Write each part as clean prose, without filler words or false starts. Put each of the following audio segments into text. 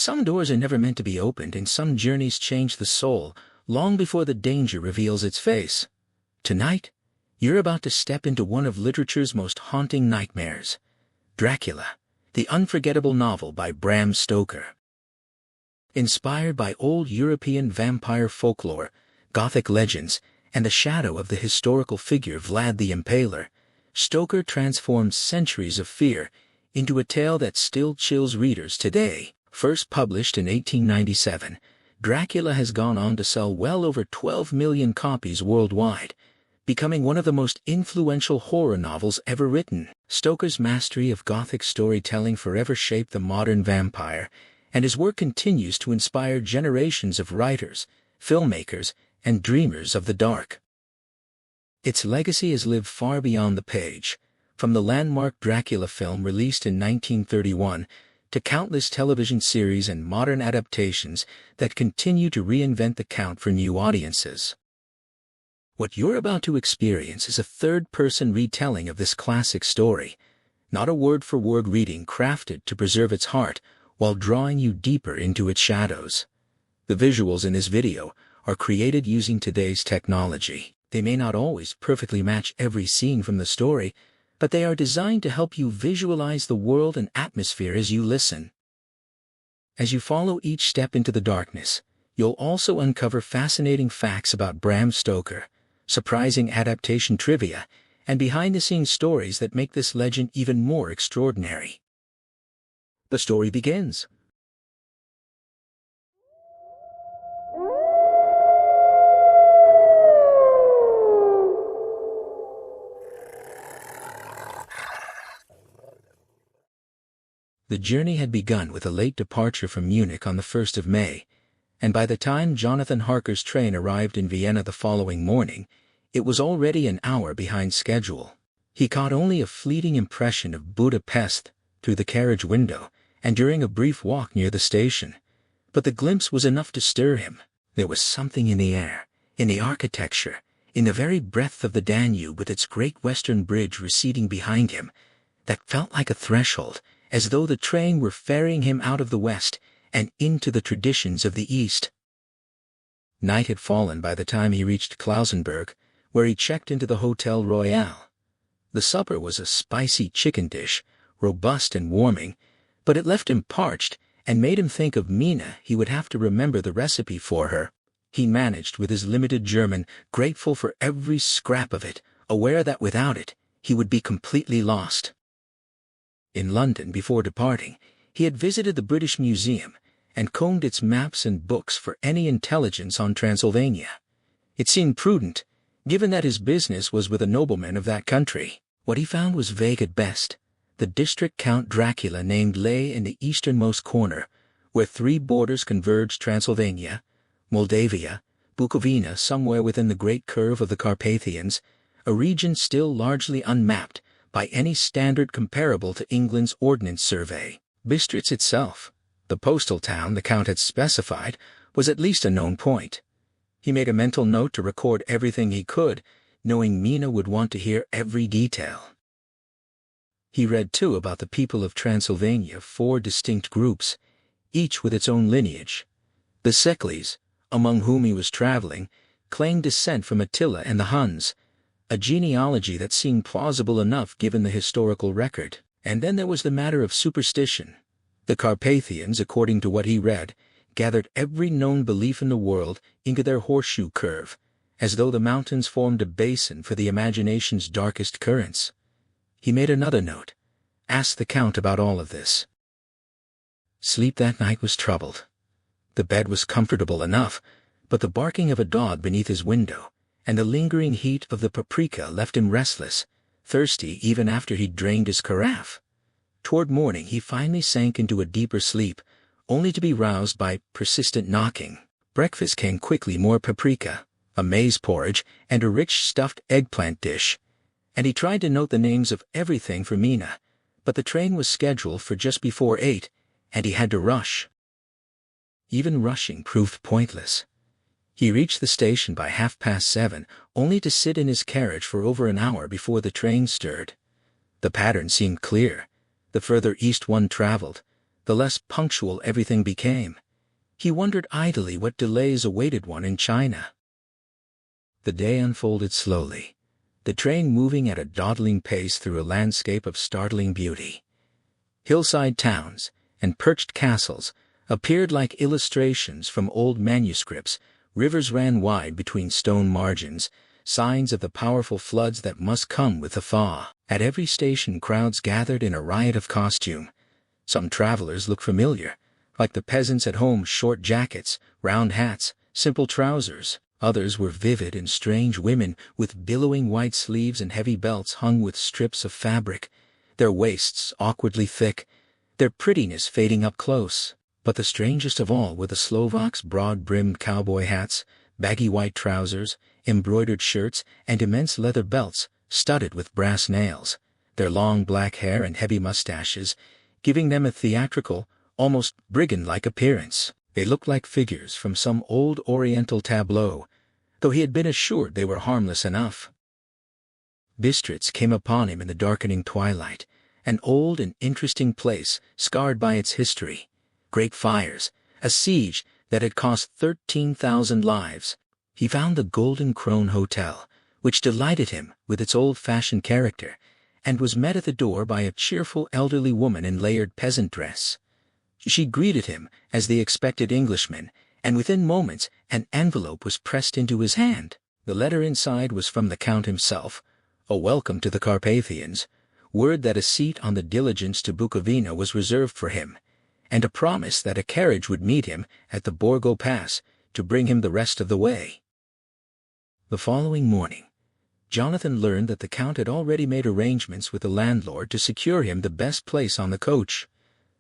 Some doors are never meant to be opened, and some journeys change the soul long before the danger reveals its face. Tonight, you're about to step into one of literature's most haunting nightmares. Dracula, the unforgettable novel by Bram Stoker. Inspired by old European vampire folklore, Gothic legends, and the shadow of the historical figure Vlad the Impaler, Stoker transforms centuries of fear into a tale that still chills readers today. First published in 1897, Dracula has gone on to sell well over 12 million copies worldwide, becoming one of the most influential horror novels ever written. Stoker's mastery of Gothic storytelling forever shaped the modern vampire, and his work continues to inspire generations of writers, filmmakers, and dreamers of the dark. Its legacy has lived far beyond the page, from the landmark Dracula film released in 1931 to countless television series and modern adaptations that continue to reinvent the count for new audiences. What you're about to experience is a third-person retelling of this classic story, not a word-for-word reading crafted to preserve its heart while drawing you deeper into its shadows. The visuals in this video are created using today's technology. They may not always perfectly match every scene from the story, but they are designed to help you visualize the world and atmosphere as you listen. As you follow each step into the darkness, you'll also uncover fascinating facts about Bram Stoker, surprising adaptation trivia, and behind-the-scenes stories that make this legend even more extraordinary. The story begins. The journey had begun with a late departure from Munich on the 1st of May, and by the time Jonathan Harker's train arrived in Vienna the following morning, it was already an hour behind schedule. He caught only a fleeting impression of Budapest through the carriage window and during a brief walk near the station, but the glimpse was enough to stir him. There was something in the air, in the architecture, in the very breadth of the Danube with its great western bridge receding behind him, that felt like a threshold, as though the train were ferrying him out of the West and into the traditions of the East. Night had fallen by the time he reached Klausenberg, where he checked into the Hotel Royal. The supper was a spicy chicken dish, robust and warming, but it left him parched and made him think of Mina. He would have to remember the recipe for her. He managed with his limited German, grateful for every scrap of it, aware that without it, he would be completely lost. In London, before departing, he had visited the British Museum and combed its maps and books for any intelligence on Transylvania. It seemed prudent, given that his business was with a nobleman of that country. What he found was vague at best. The district Count Dracula named lay in the easternmost corner, where three borders converged: Transylvania, Moldavia, Bukovina, somewhere within the great curve of the Carpathians, a region still largely unmapped by any standard comparable to England's Ordnance Survey. Bistritz itself, the postal town the Count had specified, was at least a known point. He made a mental note to record everything he could, knowing Mina would want to hear every detail. He read too about the people of Transylvania, 4 distinct groups, each with its own lineage. The Seklis, among whom he was traveling, claimed descent from Attila and the Huns, a genealogy that seemed plausible enough given the historical record. And then there was the matter of superstition. The Carpathians, according to what he read, gathered every known belief in the world into their horseshoe curve, as though the mountains formed a basin for the imagination's darkest currents. He made another note, asked the Count about all of this. Sleep that night was troubled. The bed was comfortable enough, but the barking of a dog beneath his window and the lingering heat of the paprika left him restless, thirsty even after he'd drained his carafe. Toward morning he finally sank into a deeper sleep, only to be roused by persistent knocking. Breakfast came quickly: more paprika, a maize porridge, and a rich stuffed eggplant dish. And he tried to note the names of everything for Mina, but the train was scheduled for just before 8, and he had to rush. Even rushing proved pointless. He reached the station by 7:30, only to sit in his carriage for over an hour before the train stirred. The pattern seemed clear. The further east one traveled, the the less punctual everything became. He wondered idly what delays awaited one in China. The day unfolded slowly, the train moving at a dawdling pace through a landscape of startling beauty. Hillside towns and perched castles appeared like illustrations from old manuscripts. Rivers ran wide between stone margins, signs of the powerful floods that must come with the thaw. At every station crowds gathered in a riot of costume. Some travelers looked familiar, like the peasants at home, short jackets, round hats, simple trousers. Others were vivid and strange women with billowing white sleeves and heavy belts hung with strips of fabric, their waists awkwardly thick, their prettiness fading up close. But the strangest of all were the Slovaks' broad-brimmed cowboy hats, baggy white trousers, embroidered shirts, and immense leather belts studded with brass nails, their long black hair and heavy mustaches giving them a theatrical, almost brigand-like appearance. They looked like figures from some old Oriental tableau, though he had been assured they were harmless enough. Bistritz came upon him in the darkening twilight, an old and interesting place scarred by its history. Great fires, a siege that had cost 13,000 lives. He found the Golden Krone Hotel, which delighted him with its old-fashioned character, and was met at the door by a cheerful elderly woman in layered peasant dress. She greeted him as the expected Englishman, and within moments an envelope was pressed into his hand. The letter inside was from the Count himself, a welcome to the Carpathians, word that a seat on the diligence to Bukovina was reserved for him, and a promise that a carriage would meet him at the Borgo Pass to bring him the rest of the way. The following morning, Jonathan learned that the Count had already made arrangements with the landlord to secure him the best place on the coach.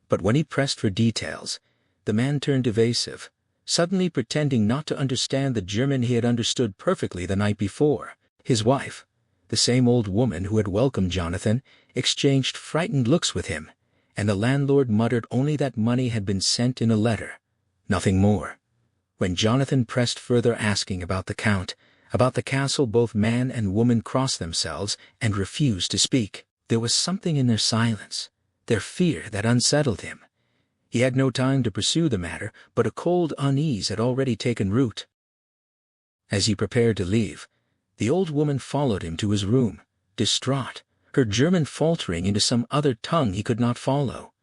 But when he pressed for details, the man turned evasive, suddenly pretending not to understand the German he had understood perfectly the night before. His wife, the same old woman who had welcomed Jonathan, exchanged frightened looks with him, and the landlord muttered only that money had been sent in a letter, nothing more. When Jonathan pressed further, asking about the Count, about the castle, both man and woman crossed themselves and refused to speak. There was something in their silence, their fear, that unsettled him. He had no time to pursue the matter, but a cold unease had already taken root. As he prepared to leave, the old woman followed him to his room, distraught, her German faltering into some other tongue he could not follow.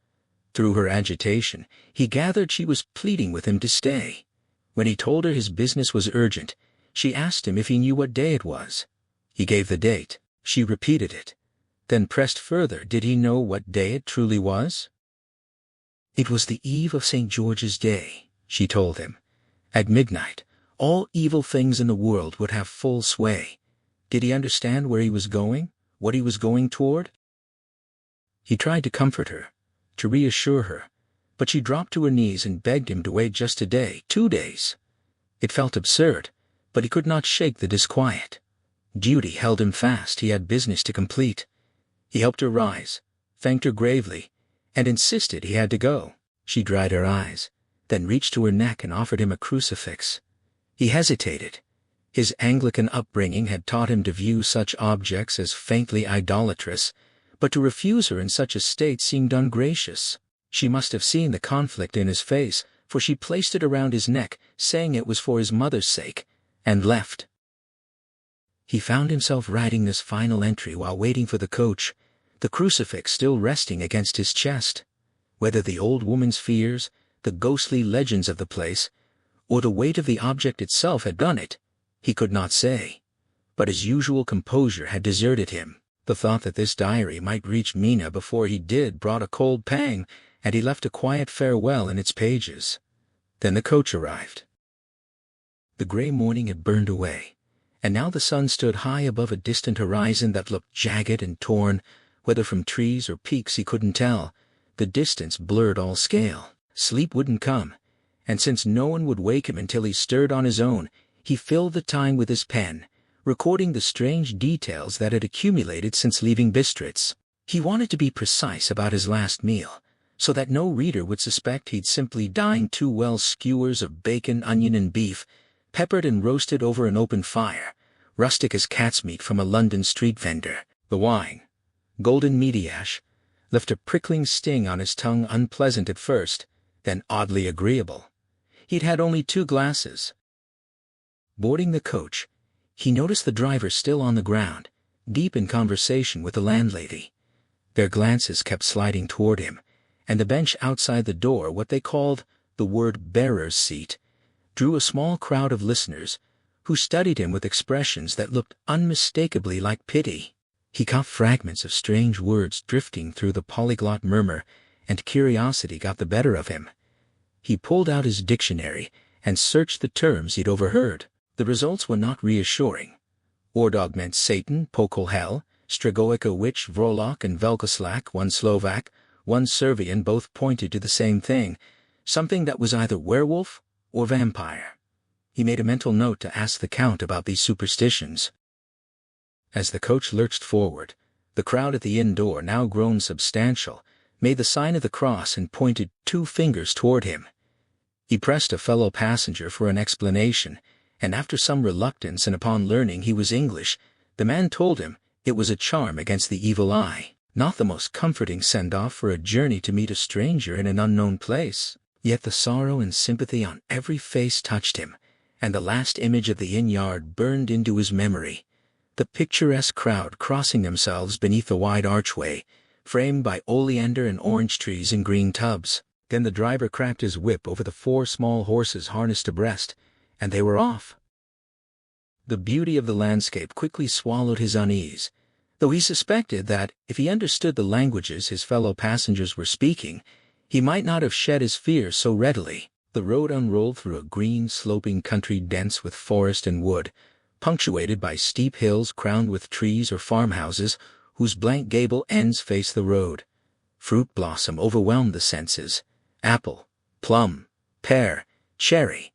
Through her agitation, he gathered she was pleading with him to stay. When he told her his business was urgent, she asked him if he knew what day it was. He gave the date. She repeated it, then pressed further. Did he know what day it truly was? It was the eve of St. George's Day, she told him. At midnight, all evil things in the world would have full sway. Did he understand where he was going, what he was going toward? He tried to comfort her, to reassure her, but she dropped to her knees and begged him to wait just a day, 2 days. It felt absurd, but he could not shake the disquiet. Duty held him fast. He had business to complete. He helped her rise, thanked her gravely, and insisted he had to go. She dried her eyes, then reached to her neck and offered him a crucifix. He hesitated. His Anglican upbringing had taught him to view such objects as faintly idolatrous, but to refuse her in such a state seemed ungracious. She must have seen the conflict in his face, for she placed it around his neck, saying it was for his mother's sake, and left. He found himself writing this final entry while waiting for the coach, the crucifix still resting against his chest. Whether the old woman's fears, the ghostly legends of the place, or the weight of the object itself had done it, he could not say. But his usual composure had deserted him. The thought that this diary might reach Mina before he did brought a cold pang, and he left a quiet farewell in its pages. Then the coach arrived. The gray morning had burned away, and now the sun stood high above a distant horizon that looked jagged and torn, whether from trees or peaks he couldn't tell. The distance blurred all scale. Sleep wouldn't come, and since no one would wake him until he stirred on his own, he filled the time with his pen, recording the strange details that had accumulated since leaving Bistritz. He wanted to be precise about his last meal, so that no reader would suspect he'd simply dined 2 well skewers of bacon, onion, and beef, peppered and roasted over an open fire, rustic as cat's meat from a London street vendor. The wine, golden mediash, left a prickling sting on his tongue, unpleasant at first, then oddly agreeable. He'd had only 2 glasses. Boarding the coach, he noticed the driver still on the ground, deep in conversation with the landlady. Their glances kept sliding toward him, and the bench outside the door, what they called the word-bearer's seat, drew a small crowd of listeners who studied him with expressions that looked unmistakably like pity. He caught fragments of strange words drifting through the polyglot murmur, and curiosity got the better of him. He pulled out his dictionary and searched the terms he'd overheard. The results were not reassuring. Ordog meant Satan, Pokol hell, Stregoica witch, Vrolok and Velkoslak, one Slovak, one Servian, both pointed to the same thing, something that was either werewolf or vampire. He made a mental note to ask the Count about these superstitions. As the coach lurched forward, the crowd at the inn door, now grown substantial, made the sign of the cross and pointed 2 fingers toward him. He pressed a fellow passenger for an explanation, and after some reluctance and upon learning he was English, the man told him it was a charm against the evil eye. Not the most comforting send-off for a journey to meet a stranger in an unknown place. Yet the sorrow and sympathy on every face touched him, and the last image of the inn yard burned into his memory. The picturesque crowd crossing themselves beneath the wide archway, framed by oleander and orange trees in green tubs. Then the driver cracked his whip over the 4 small horses harnessed abreast, and they were off. The beauty of the landscape quickly swallowed his unease, though he suspected that, if he understood the languages his fellow passengers were speaking, he might not have shed his fears so readily. The road unrolled through a green, sloping country dense with forest and wood, punctuated by steep hills crowned with trees or farmhouses whose blank gable ends faced the road. Fruit blossom overwhelmed the senses: apple, plum, pear, cherry,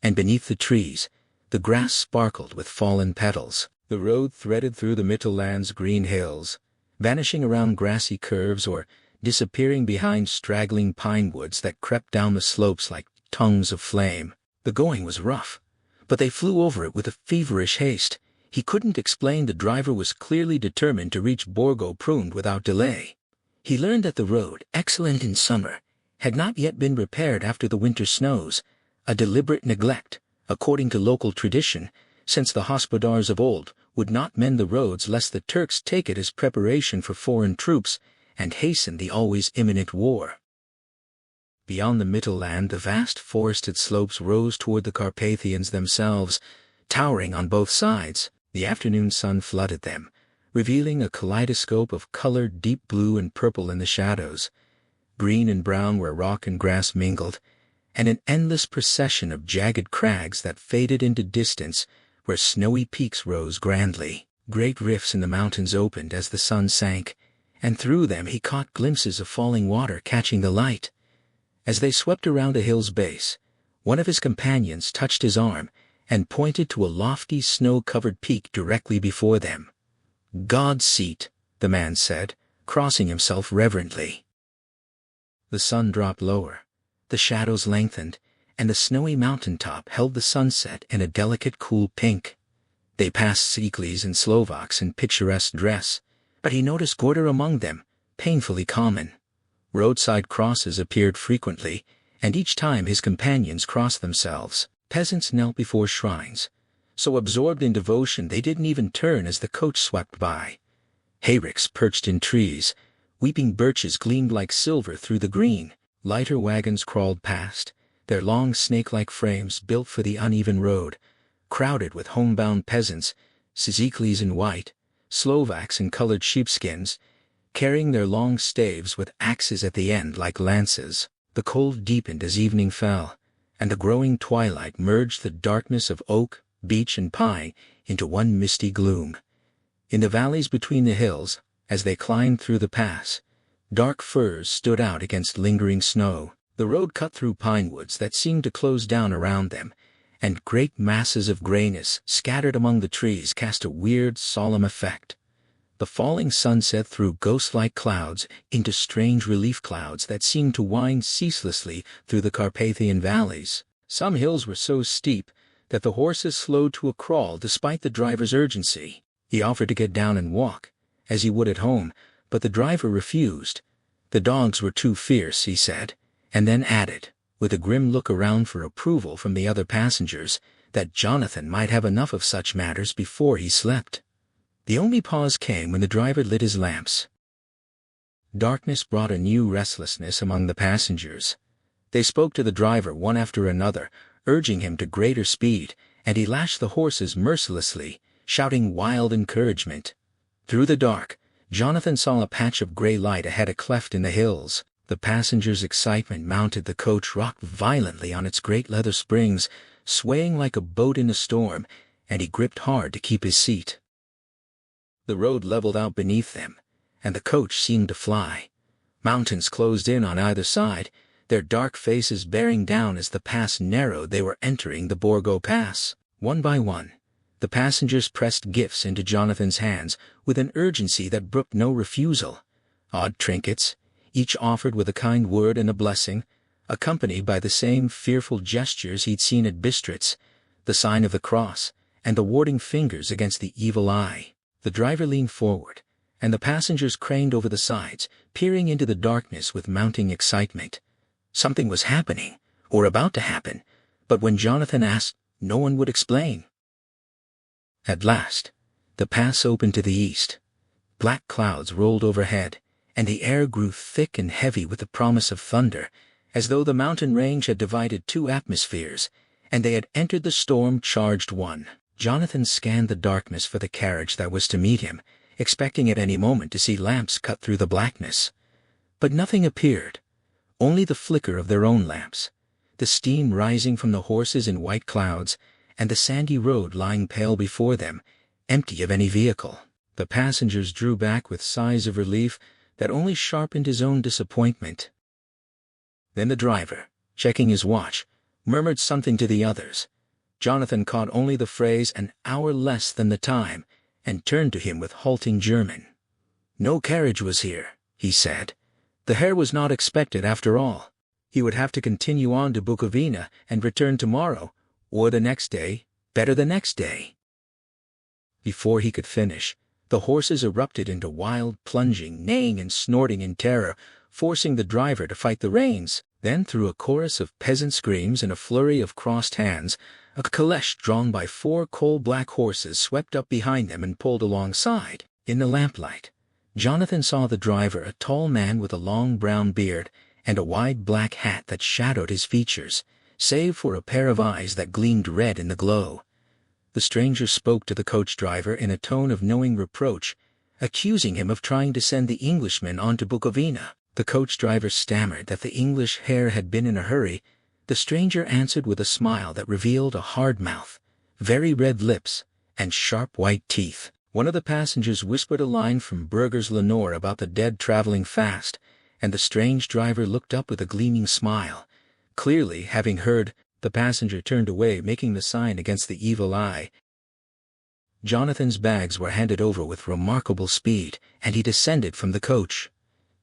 and beneath the trees, the grass sparkled with fallen petals. The road threaded through the Mittelland's green hills, vanishing around grassy curves or disappearing behind straggling pine woods that crept down the slopes like tongues of flame. The going was rough, but they flew over it with a feverish haste. He couldn't explain. The driver was clearly determined to reach Borgo Prund without delay. He learned that the road, excellent in summer, had not yet been repaired after the winter snows, a deliberate neglect, according to local tradition, since the hospodars of old would not mend the roads lest the Turks take it as preparation for foreign troops and hasten the always imminent war. Beyond the Mittelland, the vast forested slopes rose toward the Carpathians themselves, towering on both sides. The afternoon sun flooded them, revealing a kaleidoscope of color, deep blue and purple in the shadows, green and brown where rock and grass mingled, and an endless procession of jagged crags that faded into distance where snowy peaks rose grandly. Great rifts in the mountains opened as the sun sank, and through them he caught glimpses of falling water catching the light. As they swept around a hill's base, one of his companions touched his arm and pointed to a lofty snow-covered peak directly before them. "God's seat," the man said, crossing himself reverently. The sun dropped lower, the shadows lengthened, and the snowy mountaintop held the sunset in a delicate cool pink. They passed Siklis and Slovaks in picturesque dress, but he noticed order among them, painfully common. Roadside crosses appeared frequently, and each time his companions crossed themselves. Peasants knelt before shrines, so absorbed in devotion they didn't even turn as the coach swept by. Hayricks perched in trees, weeping birches gleamed like silver through the green. Lighter wagons crawled past, their long snake-like frames built for the uneven road, crowded with homebound peasants, Siklis in white, Slovaks in colored sheepskins, carrying their long staves with axes at the end like lances. The cold deepened as evening fell, and the growing twilight merged the darkness of oak, beech, and pine into one misty gloom. In the valleys between the hills, as they climbed through the pass, dark firs stood out against lingering snow. The road cut through pine woods that seemed to close down around them, and great masses of grayness scattered among the trees cast a weird, solemn effect. The falling sunset threw ghost-like clouds into strange relief clouds that seemed to wind ceaselessly through the Carpathian valleys. Some hills were so steep that the horses slowed to a crawl despite the driver's urgency. He offered to get down and walk, as he would at home, but the driver refused, The dogs were too fierce, he said, and then added, with a grim look around for approval from the other passengers, that Jonathan might have enough of such matters before he slept. The only pause came when the driver lit his lamps. Darkness brought a new restlessness among the passengers. They spoke to the driver one after another, urging him to greater speed, and he lashed the horses mercilessly, shouting wild encouragement. Through the dark, Jonathan saw a patch of gray light ahead, a cleft in the hills. The passengers' excitement mounted. The coach rocked violently on its great leather springs, swaying like a boat in a storm, and he gripped hard to keep his seat. The road leveled out beneath them, and the coach seemed to fly. Mountains closed in on either side, their dark faces bearing down as the pass narrowed. They were entering the Borgo Pass. One by one, the passengers pressed gifts into Jonathan's hands with an urgency that brooked no refusal. Odd trinkets, each offered with a kind word and a blessing, accompanied by the same fearful gestures he'd seen at Bistritz, the sign of the cross, and the warding fingers against the evil eye. The driver leaned forward, and the passengers craned over the sides, peering into the darkness with mounting excitement. Something was happening, or about to happen, but when Jonathan asked, no one would explain. At last, the pass opened to the east. Black clouds rolled overhead, and the air grew thick and heavy with the promise of thunder, as though the mountain range had divided two atmospheres, and they had entered the storm-charged one. Jonathan scanned the darkness for the carriage that was to meet him, expecting at any moment to see lamps cut through the blackness. But nothing appeared, only the flicker of their own lamps, the steam rising from the horses in white clouds, and the sandy road lying pale before them, empty of any vehicle. The passengers drew back with sighs of relief that only sharpened his own disappointment. Then the driver, checking his watch, murmured something to the others. Jonathan caught only the phrase "an hour less than the time," and turned to him with halting German. No carriage was here, he said. The Herr was not expected after all. He would have to continue on to Bukovina and return tomorrow, or the next day, better the next day. Before he could finish, the horses erupted into wild plunging, neighing and snorting in terror, forcing the driver to fight the reins. Then, through a chorus of peasant screams and a flurry of crossed hands, a caleche drawn by 4 coal-black horses swept up behind them and pulled alongside. In the lamplight, Jonathan saw the driver, a tall man with a long brown beard and a wide black hat that shadowed his features, save for a pair of eyes that gleamed red in the glow. The stranger spoke to the coach driver in a tone of knowing reproach, accusing him of trying to send the Englishman on to Bukovina. The coach driver stammered that the English Herr had been in a hurry. The stranger answered with a smile that revealed a hard mouth, very red lips, and sharp white teeth. One of the passengers whispered a line from Burger's Lenore about the dead traveling fast, and the strange driver looked up with a gleaming smile. Clearly, having heard, the passenger turned away, making the sign against the evil eye. Jonathan's bags were handed over with remarkable speed, and he descended from the coach.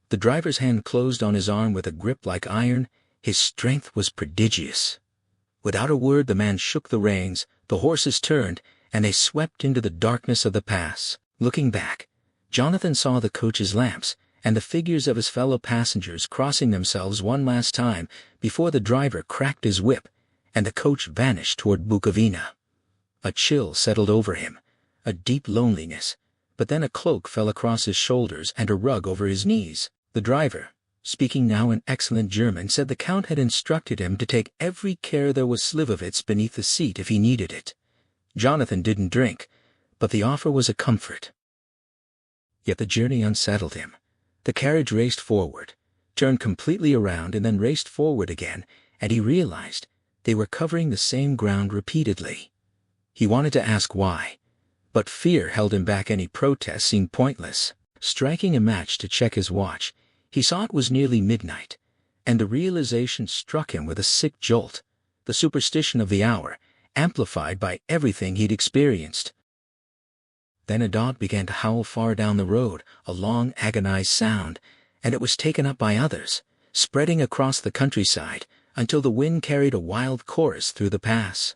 The driver's hand closed on his arm with a grip like iron. His strength was prodigious. Without a word, the man shook the reins, the horses turned, and they swept into the darkness of the pass. Looking back, Jonathan saw the coach's lamps and the figures of his fellow passengers crossing themselves one last time before the driver cracked his whip, and the coach vanished toward Bukovina. A chill settled over him, a deep loneliness, but then a cloak fell across his shoulders and a rug over his knees. The driver, speaking now in excellent German, said the Count had instructed him to take every care there was slivovitz beneath the seat if he needed it. Jonathan didn't drink, but the offer was a comfort. Yet the journey unsettled him. The carriage raced forward, turned completely around and then raced forward again, and he realized they were covering the same ground repeatedly. He wanted to ask why, but fear held him back. Any protest seemed pointless. Striking a match to check his watch, he saw it was nearly midnight, and the realization struck him with a sick jolt, the superstition of the hour, amplified by everything he'd experienced. Then a dog began to howl far down the road, a long, agonized sound, and it was taken up by others, spreading across the countryside until the wind carried a wild chorus through the pass.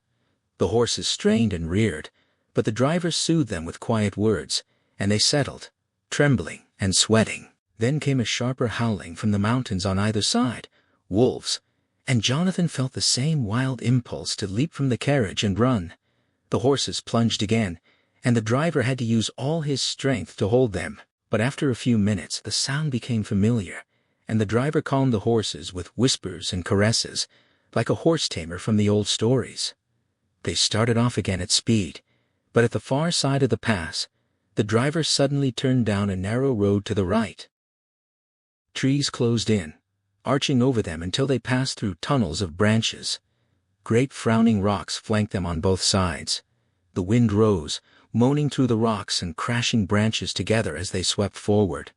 The horses strained and reared, but the driver soothed them with quiet words, and they settled, trembling and sweating. Then came a sharper howling from the mountains on either side. Wolves. And Jonathan felt the same wild impulse to leap from the carriage and run. The horses plunged again, and the driver had to use all his strength to hold them. But after a few minutes the sound became familiar, and the driver calmed the horses with whispers and caresses, like a horse tamer from the old stories. They started off again at speed, but at the far side of the pass, the driver suddenly turned down a narrow road to the right. Trees closed in, arching over them until they passed through tunnels of branches. Great frowning rocks flanked them on both sides. The wind rose, moaning through the rocks and crashing branches together as they swept forward.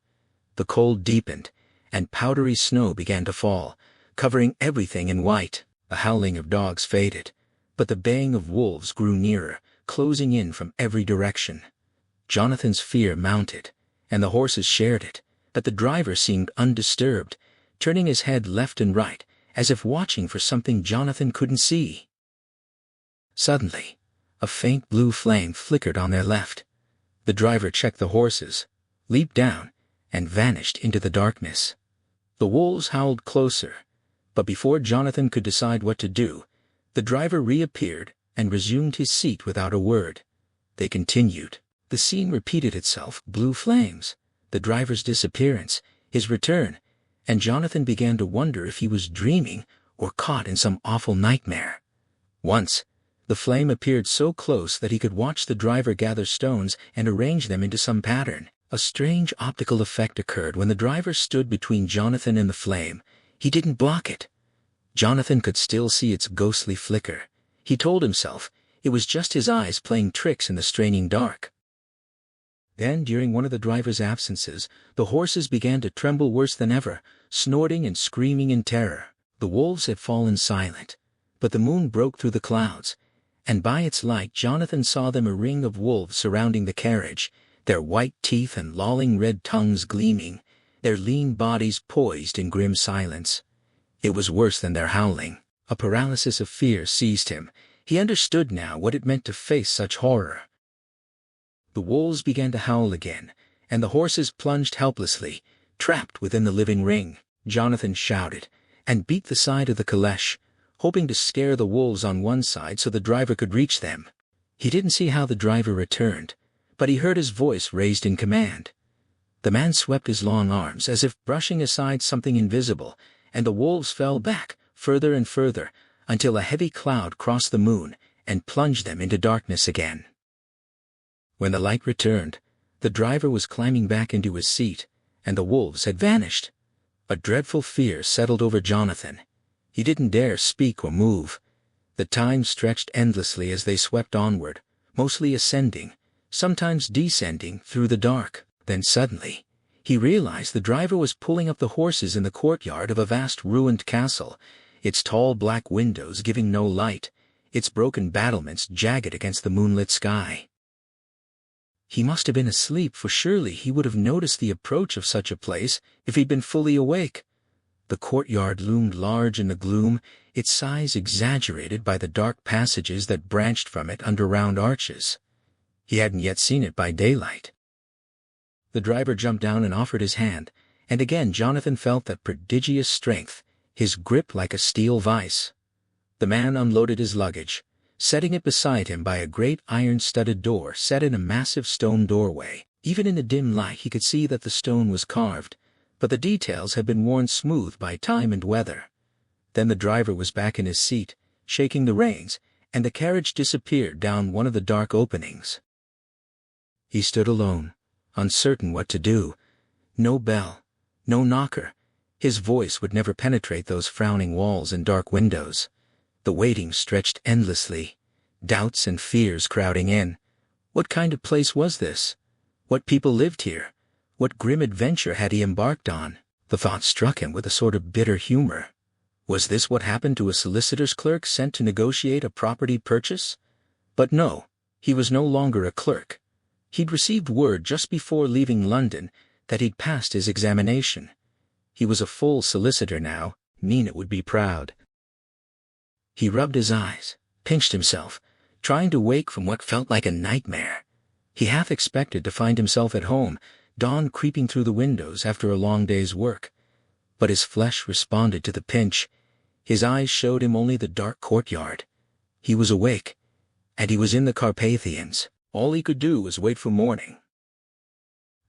The cold deepened, and powdery snow began to fall, covering everything in white. The howling of dogs faded, but the baying of wolves grew nearer, closing in from every direction. Jonathan's fear mounted, and the horses shared it, but the driver seemed undisturbed, turning his head left and right, as if watching for something Jonathan couldn't see. Suddenly, a faint blue flame flickered on their left. The driver checked the horses, leaped down, and vanished into the darkness. The wolves howled closer, but before Jonathan could decide what to do, the driver reappeared and resumed his seat without a word. They continued. The scene repeated itself: blue flames, the driver's disappearance, his return, and Jonathan began to wonder if he was dreaming or caught in some awful nightmare. Once, the flame appeared so close that he could watch the driver gather stones and arrange them into some pattern. A strange optical effect occurred when the driver stood between Jonathan and the flame. He didn't block it. Jonathan could still see its ghostly flicker. He told himself it was just his eyes playing tricks in the straining dark. Then, during one of the driver's absences, the horses began to tremble worse than ever, snorting and screaming in terror. The wolves had fallen silent, but the moon broke through the clouds, and by its light Jonathan saw them, a ring of wolves surrounding the carriage, their white teeth and lolling red tongues gleaming, their lean bodies poised in grim silence. It was worse than their howling. A paralysis of fear seized him. He understood now what it meant to face such horror. The wolves began to howl again, and the horses plunged helplessly, trapped within the living ring. Jonathan shouted, and beat the side of the caleche, hoping to scare the wolves on one side so the driver could reach them. He didn't see how the driver returned, but he heard his voice raised in command. The man swept his long arms as if brushing aside something invisible, and the wolves fell back, further and further, until a heavy cloud crossed the moon and plunged them into darkness again. When the light returned, the driver was climbing back into his seat, and the wolves had vanished. A dreadful fear settled over Jonathan. He didn't dare speak or move. The time stretched endlessly as they swept onward, mostly ascending, sometimes descending through the dark. Then suddenly, he realized the driver was pulling up the horses in the courtyard of a vast ruined castle, its tall black windows giving no light, its broken battlements jagged against the moonlit sky. He must have been asleep, for surely he would have noticed the approach of such a place if he'd been fully awake. The courtyard loomed large in the gloom, its size exaggerated by the dark passages that branched from it under round arches. He hadn't yet seen it by daylight. The driver jumped down and offered his hand, and again Jonathan felt that prodigious strength, his grip like a steel vice. The man unloaded his luggage, setting it beside him by a great iron-studded door set in a massive stone doorway. Even in the dim light he could see that the stone was carved, but the details had been worn smooth by time and weather. Then the driver was back in his seat, shaking the reins, and the carriage disappeared down one of the dark openings. He stood alone, uncertain what to do. No bell, no knocker. His voice would never penetrate those frowning walls and dark windows. The waiting stretched endlessly, doubts and fears crowding in. What kind of place was this? What people lived here? What grim adventure had he embarked on? The thought struck him with a sort of bitter humor. Was this what happened to a solicitor's clerk sent to negotiate a property purchase? But no, he was no longer a clerk. He'd received word just before leaving London that he'd passed his examination. He was a full solicitor now. Nina would be proud. He rubbed his eyes, pinched himself, trying to wake from what felt like a nightmare. He half expected to find himself at home, dawn creeping through the windows after a long day's work. But his flesh responded to the pinch. His eyes showed him only the dark courtyard. He was awake, and he was in the Carpathians. All he could do was wait for morning.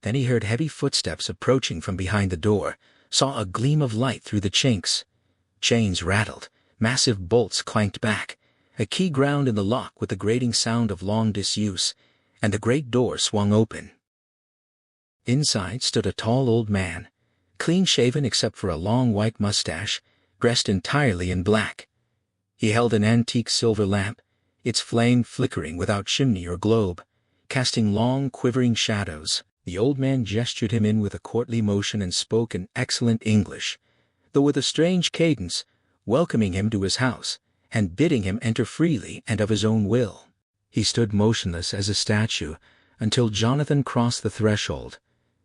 Then he heard heavy footsteps approaching from behind the door, saw a gleam of light through the chinks. Chains rattled, massive bolts clanked back, a key ground in the lock with the grating sound of long disuse, and the great door swung open. Inside stood a tall old man, clean-shaven except for a long white mustache, dressed entirely in black. He held an antique silver lamp, its flame flickering without chimney or globe, casting long, quivering shadows. The old man gestured him in with a courtly motion and spoke in excellent English, though with a strange cadence, welcoming him to his house, and bidding him enter freely and of his own will. He stood motionless as a statue until Jonathan crossed the threshold.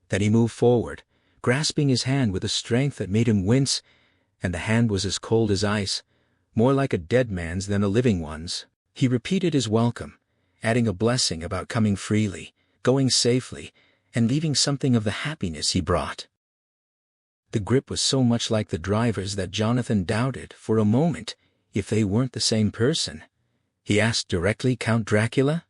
Then he moved forward, grasping his hand with a strength that made him wince, and the hand was as cold as ice, more like a dead man's than a living one's. He repeated his welcome, adding a blessing about coming freely, going safely, and leaving something of the happiness he brought. The grip was so much like the driver's that Jonathan doubted, for a moment, if they weren't the same person. He asked directly, "Count Dracula?"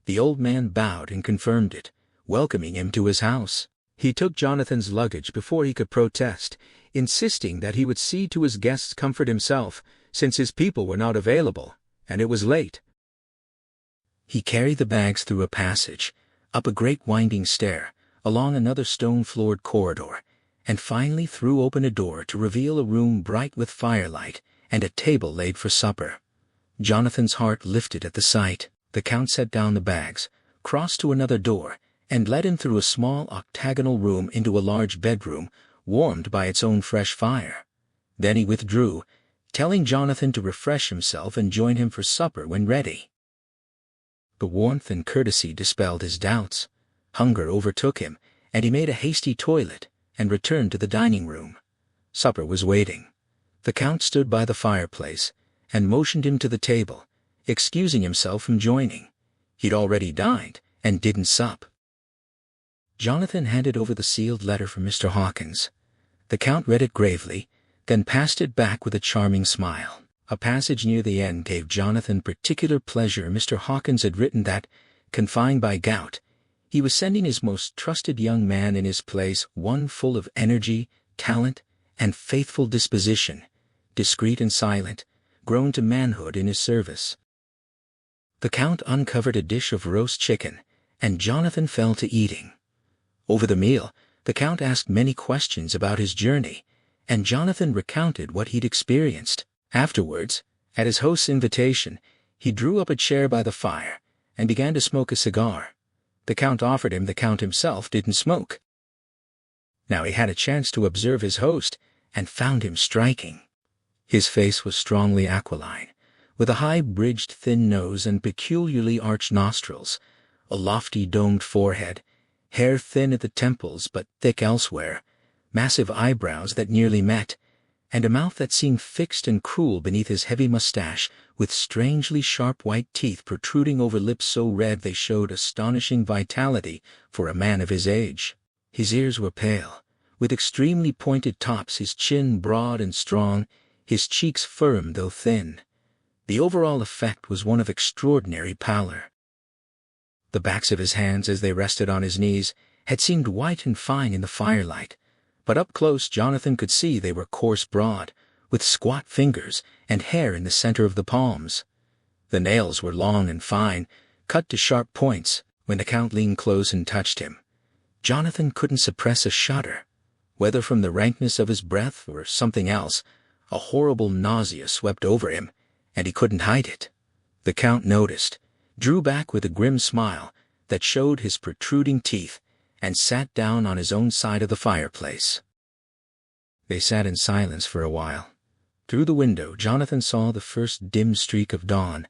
The old man bowed and confirmed it, welcoming him to his house. He took Jonathan's luggage before he could protest, insisting that he would see to his guests' comfort himself, since his people were not available, and it was late. He carried the bags through a passage, up a great winding stair, along another stone-floored corridor, and finally threw open a door to reveal a room bright with firelight and a table laid for supper. Jonathan's heart lifted at the sight. The Count set down the bags, crossed to another door, and led him through a small octagonal room into a large bedroom, warmed by its own fresh fire. Then he withdrew, telling Jonathan to refresh himself and join him for supper when ready. The warmth and courtesy dispelled his doubts. Hunger overtook him, and he made a hasty toilet and returned to the dining room. Supper was waiting. The Count stood by the fireplace and motioned him to the table, excusing himself from joining. He'd already dined and didn't sup. Jonathan handed over the sealed letter from Mr. Hawkins. The Count read it gravely, then passed it back with a charming smile. A passage near the end gave Jonathan particular pleasure. Mr. Hawkins had written that, confined by gout, he was sending his most trusted young man in his place, one full of energy, talent, and faithful disposition, discreet and silent, grown to manhood in his service. The Count uncovered a dish of roast chicken, and Jonathan fell to eating. Over the meal, the Count asked many questions about his journey, and Jonathan recounted what he'd experienced. Afterwards, at his host's invitation, he drew up a chair by the fire and began to smoke a cigar. The Count offered him. The Count himself didn't smoke. Now he had a chance to observe his host and found him striking. His face was strongly aquiline, with a high-bridged thin nose and peculiarly arched nostrils, a lofty domed forehead, hair thin at the temples but thick elsewhere, massive eyebrows that nearly met, and a mouth that seemed fixed and cruel beneath his heavy mustache, with strangely sharp white teeth protruding over lips so red they showed astonishing vitality for a man of his age. His ears were pale, with extremely pointed tops, his chin broad and strong, his cheeks firm though thin. The overall effect was one of extraordinary pallor. The backs of his hands, as they rested on his knees, had seemed white and fine in the firelight, but up close Jonathan could see they were coarse broad, with squat fingers and hair in the center of the palms. The nails were long and fine, cut to sharp points. When the Count leaned close and touched him, Jonathan couldn't suppress a shudder. Whether from the rankness of his breath or something else, a horrible nausea swept over him, and he couldn't hide it. The Count noticed, drew back with a grim smile that showed his protruding teeth, and sat down on his own side of the fireplace. They sat in silence for a while. Through the window Jonathan saw the first dim streak of dawn.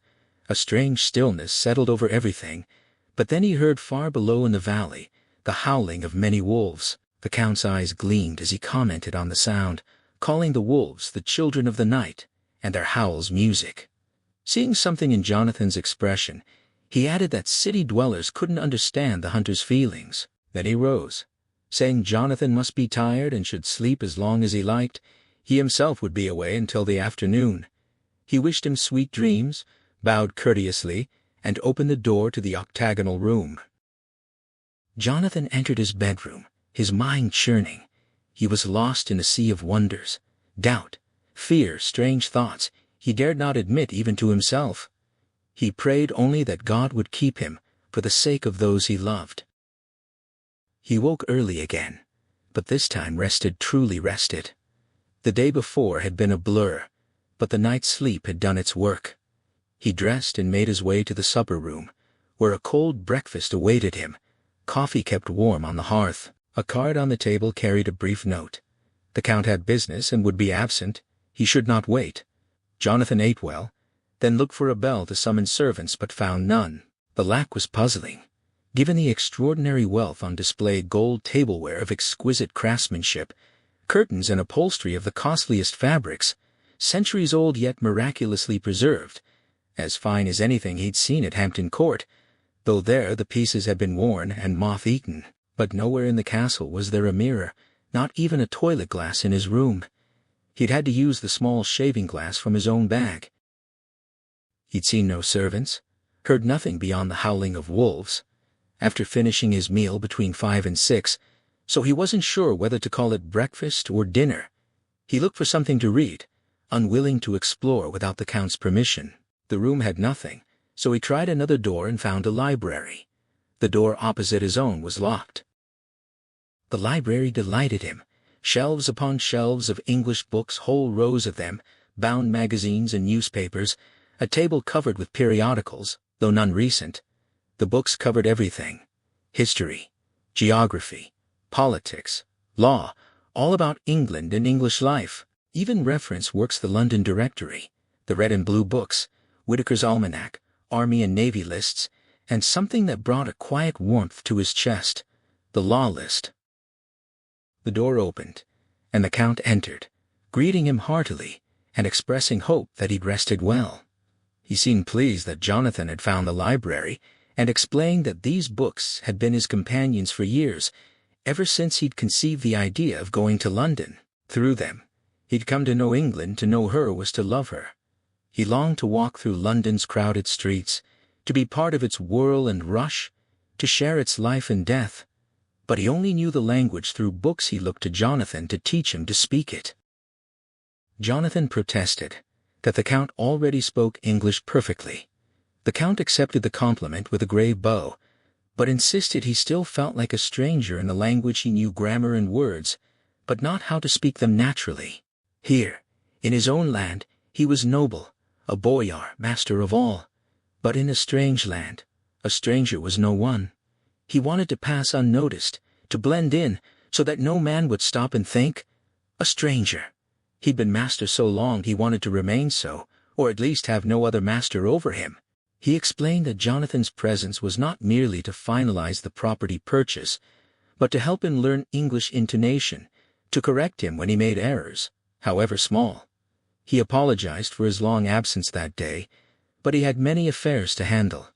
A strange stillness settled over everything, but then he heard far below in the valley the howling of many wolves. The Count's eyes gleamed as he commented on the sound, calling the wolves the children of the night, and their howls music. Seeing something in Jonathan's expression, he added that city dwellers couldn't understand the hunter's feelings. Then he rose, saying Jonathan must be tired and should sleep as long as he liked. He himself would be away until the afternoon. He wished him sweet dreams, bowed courteously, and opened the door to the octagonal room. Jonathan entered his bedroom, his mind churning. He was lost in a sea of wonders, doubt, fear, strange thoughts he dared not admit even to himself. He prayed only that God would keep him, for the sake of those he loved. He woke early again, but this time rested, truly rested. The day before had been a blur, but the night's sleep had done its work. He dressed and made his way to the supper room, where a cold breakfast awaited him, coffee kept warm on the hearth. A card on the table carried a brief note. The Count had business and would be absent. He should not wait. Jonathan ate well, then looked for a bell to summon servants but found none. The lack was puzzling. Given the extraordinary wealth on display, gold tableware of exquisite craftsmanship, curtains and upholstery of the costliest fabrics, centuries old yet miraculously preserved, as fine as anything he'd seen at Hampton Court, though there the pieces had been worn and moth-eaten. But nowhere in the castle was there a mirror, not even a toilet glass in his room. He'd had to use the small shaving glass from his own bag. He'd seen no servants, heard nothing beyond the howling of wolves. After finishing his meal between 5 and 6, so he wasn't sure whether to call it breakfast or dinner, he looked for something to read, unwilling to explore without the Count's permission. The room had nothing, so he tried another door and found a library. The door opposite his own was locked. The library delighted him. Shelves upon shelves of English books, whole rows of them, bound magazines and newspapers, a table covered with periodicals, though none recent. The books covered everything: history, geography, politics, law, all about England and English life. Even reference works: the London Directory, the Red and Blue Books, Whitaker's Almanac, Army and Navy lists, and something that brought a quiet warmth to his chest: the Law List. The door opened, and the Count entered, greeting him heartily and expressing hope that he'd rested well. He seemed pleased that Jonathan had found the library, and explained that these books had been his companions for years, ever since he'd conceived the idea of going to London. Through them, he'd come to know England. To know her was to love her. He longed to walk through London's crowded streets, to be part of its whirl and rush, to share its life and death. But he only knew the language through books. He looked to Jonathan to teach him to speak it. Jonathan protested that the Count already spoke English perfectly. The Count accepted the compliment with a grave bow, but insisted he still felt like a stranger in the language. He knew grammar and words, but not how to speak them naturally. Here, in his own land, he was noble, a boyar, master of all. But in a strange land, a stranger was no one. He wanted to pass unnoticed, to blend in, so that no man would stop and think. A stranger. He'd been master so long he wanted to remain so, or at least have no other master over him. He explained that Jonathan's presence was not merely to finalize the property purchase, but to help him learn English intonation, to correct him when he made errors, however small. He apologized for his long absence that day, but he had many affairs to handle.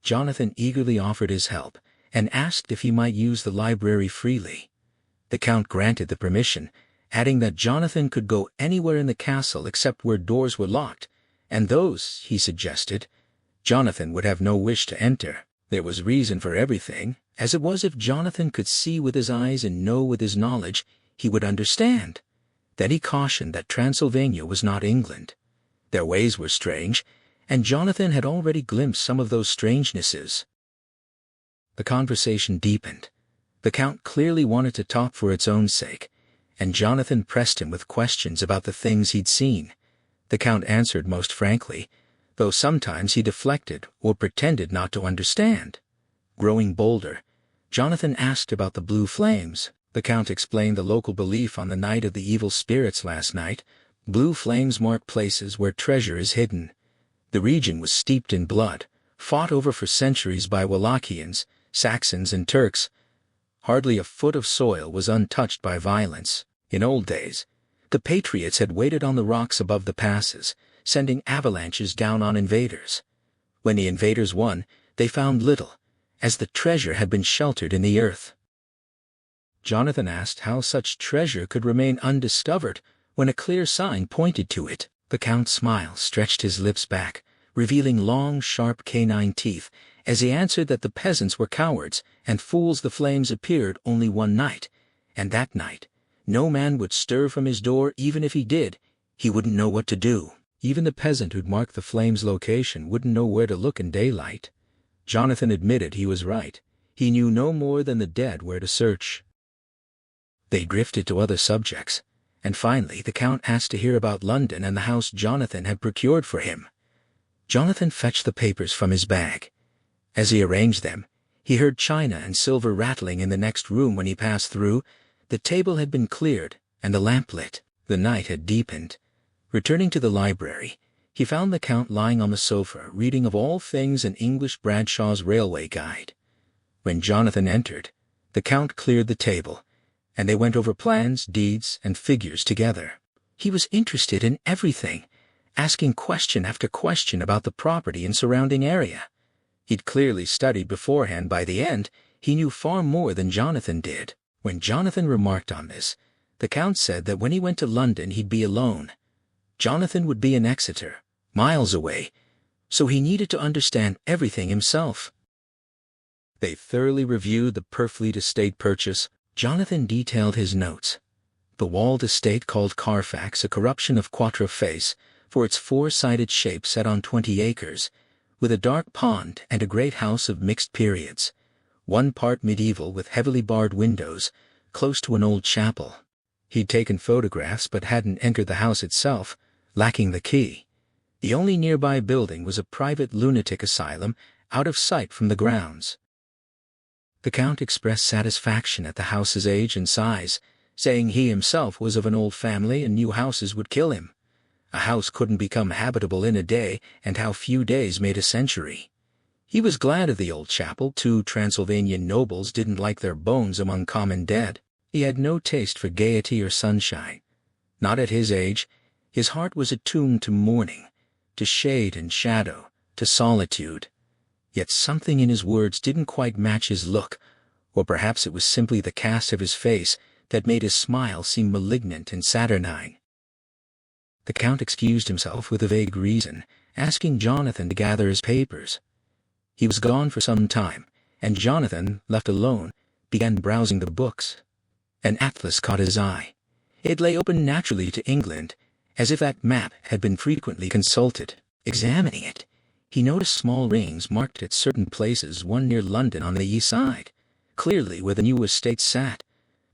Jonathan eagerly offered his help and asked if he might use the library freely. The Count granted the permission, adding that Jonathan could go anywhere in the castle except where doors were locked, and those, he suggested, Jonathan would have no wish to enter. There was reason for everything, as it was if Jonathan could see with his eyes and know with his knowledge, he would understand. Then he cautioned that Transylvania was not England. Their ways were strange, and Jonathan had already glimpsed some of those strangenesses. The conversation deepened. The Count clearly wanted to talk for its own sake, and Jonathan pressed him with questions about the things he'd seen. The Count answered most frankly, though sometimes he deflected or pretended not to understand. Growing bolder, Jonathan asked about the blue flames. The Count explained the local belief on the night of the evil spirits last night. Blue flames mark places where treasure is hidden. The region was steeped in blood, fought over for centuries by Wallachians, Saxons and Turks. Hardly a foot of soil was untouched by violence. In old days, the patriots had waited on the rocks above the passes, sending avalanches down on invaders. When the invaders won, they found little, as the treasure had been sheltered in the earth. Jonathan asked how such treasure could remain undiscovered when a clear sign pointed to it. The Count's smile stretched his lips back, revealing long, sharp canine teeth, as he answered that the peasants were cowards, and fools. The flames appeared only one night, and that night no man would stir from his door. Even if he did, he wouldn't know what to do. Even the peasant who'd marked the flames' location wouldn't know where to look in daylight. Jonathan admitted he was right. He knew no more than the dead where to search. They drifted to other subjects, and finally the Count asked to hear about London and the house Jonathan had procured for him. Jonathan fetched the papers from his bag. As he arranged them, he heard china and silver rattling in the next room. When he passed through, the table had been cleared and the lamp lit. The night had deepened. Returning to the library, he found the Count lying on the sofa, reading of all things an English Bradshaw's Railway Guide. When Jonathan entered, the Count cleared the table, and they went over plans, deeds, and figures together. He was interested in everything, asking question after question about the property and surrounding area. He'd clearly studied beforehand. By the end, he knew far more than Jonathan did. When Jonathan remarked on this, the Count said that when he went to London he'd be alone. Jonathan would be in Exeter, miles away, so he needed to understand everything himself. They thoroughly reviewed the Purfleet estate purchase. Jonathan detailed his notes. The walled estate called Carfax, a corruption of Quatre Faces, for its four-sided shape set on 20 acres, with a dark pond and a great house of mixed periods, one part medieval with heavily barred windows, close to an old chapel. He'd taken photographs but hadn't entered the house itself, lacking the key. The only nearby building was a private lunatic asylum, out of sight from the grounds. The Count expressed satisfaction at the house's age and size, saying he himself was of an old family and new houses would kill him. A house couldn't become habitable in a day, and how few days made a century. He was glad of the old chapel. 2 Transylvanian nobles didn't like their bones among common dead. He had no taste for gaiety or sunshine. Not at his age. His heart was attuned to mourning, to shade and shadow, to solitude. Yet something in his words didn't quite match his look, or perhaps it was simply the cast of his face that made his smile seem malignant and saturnine. The Count excused himself with a vague reason, asking Jonathan to gather his papers. He was gone for some time, and Jonathan, left alone, began browsing the books. An atlas caught his eye. It lay open naturally to England, as if that map had been frequently consulted. Examining it, he noticed small rings marked at certain places, one near London on the east side, clearly where the new estate sat.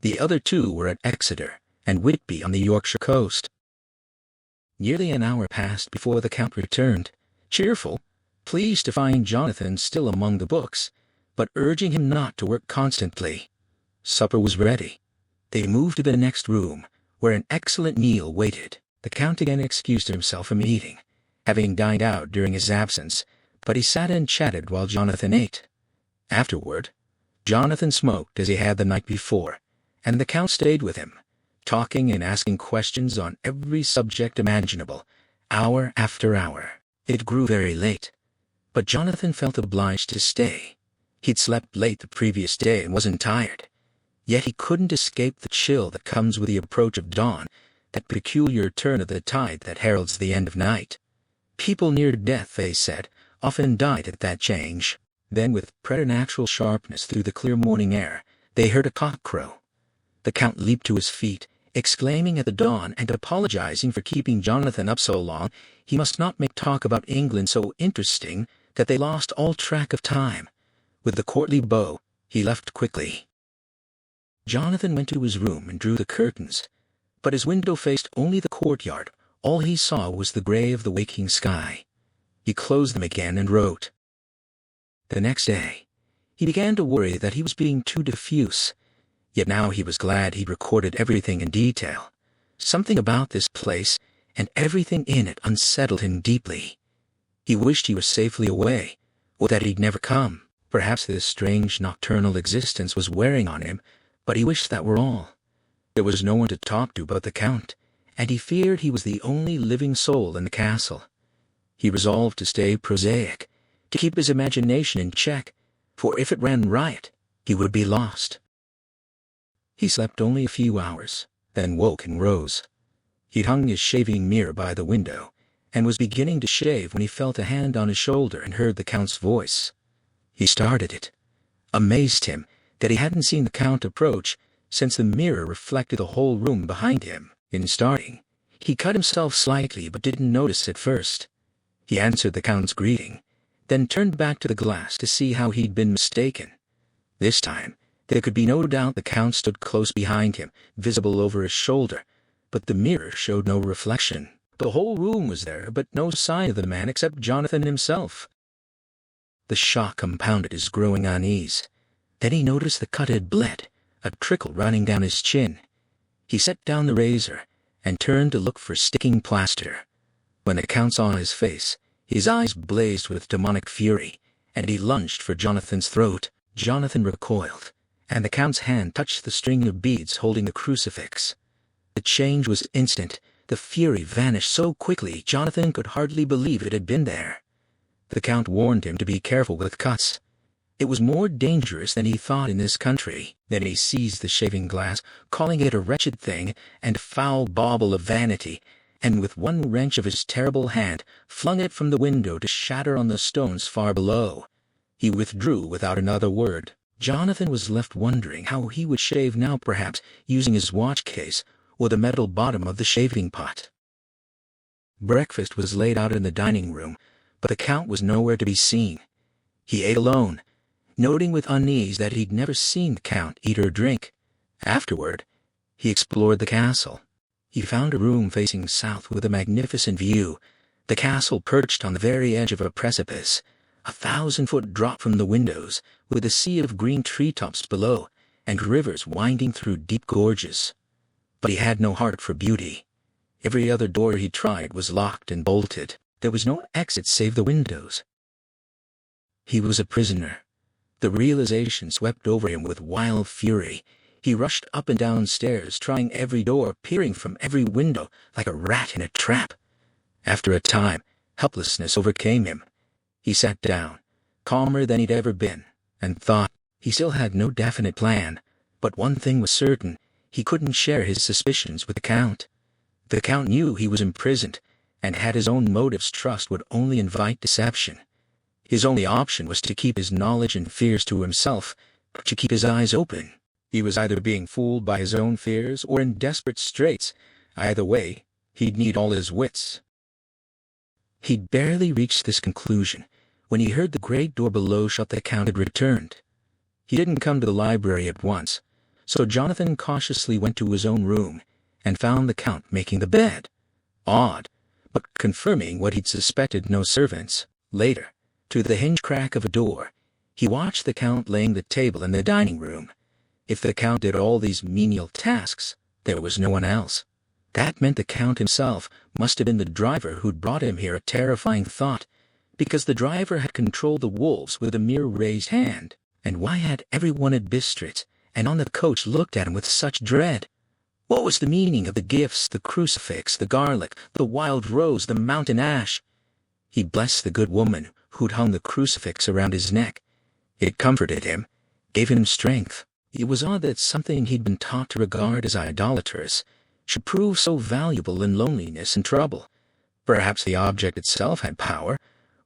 The other 2 were at Exeter and Whitby on the Yorkshire coast. Nearly an hour passed before the Count returned, cheerful, pleased to find Jonathan still among the books, but urging him not to work constantly. Supper was ready. They moved to the next room, where an excellent meal waited. The Count again excused himself from eating, having dined out during his absence, but he sat and chatted while Jonathan ate. Afterward, Jonathan smoked as he had the night before, and the Count stayed with him, talking and asking questions on every subject imaginable, hour after hour. It grew very late, but Jonathan felt obliged to stay. He'd slept late the previous day and wasn't tired, yet he couldn't escape the chill that comes with the approach of dawn, that peculiar turn of the tide that heralds the end of night. People near death, they said, often died at that change. Then, with preternatural sharpness through the clear morning air, they heard a cock crow. The Count leaped to his feet, exclaiming at the dawn and apologizing for keeping Jonathan up so long. He must not make talk about England so interesting that they lost all track of time. With the courtly bow, he left quickly. Jonathan went to his room and drew the curtains, but his window faced only the courtyard. All he saw was the gray of the waking sky. He closed them again and wrote. The next day, he began to worry that he was being too diffuse, yet now he was glad he'd recorded everything in detail. Something about this place and everything in it unsettled him deeply. He wished he were safely away, or that he'd never come. Perhaps this strange nocturnal existence was wearing on him, but he wished that were all. There was no one to talk to but the Count, and he feared he was the only living soul in the castle. He resolved to stay prosaic, to keep his imagination in check, for if it ran riot, he would be lost. He slept only a few hours, then woke and rose. He'd hung his shaving mirror by the window, and was beginning to shave when he felt a hand on his shoulder and heard the Count's voice. He started it. Amazed him that he hadn't seen the Count approach, since the mirror reflected the whole room behind him. In starting, he cut himself slightly but didn't notice at first. He answered the Count's greeting, then turned back to the glass to see how he'd been mistaken. This time, there could be no doubt the Count stood close behind him, visible over his shoulder, but the mirror showed no reflection. The whole room was there, but no sign of the man except Jonathan himself. The shock compounded his growing unease. Then he noticed the cut had bled, a trickle running down his chin. He set down the razor and turned to look for sticking plaster. When the Count saw his face, his eyes blazed with demonic fury, and he lunged for Jonathan's throat. Jonathan recoiled, and the Count's hand touched the string of beads holding the crucifix. The change was instant. The fury vanished so quickly Jonathan could hardly believe it had been there. The Count warned him to be careful with cuts. It was more dangerous than he thought in this country. Then he seized the shaving glass, calling it a wretched thing and foul bauble of vanity, and with one wrench of his terrible hand flung it from the window to shatter on the stones far below. He withdrew without another word. Jonathan was left wondering how he would shave now, perhaps using his watch case or the metal bottom of the shaving pot. Breakfast was laid out in the dining room, but the Count was nowhere to be seen. He ate alone, noting with unease that he'd never seen the Count eat or drink. Afterward, he explored the castle. He found a room facing south with a magnificent view, the castle perched on the very edge of a precipice, 1,000-foot drop from the windows, with a sea of green treetops below, and rivers winding through deep gorges. But he had no heart for beauty. Every other door he tried was locked and bolted. There was no exit save the windows. He was a prisoner. The realization swept over him with wild fury. He rushed up and down stairs, trying every door, peering from every window, like a rat in a trap. After a time, helplessness overcame him. He sat down, calmer than he'd ever been, and thought. He still had no definite plan, but one thing was certain. He couldn't share his suspicions with the Count. The Count knew he was imprisoned, and had his own motives. Trust would only invite deception. His only option was to keep his knowledge and fears to himself, to keep his eyes open. He was either being fooled by his own fears or in desperate straits. Either way, he'd need all his wits. He'd barely reached this conclusion when he heard the great door below shut. The Count had returned. He didn't come to the library at once, so Jonathan cautiously went to his own room and found the Count making the bed. Odd, but confirming what he'd suspected. No servants. Later, through the hinge crack of a door, he watched the Count laying the table in the dining room. If the Count did all these menial tasks, there was no one else. That meant the Count himself must have been the driver who'd brought him here. A terrifying thought, because the driver had controlled the wolves with a mere raised hand. And why had everyone at Bistritz and on the coach looked at him with such dread? What was the meaning of the gifts, the crucifix, the garlic, the wild rose, the mountain ash? He blessed the good woman who'd hung the crucifix around his neck. It comforted him, gave him strength. It was odd that something he'd been taught to regard as idolatrous should prove so valuable in loneliness and trouble. Perhaps the object itself had power,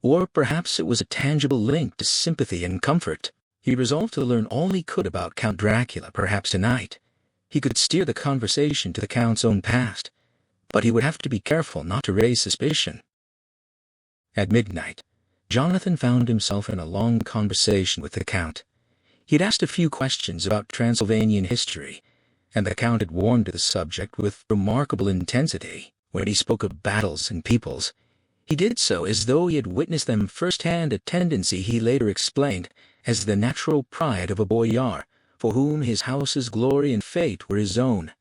or perhaps it was a tangible link to sympathy and comfort. He resolved to learn all he could about Count Dracula. Perhaps tonight he could steer the conversation to the Count's own past, but he would have to be careful not to raise suspicion. At midnight, Jonathan found himself in a long conversation with the Count. He'd asked a few questions about Transylvanian history, and the Count had warmed to the subject with remarkable intensity. When he spoke of battles and peoples, he did so as though he had witnessed them firsthand, a tendency he later explained as the natural pride of a boyar, for whom his house's glory and fate were his own.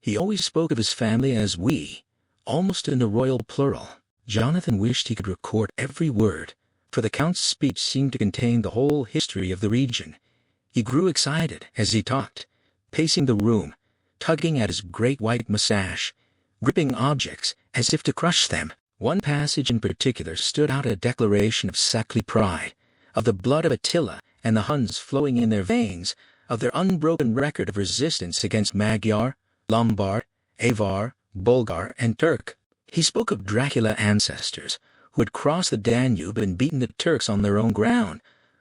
He always spoke of his family as we, almost in the royal plural. Jonathan wished he could record every word, for the Count's speech seemed to contain the whole history of the region. He grew excited as he talked, pacing the room, tugging at his great white mustache, gripping objects as if to crush them. One passage in particular stood out, a declaration of sackly pride, of the blood of Attila and the Huns flowing in their veins, of their unbroken record of resistance against Magyar, Lombard, Avar, Bulgar, and Turk. He spoke of Dracula ancestors who had crossed the Danube and beaten the Turks on their own ground,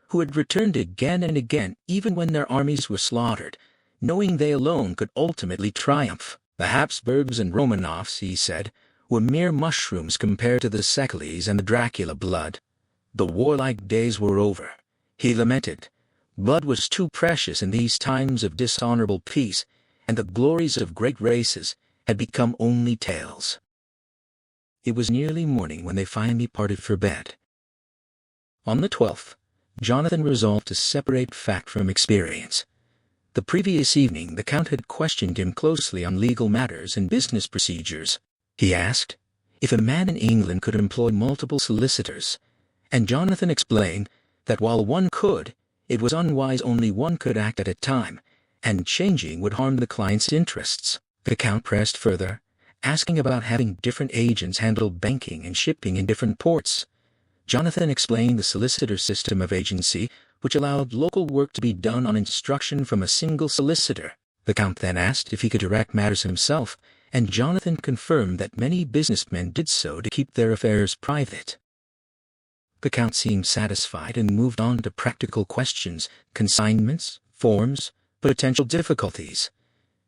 who had returned again and again even when their armies were slaughtered, knowing they alone could ultimately triumph. The Habsburgs and Romanovs, he said, were mere mushrooms compared to the Secules and the Dracula blood. The warlike days were over, he lamented. Blood was too precious in these times of dishonorable peace, and the glories of great races had become only tales. It was nearly morning when they finally parted for bed. On the 12th, Jonathan resolved to separate fact from experience. The previous evening the Count had questioned him closely on legal matters and business procedures. He asked if a man in England could employ multiple solicitors, and Jonathan explained that while one could, it was unwise only one could act at a time, and changing would harm the client's interests. The Count pressed further, asking about having different agents handle banking and shipping in different ports. Jonathan explained the solicitor system of agency, which allowed local work to be done on instruction from a single solicitor. The Count then asked if he could direct matters himself, and Jonathan confirmed that many businessmen did so to keep their affairs private. The Count seemed satisfied and moved on to practical questions, consignments, forms, potential difficulties.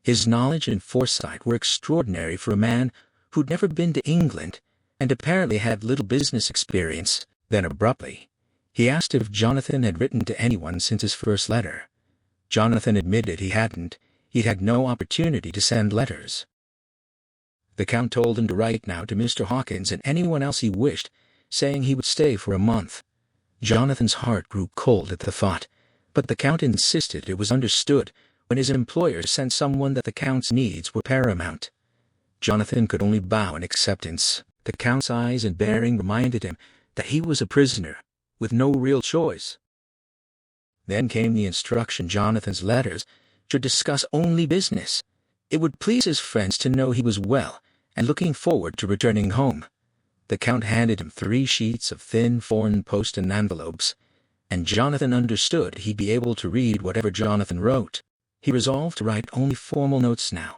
His knowledge and foresight were extraordinary for a man who'd never been to England and apparently had little business experience. Then abruptly, he asked if Jonathan had written to anyone since his first letter. Jonathan admitted he hadn't. He'd had no opportunity to send letters. The Count told him to write now to Mr. Hawkins and anyone else he wished, saying he would stay for a month. Jonathan's heart grew cold at the thought, but the Count insisted it was understood when his employer sent someone that the Count's needs were paramount. Jonathan could only bow in acceptance. The Count's eyes and bearing reminded him that he was a prisoner, with no real choice. Then came the instruction Jonathan's letters should discuss only business. It would please his friends to know he was well and looking forward to returning home. The Count handed him 3 sheets of thin foreign post and envelopes, and Jonathan understood he'd be able to read whatever Jonathan wrote. He resolved to write only formal notes now,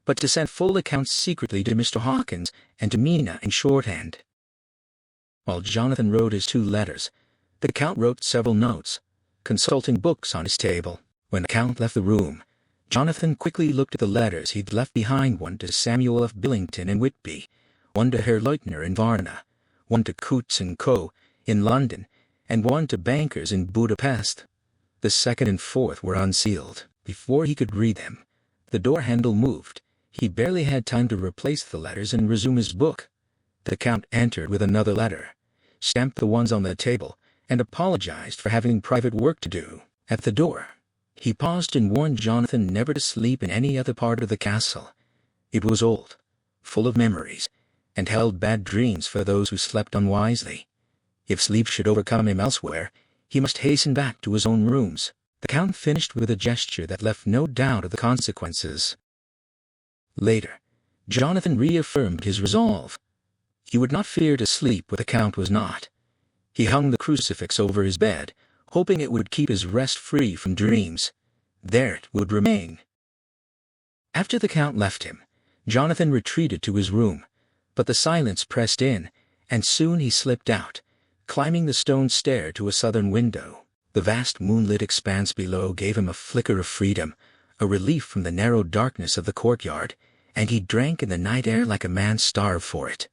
but to send full accounts secretly to Mr. Hawkins and to Mina in shorthand. While Jonathan wrote his 2 letters, the Count wrote several notes, consulting books on his table. When the Count left the room, Jonathan quickly looked at the letters he'd left behind, one to Samuel F. Billington in Whitby, one to Herr Leutner in Varna, one to Coutts & Co. in London, and one to bankers in Budapest. The 2nd and 4th were unsealed. Before he could read them, the door handle moved. He barely had time to replace the letters and resume his book. The Count entered with another letter, stamped the ones on the table, and apologized for having private work to do. At the door, he paused and warned Jonathan never to sleep in any other part of the castle. It was old, full of memories, and held bad dreams for those who slept unwisely. If sleep should overcome him elsewhere, he must hasten back to his own rooms. The Count finished with a gesture that left no doubt of the consequences. Later, Jonathan reaffirmed his resolve. He would not fear to sleep where the Count was not. He hung the crucifix over his bed, hoping it would keep his rest free from dreams. There it would remain. After the Count left him, Jonathan retreated to his room, but the silence pressed in, and soon he slipped out, climbing the stone stair to a southern window. The vast moonlit expanse below gave him a flicker of freedom, a relief from the narrow darkness of the courtyard, and he drank in the night air like a man starved for it.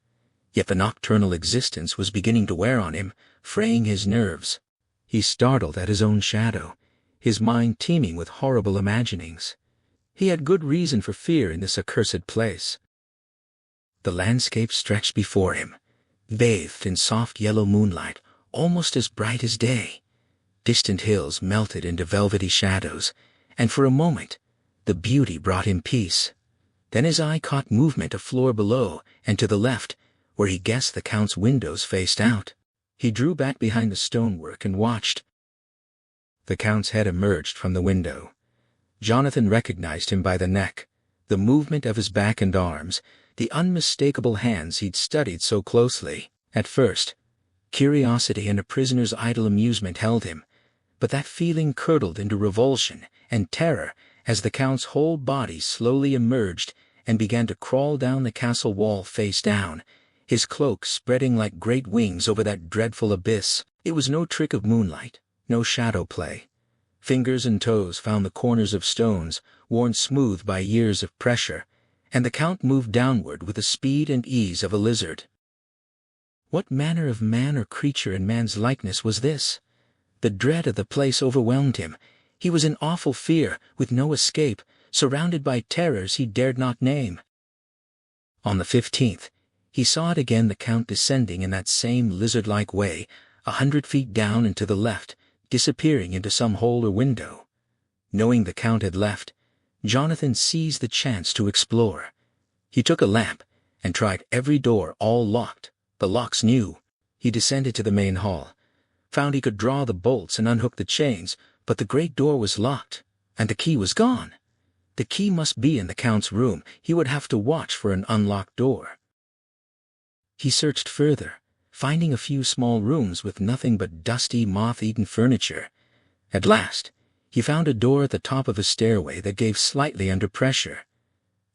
Yet the nocturnal existence was beginning to wear on him, fraying his nerves. He startled at his own shadow, his mind teeming with horrible imaginings. He had good reason for fear in this accursed place. The landscape stretched before him, bathed in soft yellow moonlight, almost as bright as day. Distant hills melted into velvety shadows, and for a moment the beauty brought him peace. Then his eye caught movement a floor below and to the left, where he guessed the Count's windows faced out. He drew back behind the stonework and watched. The Count's head emerged from the window. Jonathan recognized him by the neck, the movement of his back and arms, the unmistakable hands he'd studied so closely. At first, curiosity and a prisoner's idle amusement held him, but that feeling curdled into revulsion and terror as the Count's whole body slowly emerged and began to crawl down the castle wall face down, his cloak spreading like great wings over that dreadful abyss. It was no trick of moonlight, no shadow play. Fingers and toes found the corners of stones, worn smooth by years of pressure, and the Count moved downward with the speed and ease of a lizard. What manner of man or creature in man's likeness was this? The dread of the place overwhelmed him. He was in awful fear, with no escape, surrounded by terrors he dared not name. On the 15th, he saw it again, the Count descending in that same lizard-like way, 100 feet down and to the left, disappearing into some hole or window. Knowing the Count had left, Jonathan seized the chance to explore. He took a lamp and tried every door, all locked. The locks new. He descended to the main hall, found he could draw the bolts and unhook the chains, but the great door was locked, and the key was gone. The key must be in the Count's room. He would have to watch for an unlocked door. He searched further, finding a few small rooms with nothing but dusty, moth-eaten furniture. At last, he found a door at the top of a stairway that gave slightly under pressure.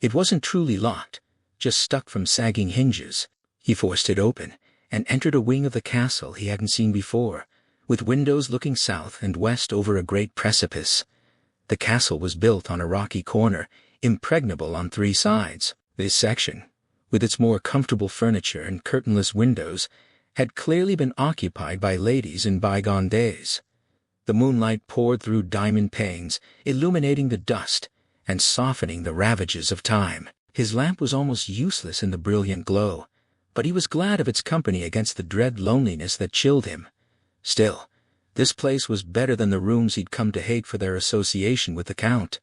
It wasn't truly locked, just stuck from sagging hinges. He forced it open and entered a wing of the castle he hadn't seen before, with windows looking south and west over a great precipice. The castle was built on a rocky corner, impregnable on 3 sides. This section, with its more comfortable furniture and curtainless windows, had clearly been occupied by ladies in bygone days. The moonlight poured through diamond panes, illuminating the dust and softening the ravages of time. His lamp was almost useless in the brilliant glow, but he was glad of its company against the dread loneliness that chilled him. Still, this place was better than the rooms he'd come to hate for their association with the Count.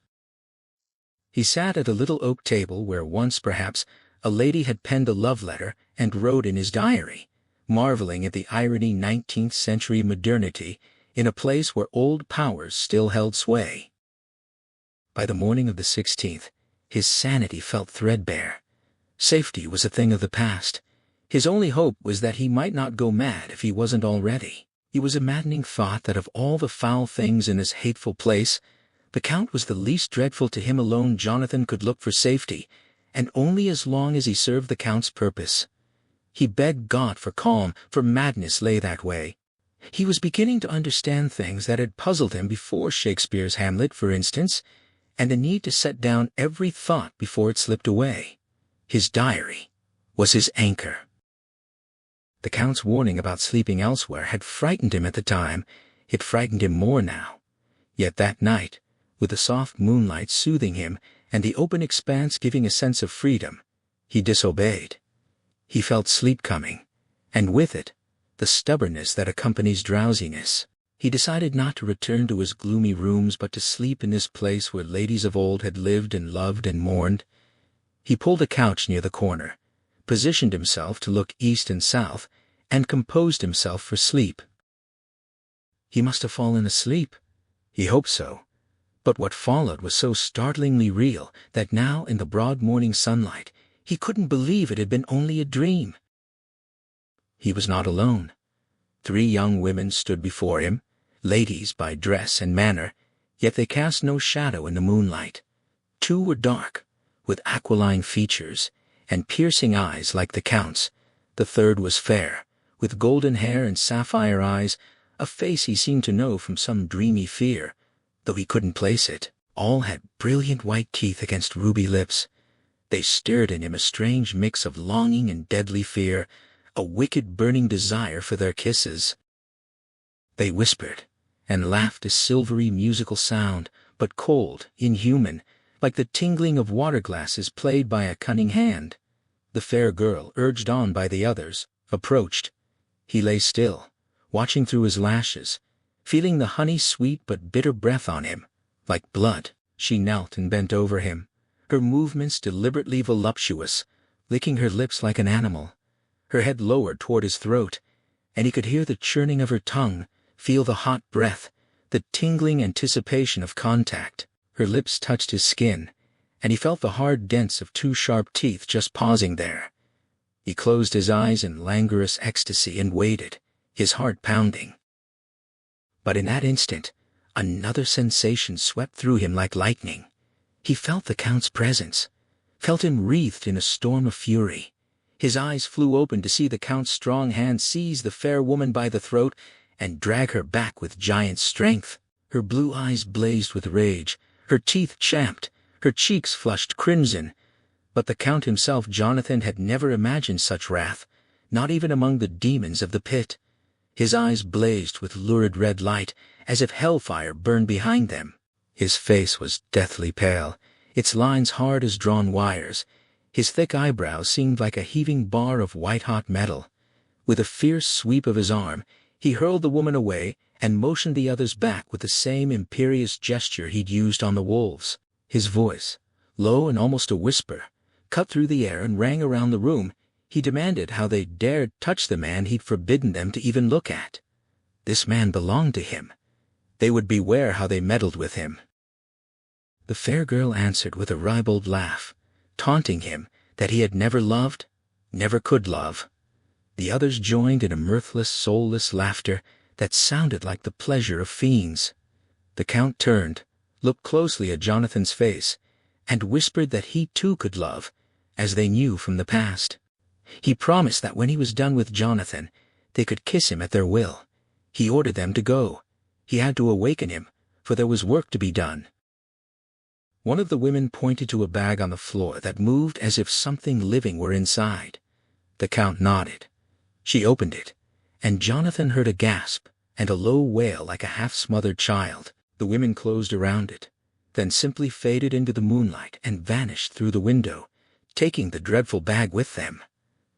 He sat at a little oak table where once, perhaps, a lady had penned a love letter and wrote in his diary, marveling at the irony 19th-century modernity in a place where old powers still held sway. By the morning of the 16th, his sanity felt threadbare. Safety was a thing of the past. His only hope was that he might not go mad if he wasn't already. It was a maddening thought that of all the foul things in this hateful place, the Count was the least dreadful. To him alone Jonathan could look for safety, and only as long as he served the Count's purpose. He begged God for calm, for madness lay that way. He was beginning to understand things that had puzzled him before, Shakespeare's Hamlet, for instance, and the need to set down every thought before it slipped away. His diary was his anchor. The Count's warning about sleeping elsewhere had frightened him at the time. It frightened him more now. Yet that night, with the soft moonlight soothing him and the open expanse giving a sense of freedom, he disobeyed. He felt sleep coming, and with it, the stubbornness that accompanies drowsiness. He decided not to return to his gloomy rooms but to sleep in this place where ladies of old had lived and loved and mourned. He pulled a couch near the corner, positioned himself to look east and south, and composed himself for sleep. He must have fallen asleep. He hoped so. But what followed was so startlingly real that now, in the broad morning sunlight, he couldn't believe it had been only a dream. He was not alone. 3 young women stood before him, ladies by dress and manner, yet they cast no shadow in the moonlight. 2 were dark, with aquiline features and piercing eyes like the Count's. The 3rd was fair, with golden hair and sapphire eyes, a face he seemed to know from some dreamy fear, though he couldn't place it. All had brilliant white teeth against ruby lips. They stirred in him a strange mix of longing and deadly fear, a wicked burning desire for their kisses. They whispered and laughed a silvery musical sound, but cold, inhuman, like the tingling of water glasses played by a cunning hand. The fair girl, urged on by the others, approached. He lay still, watching through his lashes, feeling the honey-sweet but bitter breath on him, like blood. She knelt and bent over him, her movements deliberately voluptuous, licking her lips like an animal, her head lowered toward his throat, and he could hear the churning of her tongue, feel the hot breath, the tingling anticipation of contact. Her lips touched his skin, and he felt the hard dents of 2 sharp teeth just pausing there. He closed his eyes in languorous ecstasy and waited, his heart pounding. But in that instant, another sensation swept through him like lightning. He felt the Count's presence, felt him wreathed in a storm of fury. His eyes flew open to see the Count's strong hand seize the fair woman by the throat and drag her back with giant strength. Her blue eyes blazed with rage, her teeth champed, her cheeks flushed crimson. But the Count himself, Jonathan, had never imagined such wrath, not even among the demons of the pit. His eyes blazed with lurid red light, as if hellfire burned behind them. His face was deathly pale, its lines hard as drawn wires. His thick eyebrows seemed like a heaving bar of white-hot metal. With a fierce sweep of his arm, he hurled the woman away and motioned the others back with the same imperious gesture he'd used on the wolves. His voice, low and almost a whisper, cut through the air and rang around the room. He demanded how they dared touch the man he'd forbidden them to even look at. This man belonged to him. They would beware how they meddled with him. The fair girl answered with a ribald laugh, taunting him that he had never loved, never could love. The others joined in a mirthless, soulless laughter that sounded like the pleasure of fiends. The Count turned, looked closely at Jonathan's face, and whispered that he too could love, as they knew from the past. He promised that when he was done with Jonathan, they could kiss him at their will. He ordered them to go. He had to awaken him, for there was work to be done. One of the women pointed to a bag on the floor that moved as if something living were inside. The Count nodded. She opened it, and Jonathan heard a gasp and a low wail like a half-smothered child. The women closed around it, then simply faded into the moonlight and vanished through the window, taking the dreadful bag with them.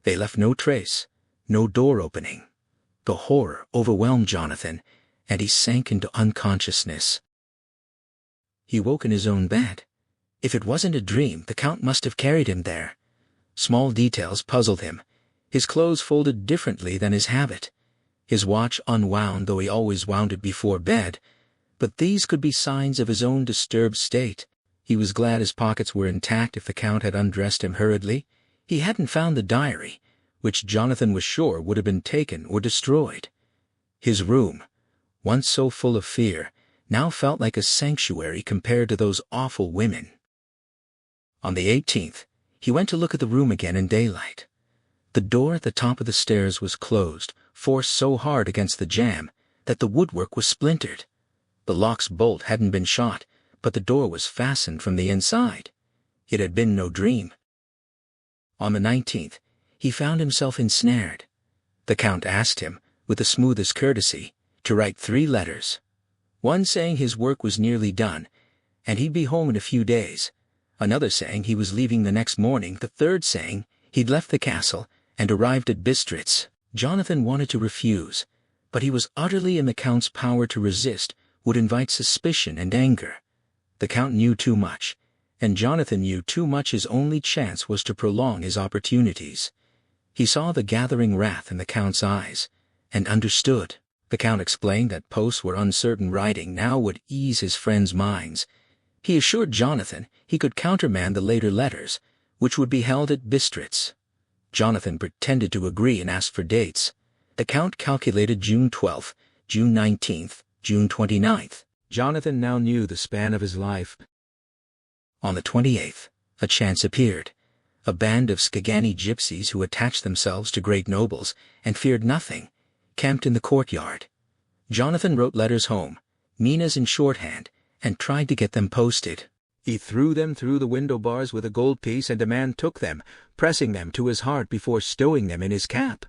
They left no trace, no door opening. The horror overwhelmed Jonathan, and he sank into unconsciousness. He woke in his own bed. If it wasn't a dream, the Count must have carried him there. Small details puzzled him. His clothes folded differently than his habit. His watch unwound, though he always wound it before bed. But these could be signs of his own disturbed state. He was glad his pockets were intact if the Count had undressed him hurriedly. He hadn't found the diary, which Jonathan was sure would have been taken or destroyed. His room, once so full of fear, now felt like a sanctuary compared to those awful women. On the 18th, he went to look at the room again in daylight. The door at the top of the stairs was closed, forced so hard against the jamb that the woodwork was splintered. The lock's bolt hadn't been shot, but the door was fastened from the inside. It had been no dream. On the 19th, he found himself ensnared. The Count asked him, with the smoothest courtesy, to write 3 letters. One saying his work was nearly done, and he'd be home in a few days. Another saying he was leaving the next morning. The third saying he'd left the castle and arrived at Bistritz. Jonathan wanted to refuse, but he was utterly in the Count's power. To resist would invite suspicion and anger. The Count knew too much, and Jonathan knew too much. His only chance was to prolong his opportunities. He saw the gathering wrath in the Count's eyes, and understood. The Count explained that posts were uncertain writing now would ease his friends' minds. He assured Jonathan he could countermand the later letters, which would be held at Bistritz. Jonathan pretended to agree and asked for dates. The Count calculated June 12th, June 19th, June 29th. Jonathan now knew the span of his life. On the 28th, a chance appeared. A band of Skagani gypsies who attached themselves to great nobles and feared nothing, camped in the courtyard. Jonathan wrote letters home, minas in shorthand, and tried to get them posted. He threw them through the window bars with a gold piece, and a man took them, pressing them to his heart before stowing them in his cap.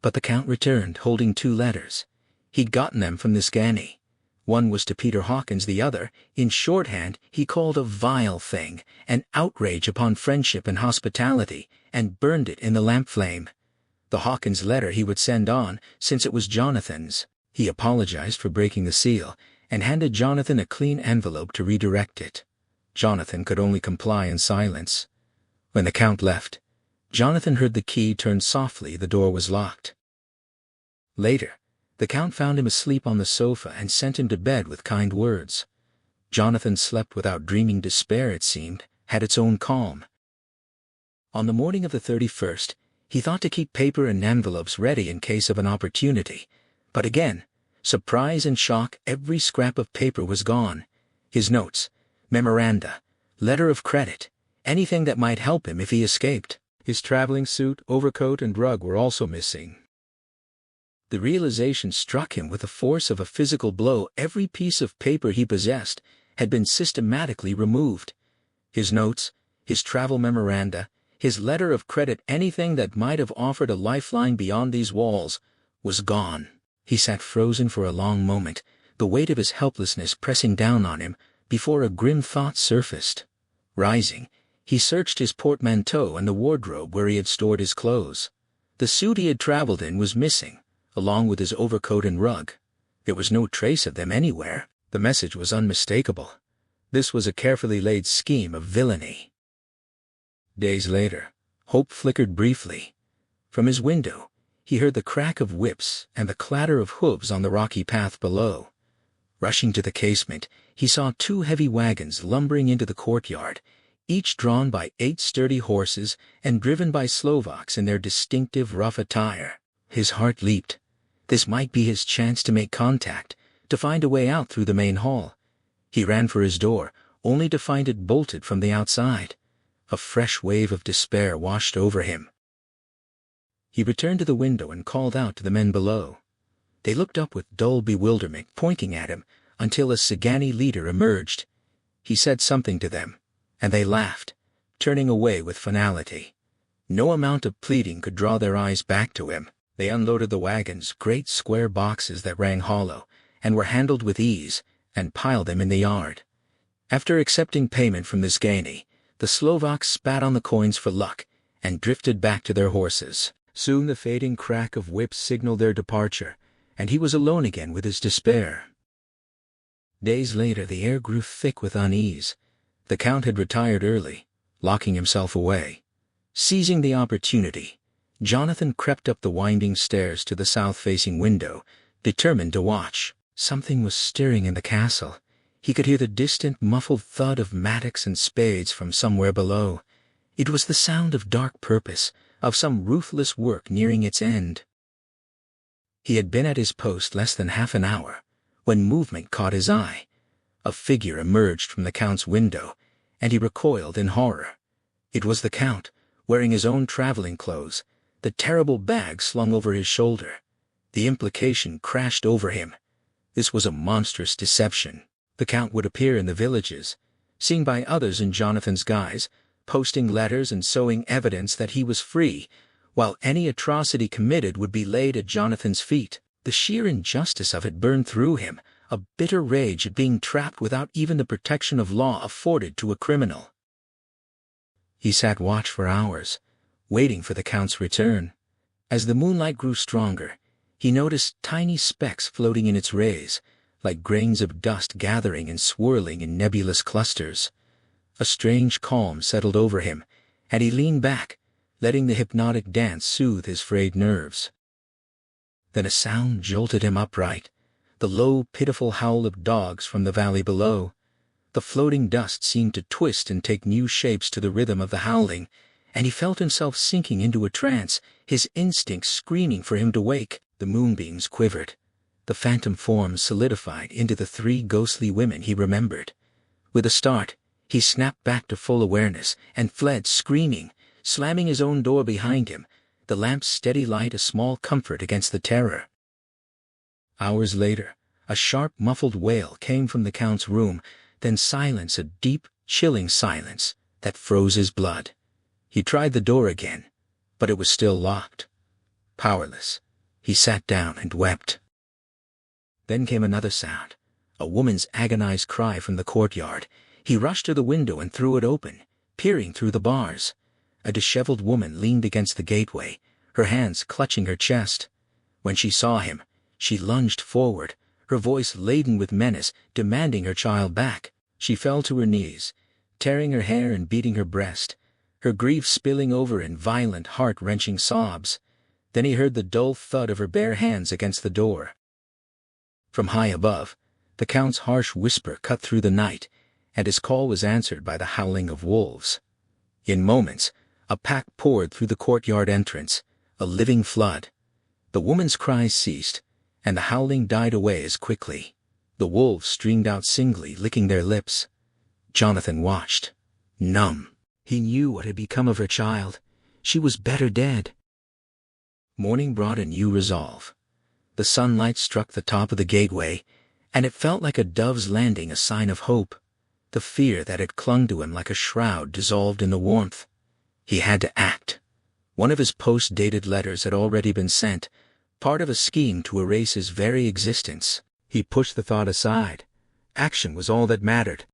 But the Count returned, holding 2 letters. He'd gotten them from the Skagani. One was to Peter Hawkins, the other, in shorthand, he called a vile thing, an outrage upon friendship and hospitality, and burned it in the lamp flame. The Hawkins letter he would send on, since it was Jonathan's. He apologized for breaking the seal, and handed Jonathan a clean envelope to redirect it. Jonathan could only comply in silence. When the Count left, Jonathan heard the key turn softly. The door was locked. Later, the Count found him asleep on the sofa and sent him to bed with kind words. Jonathan slept without dreaming. Despair, it seemed, had its own calm. On the morning of the 31st, he thought to keep paper and envelopes ready in case of an opportunity, but again, Surprise and shock, every scrap of paper was gone. His notes, memoranda, letter of credit, anything that might help him if he escaped. His traveling suit, overcoat, and rug were also missing. The realization struck him with the force of a physical blow. Every piece of paper he possessed had been systematically removed. His notes, his travel memoranda, his letter of credit, anything that might have offered a lifeline beyond these walls, was gone. He sat frozen for a long moment, the weight of his helplessness pressing down on him, before a grim thought surfaced. Rising, he searched his portmanteau and the wardrobe where he had stored his clothes. The suit he had traveled in was missing, along with his overcoat and rug. There was no trace of them anywhere. The message was unmistakable. This was a carefully laid scheme of villainy. Days later, hope flickered briefly. From his window, he heard the crack of whips and the clatter of hooves on the rocky path below. Rushing to the casement, he saw 2 heavy wagons lumbering into the courtyard, each drawn by 8 sturdy horses and driven by Slovaks in their distinctive rough attire. His heart leaped. This might be his chance to make contact, to find a way out through the main hall. He ran for his door, only to find it bolted from the outside. A fresh wave of despair washed over him. He returned to the window and called out to the men below. They looked up with dull bewilderment, pointing at him, until a Sagani leader emerged. He said something to them, and they laughed, turning away with finality. No amount of pleading could draw their eyes back to him. They unloaded the wagons, great square boxes that rang hollow, and were handled with ease, and piled them in the yard. After accepting payment from the Sagani, the Slovaks spat on the coins for luck, and drifted back to their horses. Soon the fading crack of whips signaled their departure, and he was alone again with his despair. Days later the air grew thick with unease. The Count had retired early, locking himself away. Seizing the opportunity, Jonathan crept up the winding stairs to the south-facing window, determined to watch. Something was stirring in the castle. He could hear the distant, muffled thud of mattocks and spades from somewhere below. It was the sound of dark purpose, of some ruthless work nearing its end. He had been at his post less than half an hour, when movement caught his eye. A figure emerged from the Count's window, and he recoiled in horror. It was the Count, wearing his own traveling clothes, the terrible bag slung over his shoulder. The implication crashed over him. This was a monstrous deception. The Count would appear in the villages, seen by others in Jonathan's guise, posting letters and sowing evidence that he was free, while any atrocity committed would be laid at Jonathan's feet. The sheer injustice of it burned through him, a bitter rage at being trapped without even the protection of law afforded to a criminal. He sat watch for hours, waiting for the Count's return. As the moonlight grew stronger, he noticed tiny specks floating in its rays, like grains of dust gathering and swirling in nebulous clusters. A strange calm settled over him, and he leaned back, letting the hypnotic dance soothe his frayed nerves. Then a sound jolted him upright, the low, pitiful howl of dogs from the valley below. The floating dust seemed to twist and take new shapes to the rhythm of the howling, and he felt himself sinking into a trance, his instincts screaming for him to wake. The moonbeams quivered. The phantom forms solidified into the 3 ghostly women he remembered. With a start, he snapped back to full awareness and fled screaming, slamming his own door behind him, the lamp's steady light a small comfort against the terror. Hours later, a sharp, muffled wail came from the Count's room, then silence, a deep, chilling silence that froze his blood. He tried the door again, but it was still locked. Powerless, he sat down and wept. Then came another sound, a woman's agonized cry from the courtyard. He rushed to the window and threw it open, peering through the bars. A disheveled woman leaned against the gateway, her hands clutching her chest. When she saw him, she lunged forward, her voice laden with menace, demanding her child back. She fell to her knees, tearing her hair and beating her breast, her grief spilling over in violent, heart-wrenching sobs. Then he heard the dull thud of her bare hands against the door. From high above, the Count's harsh whisper cut through the night, and his call was answered by the howling of wolves. In moments, a pack poured through the courtyard entrance, a living flood. The woman's cries ceased, and the howling died away as quickly. The wolves streamed out singly, licking their lips. Jonathan watched, numb. He knew what had become of her child. She was better dead. Morning brought a new resolve. The sunlight struck the top of the gateway, and it felt like a dove's landing, a sign of hope. The fear that had clung to him like a shroud dissolved in the warmth. He had to act. One of his post-dated letters had already been sent, part of a scheme to erase his very existence. He pushed the thought aside. Action was all that mattered.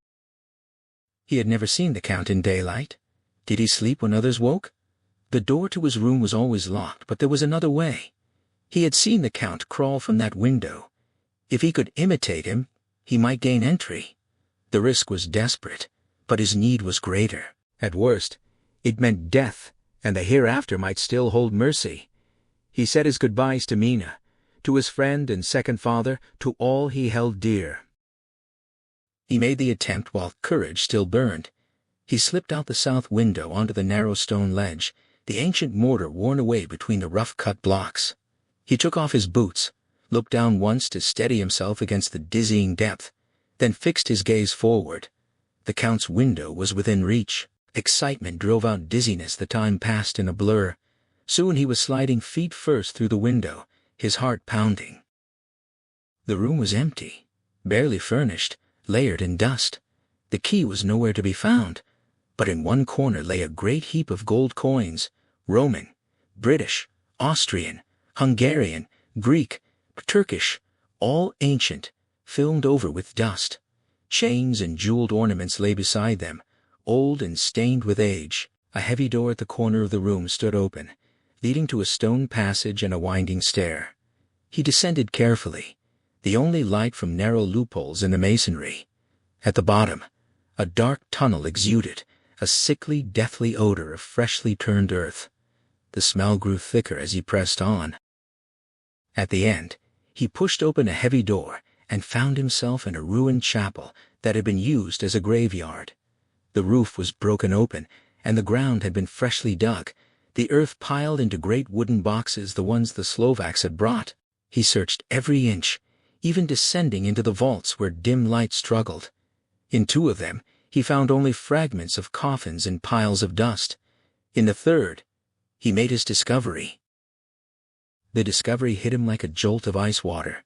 He had never seen the Count in daylight. Did he sleep when others woke? The door to his room was always locked, but there was another way. He had seen the Count crawl from that window. If he could imitate him, he might gain entry. The risk was desperate, but his need was greater. At worst, it meant death, and the hereafter might still hold mercy. He said his goodbyes to Mina, to his friend and second father, to all he held dear. He made the attempt while courage still burned. He slipped out the south window onto the narrow stone ledge, the ancient mortar worn away between the rough-cut blocks. He took off his boots, looked down once to steady himself against the dizzying depth, then fixed his gaze forward. The Count's window was within reach. Excitement drove out dizziness. The time passed in a blur. Soon he was sliding feet first through the window, his heart pounding. The room was empty, barely furnished, layered in dust. The key was nowhere to be found, but in one corner lay a great heap of gold coins, Roman, British, Austrian, Hungarian, Greek, Turkish, all ancient, filmed over with dust. Chains and jeweled ornaments lay beside them, old and stained with age. A heavy door at the corner of the room stood open, leading to a stone passage and a winding stair. He descended carefully, the only light from narrow loopholes in the masonry. At the bottom, a dark tunnel exuded, a sickly, deathly odor of freshly turned earth. The smell grew thicker as he pressed on. At the end, he pushed open a heavy door and found himself in a ruined chapel that had been used as a graveyard. The roof was broken open, and the ground had been freshly dug, the earth piled into great wooden boxes, the ones the Slovaks had brought. He searched every inch, even descending into the vaults where dim light struggled. In two of them, he found only fragments of coffins and piles of dust. In the third, he made his discovery. The discovery hit him like a jolt of ice water.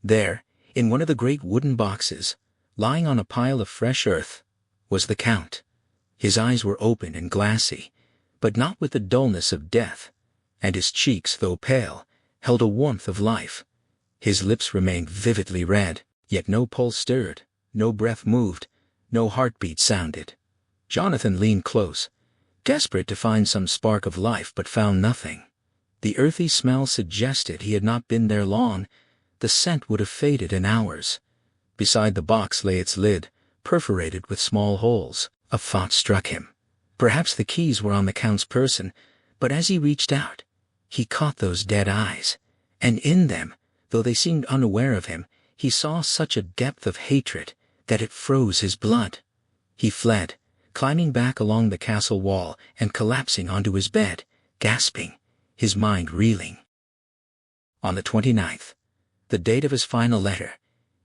There, in one of the great wooden boxes, lying on a pile of fresh earth, was the Count. His eyes were open and glassy, but not with the dullness of death, and his cheeks, though pale, held a warmth of life. His lips remained vividly red, yet no pulse stirred, no breath moved, no heartbeat sounded. Jonathan leaned close, desperate to find some spark of life, but found nothing. The earthy smell suggested he had not been there long. The scent would have faded in hours. Beside the box lay its lid, perforated with small holes. A thought struck him. Perhaps the keys were on the Count's person, but as he reached out, he caught those dead eyes, and in them, though they seemed unaware of him, he saw such a depth of hatred that it froze his blood. He fled, climbing back along the castle wall and collapsing onto his bed, gasping, his mind reeling. On the 29th, the date of his final letter,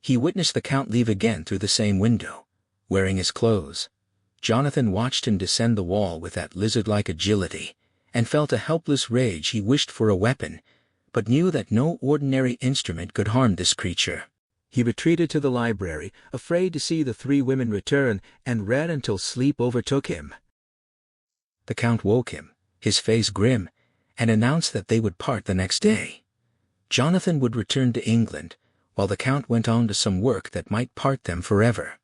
he witnessed the Count leave again through the same window, wearing his clothes. Jonathan watched him descend the wall with that lizard-like agility, and felt a helpless rage. He wished for a weapon, but knew that no ordinary instrument could harm this creature. He retreated to the library, afraid to see the three women return, and read until sleep overtook him. The Count woke him, his face grim, and announced that they would part the next day. Jonathan would return to England, while the Count went on to some work that might part them forever.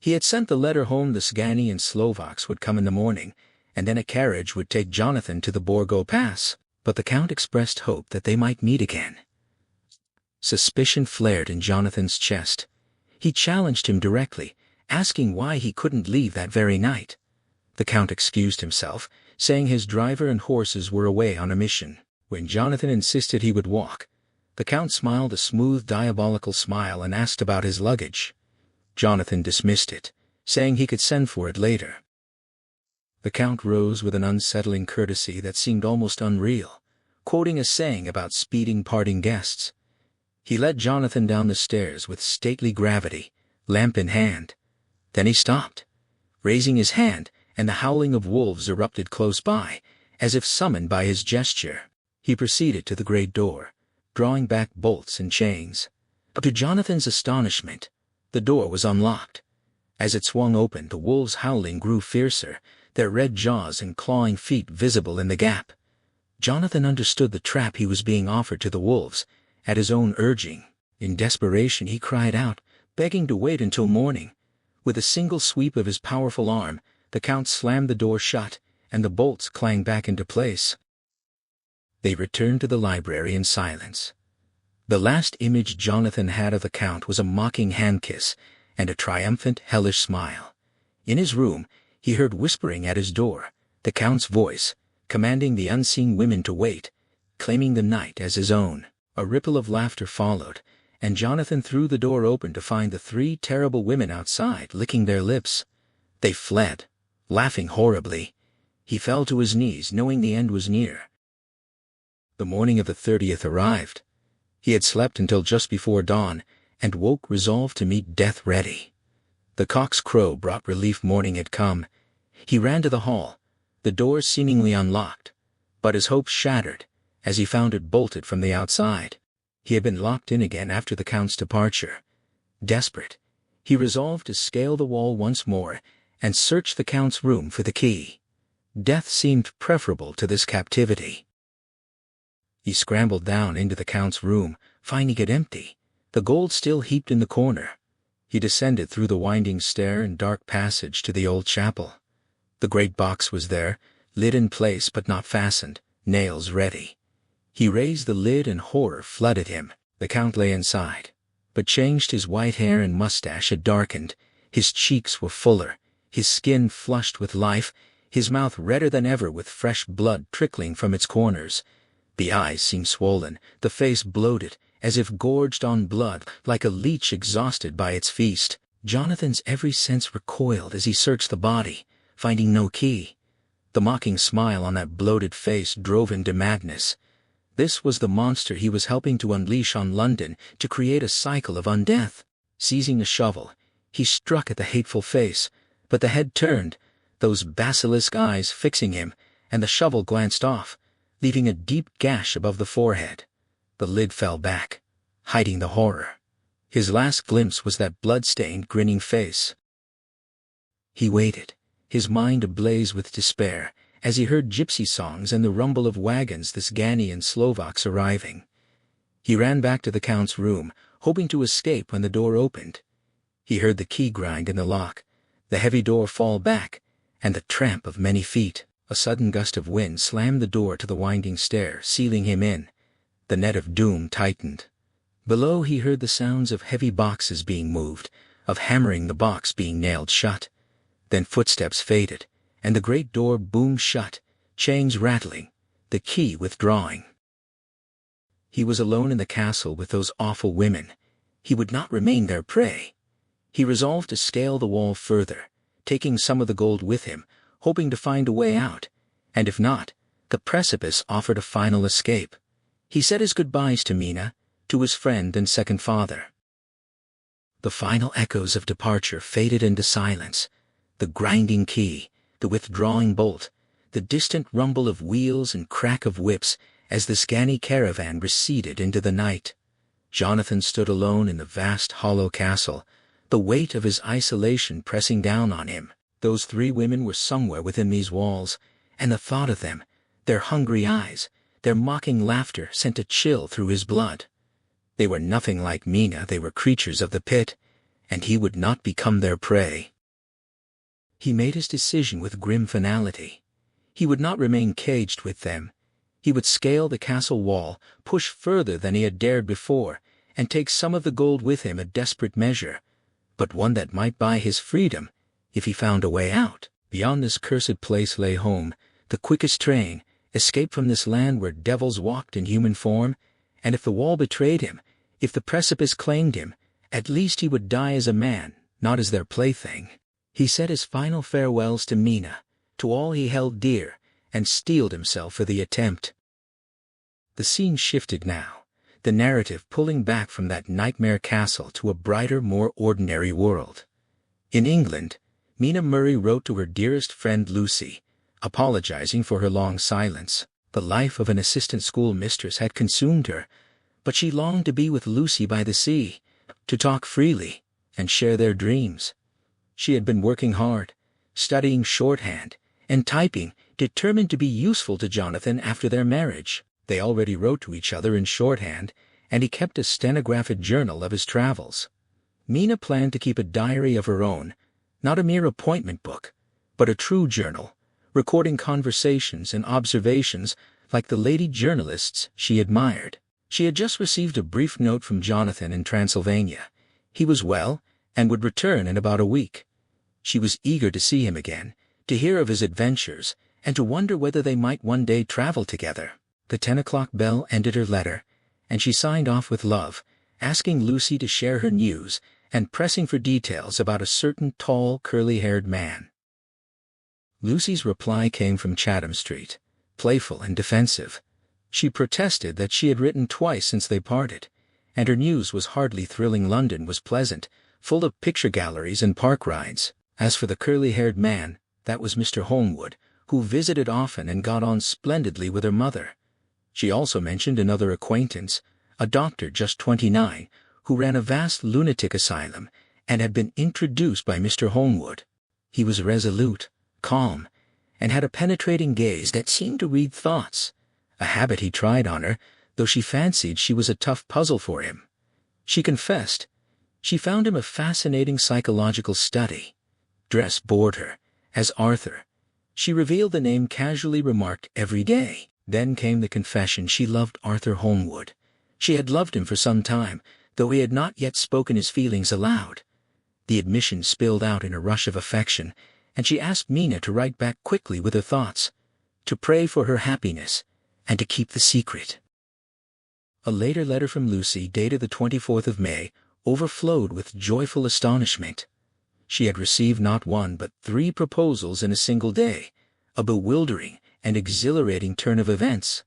He had sent the letter home. The Sgani and Slovaks would come in the morning, and then a carriage would take Jonathan to the Borgo Pass, but the Count expressed hope that they might meet again. Suspicion flared in Jonathan's chest. He challenged him directly, asking why he couldn't leave that very night. The Count excused himself, saying his driver and horses were away on a mission. When Jonathan insisted he would walk, the Count smiled a smooth, diabolical smile and asked about his luggage. Jonathan dismissed it, saying he could send for it later. The Count rose with an unsettling courtesy that seemed almost unreal, quoting a saying about speeding parting guests. He led Jonathan down the stairs with stately gravity, lamp in hand. Then he stopped, raising his hand, and the howling of wolves erupted close by, as if summoned by his gesture. He proceeded to the great door, drawing back bolts and chains. To Jonathan's astonishment, the door was unlocked. As it swung open, the wolves' howling grew fiercer, their red jaws and clawing feet visible in the gap. Jonathan understood the trap he was being offered to the wolves, at his own urging. In desperation he cried out, begging to wait until morning. With a single sweep of his powerful arm, the Count slammed the door shut, and the bolts clanged back into place. They returned to the library in silence. The last image Jonathan had of the Count was a mocking hand-kiss and a triumphant, hellish smile. In his room, he heard whispering at his door, the Count's voice, commanding the unseen women to wait, claiming the night as his own. A ripple of laughter followed, and Jonathan threw the door open to find the 3 terrible women outside licking their lips. They fled, laughing horribly. He fell to his knees, knowing the end was near. The morning of the 30th arrived. He had slept until just before dawn, and woke resolved to meet death ready. The cock's crow brought relief. Morning had come. He ran to the hall, the door seemingly unlocked, but his hopes shattered, as he found it bolted from the outside. He had been locked in again after the Count's departure. Desperate, he resolved to scale the wall once more and search the Count's room for the key. Death seemed preferable to this captivity. He scrambled down into the Count's room, finding it empty, the gold still heaped in the corner. He descended through the winding stair and dark passage to the old chapel. The great box was there, lid in place but not fastened, nails ready. He raised the lid and horror flooded him. The Count lay inside, but changed. His white hair and mustache had darkened, his cheeks were fuller, his skin flushed with life, his mouth redder than ever with fresh blood trickling from its corners. The eyes seemed swollen, the face bloated, as if gorged on blood, like a leech exhausted by its feast. Jonathan's every sense recoiled as he searched the body, finding no key. The mocking smile on that bloated face drove him to madness. This was the monster he was helping to unleash on London to create a cycle of undeath. Seizing a shovel, he struck at the hateful face, but the head turned, those basilisk eyes fixing him, and the shovel glanced off, leaving a deep gash above the forehead. The lid fell back, hiding the horror. His last glimpse was that blood-stained, grinning face. He waited, his mind ablaze with despair, as he heard gypsy songs and the rumble of wagons, the Sgani and Slovaks arriving. He ran back to the Count's room, hoping to escape when the door opened. He heard the key grind in the lock, the heavy door fall back, and the tramp of many feet. A sudden gust of wind slammed the door to the winding stair, sealing him in. The net of doom tightened. Below he heard the sounds of heavy boxes being moved, of hammering the box being nailed shut. Then footsteps faded, and the great door boomed shut, chains rattling, the key withdrawing. He was alone in the castle with those awful women. He would not remain their prey. He resolved to scale the wall further, taking some of the gold with him, hoping to find a way out, and if not, the precipice offered a final escape. He said his goodbyes to Mina, to his friend and second father. The final echoes of departure faded into silence. The grinding key, the withdrawing bolt, the distant rumble of wheels and crack of whips as the Sgani caravan receded into the night. Jonathan stood alone in the vast hollow castle, the weight of his isolation pressing down on him. Those 3 women were somewhere within these walls, and the thought of them, their hungry eyes, their mocking laughter sent a chill through his blood. They were nothing like Mina, they were creatures of the pit, and he would not become their prey. He made his decision with grim finality. He would not remain caged with them. He would scale the castle wall, push further than he had dared before, and take some of the gold with him, a desperate measure, but one that might buy his freedom, if he found a way out. Beyond this cursed place lay home, the quickest train, escape from this land where devils walked in human form, and if the wall betrayed him, if the precipice claimed him, at least he would die as a man, not as their plaything. He said his final farewells to Mina, to all he held dear, and steeled himself for the attempt. The scene shifted now. the narrative pulling back from that nightmare castle to a brighter, more ordinary world. In England, Mina Murray wrote to her dearest friend Lucy, apologizing for her long silence. The life of an assistant school mistress had consumed her, but she longed to be with Lucy by the sea, to talk freely, and share their dreams. She had been working hard, studying shorthand, and typing, determined to be useful to Jonathan after their marriage. They already wrote to each other in shorthand, and he kept a stenographic journal of his travels. Mina planned to keep a diary of her own, not a mere appointment book, but a true journal, recording conversations and observations like the lady journalists she admired. She had just received a brief note from Jonathan in Transylvania. He was well, and would return in about a week. She was eager to see him again, to hear of his adventures, and to wonder whether they might one day travel together. The 10 o'clock bell ended her letter, and she signed off with love, asking Lucy to share her news and pressing for details about a certain tall, curly-haired man. Lucy's reply came from Chatham Street, playful and defensive. She protested that she had written twice since they parted, and her news was hardly thrilling. London was pleasant, full of picture galleries and park rides. As for the curly-haired man, that was Mr. Holmwood, who visited often and got on splendidly with her mother. She also mentioned another acquaintance, a doctor just 29, who ran a vast lunatic asylum and had been introduced by Mr. Holmwood. He was resolute, calm, and had a penetrating gaze that seemed to read thoughts, a habit he tried on her, though she fancied she was a tough puzzle for him. She confessed she found him a fascinating psychological study. Dress bored her, as Arthur. She revealed the name casually remarked every day. Then came the confession she loved Arthur Holmwood. She had loved him for some time, though he had not yet spoken his feelings aloud. The admission spilled out in a rush of affection, and she asked Mina to write back quickly with her thoughts, to pray for her happiness, and to keep the secret. A later letter from Lucy, dated the 24th of May, overflowed with joyful astonishment. She had received not one but 3 proposals in a single day, a bewildering and exhilarating turn of events.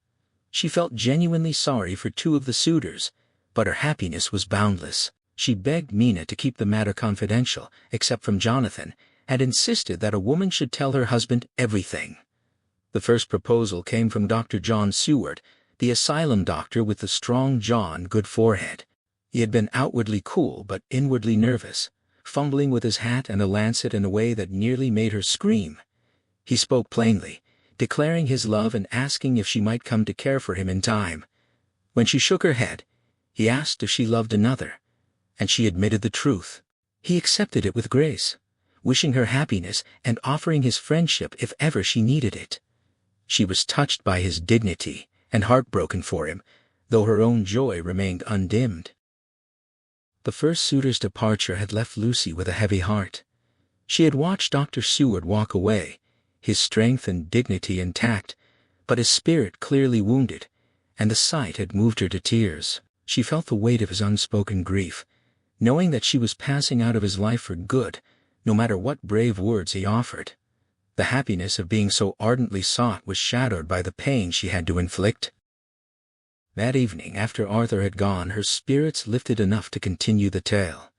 She felt genuinely sorry for 2 of the suitors, but her happiness was boundless. She begged Mina to keep the matter confidential, except from Jonathan, and insisted that a woman should tell her husband everything. The first proposal came from Dr. John Seward, the asylum doctor with the strong jaw and good forehead. He had been outwardly cool but inwardly nervous, fumbling with his hat and a lancet in a way that nearly made her scream. He spoke plainly, declaring his love and asking if she might come to care for him in time. When she shook her head, he asked if she loved another, and she admitted the truth. He accepted it with grace, wishing her happiness and offering his friendship if ever she needed it. She was touched by his dignity and heartbroken for him, though her own joy remained undimmed. The first suitor's departure had left Lucy with a heavy heart. She had watched Dr. Seward walk away, his strength and dignity intact, but his spirit clearly wounded, and the sight had moved her to tears. She felt the weight of his unspoken grief, knowing that she was passing out of his life for good, no matter what brave words he offered. The happiness of being so ardently sought was shadowed by the pain she had to inflict. That evening, after Arthur had gone, her spirits lifted enough to continue the tale.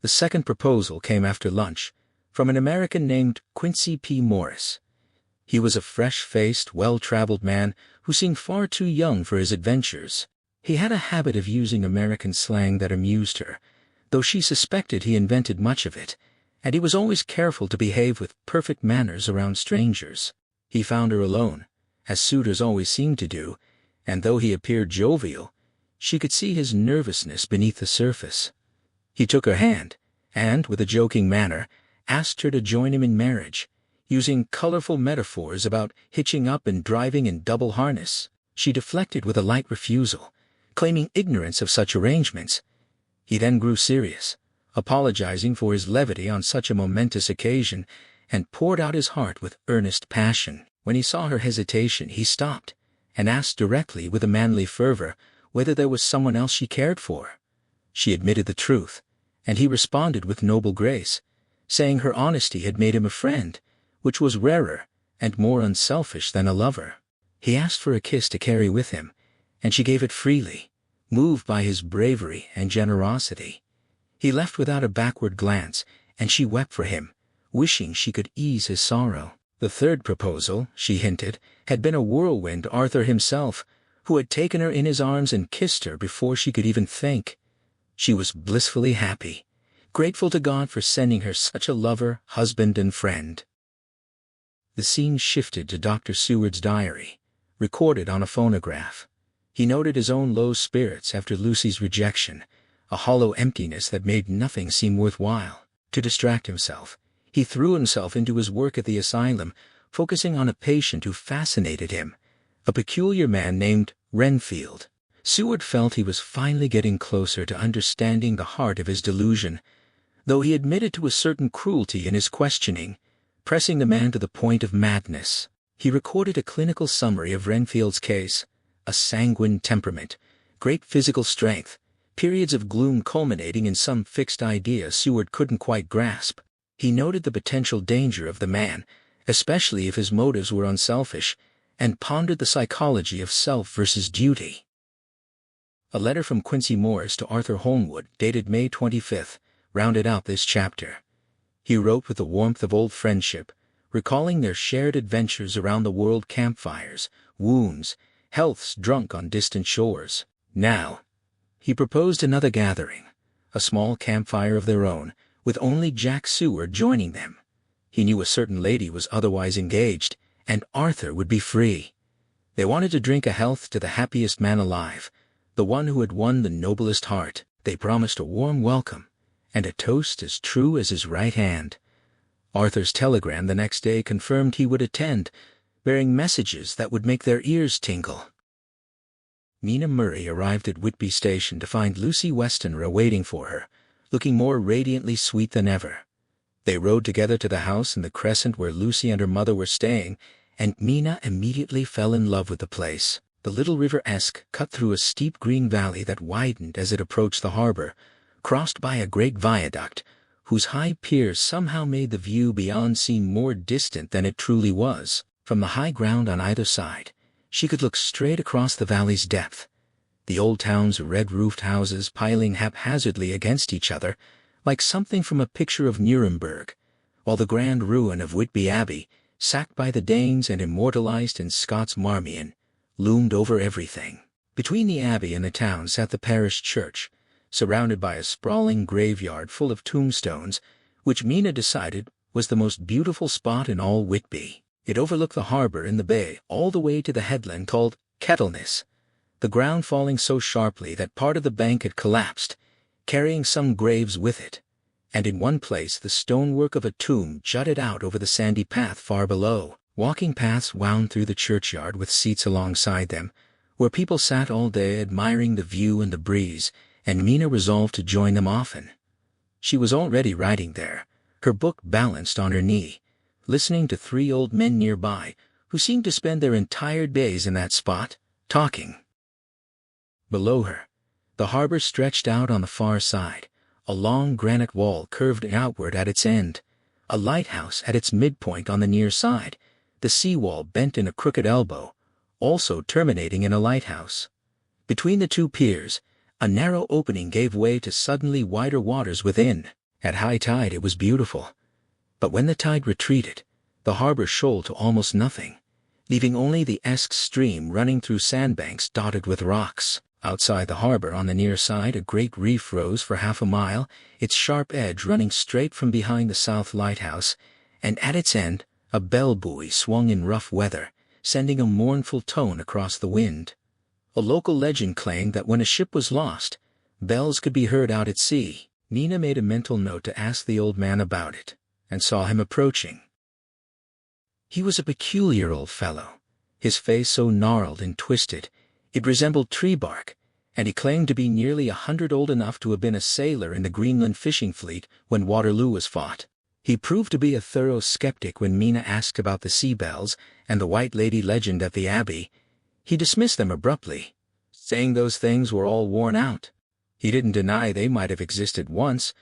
The second proposal came after lunch, from an American named Quincy P. Morris. He was a fresh-faced, well-traveled man who seemed far too young for his adventures. He had a habit of using American slang that amused her, though she suspected he invented much of it, and he was always careful to behave with perfect manners around strangers. He found her alone, as suitors always seemed to do, and though he appeared jovial, she could see his nervousness beneath the surface. He took her hand, and, with a joking manner, asked her to join him in marriage, using colorful metaphors about hitching up and driving in double harness. She deflected with a light refusal, claiming ignorance of such arrangements. He then grew serious, apologizing for his levity on such a momentous occasion, and poured out his heart with earnest passion. When he saw her hesitation, he stopped, and asked directly with a manly fervor whether there was someone else she cared for. She admitted the truth, and he responded with noble grace, saying her honesty had made him a friend, which was rarer and more unselfish than a lover. He asked for a kiss to carry with him, and she gave it freely, moved by his bravery and generosity. He left without a backward glance, and she wept for him, wishing she could ease his sorrow. The third proposal, she hinted, had been a whirlwind, Arthur himself, who had taken her in his arms and kissed her before she could even think. She was blissfully happy, grateful to God for sending her such a lover, husband, and friend. The scene shifted to Dr. Seward's diary, recorded on a phonograph. He noted his own low spirits after Lucy's rejection, a hollow emptiness that made nothing seem worthwhile. To distract himself, he threw himself into his work at the asylum, focusing on a patient who fascinated him, a peculiar man named Renfield. Seward felt he was finally getting closer to understanding the heart of his delusion, though he admitted to a certain cruelty in his questioning, pressing the man to the point of madness. He recorded a clinical summary of Renfield's case: a sanguine temperament, great physical strength, periods of gloom culminating in some fixed idea Seward couldn't quite grasp. He noted the potential danger of the man, especially if his motives were unselfish, and pondered the psychology of self versus duty. A letter from Quincy Morris to Arthur Holmwood, dated May 25, rounded out this chapter. He wrote with the warmth of old friendship, recalling their shared adventures around the world, campfires, wounds, healths drunk on distant shores. Now, he proposed another gathering, a small campfire of their own, with only Jack Seward joining them. He knew a certain lady was otherwise engaged, and Arthur would be free. They wanted to drink a health to the happiest man alive, the one who had won the noblest heart. They promised a warm welcome, and a toast as true as his right hand. Arthur's telegram the next day confirmed he would attend, bearing messages that would make their ears tingle. Mina Murray arrived at Whitby Station to find Lucy Westenra awaiting for her, looking more radiantly sweet than ever. They rode together to the house in the Crescent where Lucy and her mother were staying, and Mina immediately fell in love with the place. The little river Esk cut through a steep green valley that widened as it approached the harbor, crossed by a great viaduct, whose high piers somehow made the view beyond seem more distant than it truly was. From the high ground on either side, she could look straight across the valley's depth, the old town's red-roofed houses piling haphazardly against each other, like something from a picture of Nuremberg, while the grand ruin of Whitby Abbey, sacked by the Danes and immortalized in Scott's Marmion, loomed over everything. Between the abbey and the town sat the parish church, surrounded by a sprawling graveyard full of tombstones, which Mina decided was the most beautiful spot in all Whitby. It overlooked the harbor in the bay all the way to the headland called Kettleness, the ground falling so sharply that part of the bank had collapsed, carrying some graves with it, and in one place the stonework of a tomb jutted out over the sandy path far below. Walking paths wound through the churchyard with seats alongside them, where people sat all day admiring the view and the breeze, and Mina resolved to join them often. She was already writing there, her book balanced on her knee, listening to three old men nearby who seemed to spend their entire days in that spot, talking. Below her, the harbor stretched out on the far side, a long granite wall curved outward at its end, a lighthouse at its midpoint on the near side, the seawall bent in a crooked elbow, also terminating in a lighthouse. Between the two piers, a narrow opening gave way to suddenly wider waters within. At high tide it was beautiful, but when the tide retreated, the harbor shoaled to almost nothing, leaving only the Esk stream running through sandbanks dotted with rocks. Outside the harbor on the near side a great reef rose for half a mile, its sharp edge running straight from behind the south lighthouse, and at its end a bell buoy swung in rough weather, sending a mournful tone across the wind. A local legend claimed that when a ship was lost, bells could be heard out at sea. Mina made a mental note to ask the old man about it, and saw him approaching. He was a peculiar old fellow, his face so gnarled and twisted it resembled tree bark, and he claimed to be nearly 100, old enough to have been a sailor in the Greenland fishing fleet when Waterloo was fought. He proved to be a thorough skeptic when Mina asked about the sea bells and the White Lady legend at the Abbey. He dismissed them abruptly, saying those things were all worn out. He didn't deny they might have existed once,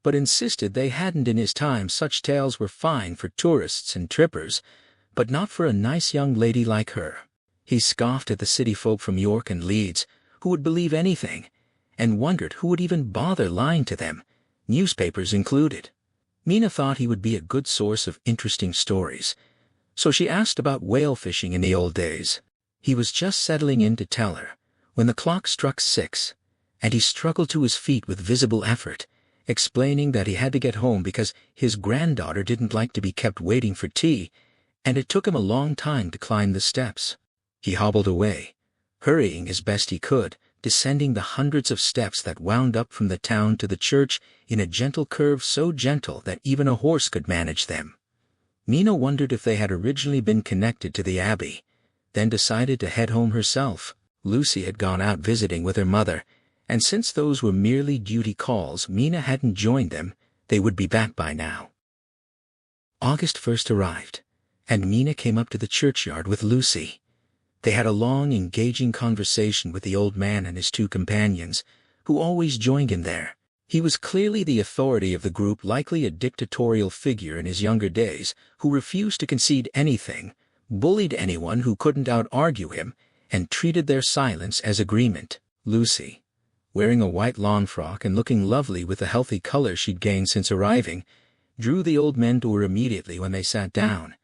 but insisted they hadn't in his time. Such tales were fine for tourists and trippers, but not for a nice young lady like her. He scoffed at the city folk from York and Leeds, who would believe anything, and wondered who would even bother lying to them, newspapers included. Mina thought he would be a good source of interesting stories, so she asked about whale fishing in the old days. He was just settling in to tell her, when the clock struck 6, and he struggled to his feet with visible effort, explaining that he had to get home because his granddaughter didn't like to be kept waiting for tea, and it took him a long time to climb the steps. He hobbled away, hurrying as best he could, descending the hundreds of steps that wound up from the town to the church in a gentle curve so gentle that even a horse could manage them. Mina wondered if they had originally been connected to the abbey, then decided to head home herself. Lucy had gone out visiting with her mother, and since those were merely duty calls, Mina hadn't joined them. They would be back by now. August 1st arrived, and Mina came up to the churchyard with Lucy. They had a long, engaging conversation with the old man and his 2 companions, who always joined him there. He was clearly the authority of the group, likely a dictatorial figure in his younger days, who refused to concede anything, bullied anyone who couldn't out-argue him, and treated their silence as agreement. Lucy, wearing a white lawn frock and looking lovely with the healthy color she'd gained since arriving, drew the old men to her immediately when they sat down.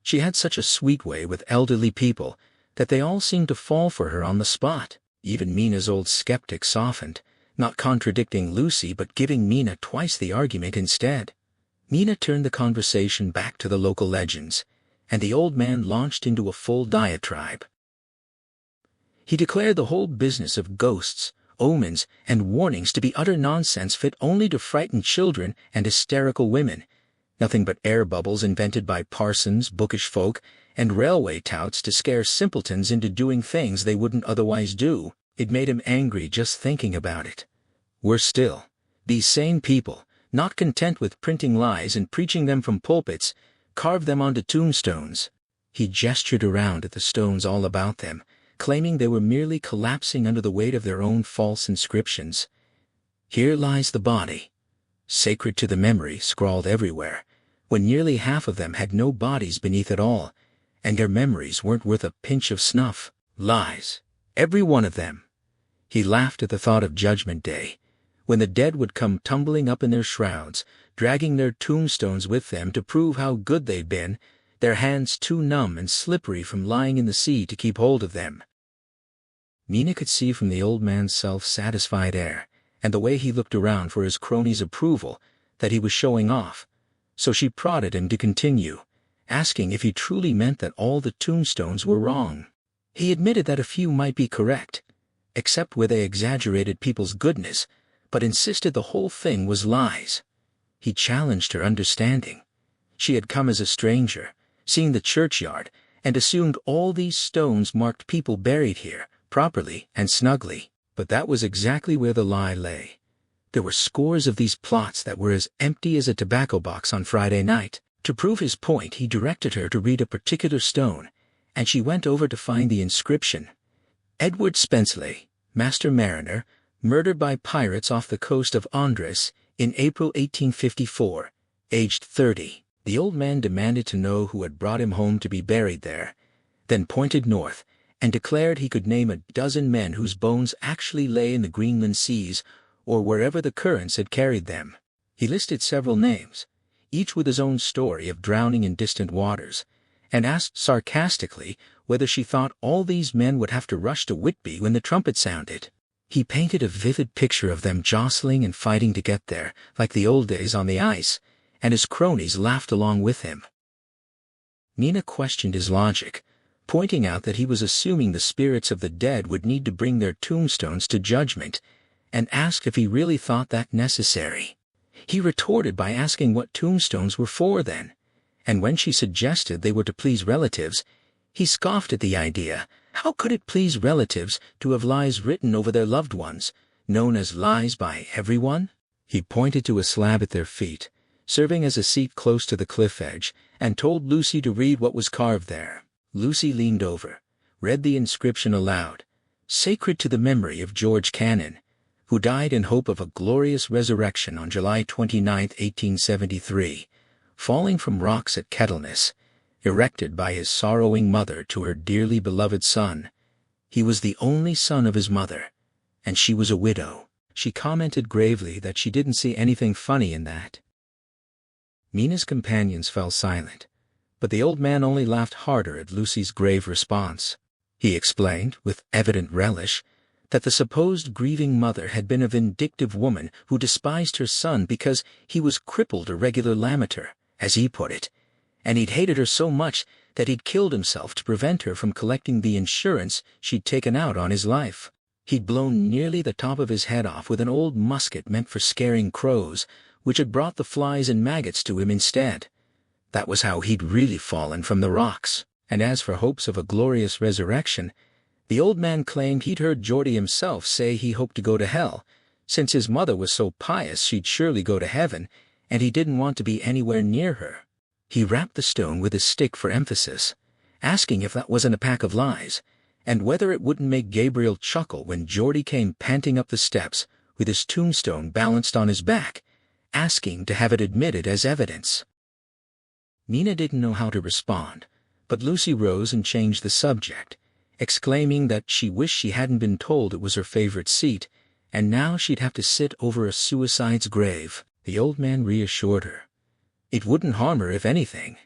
She had such a sweet way with elderly people that they all seemed to fall for her on the spot. Even Mina's old skeptic softened, not contradicting Lucy but giving Mina twice the argument instead. Mina turned the conversation back to the local legends, and the old man launched into a full diatribe. He declared the whole business of ghosts, omens, and warnings to be utter nonsense fit only to frighten children and hysterical women, nothing but air bubbles invented by parsons, bookish folk, and railway touts to scare simpletons into doing things they wouldn't otherwise do. It made him angry just thinking about it. Worse still, these sane people, not content with printing lies and preaching them from pulpits, carved them onto tombstones. He gestured around at the stones all about them, claiming they were merely collapsing under the weight of their own false inscriptions. "Here lies the body, sacred to the memory," scrawled everywhere, when nearly half of them had no bodies beneath at all, and their memories weren't worth a pinch of snuff. Lies, every one of them. He laughed at the thought of Judgment Day, when the dead would come tumbling up in their shrouds, dragging their tombstones with them to prove how good they'd been, their hands too numb and slippery from lying in the sea to keep hold of them. Mina could see from the old man's self-satisfied air, and the way he looked around for his cronies' approval, that he was showing off, so she prodded him to continue, asking if he truly meant that all the tombstones were wrong. He admitted that a few might be correct, except where they exaggerated people's goodness, but insisted the whole thing was lies. He challenged her understanding. She had come as a stranger, seen the churchyard, and assumed all these stones marked people buried here, properly and snugly. But that was exactly where the lie lay. There were scores of these plots that were as empty as a tobacco box on Friday night. To prove his point, he directed her to read a particular stone, and she went over to find the inscription. "Edward Spenceley, Master Mariner, murdered by pirates off the coast of Andres in April 1854, aged 30. The old man demanded to know who had brought him home to be buried there, then pointed north and declared he could name a dozen men whose bones actually lay in the Greenland seas or wherever the currents had carried them. He listed several names, each with his own story of drowning in distant waters, and asked sarcastically whether she thought all these men would have to rush to Whitby when the trumpet sounded. He painted a vivid picture of them jostling and fighting to get there, like the old days on the ice, and his cronies laughed along with him. Mina questioned his logic, pointing out that he was assuming the spirits of the dead would need to bring their tombstones to judgment, and asked if he really thought that necessary. He retorted by asking what tombstones were for then, and when she suggested they were to please relatives, he scoffed at the idea. How could it please relatives to have lies written over their loved ones, known as lies by everyone? He pointed to a slab at their feet, serving as a seat close to the cliff edge, and told Lucy to read what was carved there. Lucy leaned over, read the inscription aloud, "Sacred to the memory of George Cannon, who died in hope of a glorious resurrection on July 29, 1873, falling from rocks at Kettleness, erected by his sorrowing mother to her dearly beloved son. He was the only son of his mother, and she was a widow. She commented gravely that she didn't see anything funny in that. Mina's companions fell silent, but the old man only laughed harder at Lucy's grave response. He explained, with evident relish, that the supposed grieving mother had been a vindictive woman who despised her son because he was crippled irregular lamator, as he put it, and he'd hated her so much that he'd killed himself to prevent her from collecting the insurance she'd taken out on his life. He'd blown nearly the top of his head off with an old musket meant for scaring crows, which had brought the flies and maggots to him instead. That was how he'd really fallen from the rocks. And as for hopes of a glorious resurrection, the old man claimed he'd heard Geordie himself say he hoped to go to hell, since his mother was so pious she'd surely go to heaven, and he didn't want to be anywhere near her. He rapped the stone with his stick for emphasis, asking if that wasn't a pack of lies, and whether it wouldn't make Gabriel chuckle when Geordie came panting up the steps with his tombstone balanced on his back, asking to have it admitted as evidence. Mina didn't know how to respond, but Lucy rose and changed the subject, exclaiming that she wished she hadn't been told it was her favorite seat, and now she'd have to sit over a suicide's grave. The old man reassured her. It wouldn't harm her, if anything.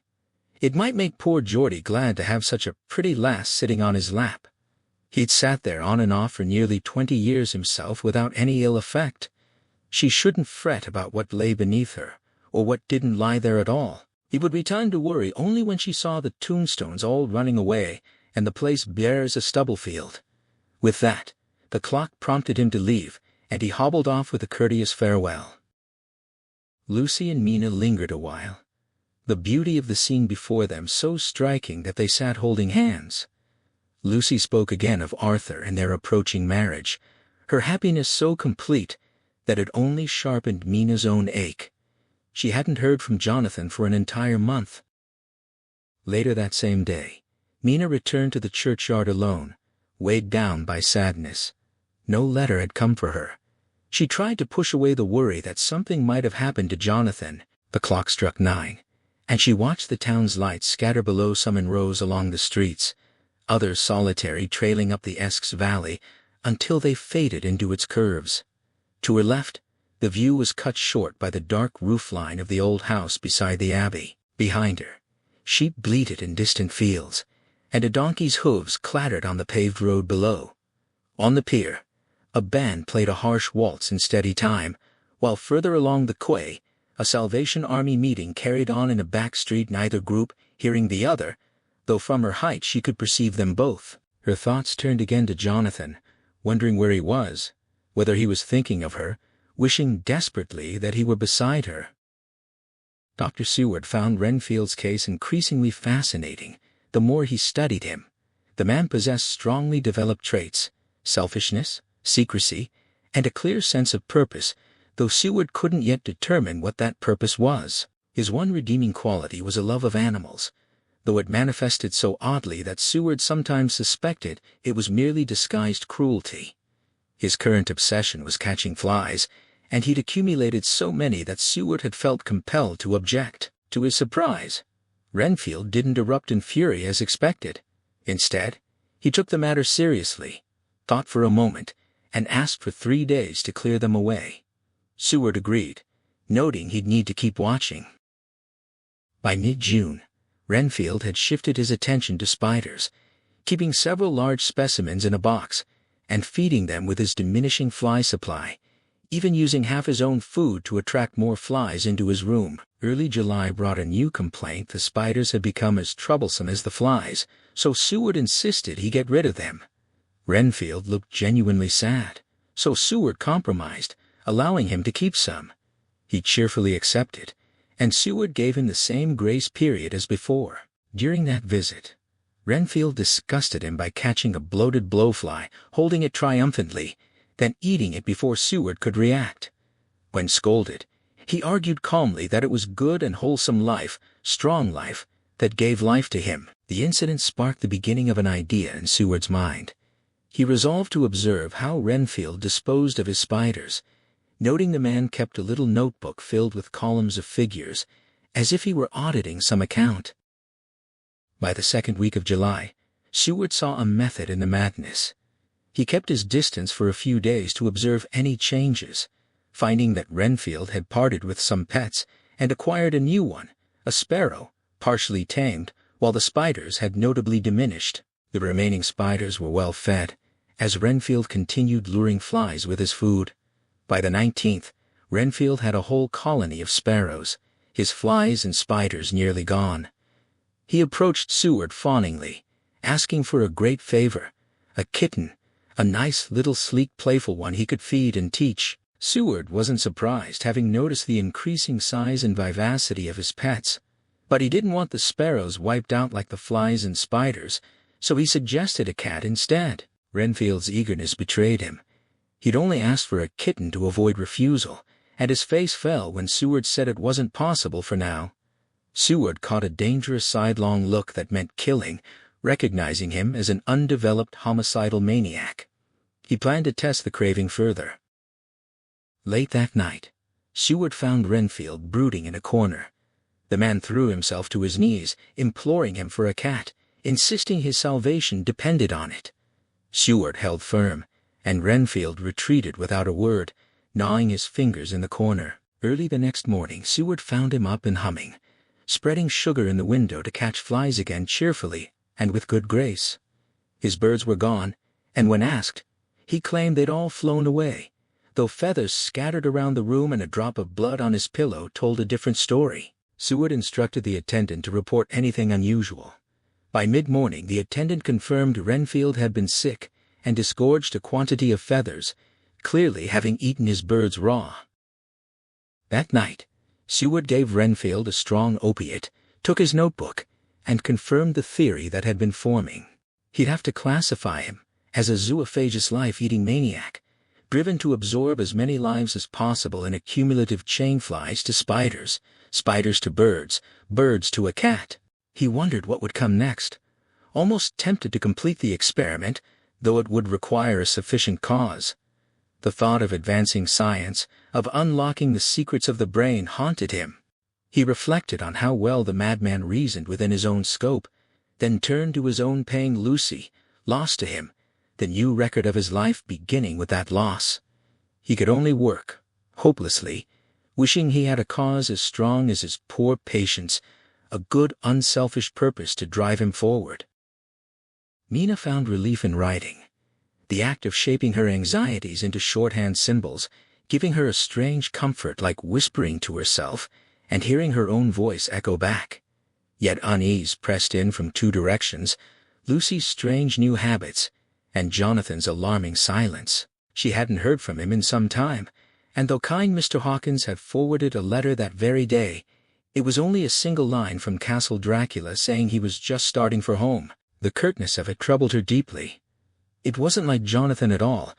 It might make poor Geordie glad to have such a pretty lass sitting on his lap. He'd sat there on and off for nearly 20 years himself without any ill effect. She shouldn't fret about what lay beneath her, or what didn't lie there at all. It would be time to worry only when she saw the tombstones all running away and the place bare as a stubble field. With that, the clock prompted him to leave, and he hobbled off with a courteous farewell. Lucy and Mina lingered a while, the beauty of the scene before them so striking that they sat holding hands. Lucy spoke again of Arthur and their approaching marriage, her happiness so complete that it only sharpened Mina's own ache. She hadn't heard from Jonathan for an entire month. Later that same day, Mina returned to the churchyard alone, weighed down by sadness. No letter had come for her. She tried to push away the worry that something might have happened to Jonathan. The clock struck 9, and she watched the town's lights scatter below, some in rows along the streets, others solitary trailing up the Esk valley until they faded into its curves. To her left, the view was cut short by the dark roofline of the old house beside the abbey. Behind her, sheep bleated in distant fields, and a donkey's hooves clattered on the paved road below. On the pier, a band played a harsh waltz in steady time, while further along the quay, a Salvation Army meeting carried on in a back street, neither group hearing the other, though from her height she could perceive them both. Her thoughts turned again to Jonathan, wondering where he was, whether he was thinking of her, wishing desperately that he were beside her. Dr. Seward found Renfield's case increasingly fascinating the more he studied him. The man possessed strongly developed traits: selfishness, secrecy, and a clear sense of purpose, though Seward couldn't yet determine what that purpose was. His one redeeming quality was a love of animals, though it manifested so oddly that Seward sometimes suspected it was merely disguised cruelty. His current obsession was catching flies, and he'd accumulated so many that Seward had felt compelled to object. To his surprise, Renfield didn't erupt in fury as expected. Instead, he took the matter seriously, thought for a moment, and asked for 3 days to clear them away. Seward agreed, noting he'd need to keep watching. By mid-June, Renfield had shifted his attention to spiders, keeping several large specimens in a box and feeding them with his diminishing fly supply, even using half his own food to attract more flies into his room. Early July brought a new complaint: the spiders had become as troublesome as the flies, so Seward insisted he get rid of them. Renfield looked genuinely sad, so Seward compromised, allowing him to keep some. He cheerfully accepted, and Seward gave him the same grace period as before. During that visit, Renfield disgusted him by catching a bloated blowfly, holding it triumphantly, then eating it before Seward could react. When scolded, he argued calmly that it was good and wholesome life, strong life, that gave life to him. The incident sparked the beginning of an idea in Seward's mind. He resolved to observe how Renfield disposed of his spiders, noting the man kept a little notebook filled with columns of figures, as if he were auditing some account. By the second week of July, Seward saw a method in the madness. He kept his distance for a few days to observe any changes, finding that Renfield had parted with some pets and acquired a new one, a sparrow, partially tamed, while the spiders had notably diminished. The remaining spiders were well fed, as Renfield continued luring flies with his food. By the 19th, Renfield had a whole colony of sparrows, his flies and spiders nearly gone. He approached Seward fawningly, asking for a great favor, a kitten, a nice little sleek playful one he could feed and teach. Seward wasn't surprised, having noticed the increasing size and vivacity of his pets, but he didn't want the sparrows wiped out like the flies and spiders, so he suggested a cat instead. Renfield's eagerness betrayed him. He'd only asked for a kitten to avoid refusal, and his face fell when Seward said it wasn't possible for now. Seward caught a dangerous sidelong look that meant killing, recognizing him as an undeveloped homicidal maniac. He planned to test the craving further. Late that night, Seward found Renfield brooding in a corner. The man threw himself to his knees, imploring him for a cat, insisting his salvation depended on it. Seward held firm, and Renfield retreated without a word, gnawing his fingers in the corner. Early the next morning, Seward found him up and humming, spreading sugar in the window to catch flies again cheerfully and with good grace. His birds were gone, and when asked, he claimed they'd all flown away, though feathers scattered around the room and a drop of blood on his pillow told a different story. Seward instructed the attendant to report anything unusual. By mid-morning, the attendant confirmed Renfield had been sick and disgorged a quantity of feathers, clearly having eaten his birds raw. That night, Seward gave Renfield a strong opiate, took his notebook, and confirmed the theory that had been forming. He'd have to classify him as a zoophagous life-eating maniac, driven to absorb as many lives as possible in a cumulative chain, flies to spiders, spiders to birds, birds to a cat. He wondered what would come next, almost tempted to complete the experiment, though it would require a sufficient cause. The thought of advancing science, of unlocking the secrets of the brain, haunted him. He reflected on how well the madman reasoned within his own scope, then turned to his own paying Lucy, lost to him, the new record of his life beginning with that loss. He could only work, hopelessly, wishing he had a cause as strong as his poor patience, a good unselfish purpose to drive him forward. Mina found relief in writing, the act of shaping her anxieties into shorthand symbols, giving her a strange comfort, like whispering to herself and hearing her own voice echo back. Yet unease pressed in from two directions: Lucy's strange new habits and Jonathan's alarming silence. She hadn't heard from him in some time, and though kind Mr. Hawkins had forwarded a letter that very day, it was only a single line from Castle Dracula saying he was just starting for home. The curtness of it troubled her deeply. It wasn't like Jonathan at all,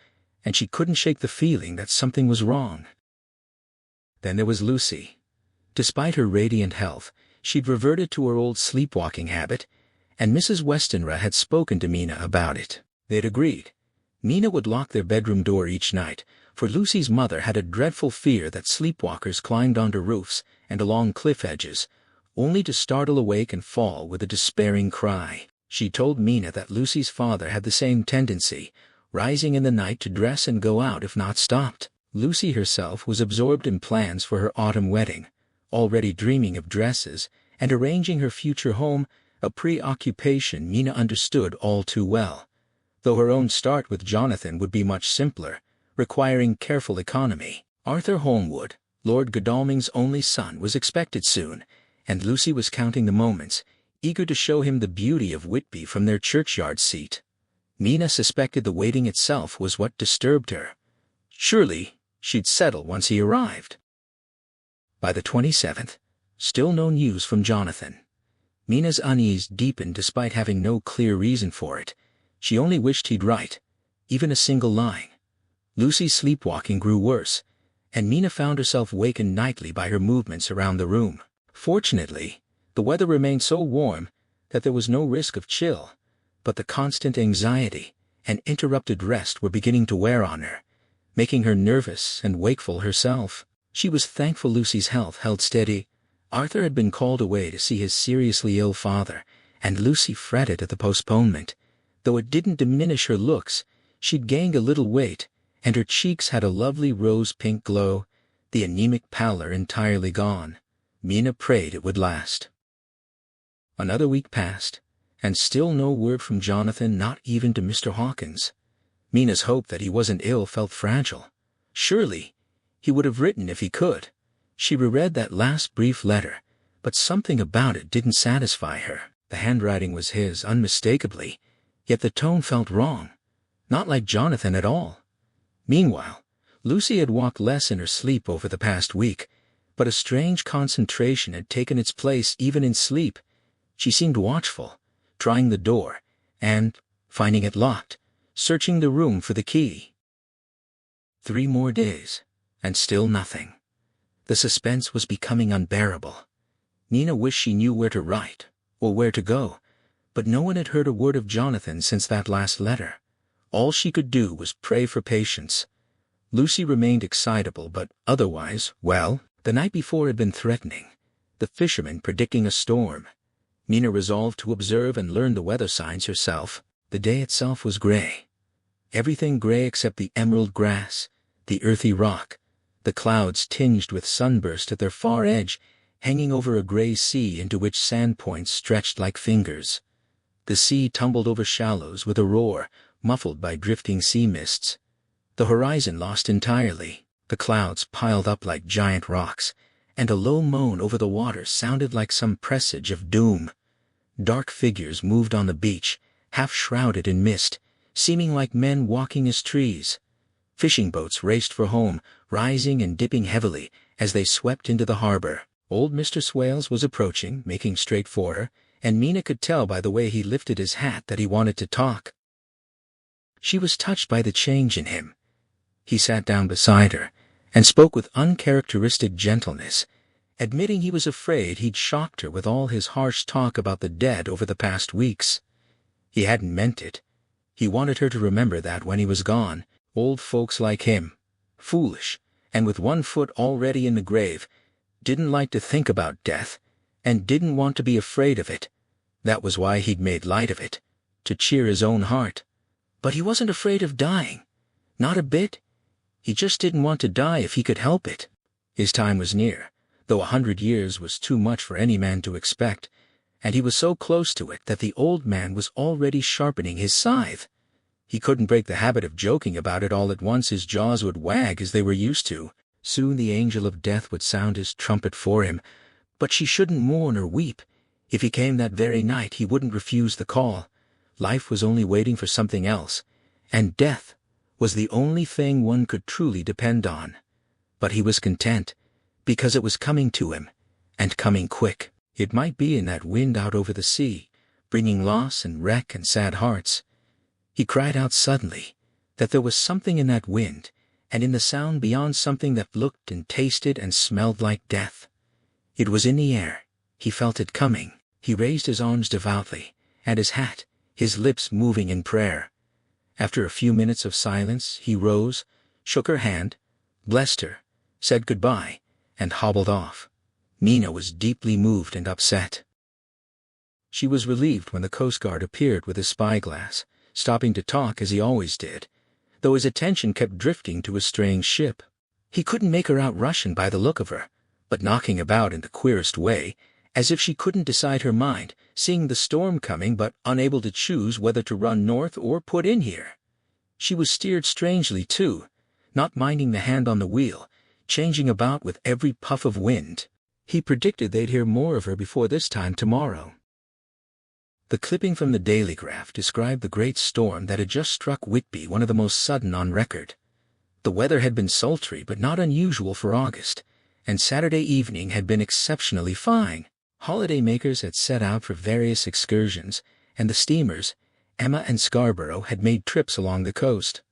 and she couldn't shake the feeling that something was wrong. Then there was Lucy. Despite her radiant health, she'd reverted to her old sleepwalking habit, and Mrs. Westenra had spoken to Mina about it. They'd agreed. Mina would lock their bedroom door each night, for Lucy's mother had a dreadful fear that sleepwalkers climbed onto roofs and along cliff edges, only to startle awake and fall with a despairing cry. She told Mina that Lucy's father had the same tendency, rising in the night to dress and go out if not stopped. Lucy herself was absorbed in plans for her autumn wedding, already dreaming of dresses and arranging her future home, a preoccupation Mina understood all too well, though her own start with Jonathan would be much simpler, requiring careful economy. Arthur Holmwood, Lord Godalming's only son, was expected soon, and Lucy was counting the moments, eager to show him the beauty of Whitby from their churchyard seat. Mina suspected the waiting itself was what disturbed her. Surely she'd settle once he arrived. By the 27th, still no news from Jonathan. Mina's unease deepened despite having no clear reason for it. She only wished he'd write, even a single line. Lucy's sleepwalking grew worse, and Mina found herself wakened nightly by her movements around the room. Fortunately, the weather remained so warm that there was no risk of chill, but the constant anxiety and interrupted rest were beginning to wear on her, making her nervous and wakeful herself. She was thankful Lucy's health held steady. Arthur had been called away to see his seriously ill father, and Lucy fretted at the postponement. Though it didn't diminish her looks, She'd gained a little weight, and her cheeks had a lovely rose-pink glow, the anemic pallor entirely gone. Mina prayed it would last. Another week passed, and still no word from Jonathan, not even to Mr. Hawkins. Mina's hope that he wasn't ill felt fragile. Surely, he would have written if he could. She reread that last brief letter, but something about it didn't satisfy her. The handwriting was his, unmistakably, yet the tone felt wrong. Not like Jonathan at all. Meanwhile, Lucy had walked less in her sleep over the past week, but a strange concentration had taken its place even in sleep. She seemed watchful, trying the door, and, finding it locked, searching the room for the key. 3 more days, and still nothing. The suspense was becoming unbearable. Nina wished she knew where to write, or where to go, but no one had heard a word of Jonathan since that last letter. All she could do was pray for patience. Lucy remained excitable, but otherwise, well, the night before had been threatening, the fisherman predicting a storm. Nina resolved to observe and learn the weather signs herself. The day itself was gray. Everything gray except the emerald grass, the earthy rock, the clouds tinged with sunburst at their far edge, hanging over a gray sea into which sand points stretched like fingers. The sea tumbled over shallows with a roar, muffled by drifting sea mists. The horizon lost entirely, the clouds piled up like giant rocks, and a low moan over the water sounded like some presage of doom. Dark figures moved on the beach, half shrouded in mist, seeming like men walking as trees. Fishing boats raced for home, rising and dipping heavily as they swept into the harbor. Old Mr. Swales was approaching, making straight for her, and Mina could tell by the way he lifted his hat that he wanted to talk. She was touched by the change in him. He sat down beside her and spoke with uncharacteristic gentleness, admitting he was afraid he'd shocked her with all his harsh talk about the dead over the past weeks. He hadn't meant it. He wanted her to remember that when he was gone, old folks like him, foolish, and with one foot already in the grave, didn't like to think about death, and didn't want to be afraid of it. That was why he'd made light of it, to cheer his own heart. But he wasn't afraid of dying. Not a bit. He just didn't want to die if he could help it. His time was near, though 100 years was too much for any man to expect, and he was so close to it that the old man was already sharpening his scythe. He couldn't break the habit of joking about it all at once. His jaws would wag as they were used to. Soon the angel of death would sound his trumpet for him, but she shouldn't mourn or weep. If he came that very night, he wouldn't refuse the call. Life was only waiting for something else, and death was the only thing one could truly depend on. But he was content, because it was coming to him, and coming quick. It might be in that wind out over the sea, bringing loss and wreck and sad hearts. He cried out suddenly that there was something in that wind, and in the sound beyond, something that looked and tasted and smelled like death. It was in the air. He felt it coming. He raised his arms devoutly, and his hat, his lips moving in prayer. After a few minutes of silence, he rose, shook her hand, blessed her, said goodbye, and hobbled off. Mina was deeply moved and upset. She was relieved when the Coast Guard appeared with his spyglass, stopping to talk as he always did, though his attention kept drifting to a straying ship. He couldn't make her out Russian by the look of her, but knocking about in the queerest way, as if she couldn't decide her mind, seeing the storm coming but unable to choose whether to run north or put in here. She was steered strangely too, not minding the hand on the wheel, changing about with every puff of wind. He predicted they'd hear more of her before this time tomorrow. The clipping from the Daily Graph described the great storm that had just struck Whitby, one of the most sudden on record. The weather had been sultry but not unusual for August, and Saturday evening had been exceptionally fine. Holiday-makers had set out for various excursions, and the steamers, Emma and Scarborough, had made trips along the coast.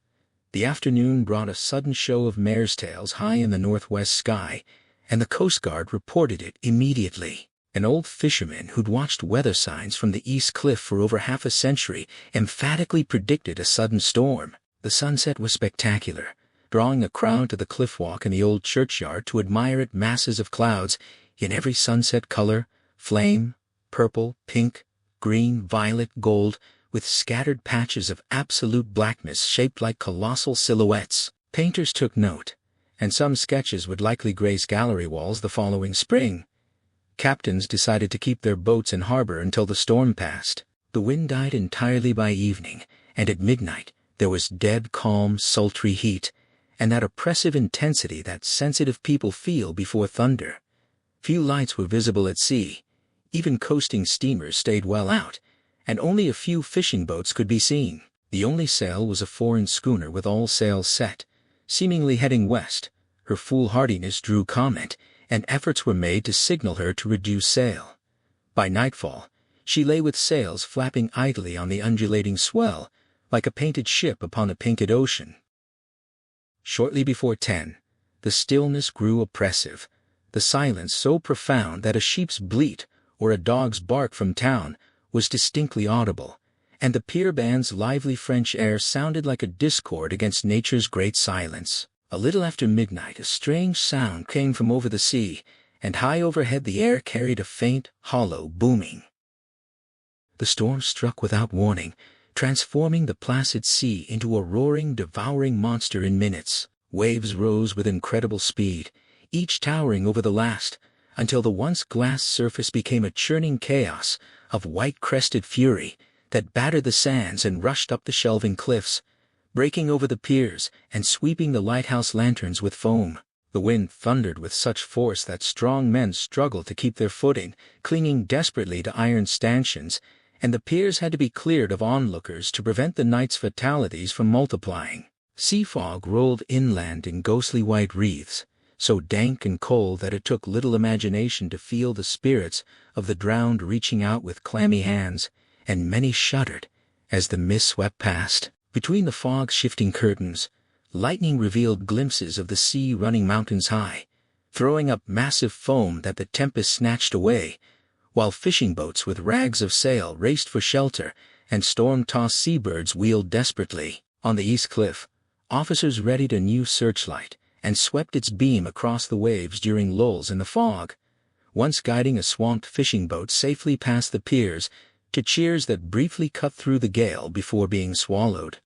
The afternoon brought a sudden show of mare's tails high in the northwest sky, and the Coast Guard reported it immediately. An old fisherman who'd watched weather signs from the East Cliff for over half a century emphatically predicted a sudden storm. The sunset was spectacular, drawing a crowd to the cliff walk in the old churchyard to admire it. Masses of clouds in every sunset color, flame, purple, pink, green, violet, gold, with scattered patches of absolute blackness shaped like colossal silhouettes. Painters took note, and some sketches would likely grace gallery walls the following spring. Captains decided to keep their boats in harbor until the storm passed. The wind died entirely by evening, and at midnight there was dead calm, sultry heat, and that oppressive intensity that sensitive people feel before thunder. Few lights were visible at sea. Even coasting steamers stayed well out, and only a few fishing boats could be seen. The only sail was a foreign schooner with all sails set, seemingly heading west. Her foolhardiness drew comment, and efforts were made to signal her to reduce sail. By nightfall, she lay with sails flapping idly on the undulating swell, like a painted ship upon a painted ocean. Shortly before 10, the stillness grew oppressive, the silence so profound that a sheep's bleat or a dog's bark from town was distinctly audible, and the pier band's lively French air sounded like a discord against nature's great silence. A little after midnight, a strange sound came from over the sea, and high overhead the air carried a faint, hollow booming. The storm struck without warning, transforming the placid sea into a roaring, devouring monster in minutes. Waves rose with incredible speed, each towering over the last, until the once glass surface became a churning chaos of white-crested fury that battered the sands and rushed up the shelving cliffs, breaking over the piers and sweeping the lighthouse lanterns with foam. The wind thundered with such force that strong men struggled to keep their footing, clinging desperately to iron stanchions, and the piers had to be cleared of onlookers to prevent the night's fatalities from multiplying. Sea fog rolled inland in ghostly white wreaths, so dank and cold that it took little imagination to feel the spirits of the drowned reaching out with clammy hands, and many shuddered as the mist swept past. Between the fog's shifting curtains, lightning revealed glimpses of the sea running mountains high, throwing up massive foam that the tempest snatched away, while fishing boats with rags of sail raced for shelter and storm-tossed seabirds wheeled desperately. On the east cliff, officers readied a new searchlight and swept its beam across the waves during lulls in the fog, once guiding a swamped fishing boat safely past the piers to cheers that briefly cut through the gale before being swallowed.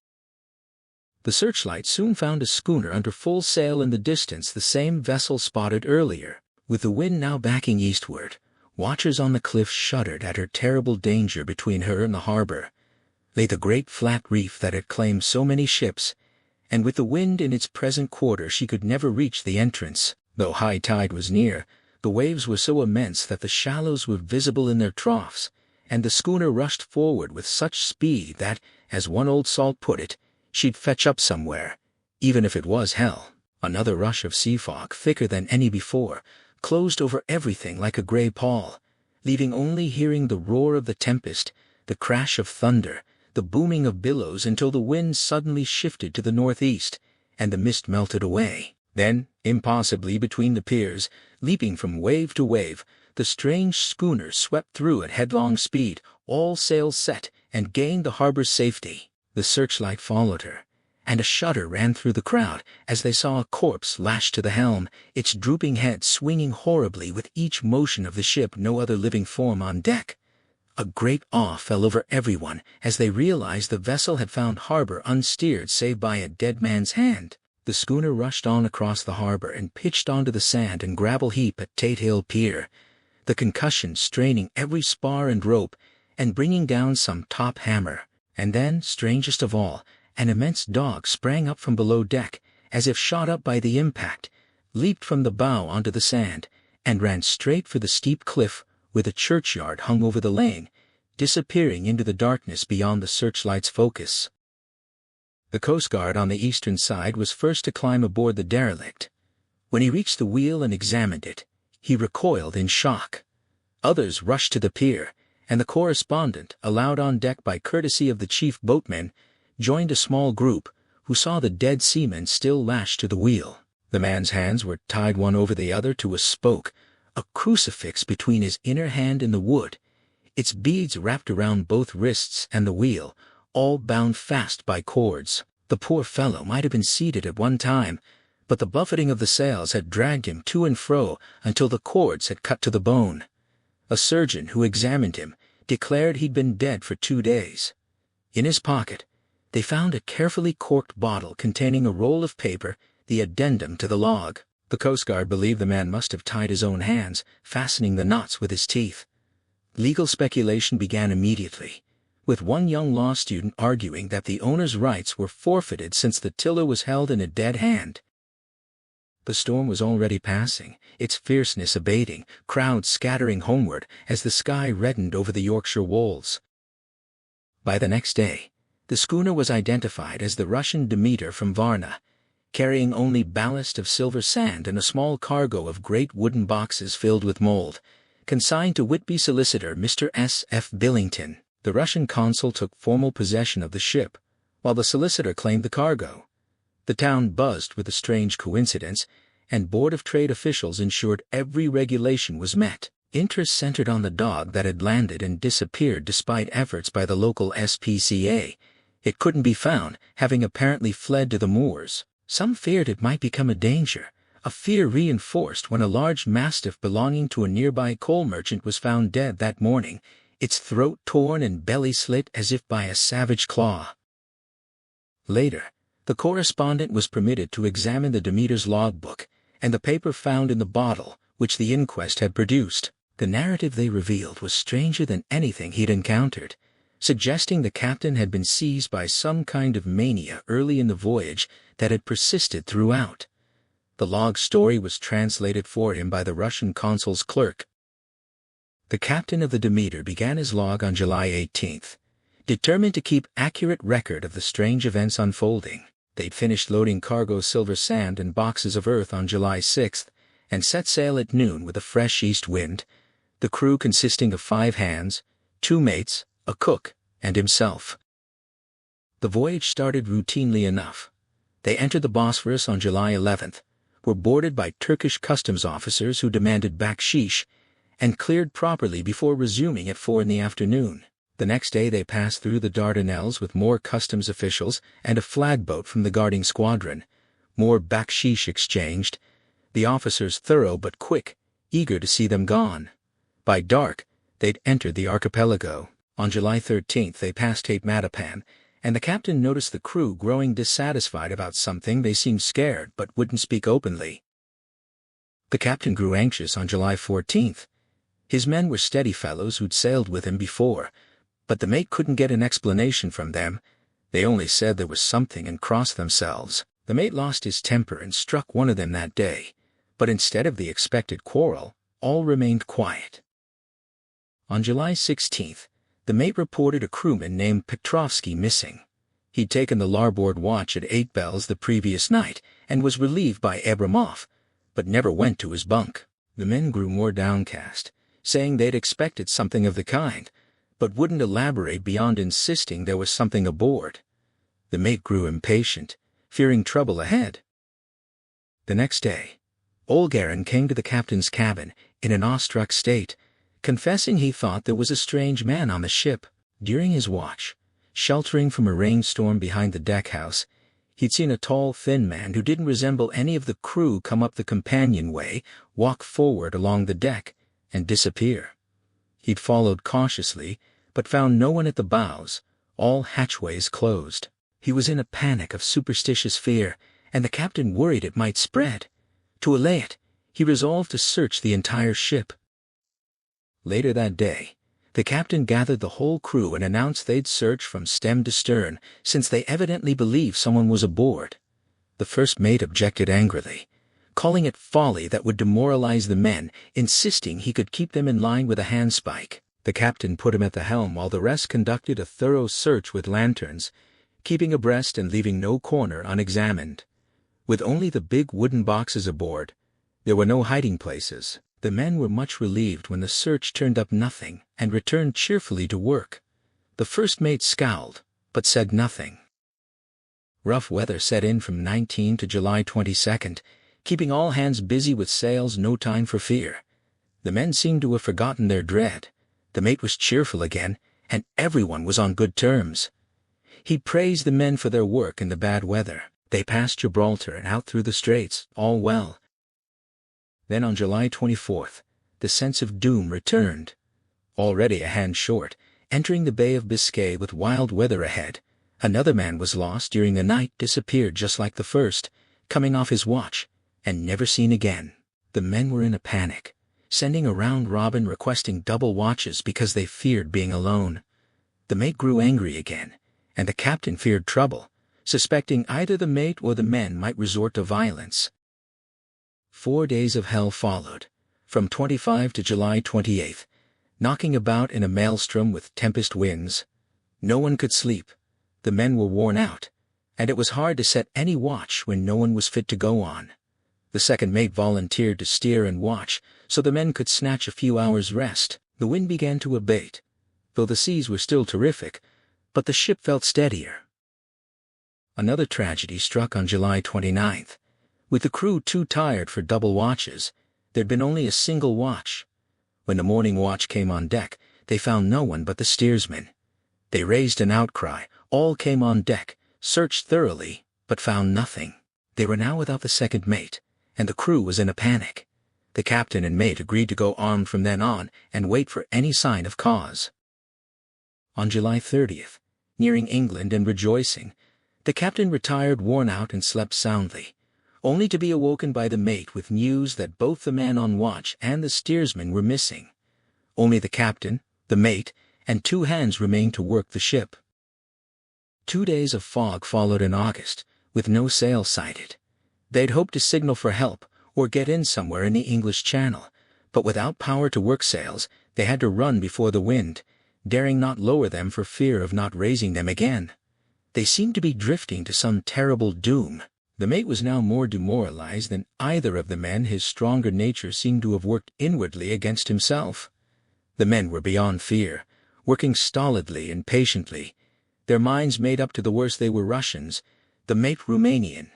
The searchlight soon found a schooner under full sail in the distance, the same vessel spotted earlier. With the wind now backing eastward, watchers on the cliff shuddered at her terrible danger. Between her and the harbor lay the great flat reef that had claimed so many ships, and with the wind in its present quarter she could never reach the entrance. Though high tide was near, the waves were so immense that the shallows were visible in their troughs, and the schooner rushed forward with such speed that, as one old salt put it, she'd fetch up somewhere, even if it was hell. Another rush of sea fog, thicker than any before, closed over everything like a gray pall, leaving only hearing the roar of the tempest, the crash of thunder, the booming of billows, until the wind suddenly shifted to the northeast, and the mist melted away. Then, impossibly between the piers, leaping from wave to wave, the strange schooner swept through at headlong speed, all sails set, and gained the harbor's safety. The searchlight followed her, and a shudder ran through the crowd as they saw a corpse lashed to the helm, its drooping head swinging horribly with each motion of the ship, no other living form on deck. A great awe fell over everyone as they realized the vessel had found harbor unsteered save by a dead man's hand. The schooner rushed on across the harbor and pitched onto the sand and gravel heap at Tate Hill Pier, the concussion straining every spar and rope and bringing down some top hammer. And then, strangest of all, an immense dog sprang up from below deck, as if shot up by the impact, leaped from the bow onto the sand, and ran straight for the steep cliff where the churchyard hung over the lane, disappearing into the darkness beyond the searchlight's focus. The Coast Guard on the eastern side was first to climb aboard the derelict. When he reached the wheel and examined it, he recoiled in shock. Others rushed to the pier, and the correspondent, allowed on deck by courtesy of the chief boatman, joined a small group who saw the dead seaman still lashed to the wheel. The man's hands were tied one over the other to a spoke, a crucifix between his inner hand and the wood, its beads wrapped around both wrists and the wheel, all bound fast by cords. The poor fellow might have been seated at one time, but the buffeting of the sails had dragged him to and fro until the cords had cut to the bone. A surgeon who examined him declared he'd been dead for 2 days. In his pocket, they found a carefully corked bottle containing a roll of paper, the addendum to the log. The Coast Guard believed the man must have tied his own hands, fastening the knots with his teeth. Legal speculation began immediately, with one young law student arguing that the owner's rights were forfeited since the tiller was held in a dead hand. The storm was already passing, its fierceness abating, crowds scattering homeward as the sky reddened over the Yorkshire wolds. By the next day, the schooner was identified as the Russian Demeter from Varna, carrying only ballast of silver sand and a small cargo of great wooden boxes filled with mold, consigned to Whitby solicitor Mr. S. F. Billington. The Russian consul took formal possession of the ship, while the solicitor claimed the cargo. The town buzzed with the strange coincidence, and Board of Trade officials ensured every regulation was met. Interest centered on the dog that had landed and disappeared despite efforts by the local SPCA. It couldn't be found, having apparently fled to the moors. Some feared it might become a danger, a fear reinforced when a large mastiff belonging to a nearby coal merchant was found dead that morning, its throat torn and belly slit as if by a savage claw. Later, the correspondent was permitted to examine the Demeter's logbook and the paper found in the bottle, which the inquest had produced. The narrative they revealed was stranger than anything he'd encountered, suggesting the captain had been seized by some kind of mania early in the voyage that had persisted throughout. The log story was translated for him by the Russian consul's clerk. The captain of the Demeter began his log on July 18th, determined to keep accurate record of the strange events unfolding. They'd finished loading cargo silver sand and boxes of earth on July 6th and set sail at noon with a fresh east wind, the crew consisting of 5 hands, 2 mates, a cook, and himself. The voyage started routinely enough. They entered the Bosphorus on July 11th, were boarded by Turkish customs officers who demanded bakshish, and cleared properly before resuming at 4 in the afternoon. The next day they passed through the Dardanelles with more customs officials and a flagboat from the guarding squadron. More bakshish exchanged, the officers thorough but quick, eager to see them gone. By dark, they'd entered the archipelago. On July 13th they passed Cape Matapan, and the captain noticed the crew growing dissatisfied about something. They seemed scared but wouldn't speak openly. The captain grew anxious on July 14th. His men were steady fellows who'd sailed with him before, but the mate couldn't get an explanation from them. They only said there was something and crossed themselves. The mate lost his temper and struck one of them that day, but instead of the expected quarrel, all remained quiet. On July 16th, the mate reported a crewman named Petrovsky missing. He'd taken the larboard watch at 8 bells the previous night and was relieved by Abramov, but never went to his bunk. The men grew more downcast, saying they'd expected something of the kind, but wouldn't elaborate beyond insisting there was something aboard. The mate grew impatient, fearing trouble ahead. The next day, Olgarin came to the captain's cabin in an awestruck state, confessing he thought there was a strange man on the ship. During his watch, sheltering from a rainstorm behind the deckhouse, he'd seen a tall, thin man who didn't resemble any of the crew come up the companionway, walk forward along the deck, and disappear. He'd followed cautiously, but found no one at the bows, all hatchways closed. He was in a panic of superstitious fear, and the captain worried it might spread. To allay it, he resolved to search the entire ship. Later that day, the captain gathered the whole crew and announced they'd search from stem to stern, since they evidently believed someone was aboard. The first mate objected angrily, calling it folly that would demoralize the men, insisting he could keep them in line with a handspike. The captain put him at the helm while the rest conducted a thorough search with lanterns, keeping abreast and leaving no corner unexamined. With only the big wooden boxes aboard, there were no hiding places. The men were much relieved when the search turned up nothing and returned cheerfully to work. The first mate scowled, but said nothing. Rough weather set in from 19 to July 22nd, keeping all hands busy with sails, no time for fear. The men seemed to have forgotten their dread. The mate was cheerful again, and everyone was on good terms. He praised the men for their work in the bad weather. They passed Gibraltar and out through the Straits, all well. Then on July 24th, the sense of doom returned. Already a hand short, entering the Bay of Biscay with wild weather ahead. Another man was lost during the night, disappeared just like the first, coming off his watch, and never seen again. The men were in a panic, sending a round-robin requesting double watches because they feared being alone. The mate grew angry again, and the captain feared trouble, suspecting either the mate or the men might resort to violence. 4 days of hell followed, from 25 to July 28th, knocking about in a maelstrom with tempest winds. No one could sleep. The men were worn out, and it was hard to set any watch when no one was fit to go on. The second mate volunteered to steer and watch, so the men could snatch a few hours' rest. The wind began to abate, though the seas were still terrific, but the ship felt steadier. Another tragedy struck on July 29th. With the crew too tired for double watches, there'd been only a single watch. When the morning watch came on deck, they found no one but the steersman. They raised an outcry, all came on deck, searched thoroughly, but found nothing. They were now without the second mate, and the crew was in a panic. The captain and mate agreed to go armed from then on and wait for any sign of cause. On July 30th, nearing England and rejoicing, the captain retired worn out and slept soundly, only to be awoken by the mate with news that both the man on watch and the steersman were missing. Only the captain, the mate, and 2 hands remained to work the ship. 2 days of fog followed in August, with no sail sighted. They'd hoped to signal for help or get in somewhere in the English Channel, but without power to work sails, they had to run before the wind, daring not lower them for fear of not raising them again. They seemed to be drifting to some terrible doom. The mate was now more demoralized than either of the men. His stronger nature seemed to have worked inwardly against himself. The men were beyond fear, working stolidly and patiently, their minds made up to the worst. They were Russians, the mate Romanian.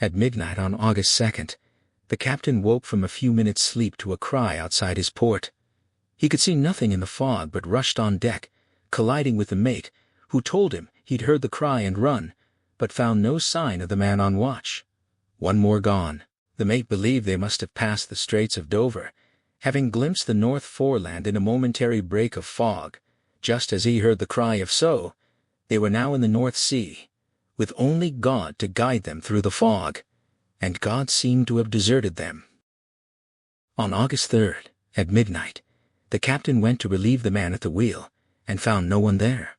At midnight on August 2nd, the captain woke from a few minutes' sleep to a cry outside his port. He could see nothing in the fog but rushed on deck, colliding with the mate, who told him he'd heard the cry and run, but found no sign of the man on watch. One more gone. The mate believed they must have passed the Straits of Dover, having glimpsed the North Foreland in a momentary break of fog. Just as he heard the cry of so, they were now in the North Sea, with only God to guide them through the fog, and God seemed to have deserted them. On August 3rd, at midnight, the captain went to relieve the man at the wheel, and found no one there.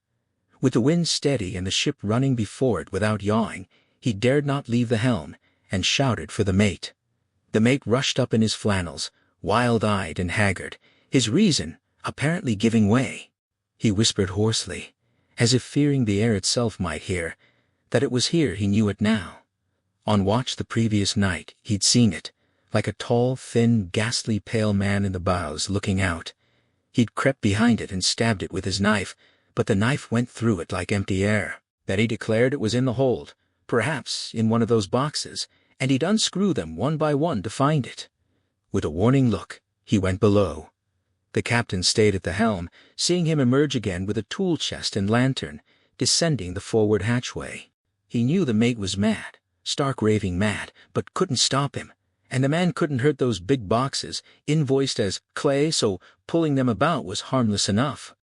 With the wind steady and the ship running before it without yawing, he dared not leave the helm, and shouted for the mate. The mate rushed up in his flannels, wild-eyed and haggard, his reason apparently giving way. He whispered hoarsely, as if fearing the air itself might hear, that it was here. He knew it now. On watch the previous night, he'd seen it, like a tall, thin, ghastly pale man in the bows looking out. He'd crept behind it and stabbed it with his knife, but the knife went through it like empty air. Then he declared it was in the hold, perhaps in one of those boxes, and he'd unscrew them one by one to find it. With a warning look, he went below. The captain stayed at the helm, seeing him emerge again with a tool chest and lantern, descending the forward hatchway. He knew the mate was mad, stark raving mad, but couldn't stop him, and the man couldn't hurt those big boxes, invoiced as clay, so pulling them about was harmless enough.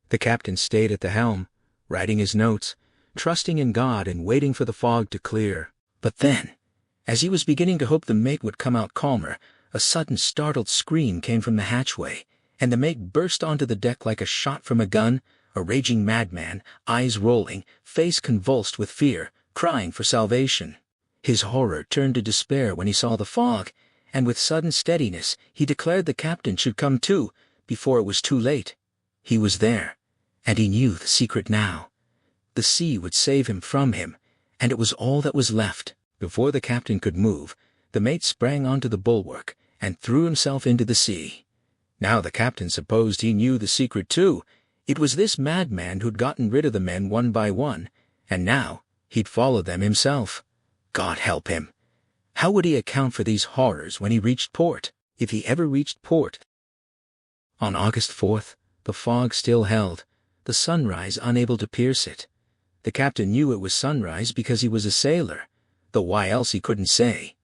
The captain stayed at the helm, writing his notes, trusting in God and waiting for the fog to clear. But then, as he was beginning to hope the mate would come out calmer, a sudden startled scream came from the hatchway, and the mate burst onto the deck like a shot from a gun, a raging madman, eyes rolling, face convulsed with fear, crying for salvation. His horror turned to despair when he saw the fog, and with sudden steadiness he declared the captain should come to, before it was too late. He was there, and he knew the secret now. The sea would save him from him, and it was all that was left. Before the captain could move, the mate sprang onto the bulwark and threw himself into the sea. Now the captain supposed he knew the secret too. It was this madman who'd gotten rid of the men one by one, and now he'd followed them himself. God help him! How would he account for these horrors when he reached port, if he ever reached port? On August 4th, the fog still held, the sunrise unable to pierce it. The captain knew it was sunrise because he was a sailor, though why else he couldn't say.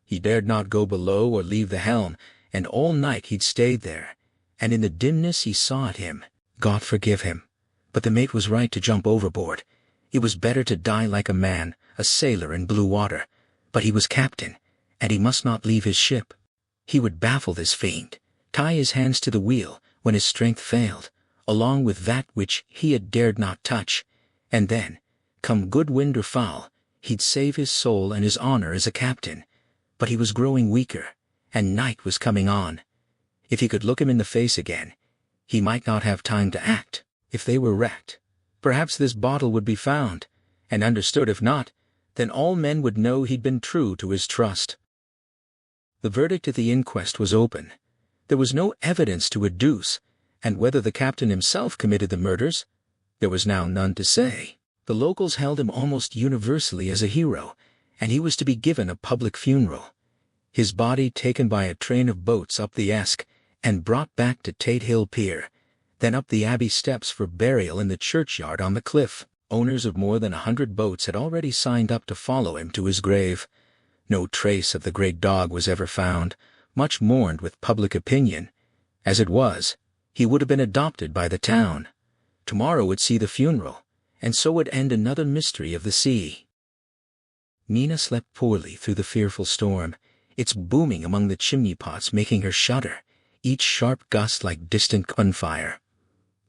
He dared not go below or leave the helm, and all night he'd stayed there, and in the dimness he saw at him. God forgive him. But the mate was right to jump overboard. It was better to die like a man, a sailor in blue water. But he was captain, and he must not leave his ship. He would baffle this fiend, tie his hands to the wheel when his strength failed, along with that which he had dared not touch, and then, come good wind or foul, he'd save his soul and his honor as a captain. But he was growing weaker, and night was coming on. If he could look him in the face again, he might not have time to act. If they were wrecked, perhaps this bottle would be found, and understood. If not, then all men would know he'd been true to his trust. The verdict at the inquest was open. There was no evidence to adduce, and whether the captain himself committed the murders, there was now none to say. The locals held him almost universally as a hero, and he was to be given a public funeral. His body taken by a train of boats up the Esk and brought back to Tate Hill Pier, then up the Abbey steps for burial in the churchyard on the cliff. Owners of more than 100 boats had already signed up to follow him to his grave. No trace of the great dog was ever found, much mourned with public opinion. As it was, he would have been adopted by the town. Tomorrow would see the funeral, and so would end another mystery of the sea. Mina slept poorly through the fearful storm, its booming among the chimney pots making her shudder, each sharp gust like distant gunfire.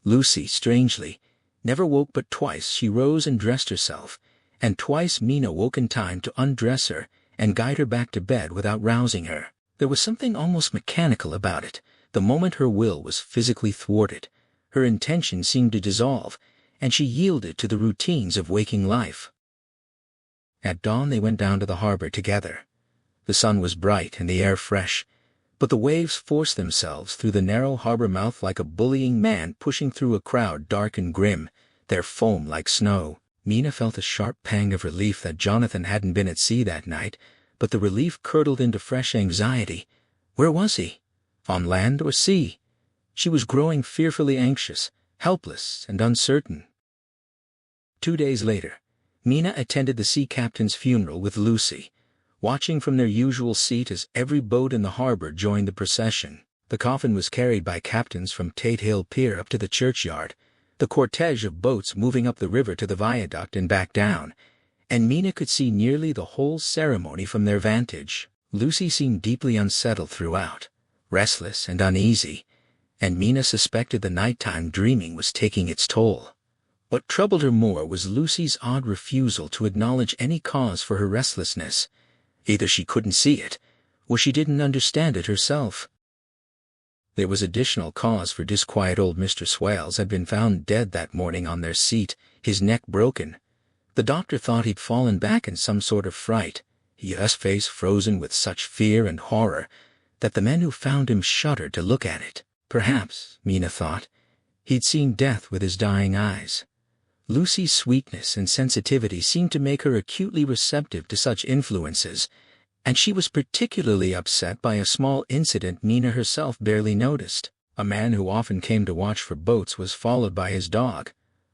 Lucy, strangely, never woke, but twice she rose and dressed herself, and twice Mina woke in time to undress her and guide her back to bed without rousing her. There was something almost mechanical about it. The moment her will was physically thwarted, her intention seemed to dissolve, and she yielded to the routines of waking life. At dawn they went down to the harbor together. The sun was bright and the air fresh, but the waves forced themselves through the narrow harbor mouth like a bullying man pushing through a crowd dark and grim, their foam like snow. Mina felt a sharp pang of relief that Jonathan hadn't been at sea that night, but the relief curdled into fresh anxiety. Where was he? On land or sea? She was growing fearfully anxious, helpless, and uncertain. 2 days later, Mina attended the sea captain's funeral with Lucy, watching from their usual seat as every boat in the harbor joined the procession. The coffin was carried by captains from Tate Hill Pier up to the churchyard, the cortege of boats moving up the river to the viaduct and back down, and Mina could see nearly the whole ceremony from their vantage. Lucy seemed deeply unsettled throughout, restless and uneasy, and Mina suspected the nighttime dreaming was taking its toll. What troubled her more was Lucy's odd refusal to acknowledge any cause for her restlessness. Either she couldn't see it, or she didn't understand it herself. There was additional cause for disquiet. Old Mr. Swales had been found dead that morning on their seat, his neck broken. The doctor thought he'd fallen back in some sort of fright, his face frozen with such fear and horror that the men who found him shuddered to look at it. Perhaps, Mina thought, he'd seen death with his dying eyes. Lucy's sweetness and sensitivity seemed to make her acutely receptive to such influences, and she was particularly upset by a small incident Mina herself barely noticed. A man who often came to watch for boats was followed by his dog.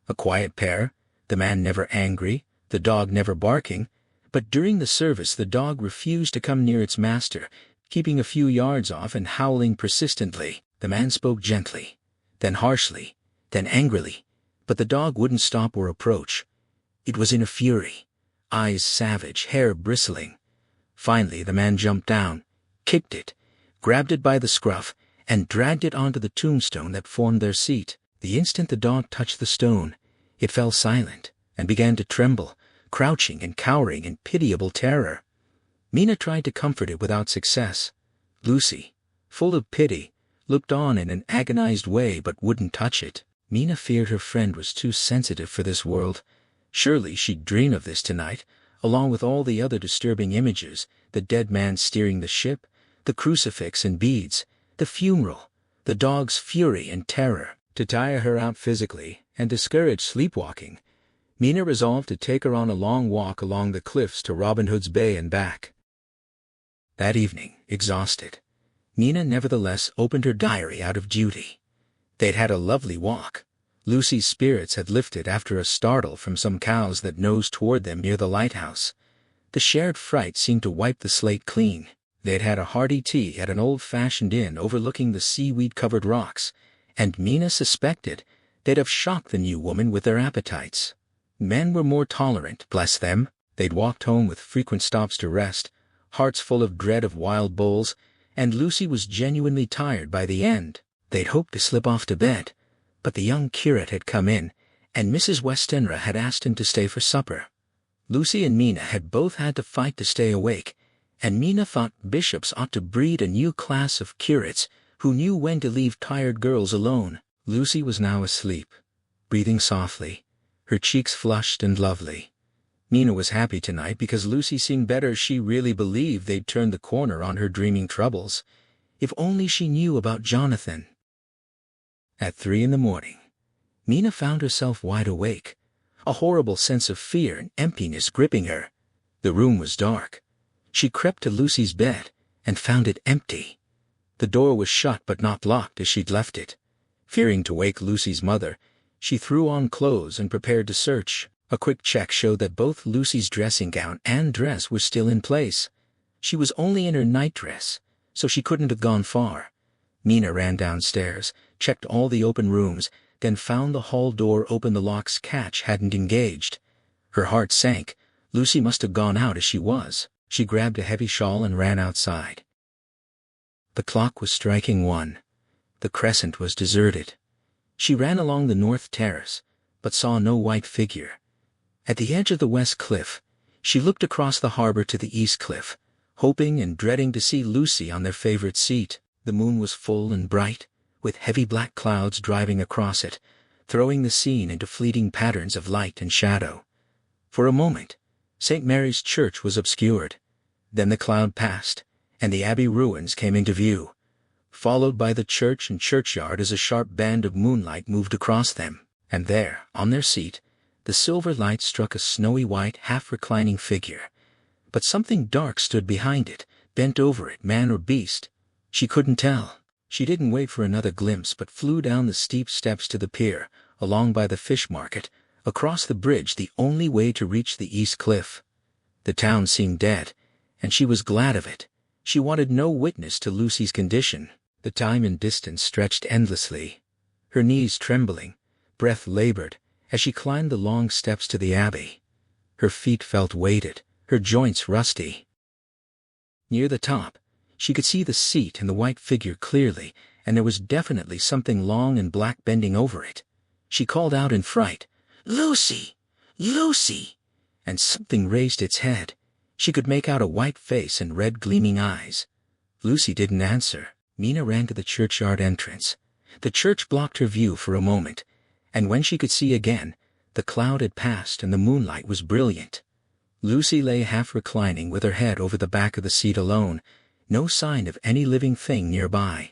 A quiet pair, the man never angry, the dog never barking, but during the service the dog refused to come near its master, keeping a few yards off and howling persistently. The man spoke gently, then harshly, then angrily, but the dog wouldn't stop or approach. It was in a fury, eyes savage, hair bristling. Finally the man jumped down, kicked it, grabbed it by the scruff, and dragged it onto the tombstone that formed their seat. The instant the dog touched the stone, it fell silent and began to tremble, crouching and cowering in pitiable terror. Mina tried to comfort it without success. Lucy, full of pity, looked on in an agonized way but wouldn't touch it. Mina feared her friend was too sensitive for this world. Surely she'd dream of this tonight, along with all the other disturbing images, the dead man steering the ship, the crucifix and beads, the funeral, the dog's fury and terror. To tire her out physically and discourage sleepwalking, Mina resolved to take her on a long walk along the cliffs to Robin Hood's Bay and back. That evening, exhausted, Mina nevertheless opened her diary out of duty. They'd had a lovely walk. Lucy's spirits had lifted after a startle from some cows that nosed toward them near the lighthouse. The shared fright seemed to wipe the slate clean. They'd had a hearty tea at an old-fashioned inn overlooking the seaweed-covered rocks, and Mina suspected they'd have shocked the new woman with their appetites. Men were more tolerant, bless them. They'd walked home with frequent stops to rest, hearts full of dread of wild bulls, and Lucy was genuinely tired by the end. They'd hoped to slip off to bed, but the young curate had come in, and Mrs. Westenra had asked him to stay for supper. Lucy and Mina had both had to fight to stay awake, and Mina thought bishops ought to breed a new class of curates who knew when to leave tired girls alone. Lucy was now asleep, breathing softly, her cheeks flushed and lovely. Mina was happy tonight because Lucy seemed better. She really believed they'd turned the corner on her dreaming troubles. If only she knew about Jonathan. At 3 a.m, Mina found herself wide awake, a horrible sense of fear and emptiness gripping her. The room was dark. She crept to Lucy's bed and found it empty. The door was shut but not locked as she'd left it. Fearing to wake Lucy's mother, she threw on clothes and prepared to search. A quick check showed that both Lucy's dressing gown and dress were still in place. She was only in her nightdress, so she couldn't have gone far. Mina ran downstairs, checked all the open rooms, then found the hall door open. The lock's catch hadn't engaged. Her heart sank. Lucy must have gone out as she was. She grabbed a heavy shawl and ran outside. The clock was striking 1. The crescent was deserted. She ran along the north terrace, but saw no white figure. At the edge of the west cliff, she looked across the harbor to the east cliff, hoping and dreading to see Lucy on their favorite seat. The moon was full and bright, with heavy black clouds driving across it, throwing the scene into fleeting patterns of light and shadow. For a moment, St. Mary's Church was obscured. Then the cloud passed, and the abbey ruins came into view, followed by the church and churchyard as a sharp band of moonlight moved across them. And there, on their seat, the silver light struck a snowy white, half-reclining figure. But something dark stood behind it, bent over it, man or beast. She couldn't tell. She didn't wait for another glimpse but flew down the steep steps to the pier, along by the fish market, across the bridge, the only way to reach the east cliff. The town seemed dead, and she was glad of it. She wanted no witness to Lucy's condition. The time and distance stretched endlessly. Her knees trembling, breath labored, as she climbed the long steps to the abbey. Her feet felt weighted, her joints rusty. Near the top, she could see the seat and the white figure clearly, and there was definitely something long and black bending over it. She called out in fright, "Lucy! Lucy!" And something raised its head. She could make out a white face and red gleaming eyes. Lucy didn't answer. Mina ran to the churchyard entrance. The church blocked her view for a moment, and when she could see again, the cloud had passed and the moonlight was brilliant. Lucy lay half-reclining with her head over the back of the seat alone, no sign of any living thing nearby.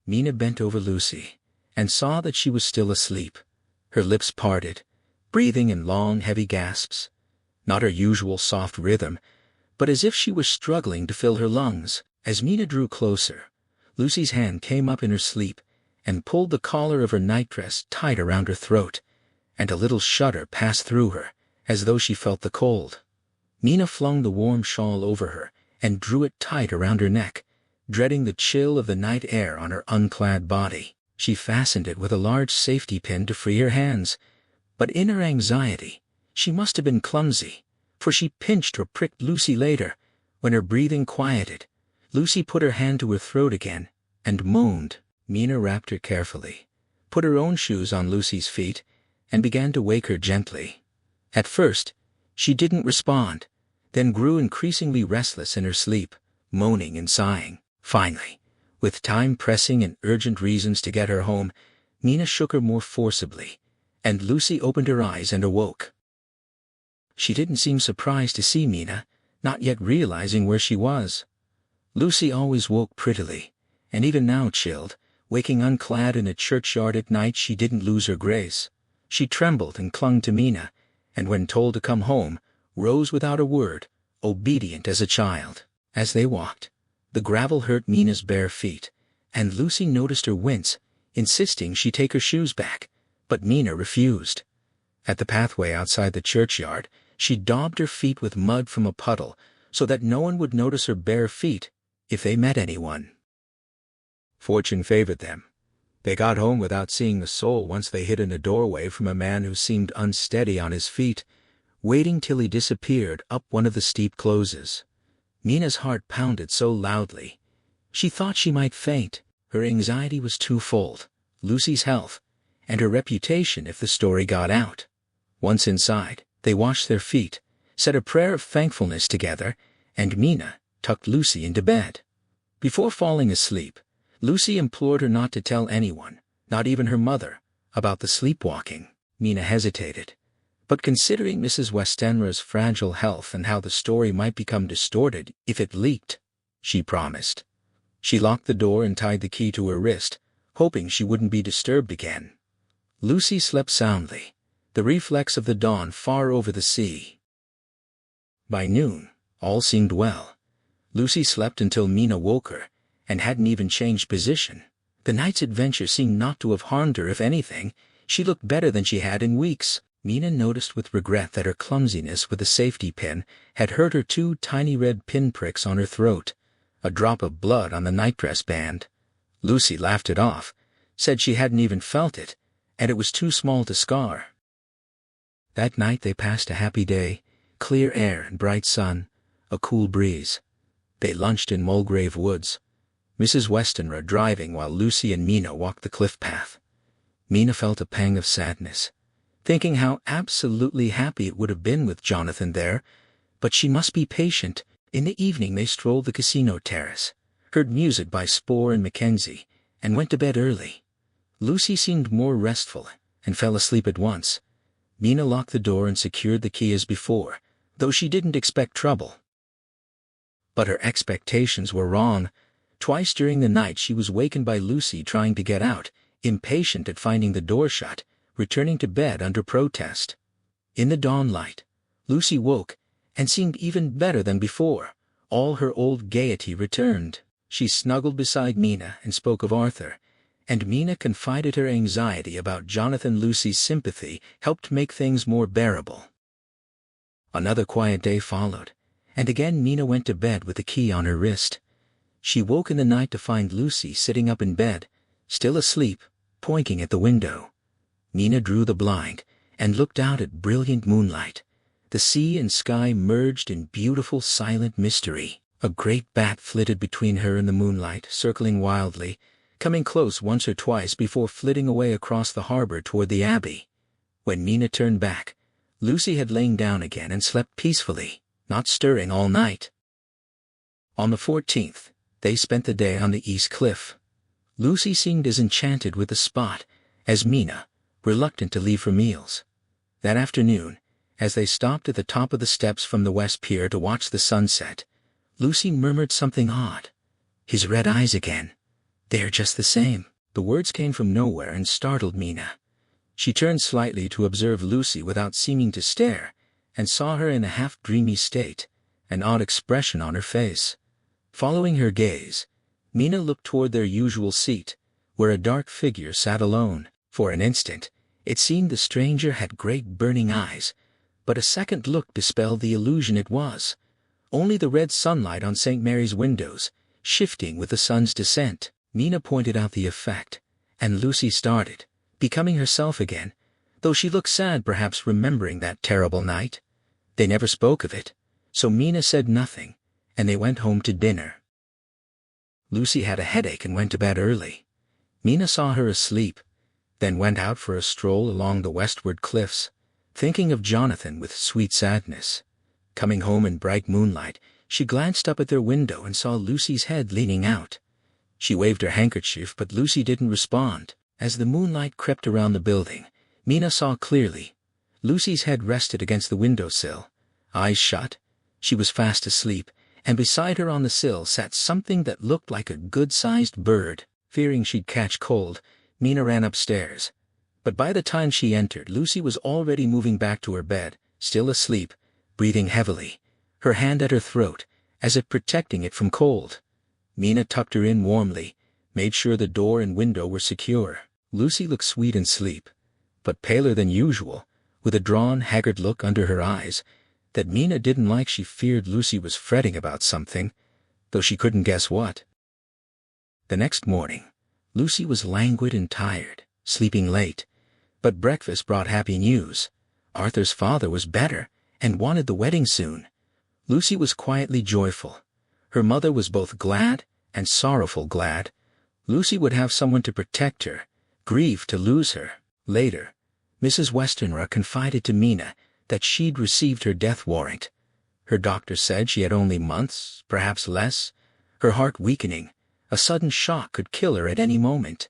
Mina bent over Lucy, and saw that she was still asleep. Her lips parted, breathing in long, heavy gasps. Not her usual soft rhythm, but as if she was struggling to fill her lungs. As Mina drew closer, Lucy's hand came up in her sleep and pulled the collar of her nightdress tight around her throat, and a little shudder passed through her, as though she felt the cold. Mina flung the warm shawl over her and drew it tight around her neck, dreading the chill of the night air on her unclad body. She fastened it with a large safety pin to free her hands, but in her anxiety, she must have been clumsy, for she pinched or pricked Lucy later. When her breathing quieted, Lucy put her hand to her throat again and moaned. Mina wrapped her carefully, put her own shoes on Lucy's feet, and began to wake her gently. At first, she didn't respond, then grew increasingly restless in her sleep, moaning and sighing. Finally, with time pressing and urgent reasons to get her home, Mina shook her more forcibly, and Lucy opened her eyes and awoke. She didn't seem surprised to see Mina, not yet realizing where she was. Lucy always woke prettily, and even now chilled, waking unclad in a churchyard at night. She didn't lose her grace. She trembled and clung to Mina, and when told to come home, rose without a word, obedient as a child. As they walked, the gravel hurt Mina's bare feet, and Lucy noticed her wince, insisting she take her shoes back, but Mina refused. At the pathway outside the churchyard, she daubed her feet with mud from a puddle, so that no one would notice her bare feet if they met anyone. Fortune favored them. They got home without seeing a soul once they hid in a doorway from a man who seemed unsteady on his feet, waiting till he disappeared up one of the steep closes. Mina's heart pounded so loudly. She thought she might faint. Her anxiety was twofold: Lucy's health, and her reputation if the story got out. Once inside, they washed their feet, said a prayer of thankfulness together, and Mina tucked Lucy into bed. Before falling asleep, Lucy implored her not to tell anyone, not even her mother, about the sleepwalking. Mina hesitated, but considering Mrs. Westenra's fragile health and how the story might become distorted if it leaked, she promised. She locked the door and tied the key to her wrist, hoping she wouldn't be disturbed again. Lucy slept soundly, the reflex of the dawn far over the sea. By noon, all seemed well. Lucy slept until Mina woke her, and hadn't even changed position. The night's adventure seemed not to have harmed her. If anything, she looked better than she had in weeks. Mina noticed with regret that her clumsiness with the safety pin had hurt her 2 tiny red pinpricks on her throat, a drop of blood on the nightdress band. Lucy laughed it off, said she hadn't even felt it, and it was too small to scar. That night they passed a happy day, clear air and bright sun, a cool breeze. They lunched in Mulgrave Woods, Mrs. Westenra driving while Lucy and Mina walked the cliff path. Mina felt a pang of sadness, thinking how absolutely happy it would have been with Jonathan there, but she must be patient. In the evening they strolled the casino terrace, heard music by Spohr and Mackenzie, and went to bed early. Lucy seemed more restful, and fell asleep at once. Mina locked the door and secured the key as before, though she didn't expect trouble. But her expectations were wrong. Twice during the night she was wakened by Lucy trying to get out, impatient at finding the door shut, returning to bed under protest. In the dawn light, Lucy woke, and seemed even better than before. All her old gaiety returned. She snuggled beside Mina and spoke of Arthur, and Mina confided her anxiety about Jonathan. Lucy's sympathy helped make things more bearable. Another quiet day followed, and again Mina went to bed with the key on her wrist. She woke in the night to find Lucy sitting up in bed, still asleep, pointing at the window. Mina drew the blind and looked out at brilliant moonlight. The sea and sky merged in beautiful silent mystery. A great bat flitted between her and the moonlight, circling wildly, coming close once or twice before flitting away across the harbor toward the abbey. When Mina turned back, Lucy had lain down again and slept peacefully, not stirring all night. On the 14th, they spent the day on the East Cliff. Lucy seemed as enchanted with the spot as Mina, reluctant to leave for meals. That afternoon, as they stopped at the top of the steps from the West Pier to watch the sunset, Lucy murmured something odd. "His red eyes again. They're just the same." The words came from nowhere and startled Mina. She turned slightly to observe Lucy without seeming to stare, and saw her in a half-dreamy state, an odd expression on her face. Following her gaze, Mina looked toward their usual seat, where a dark figure sat alone. For an instant, it seemed the stranger had great burning eyes, but a second look dispelled the illusion. It was only the red sunlight on St. Mary's windows, shifting with the sun's descent. Mina pointed out the effect, and Lucy started, becoming herself again, though she looked sad, perhaps remembering that terrible night. They never spoke of it, so Mina said nothing, and they went home to dinner. Lucy had a headache and went to bed early. Mina saw her asleep, then went out for a stroll along the westward cliffs, thinking of Jonathan with sweet sadness. Coming home in bright moonlight, she glanced up at their window and saw Lucy's head leaning out. She waved her handkerchief, but Lucy didn't respond. As the moonlight crept around the building, Mina saw clearly. Lucy's head rested against the windowsill, eyes shut. She was fast asleep, and beside her on the sill sat something that looked like a good-sized bird. Fearing she'd catch cold, Mina ran upstairs. But by the time she entered, Lucy was already moving back to her bed, still asleep, breathing heavily, her hand at her throat, as if protecting it from cold. Mina tucked her in warmly, made sure the door and window were secure. Lucy looked sweet in sleep, but paler than usual, with a drawn, haggard look under her eyes. that Mina didn't like. She feared Lucy was fretting about something, though she couldn't guess what. The next morning, Lucy was languid and tired, sleeping late, but breakfast brought happy news. Arthur's father was better and wanted the wedding soon. Lucy was quietly joyful. Her mother was both glad and sorrowful glad. Lucy would have someone to protect her, grieved to lose her. Later, Mrs. Westenra confided to Mina that she'd received her death warrant. Her doctor said she had only months, perhaps less, her heart weakening. A sudden shock could kill her at any moment.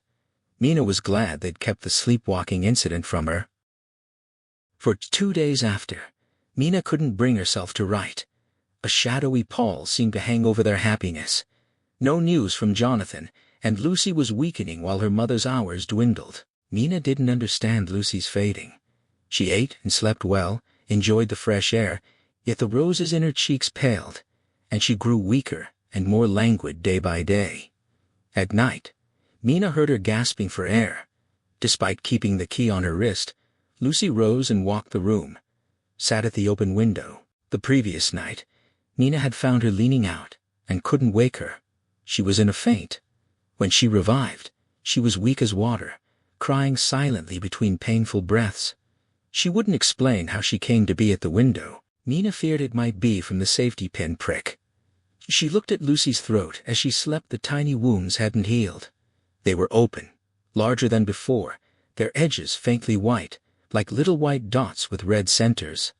Mina was glad they'd kept the sleepwalking incident from her. For 2 days after, Mina couldn't bring herself to write. A shadowy pall seemed to hang over their happiness. No news from Jonathan, and Lucy was weakening while her mother's hours dwindled. Mina didn't understand Lucy's fading. She ate and slept well, enjoyed the fresh air, yet the roses in her cheeks paled, and she grew weaker and more languid day by day. At night, Mina heard her gasping for air. Despite keeping the key on her wrist, Lucy rose and walked the room, sat at the open window. The previous night, Mina had found her leaning out and couldn't wake her. She was in a faint. When she revived, she was weak as water, crying silently between painful breaths. She wouldn't explain how she came to be at the window. Mina feared it might be from the safety pin prick. She looked at Lucy's throat as she slept. The tiny wounds hadn't healed. They were open, larger than before, their edges faintly white, like little white dots with red centers.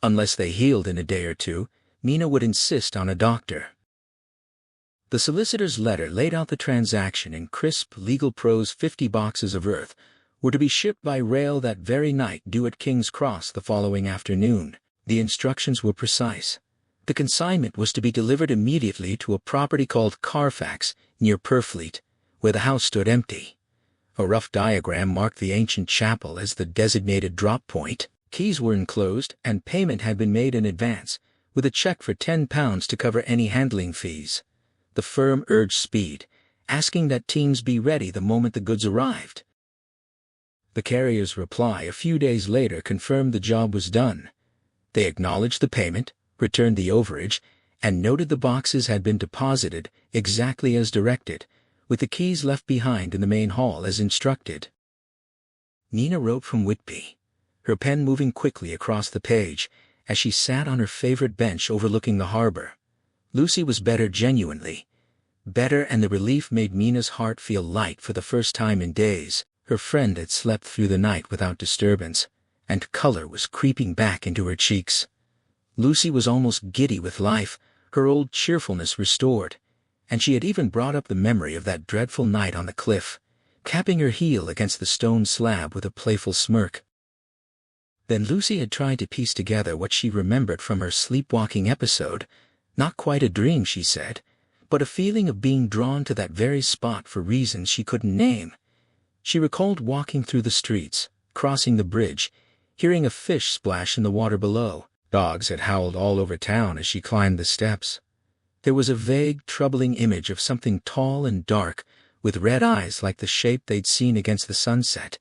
Unless they healed in a day or two, Mina would insist on a doctor. The solicitor's letter laid out the transaction in crisp legal prose. 50 boxes of earth were to be shipped by rail that very night, due at King's Cross the following afternoon. The instructions were precise. The consignment was to be delivered immediately to a property called Carfax, near Purfleet, where the house stood empty. A rough diagram marked the ancient chapel as the designated drop point. Keys were enclosed, and payment had been made in advance, with a check for £10 to cover any handling fees. The firm urged speed, asking that teams be ready the moment the goods arrived. The carrier's reply a few days later confirmed the job was done. They acknowledged the payment, returned the overage, and noted the boxes had been deposited exactly as directed, with the keys left behind in the main hall as instructed. Mina wrote from Whitby, her pen moving quickly across the page as she sat on her favorite bench overlooking the harbor. Lucy was better, genuinely better, and the relief made Mina's heart feel light for the first time in days. Her friend had slept through the night without disturbance, and color was creeping back into her cheeks. Lucy was almost giddy with life, her old cheerfulness restored, and she had even brought up the memory of that dreadful night on the cliff, capping her heel against the stone slab with a playful smirk. Then Lucy had tried to piece together what she remembered from her sleepwalking episode. Not quite a dream, she said, but a feeling of being drawn to that very spot for reasons she couldn't name. She recalled walking through the streets, crossing the bridge, hearing a fish splash in the water below. Dogs had howled all over town as she climbed the steps. There was a vague, troubling image of something tall and dark, with red eyes like the shape they'd seen against the sunset,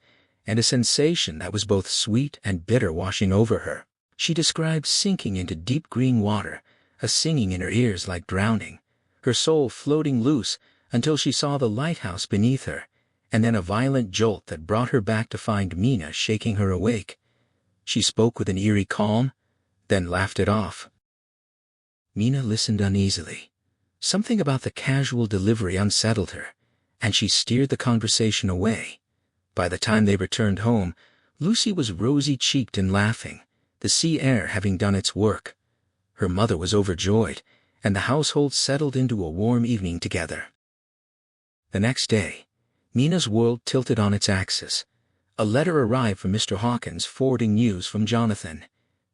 and a sensation that was both sweet and bitter washing over her. She described sinking into deep green water, a singing in her ears like drowning, her soul floating loose until she saw the lighthouse beneath her, and then a violent jolt that brought her back to find Mina shaking her awake. She spoke with an eerie calm, then laughed it off. Mina listened uneasily. Something about the casual delivery unsettled her, and she steered the conversation away. By the time they returned home, Lucy was rosy-cheeked and laughing, the sea air having done its work. Her mother was overjoyed, and the household settled into a warm evening together. The next day, Mina's world tilted on its axis. A letter arrived from Mr. Hawkins forwarding news from Jonathan.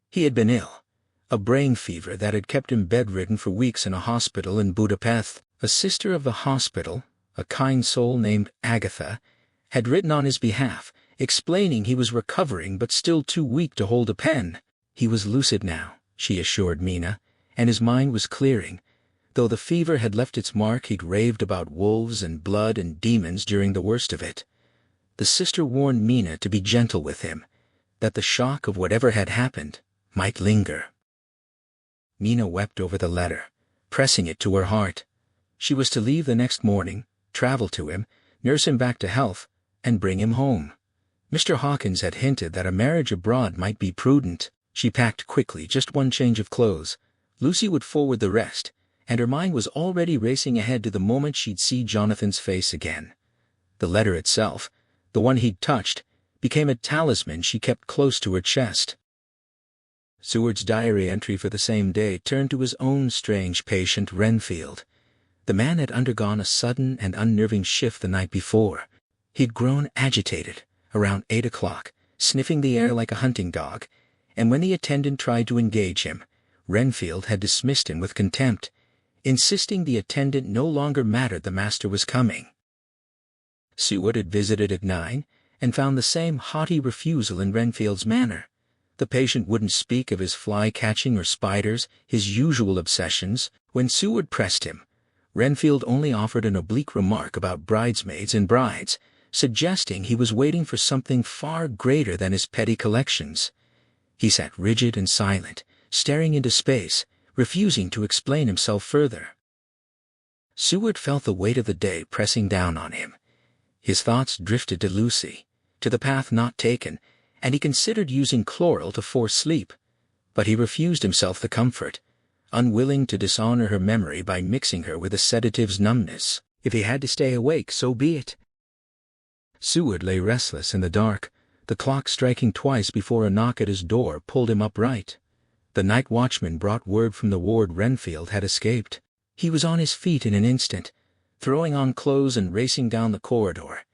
He had been ill, a brain fever that had kept him bedridden for weeks in a hospital in Budapest. A sister of the hospital, a kind soul named Agatha, had written on his behalf, explaining he was recovering but still too weak to hold a pen. He was lucid now, she assured Mina, and his mind was clearing. Though the fever had left its mark, he'd raved about wolves and blood and demons during the worst of it. The sister warned Mina to be gentle with him, that the shock of whatever had happened might linger. Mina wept over the letter, pressing it to her heart. She was to leave the next morning, travel to him, nurse him back to health, and bring him home. Mr. Hawkins had hinted that a marriage abroad might be prudent. She packed quickly, just one change of clothes. Lucy would forward the rest, and her mind was already racing ahead to the moment she'd see Jonathan's face again. The letter itself, the one he'd touched, became a talisman she kept close to her chest. Seward's diary entry for the same day turned to his own strange patient, Renfield. The man had undergone a sudden and unnerving shift the night before. He'd grown agitated, around 8 o'clock, sniffing the air like a hunting dog, and when the attendant tried to engage him, Renfield had dismissed him with contempt, insisting the attendant no longer mattered, the master was coming. Seward had visited at 9, and found the same haughty refusal in Renfield's manner. The patient wouldn't speak of his fly-catching or spiders, his usual obsessions. When Seward pressed him, Renfield only offered an oblique remark about bridesmaids and brides, suggesting he was waiting for something far greater than his petty collections. He sat rigid and silent, staring into space, refusing to explain himself further. Seward felt the weight of the day pressing down on him. His thoughts drifted to Lucy, to the path not taken, and he considered using chloral to force sleep, but he refused himself the comfort, unwilling to dishonor her memory by mixing her with a sedative's numbness. If he had to stay awake, so be it. Seward lay restless in the dark, the clock striking twice before a knock at his door pulled him upright. The night watchman brought word from the ward Renfield had escaped. He was on his feet in an instant, throwing on clothes and racing down the corridor.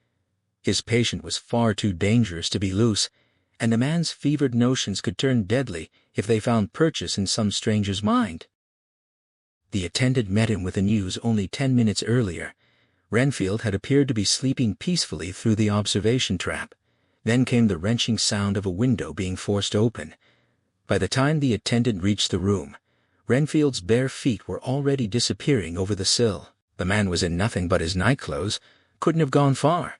His patient was far too dangerous to be loose, and the man's fevered notions could turn deadly if they found purchase in some stranger's mind. The attendant met him with the news only 10 minutes earlier. Renfield had appeared to be sleeping peacefully through the observation trap. Then came the wrenching sound of a window being forced open. By the time the attendant reached the room, Renfield's bare feet were already disappearing over the sill. The man was in nothing but his nightclothes, couldn't have gone far.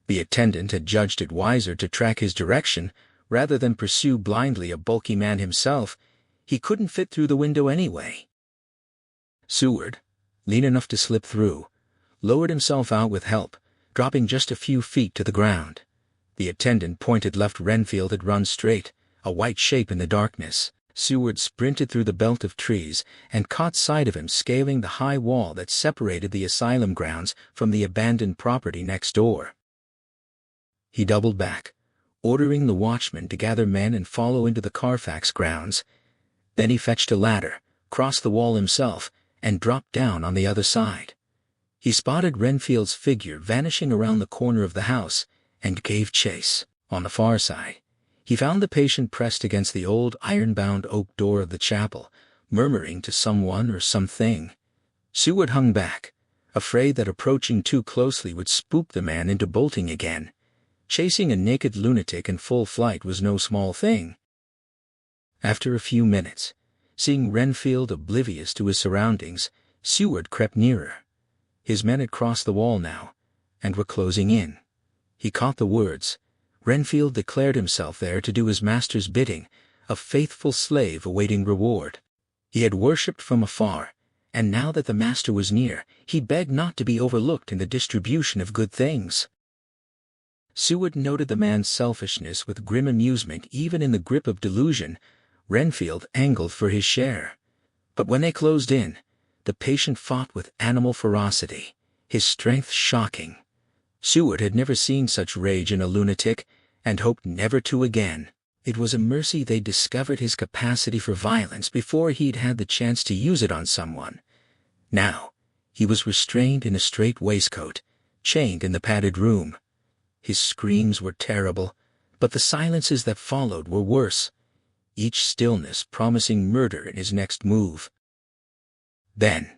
The attendant had judged it wiser to track his direction rather than pursue blindly a bulky man himself. He couldn't fit through the window anyway. Seward, lean enough to slip through, lowered himself out with help, dropping just a few feet to the ground. The attendant pointed left. Renfield had run straight, a white shape in the darkness. Seward sprinted through the belt of trees and caught sight of him scaling the high wall that separated the asylum grounds from the abandoned property next door. He doubled back, ordering the watchman to gather men and follow into the Carfax grounds. Then he fetched a ladder, crossed the wall himself, and dropped down on the other side. He spotted Renfield's figure vanishing around the corner of the house, and gave chase. On the far side, he found the patient pressed against the old iron-bound oak door of the chapel, murmuring to someone or something. Seward hung back, afraid that approaching too closely would spook the man into bolting again. Chasing a naked lunatic in full flight was no small thing. After a few minutes, seeing Renfield oblivious to his surroundings, Seward crept nearer. His men had crossed the wall now, and were closing in. He caught the words. Renfield declared himself there to do his master's bidding, a faithful slave awaiting reward. He had worshipped from afar, and now that the master was near, he begged not to be overlooked in the distribution of good things. Seward noted the man's selfishness with grim amusement. Even in the grip of delusion, Renfield angled for his share. But when they closed in, the patient fought with animal ferocity, his strength shocking. Seward had never seen such rage in a lunatic, and hoped never to again. It was a mercy they discovered his capacity for violence before he'd had the chance to use it on someone. Now, he was restrained in a strait waistcoat, chained in the padded room. His screams were terrible, but the silences that followed were worse, each stillness promising murder in his next move. Then,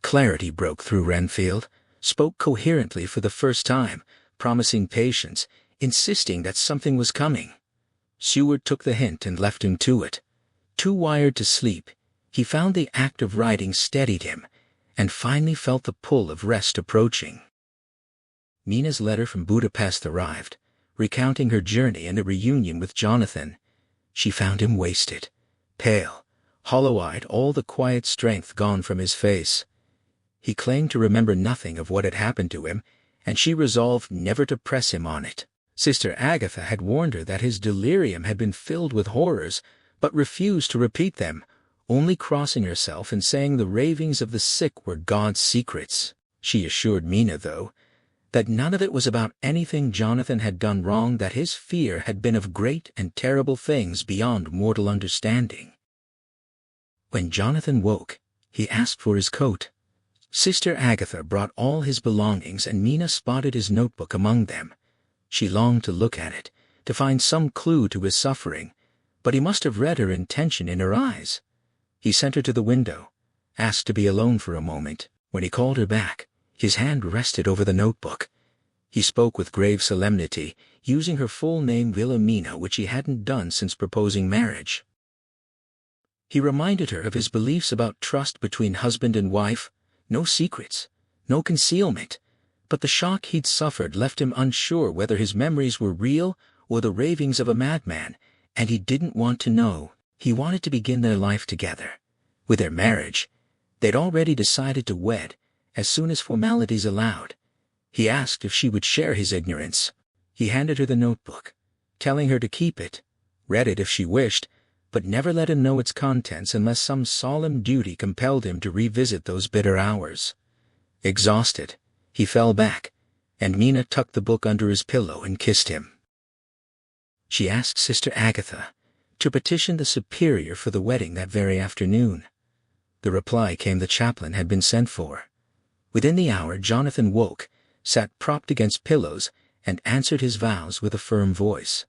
clarity broke through. Renfield spoke coherently for the first time, promising patience, insisting that something was coming. Seward took the hint and left him to it. Too wired to sleep, he found the act of writing steadied him, and finally felt the pull of rest approaching. Mina's letter from Budapest arrived, recounting her journey and a reunion with Jonathan. She found him wasted, pale, hollow-eyed, all the quiet strength gone from his face. He claimed to remember nothing of what had happened to him, and she resolved never to press him on it. Sister Agatha had warned her that his delirium had been filled with horrors, but refused to repeat them, only crossing herself and saying the ravings of the sick were God's secrets. She assured Mina, though, that none of it was about anything Jonathan had done wrong, that his fear had been of great and terrible things beyond mortal understanding. When Jonathan woke, he asked for his coat. Sister Agatha brought all his belongings, and Mina spotted his notebook among them. She longed to look at it, to find some clue to his suffering, but he must have read her intention in her eyes. He sent her to the window, asked to be alone for a moment. When he called her back, his hand rested over the notebook. He spoke with grave solemnity, using her full name Wilhelmina, which he hadn't done since proposing marriage. He reminded her of his beliefs about trust between husband and wife, no secrets, no concealment, but the shock he'd suffered left him unsure whether his memories were real or the ravings of a madman, and he didn't want to know. He wanted to begin their life together. With their marriage, they'd already decided to wed, as soon as formalities allowed. He asked if she would share his ignorance. He handed her the notebook, telling her to keep it, read it if she wished, but never let him know its contents unless some solemn duty compelled him to revisit those bitter hours. Exhausted, he fell back, and Mina tucked the book under his pillow and kissed him. She asked Sister Agatha to petition the superior for the wedding that very afternoon. The reply came the chaplain had been sent for. Within the hour Jonathan woke, sat propped against pillows, and answered his vows with a firm voice.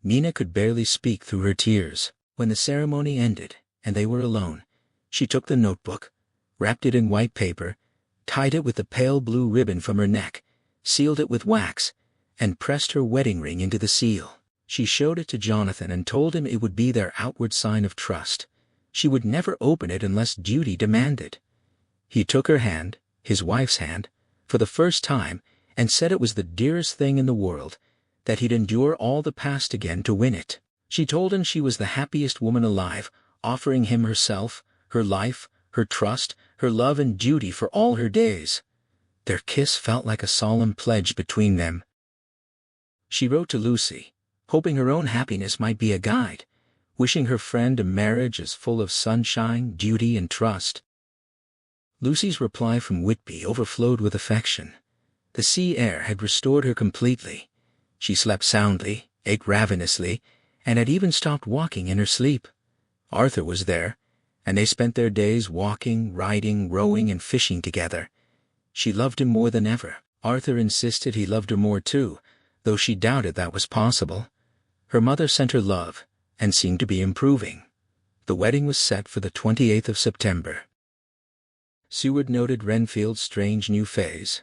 Mina could barely speak through her tears. When the ceremony ended, and they were alone, she took the notebook, wrapped it in white paper, tied it with the pale blue ribbon from her neck, sealed it with wax, and pressed her wedding ring into the seal. She showed it to Jonathan and told him it would be their outward sign of trust. She would never open it unless duty demanded. He took her hand, his wife's hand, for the first time, and said it was the dearest thing in the world, that he'd endure all the past again to win it. She told him she was the happiest woman alive, offering him herself, her life, her trust, her love and duty for all her days. Their kiss felt like a solemn pledge between them. She wrote to Lucy, hoping her own happiness might be a guide, wishing her friend a marriage as full of sunshine, duty, and trust. Lucy's reply from Whitby overflowed with affection. The sea air had restored her completely. She slept soundly, ate ravenously, and had even stopped walking in her sleep. Arthur was there, and they spent their days walking, riding, rowing, and fishing together. She loved him more than ever. Arthur insisted he loved her more too, though she doubted that was possible. Her mother sent her love, and seemed to be improving. The wedding was set for the 28th of September. Seward noted Renfield's strange new phase.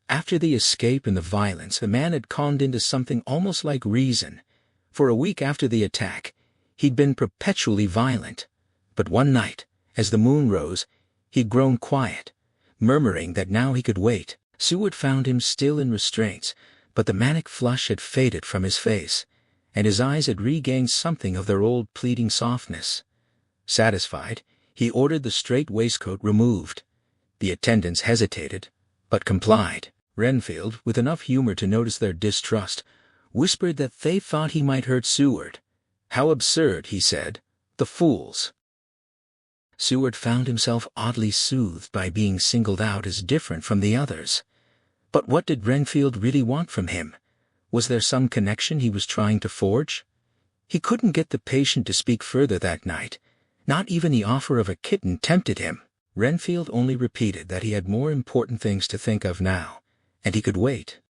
After the escape and the violence, the man had calmed into something almost like reason. For a week after the attack, he'd been perpetually violent. But one night, as the moon rose, he'd grown quiet, murmuring that now he could wait. Seward found him still in restraints, but the manic flush had faded from his face, and his eyes had regained something of their old pleading softness. Satisfied, he ordered the strait waistcoat removed. The attendants hesitated, but complied. Renfield, with enough humor to notice their distrust, whispered that they thought he might hurt Seward. How absurd, he said. The fools. Seward found himself oddly soothed by being singled out as different from the others. But what did Renfield really want from him? Was there some connection he was trying to forge? He couldn't get the patient to speak further that night. Not even the offer of a kitten tempted him. Renfield only repeated that he had more important things to think of now, and he could wait.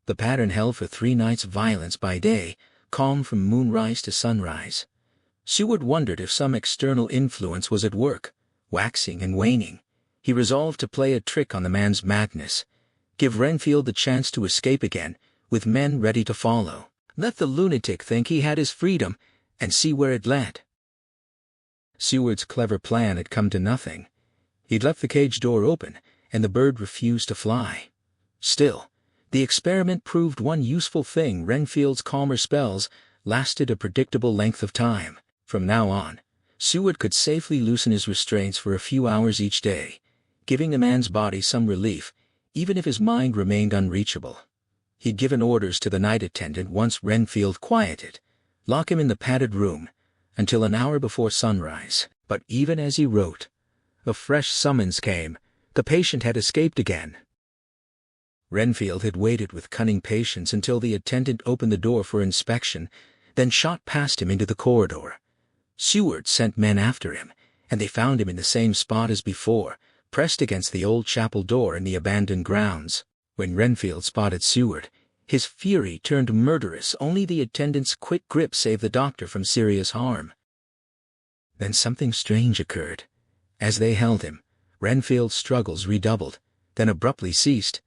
The pattern held for 3 nights: violence by day, calm from moonrise to sunrise. Seward wondered if some external influence was at work, waxing and waning. He resolved to play a trick on the man's madness, give Renfield the chance to escape again, with men ready to follow. Let the lunatic think he had his freedom, and see where it led. Seward's clever plan had come to nothing. He'd left the cage door open, and the bird refused to fly. Still, the experiment proved one useful thing: Renfield's calmer spells lasted a predictable length of time. From now on, Seward could safely loosen his restraints for a few hours each day, giving the man's body some relief, even if his mind remained unreachable. He'd given orders to the night attendant once Renfield quieted, lock him in the padded room, until an hour before sunrise. But even as he wrote, a fresh summons came. The patient had escaped again. Renfield had waited with cunning patience until the attendant opened the door for inspection, then shot past him into the corridor. Seward sent men after him, and they found him in the same spot as before, pressed against the old chapel door in the abandoned grounds. When Renfield spotted Seward, his fury turned murderous. Only the attendant's quick grip saved the doctor from serious harm. Then something strange occurred. As they held him, Renfield's struggles redoubled, then abruptly ceased.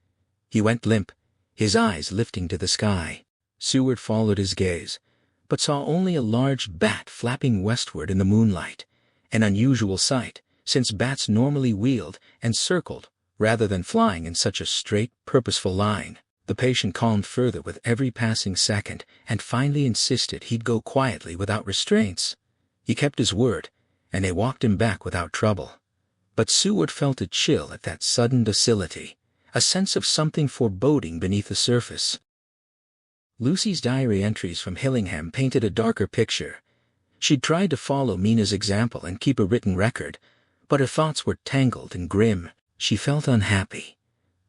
He went limp, his eyes lifting to the sky. Seward followed his gaze, but saw only a large bat flapping westward in the moonlight, an unusual sight, since bats normally wheeled and circled, rather than flying in such a straight, purposeful line. The patient calmed further with every passing second, and finally insisted he'd go quietly without restraints. He kept his word, and they walked him back without trouble. But Seward felt a chill at that sudden docility, a sense of something foreboding beneath the surface. Lucy's diary entries from Hillingham painted a darker picture. She'd tried to follow Mina's example and keep a written record, but her thoughts were tangled and grim. She felt unhappy,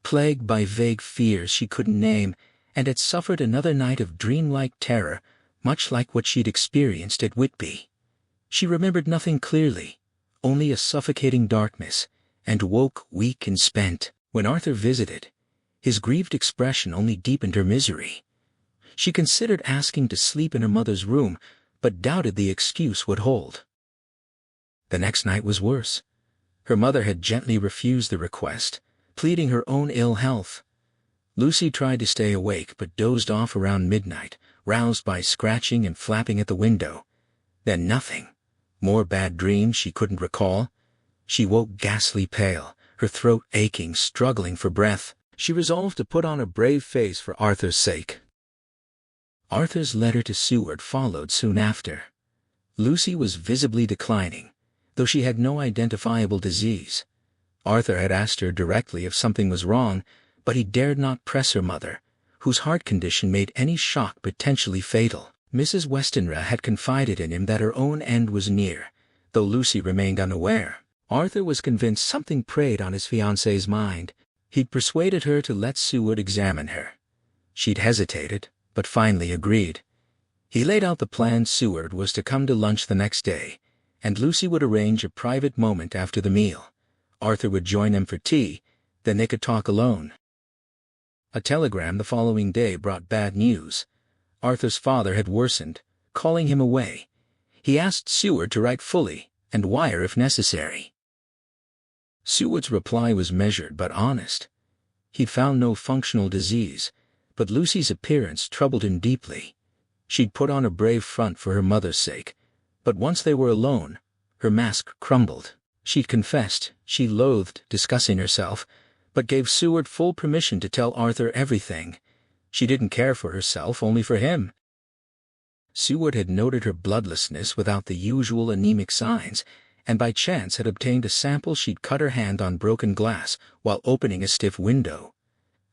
plagued by vague fears she couldn't name, and had suffered another night of dreamlike terror, much like what she'd experienced at Whitby. She remembered nothing clearly, only a suffocating darkness, and woke weak and spent. When Arthur visited, his grieved expression only deepened her misery. She considered asking to sleep in her mother's room, but doubted the excuse would hold. The next night was worse. Her mother had gently refused the request, pleading her own ill health. Lucy tried to stay awake but dozed off around midnight, roused by scratching and flapping at the window. Then nothing. More bad dreams she couldn't recall. She woke ghastly pale, her throat aching, struggling for breath. She resolved to put on a brave face for Arthur's sake. Arthur's letter to Seward followed soon after. Lucy was visibly declining, though she had no identifiable disease. Arthur had asked her directly if something was wrong, but he dared not press her mother, whose heart condition made any shock potentially fatal. Mrs. Westenra had confided in him that her own end was near, though Lucy remained unaware. Arthur was convinced something preyed on his fiancée's mind. He'd persuaded her to let Seward examine her. She'd hesitated, but finally agreed. He laid out the plan. Seward was to come to lunch the next day, and Lucy would arrange a private moment after the meal. Arthur would join them for tea, then they could talk alone. A telegram the following day brought bad news. Arthur's father had worsened, calling him away. He asked Seward to write fully, and wire if necessary. Seward's reply was measured but honest. He'd found no functional disease, but Lucy's appearance troubled him deeply. She'd put on a brave front for her mother's sake, but once they were alone, her mask crumbled. She'd confessed she loathed discussing herself, but gave Seward full permission to tell Arthur everything. She didn't care for herself, only for him. Seward had noted her bloodlessness without the usual anemic signs, and by chance had obtained a sample. She'd cut her hand on broken glass while opening a stiff window.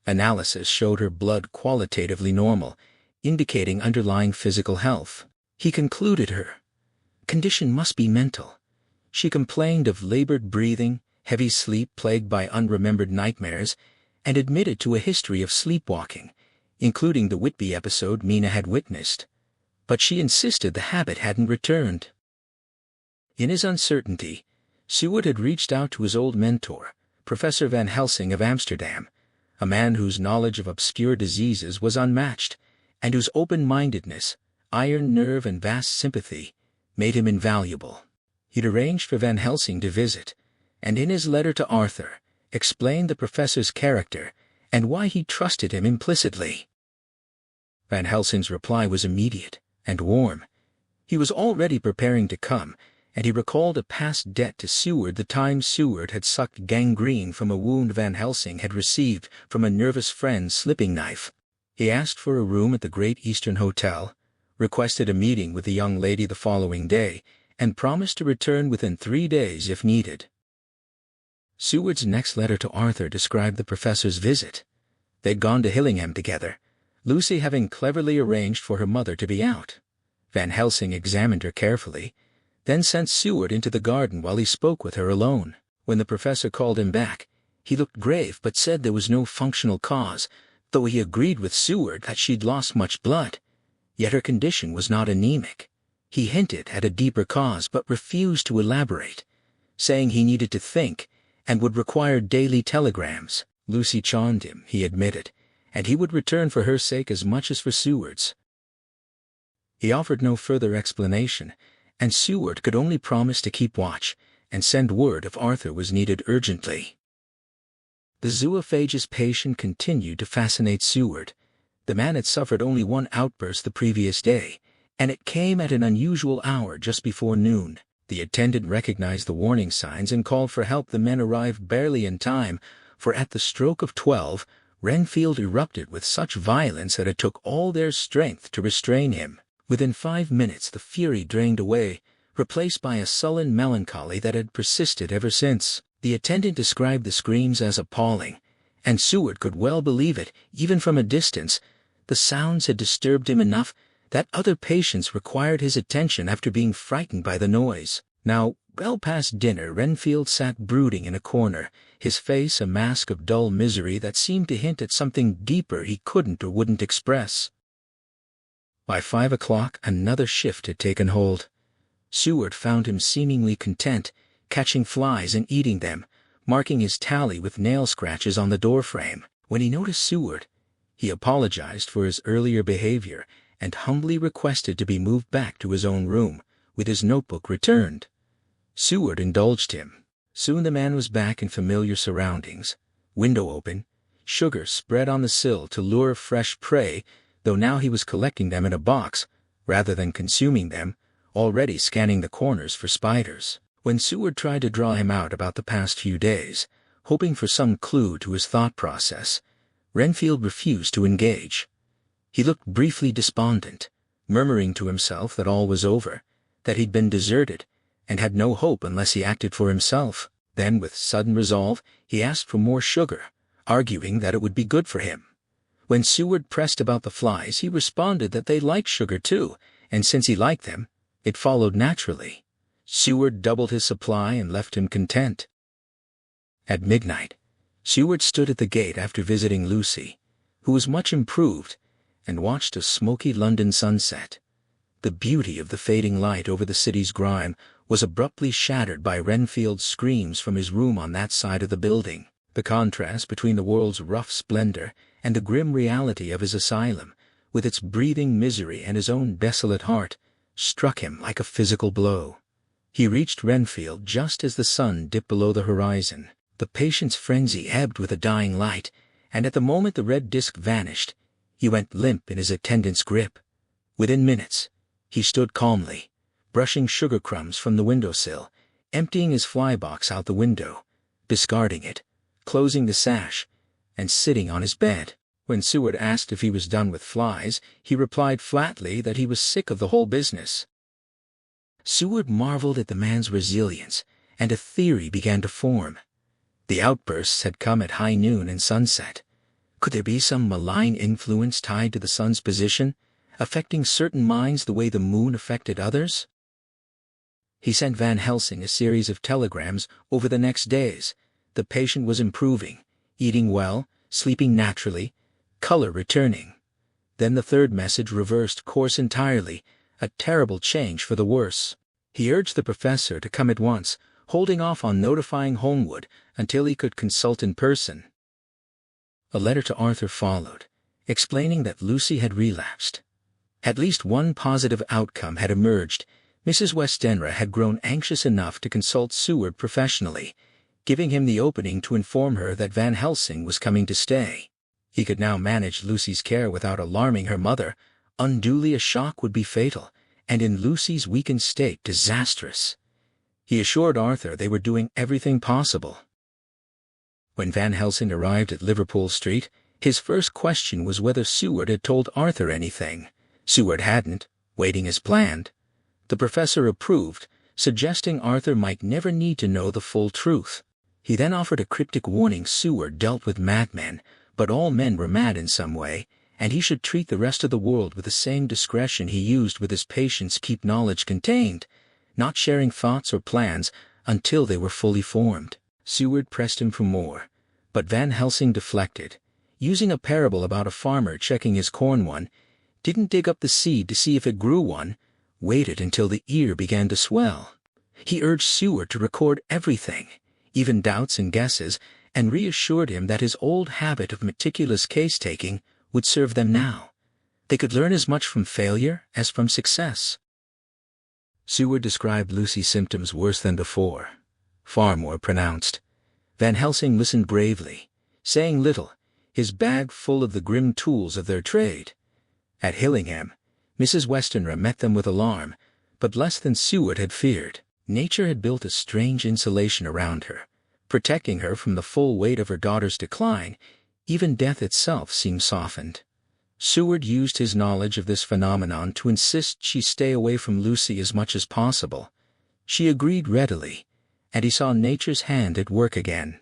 Analysis showed her blood qualitatively normal, indicating underlying physical health. He concluded her condition must be mental. She complained of labored breathing, heavy sleep plagued by unremembered nightmares, and admitted to a history of sleepwalking, including the Whitby episode Mina had witnessed. But she insisted the habit hadn't returned. In his uncertainty, Seward had reached out to his old mentor, Professor Van Helsing of Amsterdam, a man whose knowledge of obscure diseases was unmatched, and whose open-mindedness, iron nerve and vast sympathy made him invaluable. He'd arranged for Van Helsing to visit, and in his letter to Arthur, explained the professor's character and why he trusted him implicitly. Van Helsing's reply was immediate and warm. He was already preparing to come, and he recalled a past debt to Seward, the time Seward had sucked gangrene from a wound Van Helsing had received from a nervous friend's slipping knife. He asked for a room at the Great Eastern Hotel, requested a meeting with the young lady the following day, and promised to return within 3 days if needed. Seward's next letter to Arthur described the professor's visit. They'd gone to Hillingham together, Lucy having cleverly arranged for her mother to be out. Van Helsing examined her carefully, then sent Seward into the garden while he spoke with her alone. When the professor called him back, he looked grave but said there was no functional cause, though he agreed with Seward that she'd lost much blood. Yet her condition was not anemic. He hinted at a deeper cause but refused to elaborate, saying he needed to think and would require daily telegrams. Lucy charmed him, he admitted, and he would return for her sake as much as for Seward's. He offered no further explanation, and Seward could only promise to keep watch and send word if Arthur was needed urgently. The zoophagous patient continued to fascinate Seward. The man had suffered only one outburst the previous day, and it came at an unusual hour just before noon. The attendant recognized the warning signs and called for help. The men arrived barely in time, for at the stroke of 12, Renfield erupted with such violence that it took all their strength to restrain him. Within 5 minutes the fury drained away, replaced by a sullen melancholy that had persisted ever since. The attendant described the screams as appalling, and Seward could well believe it, even from a distance. The sounds had disturbed him enough that other patients required his attention after being frightened by the noise. Now, well past dinner, Renfield sat brooding in a corner, his face a mask of dull misery that seemed to hint at something deeper he couldn't or wouldn't express. By 5 o'clock, another shift had taken hold. Seward found him seemingly content, catching flies and eating them, marking his tally with nail scratches on the doorframe. When he noticed Seward, he apologized for his earlier behavior and humbly requested to be moved back to his own room, with his notebook returned. Seward indulged him. Soon the man was back in familiar surroundings, window open, sugar spread on the sill to lure fresh prey, though now he was collecting them in a box, rather than consuming them, already scanning the corners for spiders. When Seward tried to draw him out about the past few days, hoping for some clue to his thought process, Renfield refused to engage. He looked briefly despondent, murmuring to himself that all was over, that he'd been deserted, and had no hope unless he acted for himself. Then, with sudden resolve, he asked for more sugar, arguing that it would be good for him. When Seward pressed about the flies, he responded that they liked sugar too, and since he liked them, it followed naturally. Seward doubled his supply and left him content. At midnight, Seward stood at the gate after visiting Lucy, who was much improved, and watched a smoky London sunset. The beauty of the fading light over the city's grime was abruptly shattered by Renfield's screams from his room on that side of the building. The contrast between the world's rough splendor and the grim reality of his asylum, with its breathing misery and his own desolate heart, struck him like a physical blow. He reached Renfield just as the sun dipped below the horizon. The patient's frenzy ebbed with a dying light, and at the moment the red disk vanished, he went limp in his attendant's grip. Within minutes, he stood calmly, brushing sugar crumbs from the windowsill, emptying his fly box out the window, discarding it, closing the sash, and sitting on his bed. When Seward asked if he was done with flies, he replied flatly that he was sick of the whole business. Seward marveled at the man's resilience, and a theory began to form. The outbursts had come at high noon and sunset. Could there be some malign influence tied to the sun's position, affecting certain minds the way the moon affected others? He sent Van Helsing a series of telegrams over the next days. The patient was improving, eating well, sleeping naturally, color returning. Then the third message reversed course entirely, a terrible change for the worse. He urged the professor to come at once, holding off on notifying Holmwood until he could consult in person. A letter to Arthur followed, explaining that Lucy had relapsed. At least one positive outcome had emerged. Mrs. Westenra had grown anxious enough to consult Seward professionally, giving him the opening to inform her that Van Helsing was coming to stay. He could now manage Lucy's care without alarming her mother. Unduly a shock would be fatal, and in Lucy's weakened state disastrous. He assured Arthur they were doing everything possible. When Van Helsing arrived at Liverpool Street, his first question was whether Seward had told Arthur anything. Seward hadn't, waiting as planned. The professor approved, suggesting Arthur might never need to know the full truth. He then offered a cryptic warning: Seward dealt with madmen, but all men were mad in some way, and he should treat the rest of the world with the same discretion he used with his patients. Keep knowledge contained, not sharing thoughts or plans until they were fully formed. Seward pressed him for more, but Van Helsing deflected, using a parable about a farmer checking his corn. One didn't dig up the seed to see if it grew, one waited until the ear began to swell. He urged Seward to record everything, even doubts and guesses, and reassured him that his old habit of meticulous case-taking would serve them now. They could learn as much from failure as from success. Seward described Lucy's symptoms worse than before, far more pronounced. Van Helsing listened bravely, saying little, his bag full of the grim tools of their trade. At Hillingham, Mrs. Westenra met them with alarm, but less than Seward had feared. Nature had built a strange insulation around her, protecting her from the full weight of her daughter's decline. Even death itself seemed softened. Seward used his knowledge of this phenomenon to insist she stay away from Lucy as much as possible. She agreed readily, and he saw nature's hand at work again.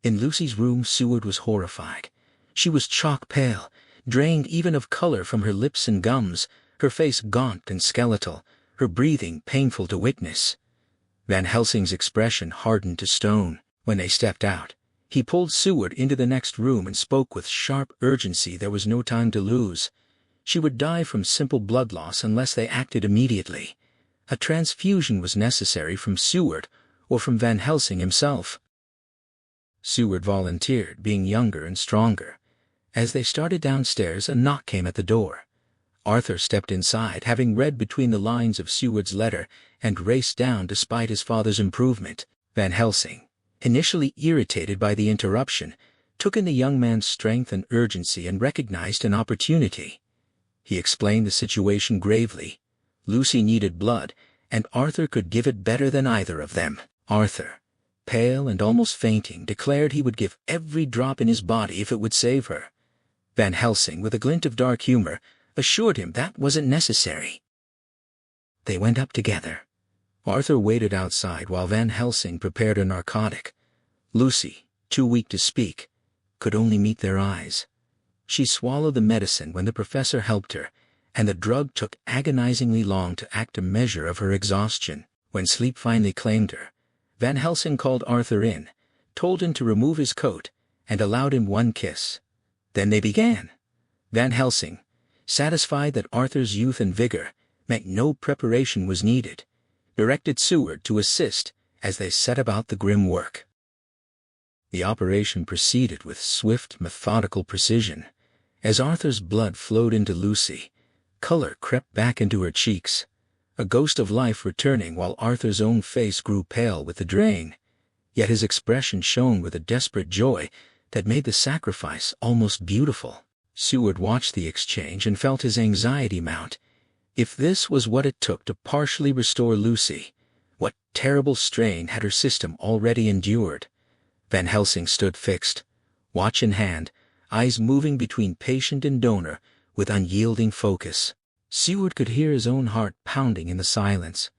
In Lucy's room, Seward was horrified. She was chalk pale, drained even of color from her lips and gums, her face gaunt and skeletal, her breathing painful to witness. Van Helsing's expression hardened to stone. When they stepped out, he pulled Seward into the next room and spoke with sharp urgency. There was no time to lose. She would die from simple blood loss unless they acted immediately. A transfusion was necessary from Seward or from Van Helsing himself. Seward volunteered, being younger and stronger. As they started downstairs, a knock came at the door. Arthur stepped inside, having read between the lines of Seward's letter, and raced down despite his father's improvement. Van Helsing, initially irritated by the interruption, took in the young man's strength and urgency and recognized an opportunity. He explained the situation gravely. Lucy needed blood, and Arthur could give it better than either of them. Arthur, pale and almost fainting, declared he would give every drop in his body if it would save her. Van Helsing, with a glint of dark humor, assured him that wasn't necessary. They went up together. Arthur waited outside while Van Helsing prepared a narcotic. Lucy, too weak to speak, could only meet their eyes. She swallowed the medicine when the professor helped her, and the drug took agonizingly long to act a measure of her exhaustion. When sleep finally claimed her, Van Helsing called Arthur in, told him to remove his coat, and allowed him one kiss. Then they began. Van Helsing, satisfied that Arthur's youth and vigor meant no preparation was needed, directed Seward to assist as they set about the grim work. The operation proceeded with swift, methodical precision. As Arthur's blood flowed into Lucy, color crept back into her cheeks, a ghost of life returning, while Arthur's own face grew pale with the drain. Yet his expression shone with a desperate joy that made the sacrifice almost beautiful. Seward watched the exchange and felt his anxiety mount. If this was what it took to partially restore Lucy, what terrible strain had her system already endured? Van Helsing stood fixed, watch in hand, eyes moving between patient and donor with unyielding focus. Seward could hear his own heart pounding in the silence.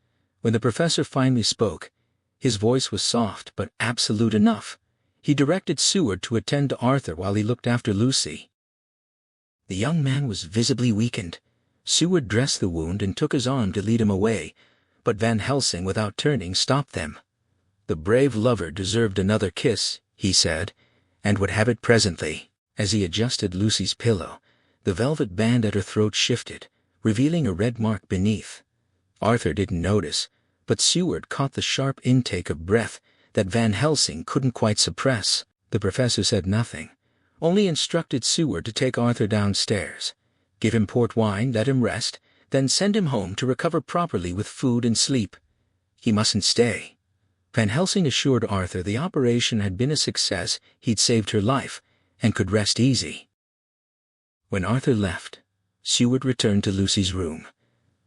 When the professor finally spoke, his voice was soft but absolute enough. He directed Seward to attend to Arthur while he looked after Lucy. The young man was visibly weakened. Seward dressed the wound and took his arm to lead him away, but Van Helsing, without turning, stopped them. The brave lover deserved another kiss, he said, and would have it presently. As he adjusted Lucy's pillow, the velvet band at her throat shifted, revealing a red mark beneath. Arthur didn't notice, but Seward caught the sharp intake of breath that Van Helsing couldn't quite suppress. The professor said nothing, only instructed Seward to take Arthur downstairs, give him port wine, let him rest, then send him home to recover properly with food and sleep. He mustn't stay. Van Helsing assured Arthur the operation had been a success, he'd saved her life, and could rest easy. When Arthur left, Seward returned to Lucy's room.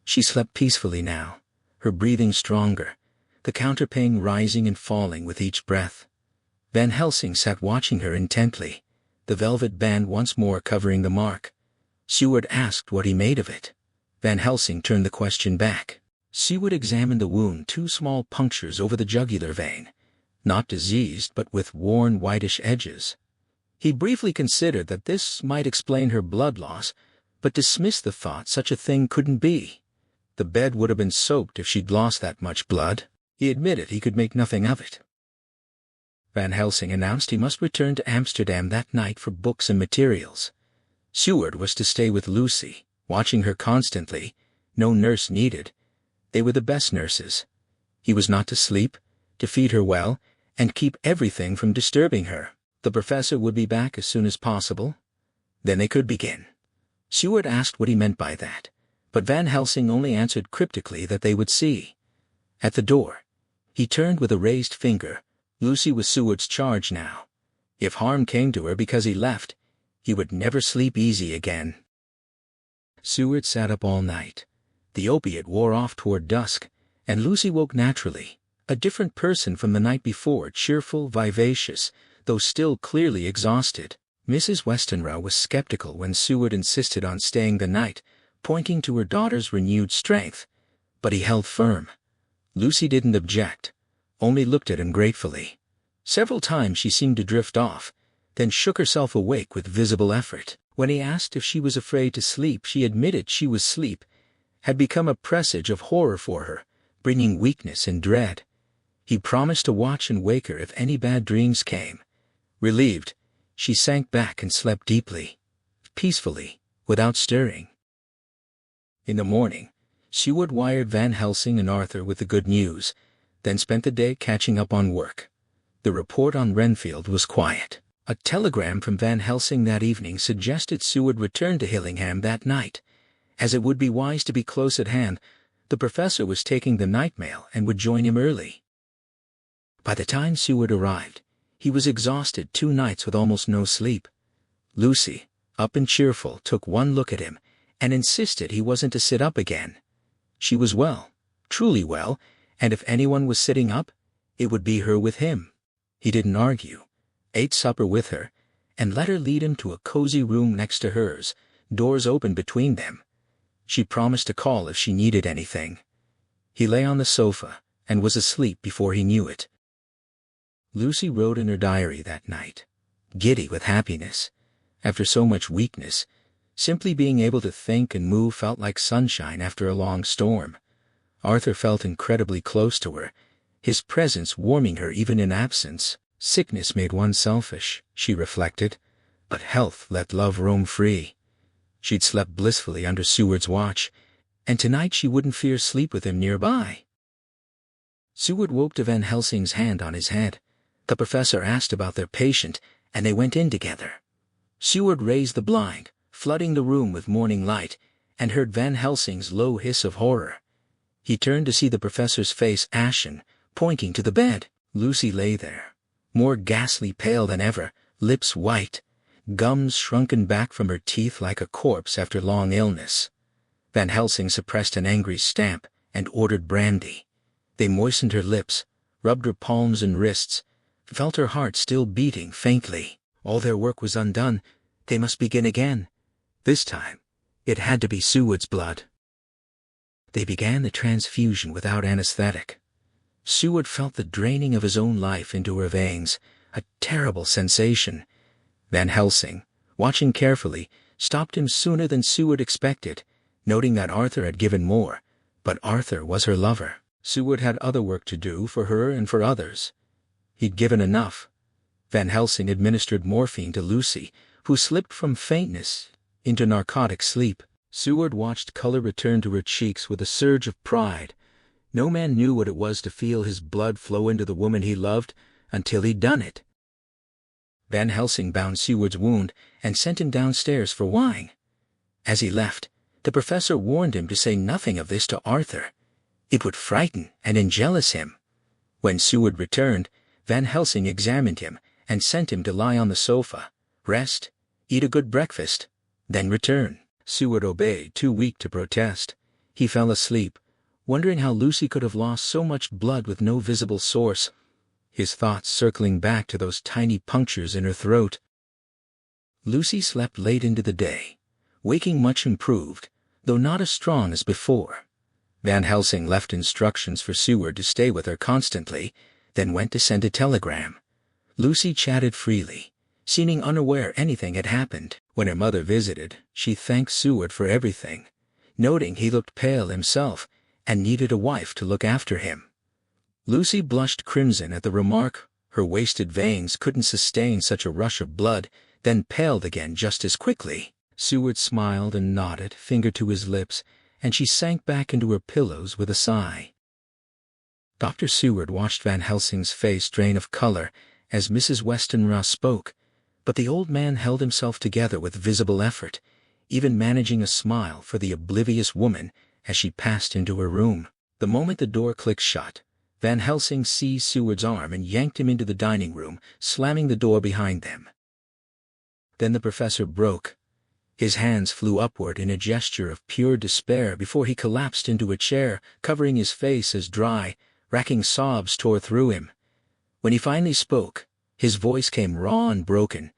She slept peacefully now, her breathing stronger, the counterpane rising and falling with each breath. Van Helsing sat watching her intently, the velvet band once more covering the mark. Seward asked what he made of it. Van Helsing turned the question back. Seward examined the wound, 2 small punctures over the jugular vein, not diseased but with worn whitish edges. He briefly considered that this might explain her blood loss, but dismissed the thought such a thing couldn't be. The bed would have been soaked if she'd lost that much blood. He admitted he could make nothing of it. Van Helsing announced he must return to Amsterdam that night for books and materials. Seward was to stay with Lucy, watching her constantly. No nurse needed. They were the best nurses. He was not to sleep, to feed her well, and keep everything from disturbing her. The professor would be back as soon as possible. Then they could begin. Seward asked what he meant by that, but Van Helsing only answered cryptically that they would see. At the door, he turned with a raised finger. Lucy was Seward's charge now. If harm came to her because he left, he would never sleep easy again. Seward sat up all night. The opiate wore off toward dusk, and Lucy woke naturally, a different person from the night before, cheerful, vivacious, though still clearly exhausted. Mrs. Westenra was skeptical when Seward insisted on staying the night, pointing to her daughter's renewed strength, but he held firm. Lucy didn't object, only looked at him gratefully. Several times she seemed to drift off, then shook herself awake with visible effort. When he asked if she was afraid to sleep, she admitted she was sleep had become a presage of horror for her, bringing weakness and dread. He promised to watch and wake her if any bad dreams came. Relieved, she sank back and slept deeply, peacefully, without stirring. In the morning, Seward wired Van Helsing and Arthur with the good news, then spent the day catching up on work. The report on Renfield was quiet. A telegram from Van Helsing that evening suggested Seward return to Hillingham that night. As it would be wise to be close at hand, the professor was taking the night mail and would join him early. By the time Seward arrived, he was exhausted, 2 nights with almost no sleep. Lucy, up and cheerful, took one look at him and insisted he wasn't to sit up again. She was well, truly well, and if anyone was sitting up, it would be her with him. He didn't argue, ate supper with her, and let her lead him to a cozy room next to hers, doors open between them. She promised to call if she needed anything. He lay on the sofa and was asleep before he knew it. Lucy wrote in her diary that night, giddy with happiness. After so much weakness, simply being able to think and move felt like sunshine after a long storm. Arthur felt incredibly close to her, his presence warming her even in absence. Sickness made one selfish, she reflected, but health let love roam free. She'd slept blissfully under Seward's watch, and tonight she wouldn't fear sleep with him nearby. Seward woke to Van Helsing's hand on his head. The professor asked about their patient, and they went in together. Seward raised the blind, flooding the room with morning light, and heard Van Helsing's low hiss of horror. He turned to see the professor's face ashen, pointing to the bed. Lucy lay there, more ghastly pale than ever, lips white, gums shrunken back from her teeth like a corpse after long illness. Van Helsing suppressed an angry stamp and ordered brandy. They moistened her lips, rubbed her palms and wrists, felt her heart still beating faintly. All their work was undone. They must begin again. This time, it had to be Seward's blood. They began the transfusion without anesthetic. Seward felt the draining of his own life into her veins, a terrible sensation. Van Helsing, watching carefully, stopped him sooner than Seward expected, noting that Arthur had given more, but Arthur was her lover. Seward had other work to do for her and for others. He'd given enough. Van Helsing administered morphine to Lucy, who slipped from faintness into narcotic sleep. Seward watched color return to her cheeks with a surge of pride. No man knew what it was to feel his blood flow into the woman he loved until he'd done it. Van Helsing bound Seward's wound and sent him downstairs for wine. As he left, the professor warned him to say nothing of this to Arthur. It would frighten and enjealous him. When Seward returned, Van Helsing examined him and sent him to lie on the sofa, rest, eat a good breakfast, then return. Seward obeyed, too weak to protest. He fell asleep, wondering how Lucy could have lost so much blood with no visible source, his thoughts circling back to those tiny punctures in her throat. Lucy slept late into the day, waking much improved, though not as strong as before. Van Helsing left instructions for Seward to stay with her constantly, then went to send a telegram. Lucy chatted freely, seeming unaware anything had happened. When her mother visited, she thanked Seward for everything, noting he looked pale himself and needed a wife to look after him. Lucy blushed crimson at the remark. Her wasted veins couldn't sustain such a rush of blood, then paled again just as quickly. Seward smiled and nodded, finger to his lips, and she sank back into her pillows with a sigh. Dr. Seward watched Van Helsing's face drain of color as Mrs. Westenra spoke, but the old man held himself together with visible effort, even managing a smile for the oblivious woman as she passed into her room. The moment the door clicked shut, Van Helsing seized Seward's arm and yanked him into the dining room, slamming the door behind them. Then the professor broke. His hands flew upward in a gesture of pure despair before he collapsed into a chair, covering his face as dry, racking sobs tore through him. When he finally spoke, his voice came raw and broken.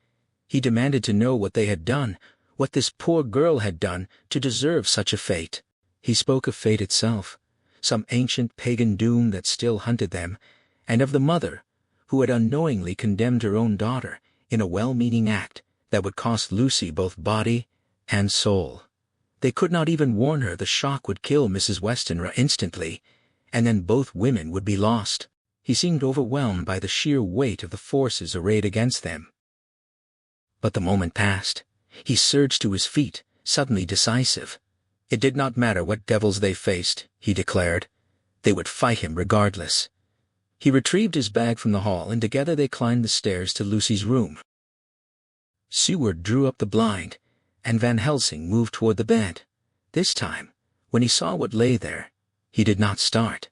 He demanded to know what they had done, what this poor girl had done to deserve such a fate. He spoke of fate itself, some ancient pagan doom that still hunted them, and of the mother, who had unknowingly condemned her own daughter in a well-meaning act that would cost Lucy both body and soul. They could not even warn her the shock would kill Mrs. Westenra instantly, and then both women would be lost. He seemed overwhelmed by the sheer weight of the forces arrayed against them. But the moment passed. He surged to his feet, suddenly decisive. It did not matter what devils they faced, he declared. They would fight him regardless. He retrieved his bag from the hall, and together they climbed the stairs to Lucy's room. Seward drew up the blind, and Van Helsing moved toward the bed. This time, when he saw what lay there, he did not start.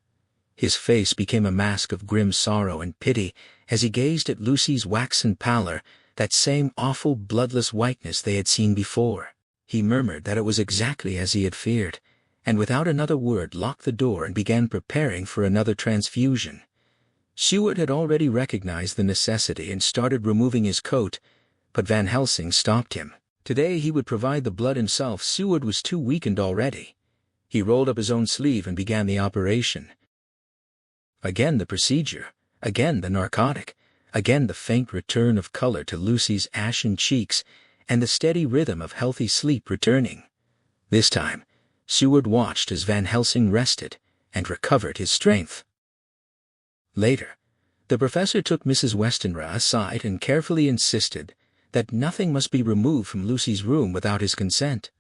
His face became a mask of grim sorrow and pity as he gazed at Lucy's waxen pallor, that same awful bloodless whiteness they had seen before. He murmured that it was exactly as he had feared, and without another word locked the door and began preparing for another transfusion. Seward had already recognized the necessity and started removing his coat, but Van Helsing stopped him. Today he would provide the blood himself. Seward was too weakened already. He rolled up his own sleeve and began the operation. Again the procedure, again the narcotic, again the faint return of color to Lucy's ashen cheeks, and the steady rhythm of healthy sleep returning. This time, Seward watched as Van Helsing rested and recovered his strength. Later, the professor took Mrs. Westenra aside and carefully insisted that nothing must be removed from Lucy's room without his consent.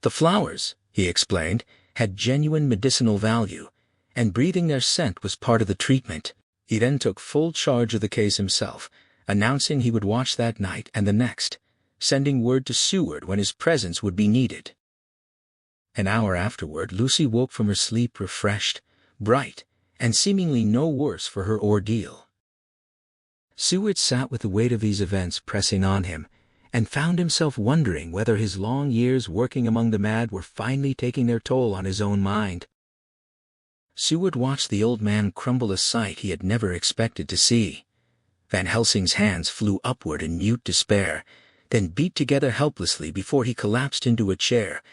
The flowers, he explained, had genuine medicinal value, and breathing their scent was part of the treatment. He then took full charge of the case himself, announcing he would watch that night and the next, sending word to Seward when his presence would be needed. An hour afterward, Lucy woke from her sleep refreshed, bright, and seemingly no worse for her ordeal. Seward sat with the weight of these events pressing on him, and found himself wondering whether his long years working among the mad were finally taking their toll on his own mind. Seward watched the old man crumble, a sight he had never expected to see. Van Helsing's hands flew upward in mute despair, then beat together helplessly before he collapsed into a chair,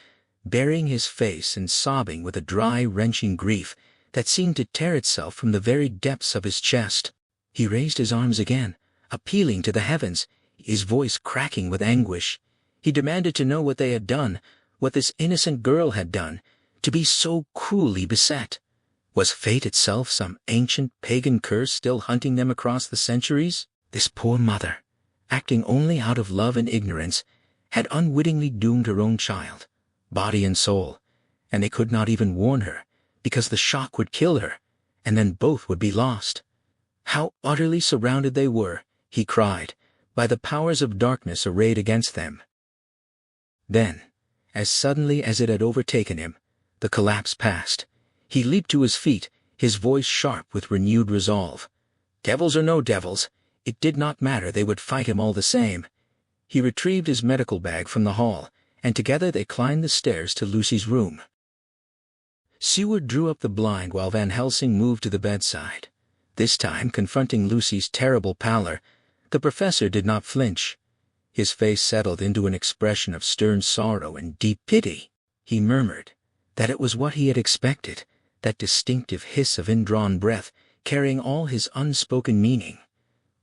burying his face and sobbing with a dry, wrenching grief that seemed to tear itself from the very depths of his chest. He raised his arms again, appealing to the heavens, his voice cracking with anguish. He demanded to know what they had done, what this innocent girl had done, to be so cruelly beset. Was fate itself some ancient pagan curse still hunting them across the centuries? This poor mother, acting only out of love and ignorance, had unwittingly doomed her own child, body and soul, and they could not even warn her, because the shock would kill her, and then both would be lost. How utterly surrounded they were, he cried, by the powers of darkness arrayed against them. Then, as suddenly as it had overtaken him, the collapse passed. He leaped to his feet, his voice sharp with renewed resolve. Devils or no devils, it did not matter, they would fight him all the same. He retrieved his medical bag from the hall, and together they climbed the stairs to Lucy's room. Seward drew up the blind while Van Helsing moved to the bedside. This time, confronting Lucy's terrible pallor, the professor did not flinch. His face settled into an expression of stern sorrow and deep pity. He murmured that it was what he had expected, that distinctive hiss of indrawn breath carrying all his unspoken meaning.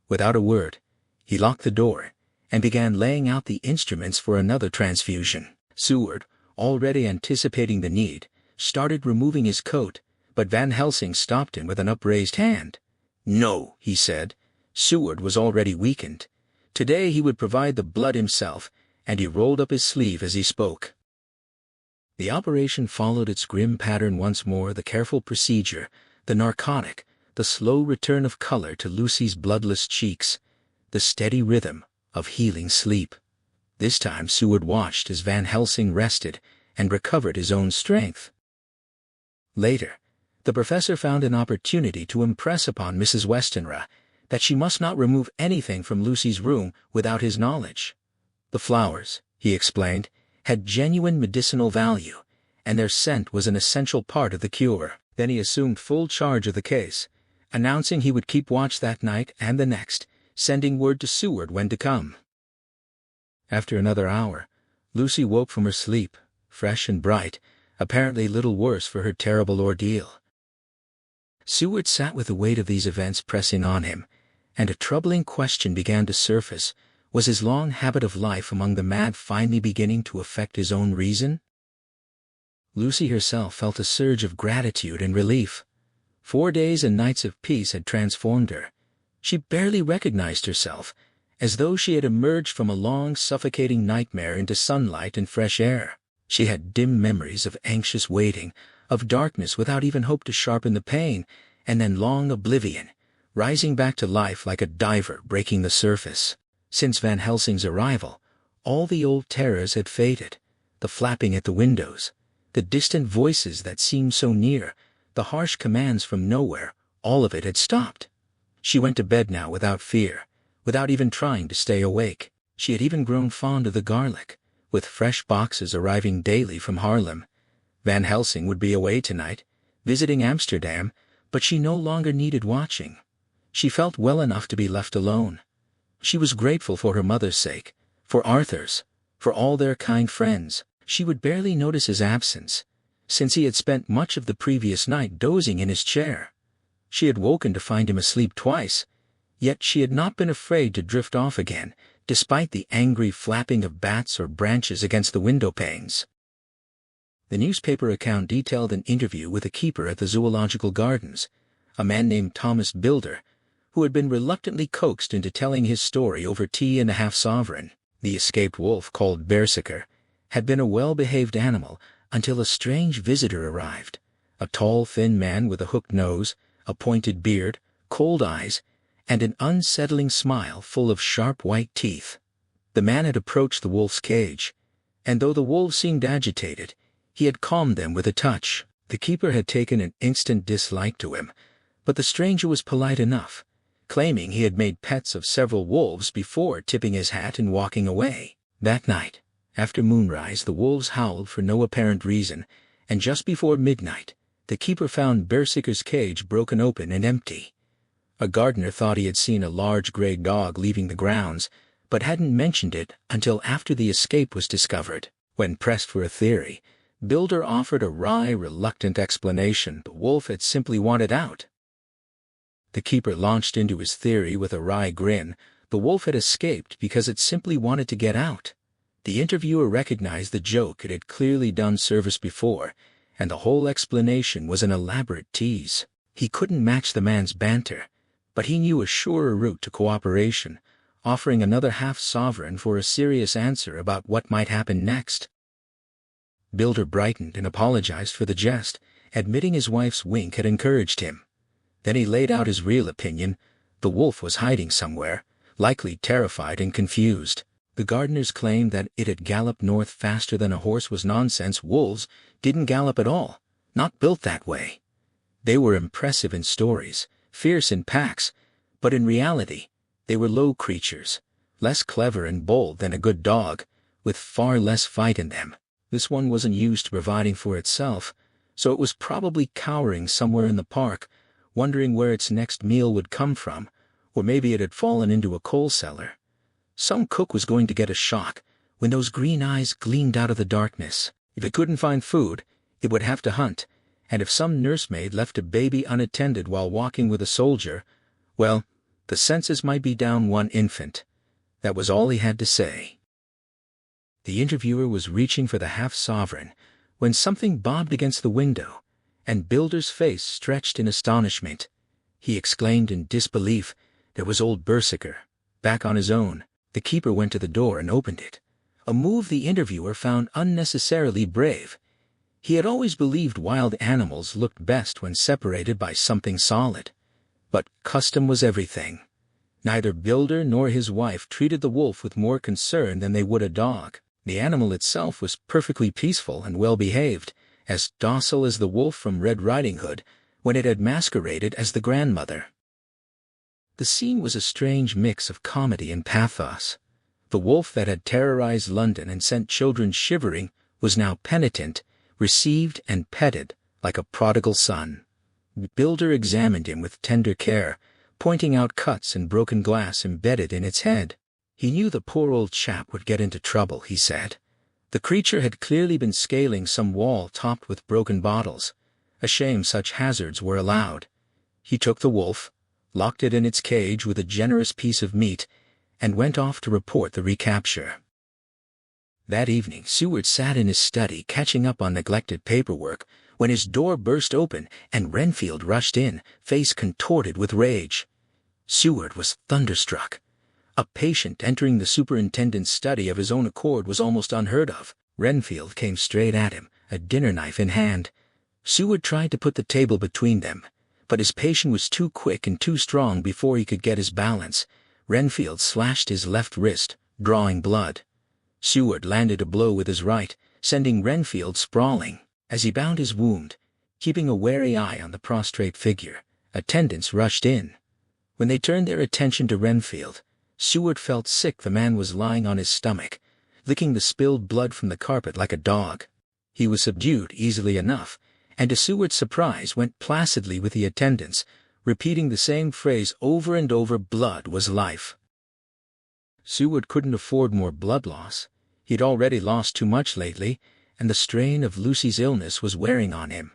Without a word, he locked the door and began laying out the instruments for another transfusion. Seward, already anticipating the need, started removing his coat, but Van Helsing stopped him with an upraised hand. "No," he said. Seward was already weakened. Today he would provide the blood himself, and he rolled up his sleeve as he spoke. The operation followed its grim pattern once more, the careful procedure, the narcotic, the slow return of color to Lucy's bloodless cheeks, the steady rhythm of healing sleep. This time Seward watched as Van Helsing rested and recovered his own strength. Later, the professor found an opportunity to impress upon Mrs. Westenra that she must not remove anything from Lucy's room without his knowledge. The flowers, he explained, had genuine medicinal value, and their scent was an essential part of the cure. Then he assumed full charge of the case, announcing he would keep watch that night and the next, sending word to Seward when to come. After another hour, Lucy woke from her sleep, fresh and bright, apparently little worse for her terrible ordeal. Seward sat with the weight of these events pressing on him, and a troubling question began to surface. Was his long habit of life among the mad finally beginning to affect his own reason? Lucy herself felt a surge of gratitude and relief. 4 days and nights of peace had transformed her. She barely recognized herself, as though she had emerged from a long, suffocating nightmare into sunlight and fresh air. She had dim memories of anxious waiting, of darkness without even hope to sharpen the pain, and then long oblivion, rising back to life like a diver breaking the surface. Since Van Helsing's arrival, all the old terrors had faded, the flapping at the windows, the distant voices that seemed so near, the harsh commands from nowhere, all of it had stopped. She went to bed now without fear, without even trying to stay awake. She had even grown fond of the garlic, with fresh boxes arriving daily from Haarlem. Van Helsing would be away tonight, visiting Amsterdam, but she no longer needed watching. She felt well enough to be left alone. She was grateful for her mother's sake, for Arthur's, for all their kind friends. She would barely notice his absence, since he had spent much of the previous night dozing in his chair. She had woken to find him asleep twice, yet she had not been afraid to drift off again, despite the angry flapping of bats or branches against the window panes. The newspaper account detailed an interview with a keeper at the Zoological Gardens, a man named Thomas Bilder, who had been reluctantly coaxed into telling his story over tea and a half-sovereign. The escaped wolf, called Berserker, had been a well-behaved animal until a strange visitor arrived, a tall, thin man with a hooked nose, a pointed beard, cold eyes, and an unsettling smile full of sharp white teeth. The man had approached the wolf's cage, and though the wolves seemed agitated, he had calmed them with a touch. The keeper had taken an instant dislike to him, but the stranger was polite enough, claiming he had made pets of several wolves before tipping his hat and walking away. That night, after moonrise, the wolves howled for no apparent reason, and just before midnight, the keeper found Berserker's cage broken open and empty. A gardener thought he had seen a large gray dog leaving the grounds, but hadn't mentioned it until after the escape was discovered. When pressed for a theory, Bilder offered a wry, reluctant explanation. The wolf had simply wanted out. The keeper launched into his theory with a wry grin. The wolf had escaped because it simply wanted to get out. The interviewer recognized the joke. It had clearly done service before, and the whole explanation was an elaborate tease. He couldn't match the man's banter, but he knew a surer route to cooperation, offering another half-sovereign for a serious answer about what might happen next. Bilder brightened and apologized for the jest, admitting his wife's wink had encouraged him. Then he laid out his real opinion. The wolf was hiding somewhere, likely terrified and confused. The gardeners claimed that it had galloped north faster than a horse was nonsense. Wolves didn't gallop at all, not built that way. They were impressive in stories, fierce in packs, but in reality, they were low creatures, less clever and bold than a good dog, with far less fight in them. This one wasn't used to providing for itself, so it was probably cowering somewhere in the park, wondering where its next meal would come from, or maybe it had fallen into a coal cellar. Some cook was going to get a shock when those green eyes gleamed out of the darkness. If it couldn't find food, it would have to hunt, and if some nursemaid left a baby unattended while walking with a soldier, well, the census might be down one infant. That was all he had to say. The interviewer was reaching for the half-sovereign when something bobbed against the window, and Builder's face stretched in astonishment. He exclaimed in disbelief. There was old Berserker, back on his own. The keeper went to the door and opened it, a move the interviewer found unnecessarily brave. He had always believed wild animals looked best when separated by something solid. But custom was everything. Neither Builder nor his wife treated the wolf with more concern than they would a dog. The animal itself was perfectly peaceful and well-behaved, as docile as the wolf from Red Riding Hood when it had masqueraded as the grandmother. The scene was a strange mix of comedy and pathos. The wolf that had terrorized London and sent children shivering was now penitent, received and petted like a prodigal son. Builder examined him with tender care, pointing out cuts and broken glass embedded in its head. He knew the poor old chap would get into trouble, he said. The creature had clearly been scaling some wall topped with broken bottles. A shame such hazards were allowed. He took the wolf, locked it in its cage with a generous piece of meat, and went off to report the recapture. That evening, Seward sat in his study catching up on neglected paperwork when his door burst open and Renfield rushed in, face contorted with rage. Seward was thunderstruck. A patient entering the superintendent's study of his own accord was almost unheard of. Renfield came straight at him, a dinner knife in hand. Seward tried to put the table between them, but his patient was too quick and too strong before he could get his balance. Renfield slashed his left wrist, drawing blood. Seward landed a blow with his right, sending Renfield sprawling. As he bound his wound, keeping a wary eye on the prostrate figure, attendants rushed in. When they turned their attention to Renfield, Seward felt sick. The man was lying on his stomach, licking the spilled blood from the carpet like a dog. He was subdued easily enough, and to Seward's surprise went placidly with the attendants, repeating the same phrase over and over: blood was life. Seward couldn't afford more blood loss. He'd already lost too much lately, and the strain of Lucy's illness was wearing on him.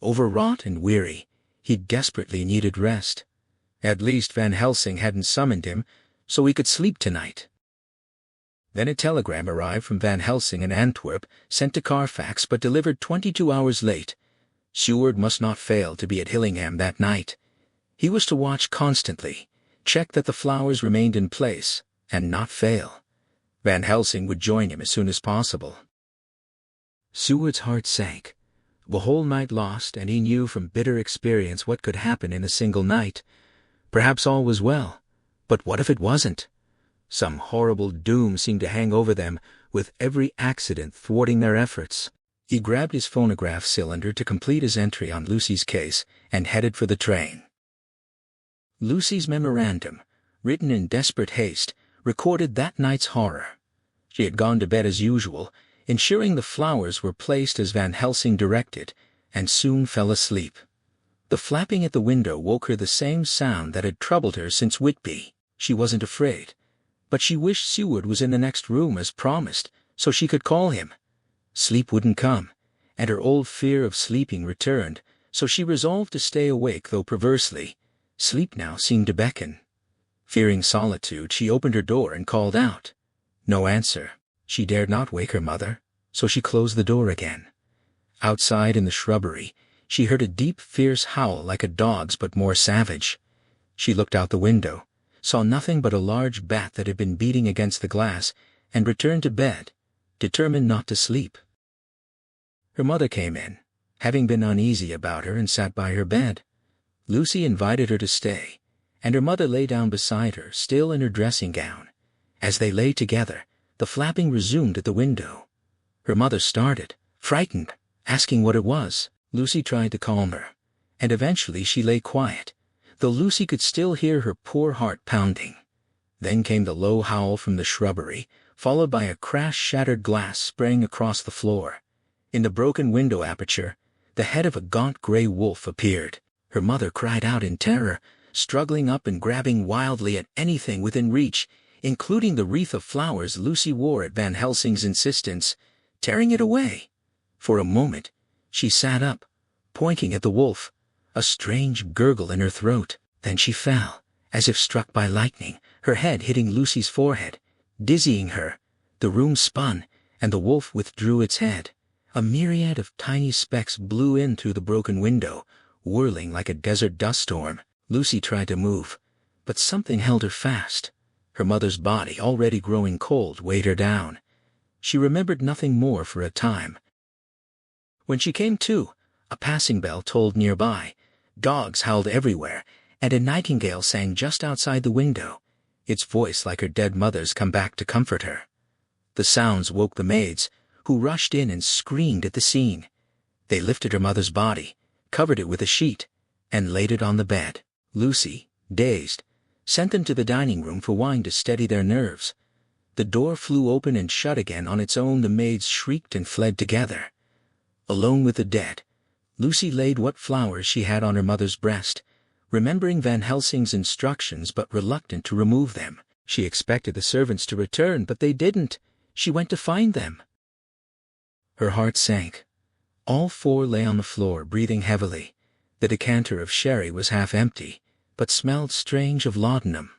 Overwrought and weary, he desperately needed rest. At least Van Helsing hadn't summoned him, so he could sleep tonight. Then a telegram arrived from Van Helsing in Antwerp, sent to Carfax but delivered 22 hours late. Seward must not fail to be at Hillingham that night. He was to watch constantly, check that the flowers remained in place, and not fail. Van Helsing would join him as soon as possible. Seward's heart sank. The whole night lost, and he knew from bitter experience what could happen in a single night. Perhaps all was well, but what if it wasn't? Some horrible doom seemed to hang over them, with every accident thwarting their efforts. He grabbed his phonograph cylinder to complete his entry on Lucy's case and headed for the train. Lucy's memorandum, written in desperate haste, recorded that night's horror. She had gone to bed as usual, ensuring the flowers were placed as Van Helsing directed, and soon fell asleep. The flapping at the window woke her the same sound that had troubled her since Whitby. She wasn't afraid, but she wished Seward was in the next room as promised, so she could call him. Sleep wouldn't come, and her old fear of sleeping returned, so she resolved to stay awake, though perversely. Sleep now seemed to beckon. Fearing solitude, she opened her door and called out. No answer. She dared not wake her mother, so she closed the door again. Outside in the shrubbery, she heard a deep, fierce howl like a dog's but more savage. She looked out the window, saw nothing but a large bat that had been beating against the glass, and returned to bed, determined not to sleep. Her mother came in, having been uneasy about her, and sat by her bed. Lucy invited her to stay, and her mother lay down beside her, still in her dressing gown. As they lay together, the flapping resumed at the window. Her mother started, frightened, asking what it was. Lucy tried to calm her, and eventually she lay quiet, though Lucy could still hear her poor heart pounding. Then came the low howl from the shrubbery, followed by a crash, shattered glass spraying across the floor. In the broken window aperture, the head of a gaunt gray wolf appeared. Her mother cried out in terror, struggling up and grabbing wildly at anything within reach, including the wreath of flowers Lucy wore at Van Helsing's insistence, tearing it away. For a moment, she sat up, pointing at the wolf, a strange gurgle in her throat. Then she fell, as if struck by lightning, her head hitting Lucy's forehead, dizzying her. The room spun, and the wolf withdrew its head. A myriad of tiny specks blew in through the broken window, whirling like a desert dust storm. Lucy tried to move, but something held her fast. Her mother's body, already growing cold, weighed her down. She remembered nothing more for a time. When she came to, a passing bell tolled nearby. Dogs howled everywhere, and a nightingale sang just outside the window, its voice like her dead mother's come back to comfort her. The sounds woke the maids, who rushed in and screamed at the scene. They lifted her mother's body, covered it with a sheet, and laid it on the bed. Lucy, dazed, sent them to the dining room for wine to steady their nerves. The door flew open and shut again on its own. The maids shrieked and fled together. Alone with the dead, Lucy laid what flowers she had on her mother's breast, remembering Van Helsing's instructions but reluctant to remove them. She expected the servants to return, but they didn't. She went to find them. Her heart sank. All four lay on the floor, breathing heavily. The decanter of sherry was half empty, but smelled strange of laudanum.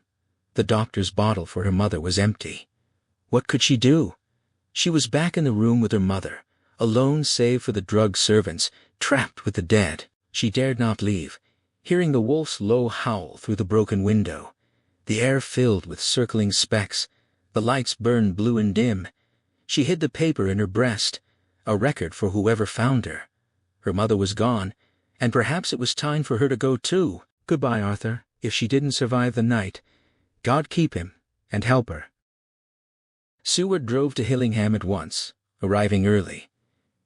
The doctor's bottle for her mother was empty. What could she do? She was back in the room with her mother, alone save for the drugged servants, trapped with the dead. She dared not leave, hearing the wolf's low howl through the broken window. The air filled with circling specks. The lights burned blue and dim. She hid the paper in her breast, a record for whoever found her. Her mother was gone, and perhaps it was time for her to go too. Goodbye, Arthur. If she didn't survive the night, God keep him and help her. Seward drove to Hillingham at once, arriving early.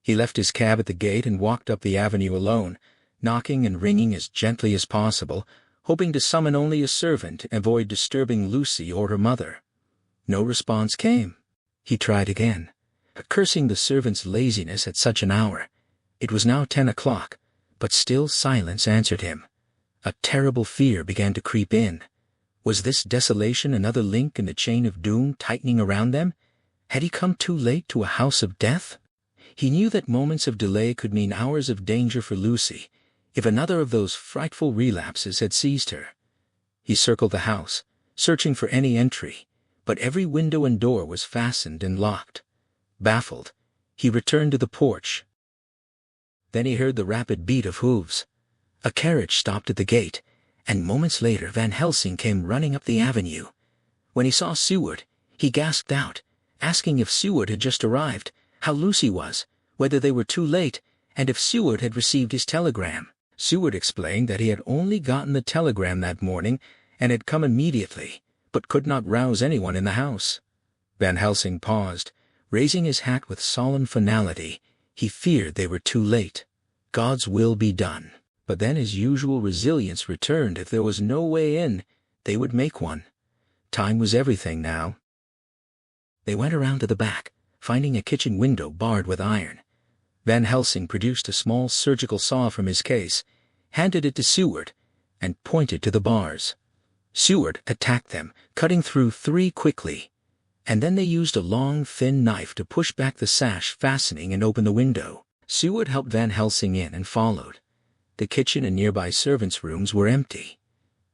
He left his cab at the gate and walked up the avenue alone, knocking and ringing as gently as possible, hoping to summon only a servant and avoid disturbing Lucy or her mother. No response came. He tried again, cursing the servant's laziness at such an hour. It was now 10 o'clock, but still silence answered him. A terrible fear began to creep in. Was this desolation another link in the chain of doom tightening around them? Had he come too late to a house of death? He knew that moments of delay could mean hours of danger for Lucy, if another of those frightful relapses had seized her. He circled the house, searching for any entry, but every window and door was fastened and locked. Baffled, he returned to the porch. Then he heard the rapid beat of hooves. A carriage stopped at the gate, and moments later Van Helsing came running up the avenue. When he saw Seward, he gasped out, asking if Seward had just arrived, how Lucy was, whether they were too late, and if Seward had received his telegram. Seward explained that he had only gotten the telegram that morning and had come immediately, but could not rouse anyone in the house. Van Helsing paused, raising his hat with solemn finality. He feared they were too late. God's will be done. But then his usual resilience returned. If there was no way in, they would make one. Time was everything now. They went around to the back, finding a kitchen window barred with iron. Van Helsing produced a small surgical saw from his case, handed it to Seward, and pointed to the bars. Seward attacked them, cutting through 3 quickly, and then they used a long, thin knife to push back the sash fastening and open the window. Seward helped Van Helsing in and followed. The kitchen and nearby servants' rooms were empty.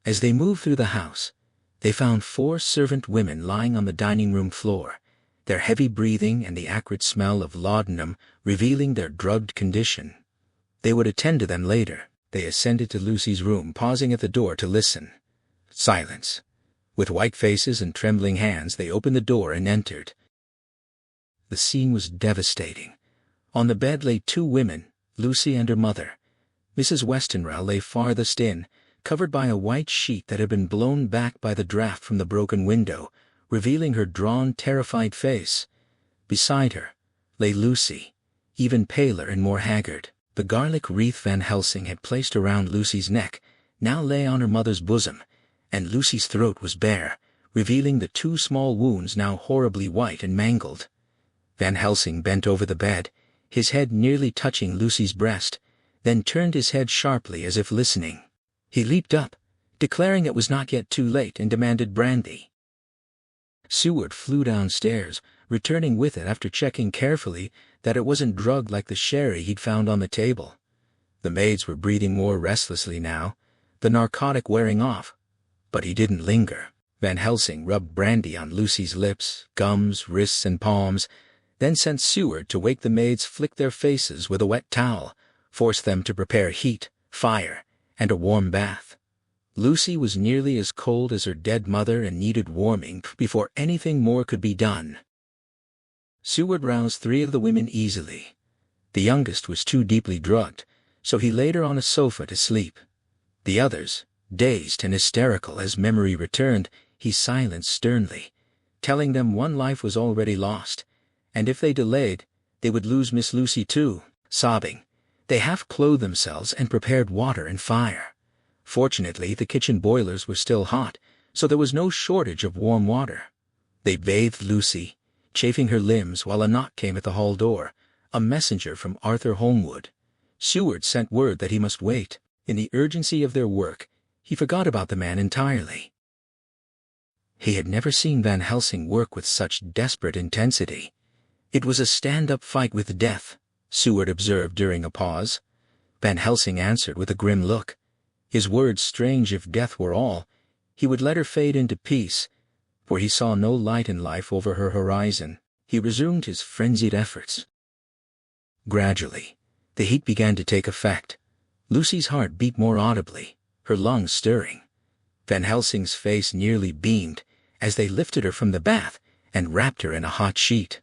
As they moved through the house, they found 4 servant women lying on the dining room floor, their heavy breathing and the acrid smell of laudanum revealing their drugged condition. They would attend to them later. They ascended to Lucy's room, pausing at the door to listen. Silence. With white faces and trembling hands, they opened the door and entered. The scene was devastating. On the bed lay 2 women, Lucy and her mother. Mrs. Westenra lay farthest in, covered by a white sheet that had been blown back by the draft from the broken window, revealing her drawn, terrified face. Beside her lay Lucy, even paler and more haggard. The garlic wreath Van Helsing had placed around Lucy's neck now lay on her mother's bosom, and Lucy's throat was bare, revealing the 2 small wounds now horribly white and mangled. Van Helsing bent over the bed, his head nearly touching Lucy's breast, then turned his head sharply as if listening. He leaped up, declaring it was not yet too late, and demanded brandy. Seward flew downstairs, returning with it after checking carefully that it wasn't drugged like the sherry he'd found on the table. The maids were breathing more restlessly now, the narcotic wearing off. But he didn't linger. Van Helsing rubbed brandy on Lucy's lips, gums, wrists, and palms, then sent Seward to wake the maids, flick their faces with a wet towel, force them to prepare heat, fire, and a warm bath. Lucy was nearly as cold as her dead mother and needed warming before anything more could be done. Seward roused 3 of the women easily. The youngest was too deeply drugged, so he laid her on a sofa to sleep. The others, dazed and hysterical as memory returned, he silenced sternly, telling them one life was already lost, and if they delayed, they would lose Miss Lucy too. Sobbing, they half-clothed themselves and prepared water and fire. Fortunately, the kitchen boilers were still hot, so there was no shortage of warm water. They bathed Lucy, chafing her limbs while a knock came at the hall door, a messenger from Arthur Holmwood. Seward sent word that he must wait. In the urgency of their work, he forgot about the man entirely. He had never seen Van Helsing work with such desperate intensity. It was a stand-up fight with death, Seward observed during a pause. Van Helsing answered with a grim look. His words strange. If death were all, he would let her fade into peace, for he saw no light in life over her horizon. He resumed his frenzied efforts. Gradually, the heat began to take effect. Lucy's heart beat more audibly, her lungs stirring. Van Helsing's face nearly beamed as they lifted her from the bath and wrapped her in a hot sheet.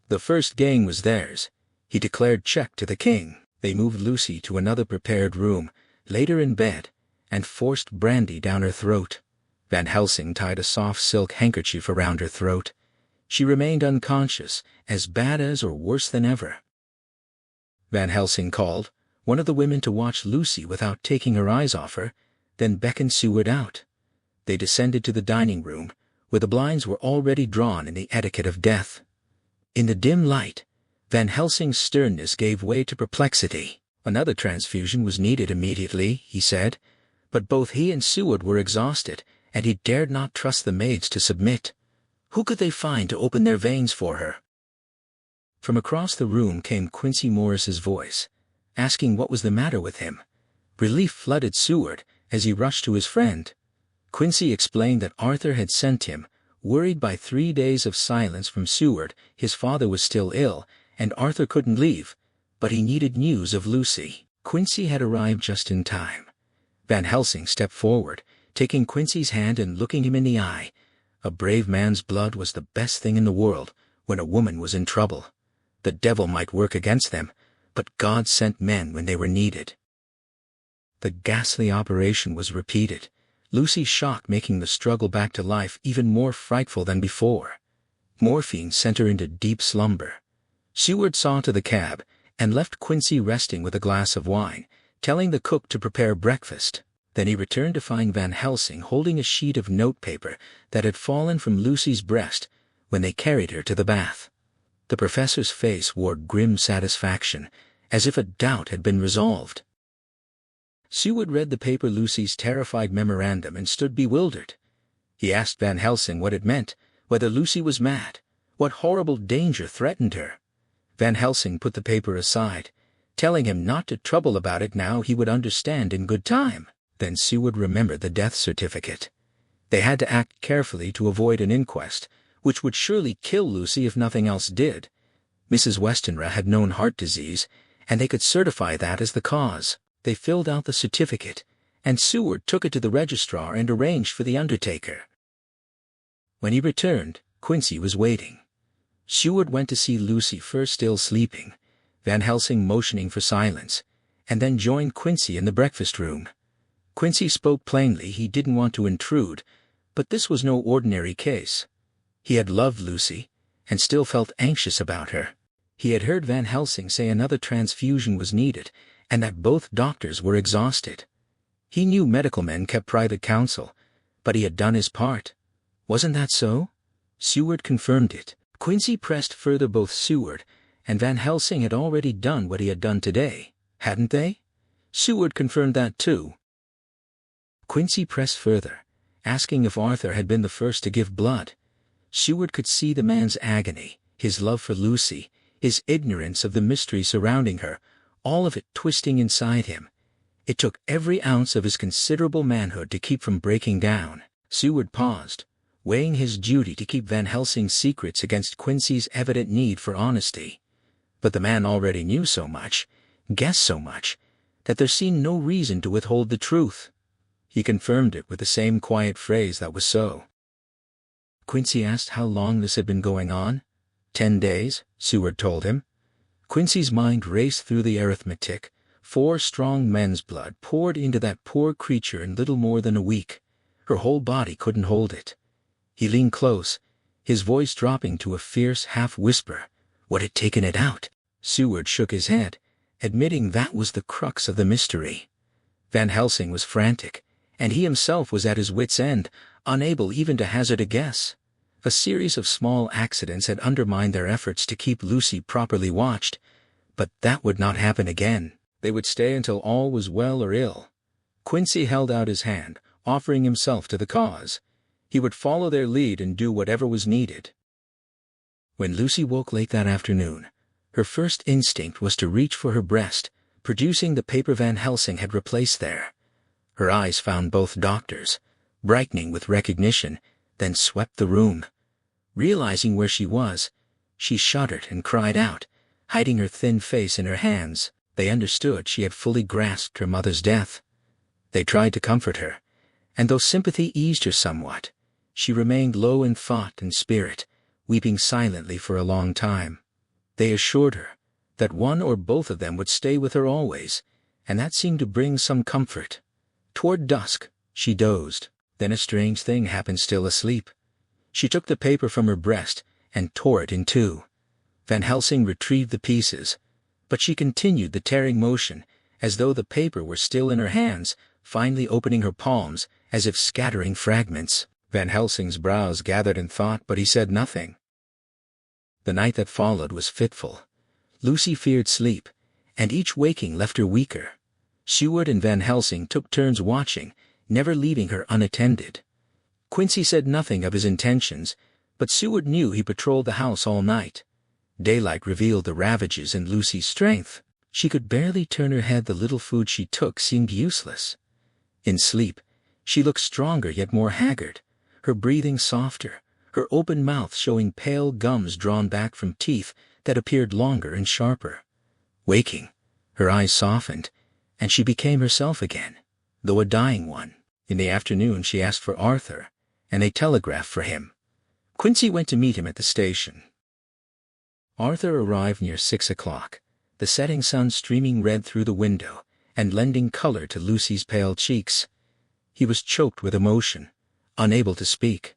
The first gang was theirs. He declared check to the king. They moved Lucy to another prepared room, laid her in bed, and forced brandy down her throat. Van Helsing tied a soft silk handkerchief around her throat. She remained unconscious, as bad as or worse than ever. Van Helsing called one of the women to watch Lucy without taking her eyes off her, then beckoned Seward out. They descended to the dining room, where the blinds were already drawn in the etiquette of death. In the dim light, Van Helsing's sternness gave way to perplexity. Another transfusion was needed immediately, he said, but both he and Seward were exhausted, and he dared not trust the maids to submit. Who could they find to open their veins for her? From across the room came Quincy Morris's voice, asking what was the matter with him. Relief flooded Seward as he rushed to his friend. Quincy explained that Arthur had sent him, worried by 3 days of silence from Seward. His father was still ill, and Arthur couldn't leave, but he needed news of Lucy. Quincy had arrived just in time. Van Helsing stepped forward, taking Quincy's hand and looking him in the eye. A brave man's blood was the best thing in the world when a woman was in trouble. The devil might work against them, but God sent men when they were needed. The ghastly operation was repeated, Lucy's shock making the struggle back to life even more frightful than before. Morphine sent her into deep slumber. Seward saw to the cab and left Quincy resting with a glass of wine, telling the cook to prepare breakfast. Then he returned to find Van Helsing holding a sheet of notepaper that had fallen from Lucy's breast when they carried her to the bath. The professor's face wore grim satisfaction, as if a doubt had been resolved. Seward read the paper, Lucy's terrified memorandum, and stood bewildered. He asked Van Helsing what it meant, whether Lucy was mad, what horrible danger threatened her. Van Helsing put the paper aside, telling him not to trouble about it now, he would understand in good time. Then Seward remembered the death certificate. They had to act carefully to avoid an inquest, which would surely kill Lucy if nothing else did. Mrs. Westenra had known heart disease, and they could certify that as the cause. They filled out the certificate, and Seward took it to the registrar and arranged for the undertaker. When he returned, Quincy was waiting. Seward went to see Lucy, first still sleeping, Van Helsing motioning for silence, and then joined Quincy in the breakfast room. Quincy spoke plainly. He didn't want to intrude, but this was no ordinary case. He had loved Lucy, and still felt anxious about her. He had heard Van Helsing say another transfusion was needed, and that both doctors were exhausted. He knew medical men kept private counsel, but he had done his part. Wasn't that so? Seward confirmed it. Quincy pressed further. Both Seward and Van Helsing had already done what he had done today, hadn't they? Seward confirmed that too. Quincy pressed further, asking if Arthur had been the first to give blood. Seward could see the man's agony, his love for Lucy, his ignorance of the mystery surrounding her, all of it twisting inside him. It took every ounce of his considerable manhood to keep from breaking down. Seward paused, weighing his duty to keep Van Helsing's secrets against Quincy's evident need for honesty. But the man already knew so much, guessed so much, that there seemed no reason to withhold the truth. He confirmed it with the same quiet phrase that was so. Quincy asked how long this had been going on. 10 days, Seward told him. Quincy's mind raced through the arithmetic. 4 strong men's blood poured into that poor creature in little more than a week. Her whole body couldn't hold it. He leaned close, his voice dropping to a fierce half-whisper. What had taken it out? Seward shook his head, admitting that was the crux of the mystery. Van Helsing was frantic, and he himself was at his wits' end, unable even to hazard a guess. A series of small accidents had undermined their efforts to keep Lucy properly watched, but that would not happen again. They would stay until all was well or ill. Quincy held out his hand, offering himself to the cause. He would follow their lead and do whatever was needed. When Lucy woke late that afternoon, her first instinct was to reach for her breast, producing the paper Van Helsing had replaced there. Her eyes found both doctors, brightening with recognition, then swept the room. Realizing where she was, she shuddered and cried out, hiding her thin face in her hands. They understood she had fully grasped her mother's death. They tried to comfort her, and though sympathy eased her somewhat, she remained low in thought and spirit, weeping silently for a long time. They assured her that one or both of them would stay with her always, and that seemed to bring some comfort. Toward dusk, she dozed. Then a strange thing happened still asleep. She took the paper from her breast and tore it in two. Van Helsing retrieved the pieces, but she continued the tearing motion, as though the paper were still in her hands, finally opening her palms, as if scattering fragments. Van Helsing's brows gathered in thought, but he said nothing. The night that followed was fitful. Lucy feared sleep, and each waking left her weaker. Seward and Van Helsing took turns watching, never leaving her unattended. Quincy said nothing of his intentions, but Seward knew he patrolled the house all night. Daylight revealed the ravages in Lucy's strength. She could barely turn her head. The little food she took seemed useless. In sleep, she looked stronger yet more haggard, her breathing softer, her open mouth showing pale gums drawn back from teeth that appeared longer and sharper. Waking, her eyes softened, and she became herself again, though a dying one. In the afternoon she asked for Arthur, and they telegraphed for him. Quincy went to meet him at the station. Arthur arrived near 6 o'clock, the setting sun streaming red through the window and lending color to Lucy's pale cheeks. He was choked with emotion, unable to speak.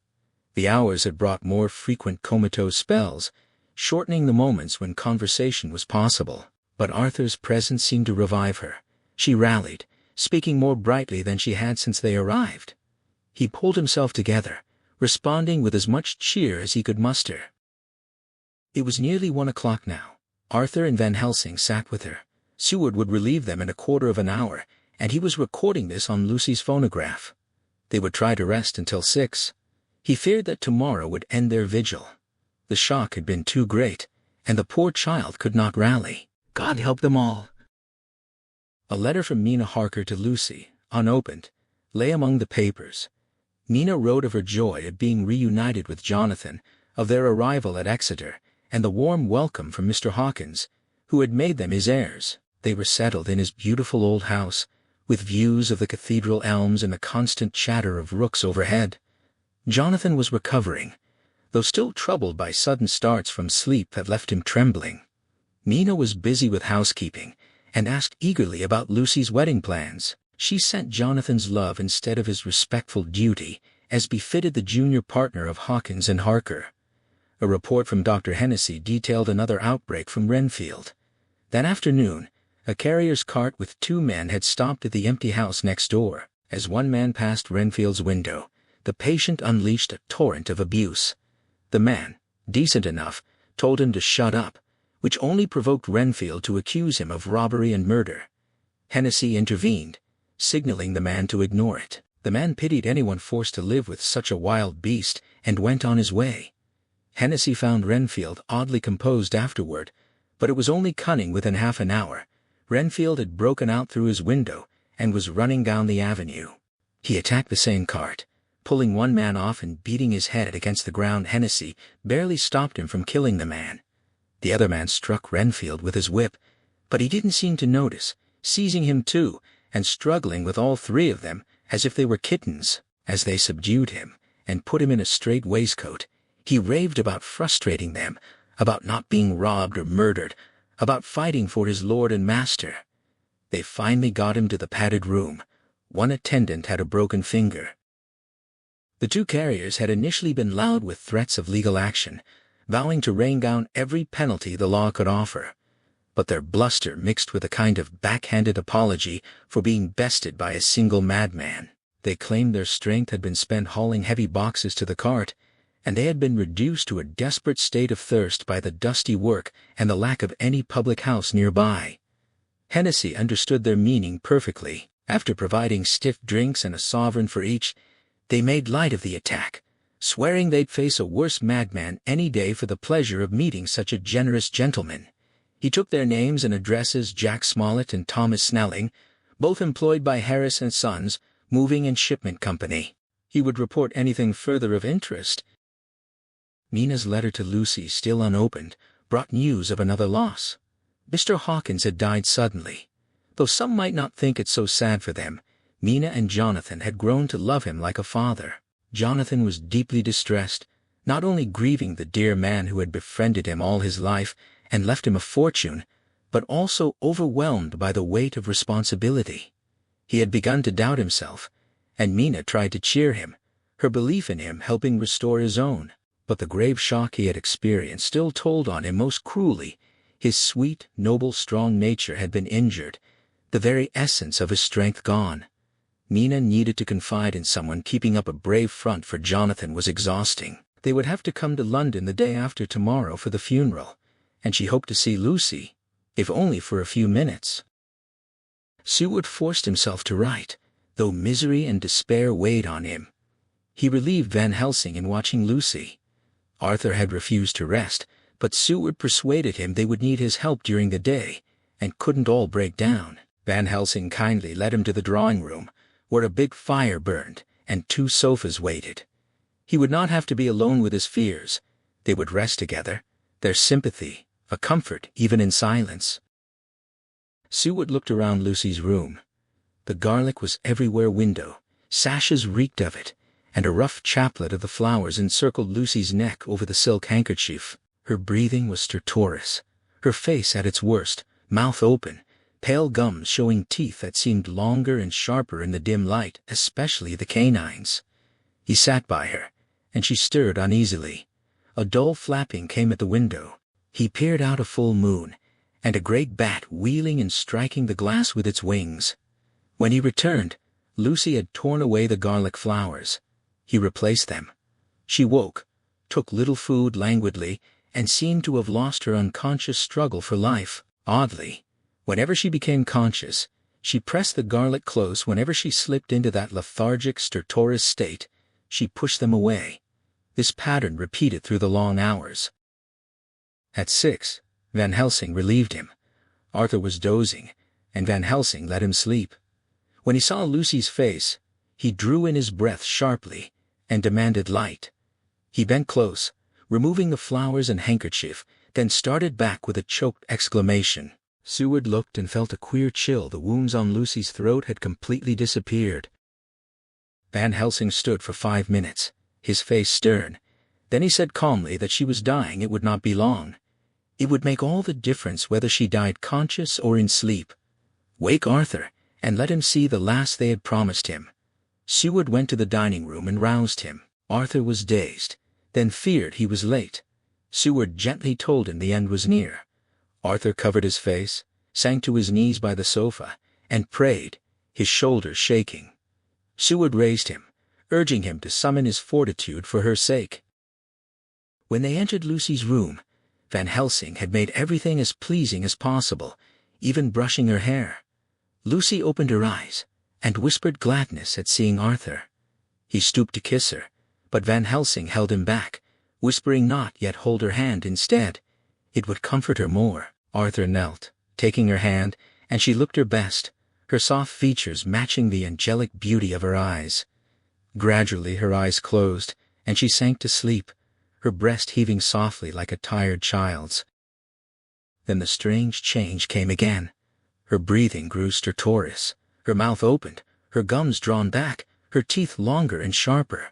The hours had brought more frequent comatose spells, shortening the moments when conversation was possible. But Arthur's presence seemed to revive her. She rallied, speaking more brightly than she had since they arrived. He pulled himself together, responding with as much cheer as he could muster. It was nearly 1 o'clock now. Arthur and Van Helsing sat with her. Seward would relieve them in a quarter of an hour, and he was recording this on Lucy's phonograph. They would try to rest until 6. He feared that tomorrow would end their vigil. The shock had been too great, and the poor child could not rally. God help them all. A letter from Mina Harker to Lucy, unopened, lay among the papers. Mina wrote of her joy at being reunited with Jonathan, of their arrival at Exeter, and the warm welcome from Mr. Hawkins, who had made them his heirs. They were settled in his beautiful old house, with views of the cathedral elms and the constant chatter of rooks overhead. Jonathan was recovering, though still troubled by sudden starts from sleep that left him trembling. Mina was busy with housekeeping, and asked eagerly about Lucy's wedding plans. She sent Jonathan's love instead of his respectful duty, as befitted the junior partner of Hawkins and Harker. A report from Dr. Hennessy detailed another outbreak from Renfield. That afternoon, a carrier's cart with 2 men had stopped at the empty house next door. As one man passed Renfield's window, the patient unleashed a torrent of abuse. The man, decent enough, told him to shut up, which only provoked Renfield to accuse him of robbery and murder. Hennessy intervened, signaling the man to ignore it. The man pitied anyone forced to live with such a wild beast and went on his way. Hennessy found Renfield oddly composed afterward, but it was only cunning within half an hour. Renfield had broken out through his window and was running down the avenue. He attacked the same cart, pulling one man off and beating his head against the ground. Hennessy barely stopped him from killing the man. The other man struck Renfield with his whip, but he didn't seem to notice, seizing him too, and struggling with all three of them as if they were kittens. As they subdued him and put him in a strait waistcoat, he raved about frustrating them, about not being robbed or murdered, about fighting for his lord and master. They finally got him to the padded room. One attendant had a broken finger. The two carriers had initially been loud with threats of legal action, vowing to rain down every penalty the law could offer. But their bluster mixed with a kind of backhanded apology for being bested by a single madman. They claimed their strength had been spent hauling heavy boxes to the cart, and they had been reduced to a desperate state of thirst by the dusty work and the lack of any public house nearby. Hennessy understood their meaning perfectly. After providing stiff drinks and a sovereign for each, they made light of the attack, swearing they'd face a worse madman any day for the pleasure of meeting such a generous gentleman. He took their names and addresses: Jack Smollett and Thomas Snelling, both employed by Harris & Sons, Moving and Shipment Company. He would report anything further of interest. Mina's letter to Lucy, still unopened, brought news of another loss. Mr. Hawkins had died suddenly. Though some might not think it so sad for them, Mina and Jonathan had grown to love him like a father. Jonathan was deeply distressed, not only grieving the dear man who had befriended him all his life and left him a fortune, but also overwhelmed by the weight of responsibility. He had begun to doubt himself, and Mina tried to cheer him, her belief in him helping restore his own. But the grave shock he had experienced still told on him most cruelly. His sweet, noble, strong nature had been injured, the very essence of his strength gone. Mina needed to confide in someone. Keeping up a brave front for Jonathan was exhausting. They would have to come to London the day after tomorrow for the funeral, and she hoped to see Lucy, if only for a few minutes. Seward forced himself to write, though misery and despair weighed on him. He relieved Van Helsing in watching Lucy. Arthur had refused to rest, but Seward persuaded him they would need his help during the day, and couldn't all break down. Van Helsing kindly led him to the drawing room, where a big fire burned and two sofas waited. He would not have to be alone with his fears. They would rest together, their sympathy, a comfort even in silence. Seward looked around Lucy's room. The garlic was everywhere. Window sashes reeked of it, and a rough chaplet of the flowers encircled Lucy's neck over the silk handkerchief. Her breathing was stertorous, her face at its worst, mouth open, pale gums showing teeth that seemed longer and sharper in the dim light, especially the canines. He sat by her, and she stirred uneasily. A dull flapping came at the window. He peered out. A full moon, and a great bat wheeling and striking the glass with its wings. When he returned, Lucy had torn away the garlic flowers. He replaced them. She woke, took little food languidly, and seemed to have lost her unconscious struggle for life. Oddly, whenever she became conscious, she pressed the garlic close. Whenever she slipped into that lethargic, stertorous state, she pushed them away. This pattern repeated through the long hours. At 6, Van Helsing relieved him. Arthur was dozing, and Van Helsing let him sleep. When he saw Lucy's face, he drew in his breath sharply and demanded light. He bent close, removing the flowers and handkerchief, then started back with a choked exclamation. Seward looked and felt a queer chill. The wounds on Lucy's throat had completely disappeared. Van Helsing stood for 5 minutes, his face stern. Then he said calmly that she was dying. It would not be long. It would make all the difference whether she died conscious or in sleep. Wake Arthur, and let him see the last they had promised him. Seward went to the dining room and roused him. Arthur was dazed, then feared he was late. Seward gently told him the end was near. Arthur covered his face, sank to his knees by the sofa, and prayed, his shoulders shaking. Seward raised him, urging him to summon his fortitude for her sake. When they entered Lucy's room, Van Helsing had made everything as pleasing as possible, even brushing her hair. Lucy opened her eyes and whispered gladness at seeing Arthur. He stooped to kiss her, but Van Helsing held him back, whispering not yet hold her hand instead. It would comfort her more. Arthur knelt, taking her hand, and she looked her best, her soft features matching the angelic beauty of her eyes. Gradually her eyes closed, and she sank to sleep, her breast heaving softly like a tired child's. Then the strange change came again. Her breathing grew stertorous, her mouth opened, her gums drawn back, her teeth longer and sharper.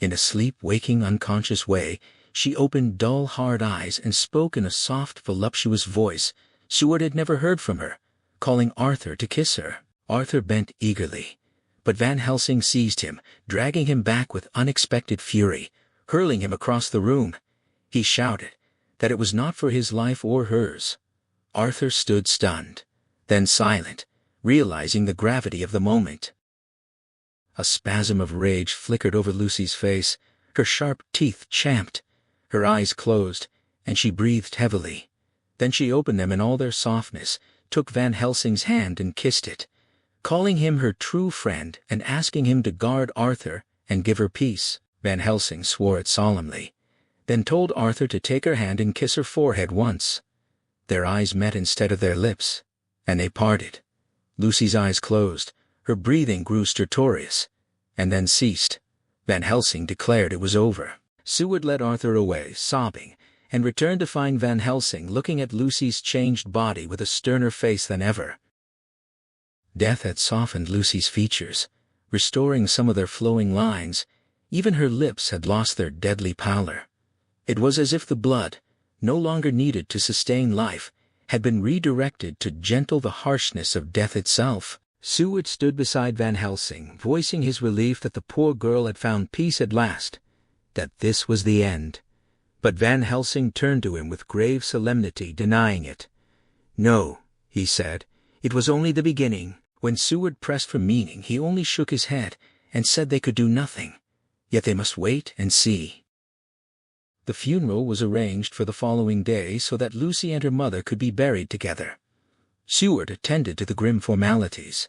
In a sleep-waking, unconscious way, she opened dull, hard eyes and spoke in a soft, voluptuous voice Seward had never heard from her, calling Arthur to kiss her. Arthur bent eagerly, but Van Helsing seized him, dragging him back with unexpected fury, hurling him across the room. He shouted that it was not for his life or hers. Arthur stood stunned, then silent, realizing the gravity of the moment. A spasm of rage flickered over Lucy's face, her sharp teeth champed, her eyes closed, and she breathed heavily. Then she opened them in all their softness, took Van Helsing's hand and kissed it, calling him her true friend and asking him to guard Arthur and give her peace. Van Helsing swore it solemnly, then told Arthur to take her hand and kiss her forehead once. Their eyes met instead of their lips, and they parted. Lucy's eyes closed, her breathing grew stertorous, and then ceased. Van Helsing declared it was over. Seward led Arthur away, sobbing, and returned to find Van Helsing looking at Lucy's changed body with a sterner face than ever. Death had softened Lucy's features, restoring some of their flowing lines. Even her lips had lost their deadly pallor. It was as if the blood, no longer needed to sustain life, had been redirected to gentle the harshness of death itself. Seward stood beside Van Helsing, voicing his relief that the poor girl had found peace at last, that this was the end. But Van Helsing turned to him with grave solemnity, denying it. "No," he said, "it was only the beginning." When Seward pressed for meaning, he only shook his head and said they could do nothing, yet they must wait and see. The funeral was arranged for the following day so that Lucy and her mother could be buried together. Seward attended to the grim formalities.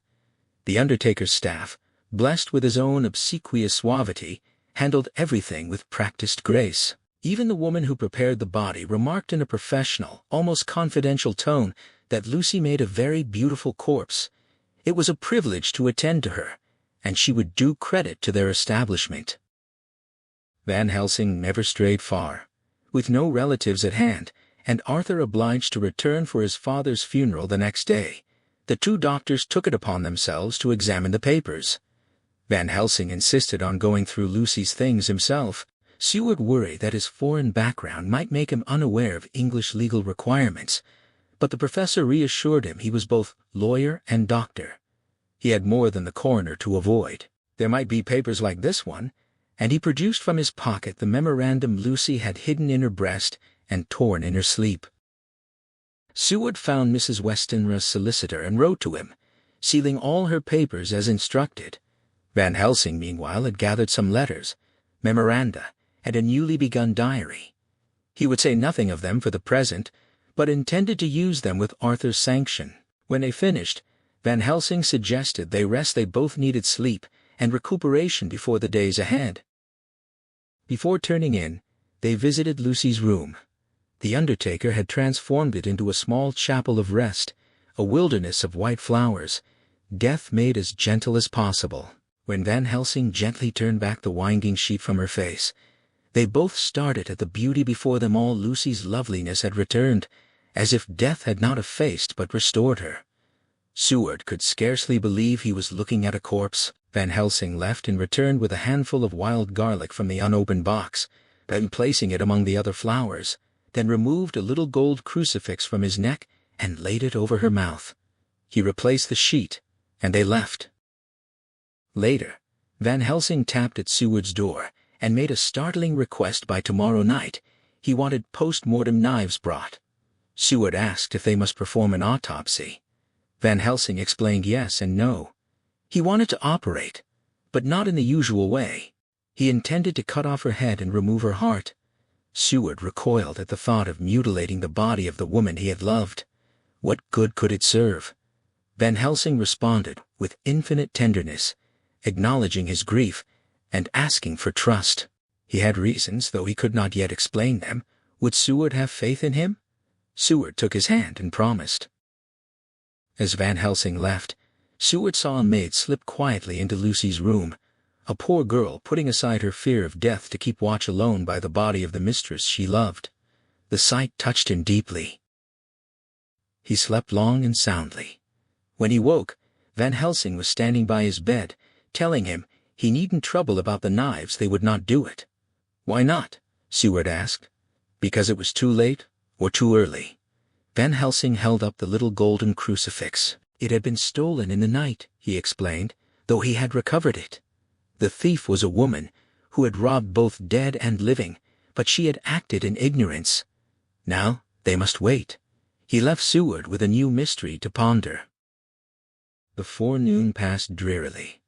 The undertaker's staff, blessed with his own obsequious suavity, handled everything with practiced grace. Even the woman who prepared the body remarked in a professional, almost confidential tone that Lucy made a very beautiful corpse. It was a privilege to attend to her, and she would do credit to their establishment. Van Helsing never strayed far. With no relatives at hand, and Arthur obliged to return for his father's funeral the next day, the two doctors took it upon themselves to examine the papers. Van Helsing insisted on going through Lucy's things himself. Seward worried that his foreign background might make him unaware of English legal requirements, but the professor reassured him he was both lawyer and doctor. He had more than the coroner to avoid. There might be papers like this one, and he produced from his pocket the memorandum Lucy had hidden in her breast and torn in her sleep. Seward found Mrs. Westenra's solicitor and wrote to him, sealing all her papers as instructed. Van Helsing, meanwhile, had gathered some letters, memoranda, and a newly begun diary. He would say nothing of them for the present, but intended to use them with Arthur's sanction. When they finished, Van Helsing suggested they rest. They both needed sleep and recuperation before the days ahead. Before turning in, they visited Lucy's room. The undertaker had transformed it into a small chapel of rest, a wilderness of white flowers, death made as gentle as possible. When Van Helsing gently turned back the winding sheet from her face, they both started at the beauty before them. All Lucy's loveliness had returned, as if death had not effaced but restored her. Seward could scarcely believe he was looking at a corpse. Van Helsing left and returned with a handful of wild garlic from the unopened box, then placing it among the other flowers, then removed a little gold crucifix from his neck and laid it over her mouth. He replaced the sheet, and they left. Later, Van Helsing tapped at Seward's door and made a startling request. By tomorrow night, he wanted post-mortem knives brought. Seward asked if they must perform an autopsy. Van Helsing explained yes and no. He wanted to operate, but not in the usual way. He intended to cut off her head and remove her heart. Seward recoiled at the thought of mutilating the body of the woman he had loved. What good could it serve? Van Helsing responded with infinite tenderness, acknowledging his grief and asking for trust. He had reasons, though he could not yet explain them. Would Seward have faith in him? Seward took his hand and promised. As Van Helsing left, Seward saw a maid slip quietly into Lucy's room, a poor girl putting aside her fear of death to keep watch alone by the body of the mistress she loved. The sight touched him deeply. He slept long and soundly. When he woke, Van Helsing was standing by his bed, telling him he needn't trouble about the knives, they would not do it. Why not? Seward asked. Because it was too late, or too early? Van Helsing held up the little golden crucifix. It had been stolen in the night, he explained, though he had recovered it. The thief was a woman, who had robbed both dead and living, but she had acted in ignorance. Now they must wait. He left Seward with a new mystery to ponder. The forenoon passed drearily.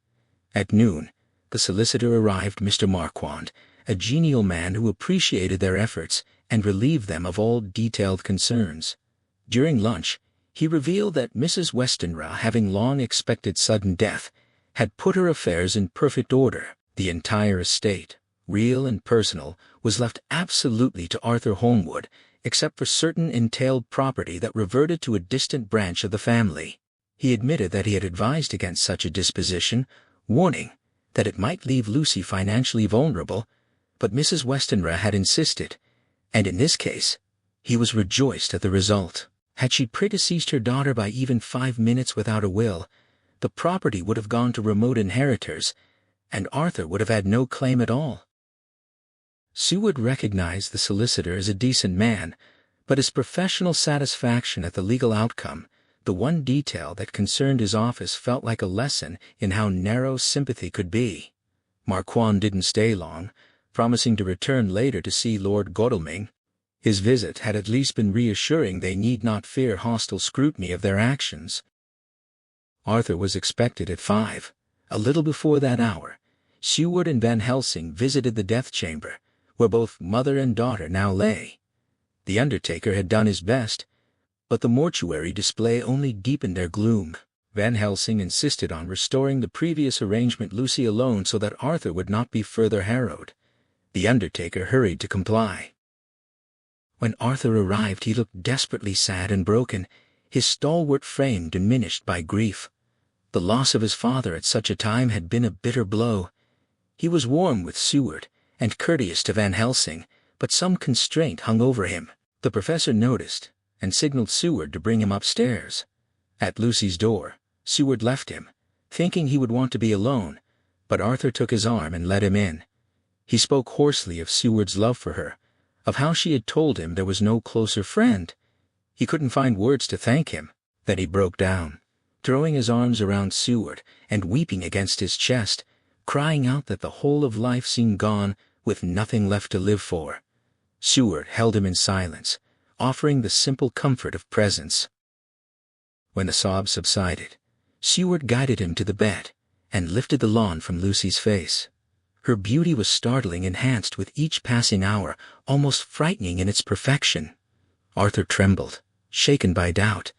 At noon, the solicitor arrived, Mr. Marquand, a genial man who appreciated their efforts and relieved them of all detailed concerns. During lunch, he revealed that Mrs. Westenra, having long expected sudden death, had put her affairs in perfect order. The entire estate, real and personal, was left absolutely to Arthur Holmwood, except for certain entailed property that reverted to a distant branch of the family. He admitted that he had advised against such a disposition, warning that it might leave Lucy financially vulnerable, but Mrs. Westenra had insisted, and in this case, he was rejoiced at the result. Had she predeceased her daughter by even 5 minutes without a will, the property would have gone to remote inheritors, and Arthur would have had no claim at all. Seward recognized the solicitor as a decent man, but his professional satisfaction at the legal outcome, the one detail that concerned his office, felt like a lesson in how narrow sympathy could be. Marquand didn't stay long, promising to return later to see Lord Godalming. His visit had at least been reassuring. They need not fear hostile scrutiny of their actions. Arthur was expected at 5. A little before that hour, Seward and Van Helsing visited the death chamber, where both mother and daughter now lay. The undertaker had done his best, but the mortuary display only deepened their gloom. Van Helsing insisted on restoring the previous arrangement, Lucy alone, so that Arthur would not be further harrowed. The undertaker hurried to comply. When Arthur arrived, he looked desperately sad and broken, his stalwart frame diminished by grief. The loss of his father at such a time had been a bitter blow. He was warm with Seward and courteous to Van Helsing, but some constraint hung over him. The professor noticed and signaled Seward to bring him upstairs. At Lucy's door, Seward left him, thinking he would want to be alone, but Arthur took his arm and led him in. He spoke hoarsely of Seward's love for her, of how she had told him there was no closer friend. He couldn't find words to thank him. Then he broke down, throwing his arms around Seward and weeping against his chest, crying out that the whole of life seemed gone, with nothing left to live for. Seward held him in silence, offering the simple comfort of presence. When the sobs subsided, Seward guided him to the bed and lifted the lawn from Lucy's face. Her beauty was startling, enhanced with each passing hour, almost frightening in its perfection. Arthur trembled, shaken by doubt.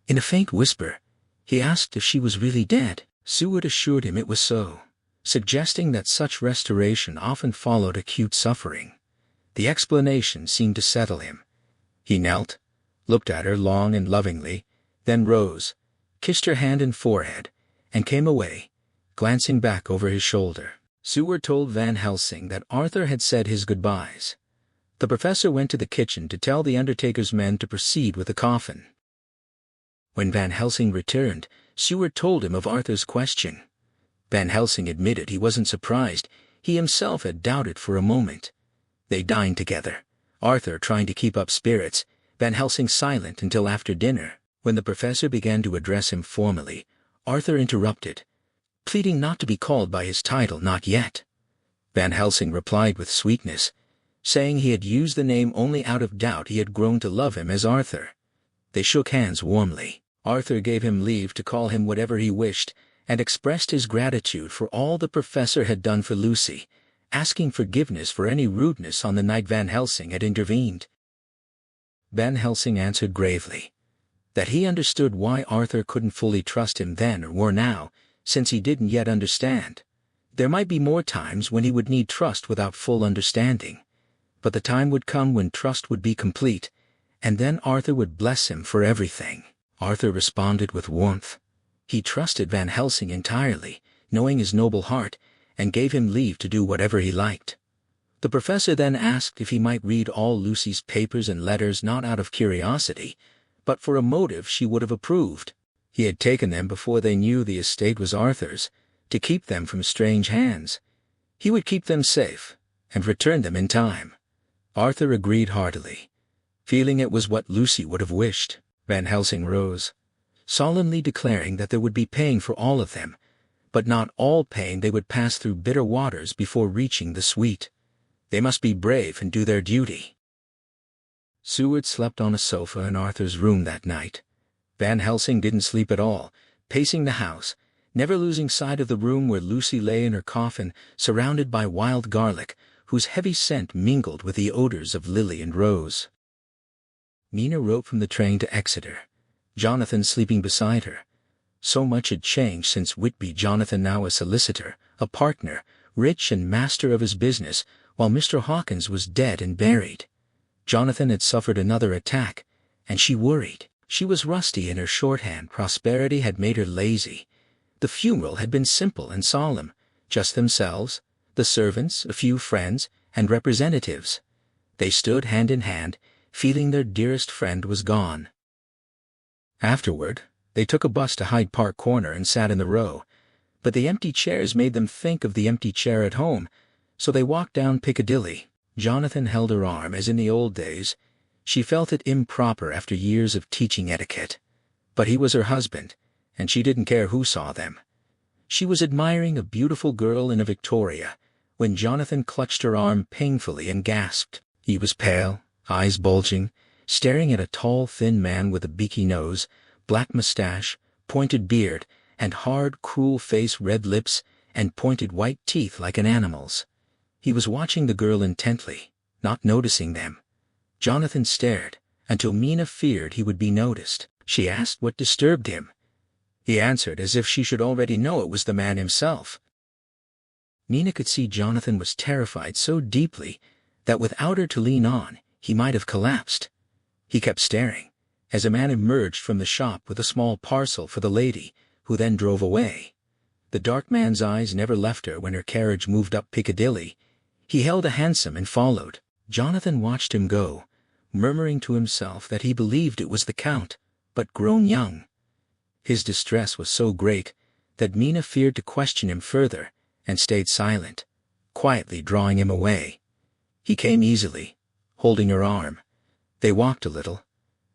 In a faint whisper, he asked if she was really dead. Seward assured him it was so, suggesting that such restoration often followed acute suffering. The explanation seemed to settle him. He knelt, looked at her long and lovingly, then rose, kissed her hand and forehead, and came away, glancing back over his shoulder. Seward told Van Helsing that Arthur had said his goodbyes. The professor went to the kitchen to tell the undertaker's men to proceed with the coffin. When Van Helsing returned, Seward told him of Arthur's question. Van Helsing admitted he wasn't surprised. He himself had doubted for a moment. They dined together, Arthur trying to keep up spirits, Van Helsing silent until after dinner. When the professor began to address him formally, Arthur interrupted, pleading not to be called by his title, not yet. Van Helsing replied with sweetness, saying he had used the name only out of doubt. He had grown to love him as Arthur. They shook hands warmly. Arthur gave him leave to call him whatever he wished, and expressed his gratitude for all the professor had done for Lucy, asking forgiveness for any rudeness on the night Van Helsing had intervened. Van Helsing answered gravely that he understood why Arthur couldn't fully trust him then or now, since he didn't yet understand. There might be more times when he would need trust without full understanding, but the time would come when trust would be complete, and then Arthur would bless him for everything. Arthur responded with warmth. He trusted Van Helsing entirely, knowing his noble heart, and gave him leave to do whatever he liked. The professor then asked if he might read all Lucy's papers and letters, not out of curiosity, but for a motive she would have approved. He had taken them before they knew the estate was Arthur's, to keep them from strange hands. He would keep them safe, and return them in time. Arthur agreed heartily, feeling it was what Lucy would have wished. Van Helsing rose, solemnly declaring that there would be paying for all of them, but not all paying. They would pass through bitter waters before reaching the sweet. They must be brave and do their duty. Seward slept on a sofa in Arthur's room that night. Van Helsing didn't sleep at all, pacing the house, never losing sight of the room where Lucy lay in her coffin, surrounded by wild garlic, whose heavy scent mingled with the odors of lily and rose. Mina wrote from the train to Exeter, Jonathan sleeping beside her. So much had changed since Whitby. Jonathan now a solicitor, a partner, rich and master of his business, while Mr. Hawkins was dead and buried. Jonathan had suffered another attack, and she worried. She was rusty in her shorthand. Prosperity had made her lazy. The funeral had been simple and solemn, just themselves, the servants, a few friends, and representatives. They stood hand in hand, feeling their dearest friend was gone. Afterward, they took a bus to Hyde Park Corner and sat in the row, but the empty chairs made them think of the empty chair at home, so they walked down Piccadilly. Jonathan held her arm as in the old days. She felt it improper after years of teaching etiquette, but he was her husband, and she didn't care who saw them. She was admiring a beautiful girl in a Victoria, when Jonathan clutched her arm painfully and gasped. He was pale, eyes bulging, staring at a tall, thin man with a beaky nose, black mustache, pointed beard, and hard, cruel face, red lips, and pointed white teeth like an animal's. He was watching the girl intently, not noticing them. Jonathan stared, until Mina feared he would be noticed. She asked what disturbed him. He answered as if she should already know it was the man himself. Mina could see Jonathan was terrified so deeply that without her to lean on, he might have collapsed. He kept staring, as a man emerged from the shop with a small parcel for the lady, who then drove away. The dark man's eyes never left her when her carriage moved up Piccadilly. He hailed a hansom and followed. Jonathan watched him go, murmuring to himself that he believed it was the Count, but grown young. His distress was so great that Mina feared to question him further, and stayed silent, quietly drawing him away. He came easily, holding her arm. They walked a little,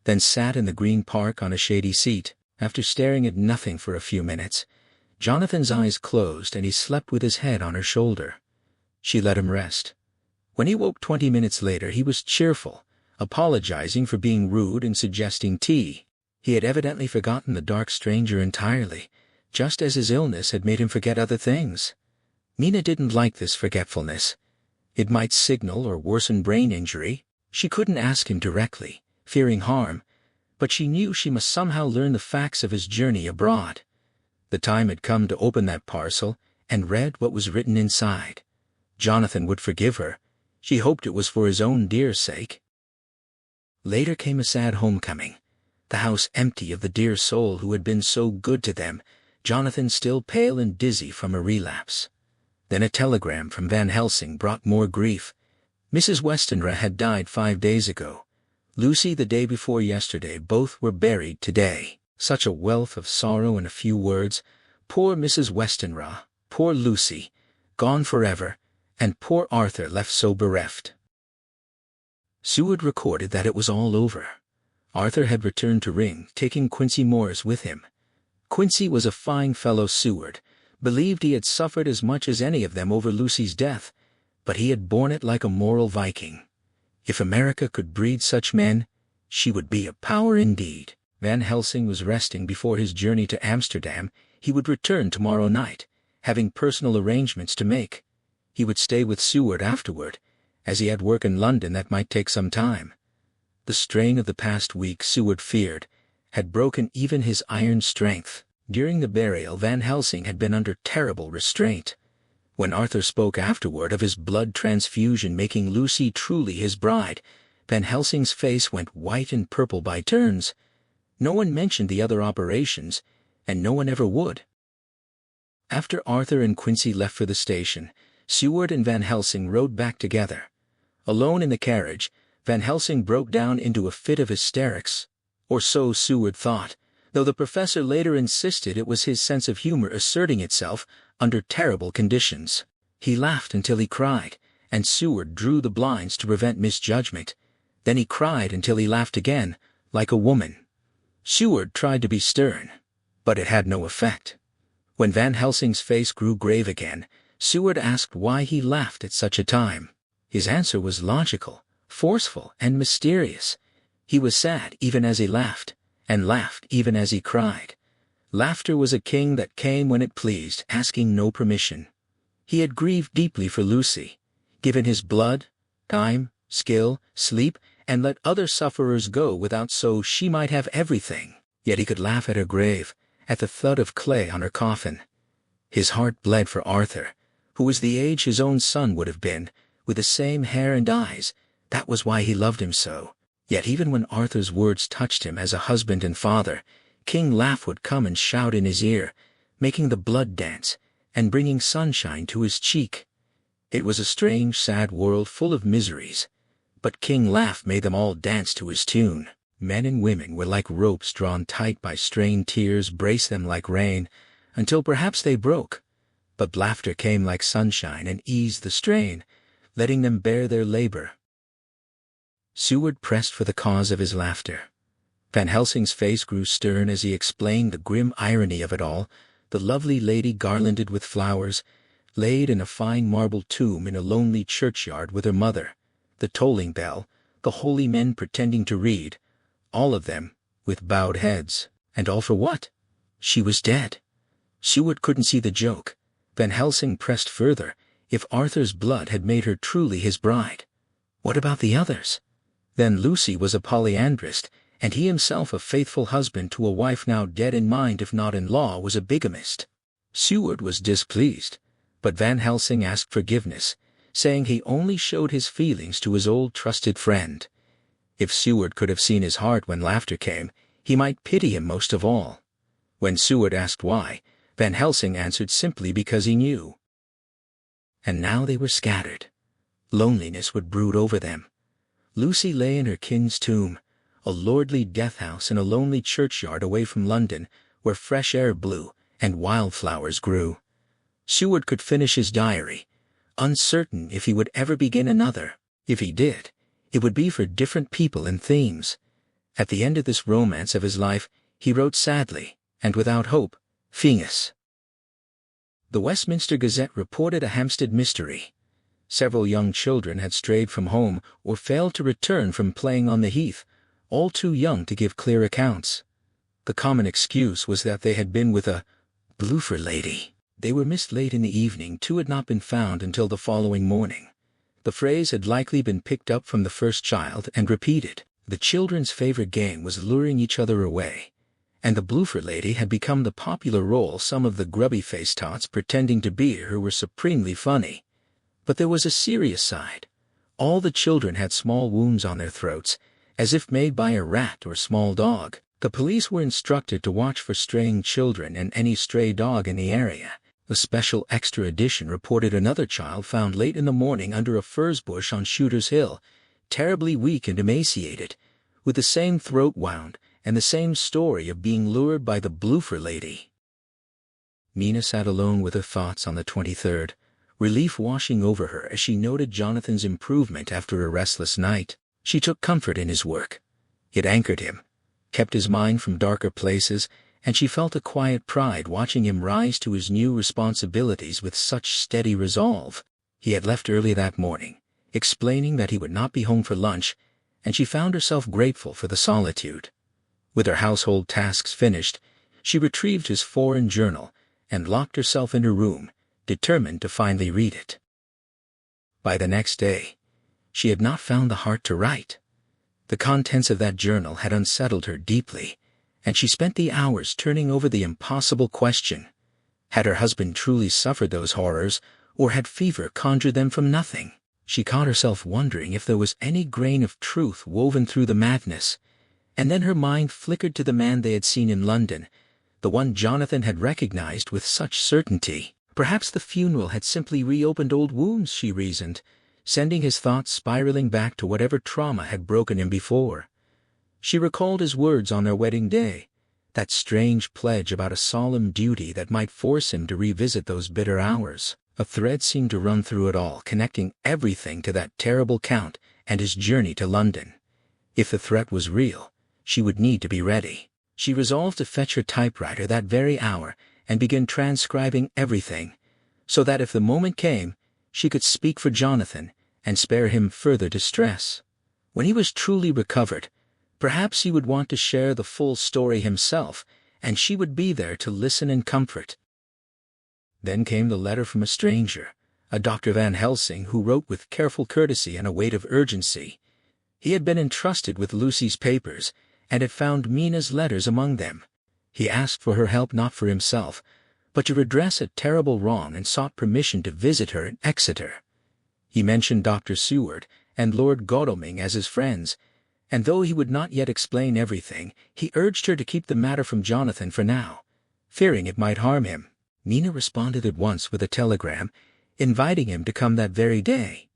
then sat in the Green Park on a shady seat. After staring at nothing for a few minutes, Jonathan's eyes closed and he slept with his head on her shoulder. She let him rest. When he woke 20 minutes later, he was cheerful, apologizing for being rude and suggesting tea. He had evidently forgotten the dark stranger entirely, just as his illness had made him forget other things. Mina didn't like this forgetfulness. It might signal or worsen brain injury. She couldn't ask him directly, fearing harm, but she knew she must somehow learn the facts of his journey abroad. The time had come to open that parcel and read what was written inside. Jonathan would forgive her. She hoped it was for his own dear sake. Later came a sad homecoming, the house empty of the dear soul who had been so good to them, Jonathan still pale and dizzy from a relapse. Then a telegram from Van Helsing brought more grief. Mrs. Westenra had died 5 days ago. Lucy the day before yesterday. Both were buried today. Such a wealth of sorrow in a few words. Poor Mrs. Westenra, poor Lucy, gone forever, and poor Arthur left so bereft. Seward recorded that it was all over. Arthur had returned to Ring, taking Quincy Morris with him. Quincy was a fine fellow. Seward believed he had suffered as much as any of them over Lucy's death, but he had borne it like a moral Viking. If America could breed such men, she would be a power indeed. Van Helsing was resting before his journey to Amsterdam. He would return tomorrow night, having personal arrangements to make. He would stay with Seward afterward, as he had work in London that might take some time. The strain of the past week, Seward feared, had broken even his iron strength. During the burial, Van Helsing had been under terrible restraint. When Arthur spoke afterward of his blood transfusion making Lucy truly his bride, Van Helsing's face went white and purple by turns. No one mentioned the other operations, and no one ever would. After Arthur and Quincy left for the station, Seward and Van Helsing rode back together. Alone in the carriage, Van Helsing broke down into a fit of hysterics, or so Seward thought, though the professor later insisted it was his sense of humor asserting itself under terrible conditions. He laughed until he cried, and Seward drew the blinds to prevent misjudgment. Then he cried until he laughed again, like a woman. Seward tried to be stern, but it had no effect. When Van Helsing's face grew grave again, Seward asked why he laughed at such a time. His answer was logical, forceful, and mysterious. He was sad even as he laughed, and laughed even as he cried. Laughter was a king that came when it pleased, asking no permission. He had grieved deeply for Lucy, given his blood, time, skill, sleep, and let other sufferers go without so she might have everything. Yet he could laugh at her grave, at the thud of clay on her coffin. His heart bled for Arthur, who was the age his own son would have been, with the same hair and eyes. That was why he loved him so. Yet even when Arthur's words touched him as a husband and father, King Laugh would come and shout in his ear, making the blood dance, and bringing sunshine to his cheek. It was a strange, sad world full of miseries, but King Laugh made them all dance to his tune. Men and women were like ropes drawn tight by strained tears, brace them like rain, until perhaps they broke. But laughter came like sunshine and eased the strain, letting them bear their labor. Seward pressed for the cause of his laughter. Van Helsing's face grew stern as he explained the grim irony of it all. The lovely lady garlanded with flowers, laid in a fine marble tomb in a lonely churchyard with her mother, the tolling bell, the holy men pretending to read, all of them with bowed heads. And all for what? She was dead. Seward couldn't see the joke. Van Helsing pressed further. If Arthur's blood had made her truly his bride, what about the others? Then Lucy was a polyandrist, and he himself a faithful husband to a wife now dead in mind if not in law was a bigamist. Seward was displeased, but Van Helsing asked forgiveness, saying he only showed his feelings to his old trusted friend. If Seward could have seen his heart when laughter came, he might pity him most of all. When Seward asked why, Van Helsing answered simply because he knew. And now they were scattered. Loneliness would brood over them. Lucy lay in her kin's tomb, a lordly death-house in a lonely churchyard away from London, where fresh air blew and wildflowers grew. Seward could finish his diary, uncertain if he would ever begin another. If he did, it would be for different people and themes. At the end of this romance of his life, he wrote sadly, and without hope, Phoenix. The Westminster Gazette reported a Hampstead mystery. Several young children had strayed from home or failed to return from playing on the heath, all too young to give clear accounts. The common excuse was that they had been with a bloofer lady. They were missed late in the evening. Two had not been found until the following morning. The phrase had likely been picked up from the first child and repeated. The children's favorite game was luring each other away, and the bloofer lady had become the popular role. Some of the grubby-faced tots pretending to be her were supremely funny. But there was a serious side. All the children had small wounds on their throats, as if made by a rat or small dog. The police were instructed to watch for straying children and any stray dog in the area. A special extra edition reported another child found late in the morning under a furze bush on Shooter's Hill, terribly weak and emaciated, with the same throat wound and the same story of being lured by the bloofer lady. Mina sat alone with her thoughts on the 23rd, relief washing over her as she noted Jonathan's improvement after a restless night. She took comfort in his work. It anchored him, kept his mind from darker places, and she felt a quiet pride watching him rise to his new responsibilities with such steady resolve. He had left early that morning, explaining that he would not be home for lunch, and she found herself grateful for the solitude. With her household tasks finished, she retrieved his foreign journal and locked herself in her room, determined to finally read it. By the next day, she had not found the heart to write. The contents of that journal had unsettled her deeply, and she spent the hours turning over the impossible question. Had her husband truly suffered those horrors, or had fever conjured them from nothing? She caught herself wondering if there was any grain of truth woven through the madness, And then her mind flickered to the man they had seen in London, the one Jonathan had recognized with such certainty. Perhaps the funeral had simply reopened old wounds, she reasoned, sending his thoughts spiraling back to whatever trauma had broken him before. She recalled his words on their wedding day, that strange pledge about a solemn duty that might force him to revisit those bitter hours. A thread seemed to run through it all, connecting everything to that terrible count and his journey to London. If the threat was real, she would need to be ready. She resolved to fetch her typewriter that very hour and begin transcribing everything, so that if the moment came, she could speak for Jonathan and spare him further distress. When he was truly recovered, perhaps he would want to share the full story himself, and she would be there to listen and comfort. Then came the letter from a stranger, a Dr. Van Helsing, who wrote with careful courtesy and a weight of urgency. He had been entrusted with Lucy's papers, and had found Mina's letters among them. He asked for her help not for himself, but to redress a terrible wrong, and sought permission to visit her in Exeter. He mentioned Dr. Seward and Lord Godalming as his friends, and though he would not yet explain everything, he urged her to keep the matter from Jonathan for now, fearing it might harm him. Mina responded at once with a telegram, inviting him to come that very day.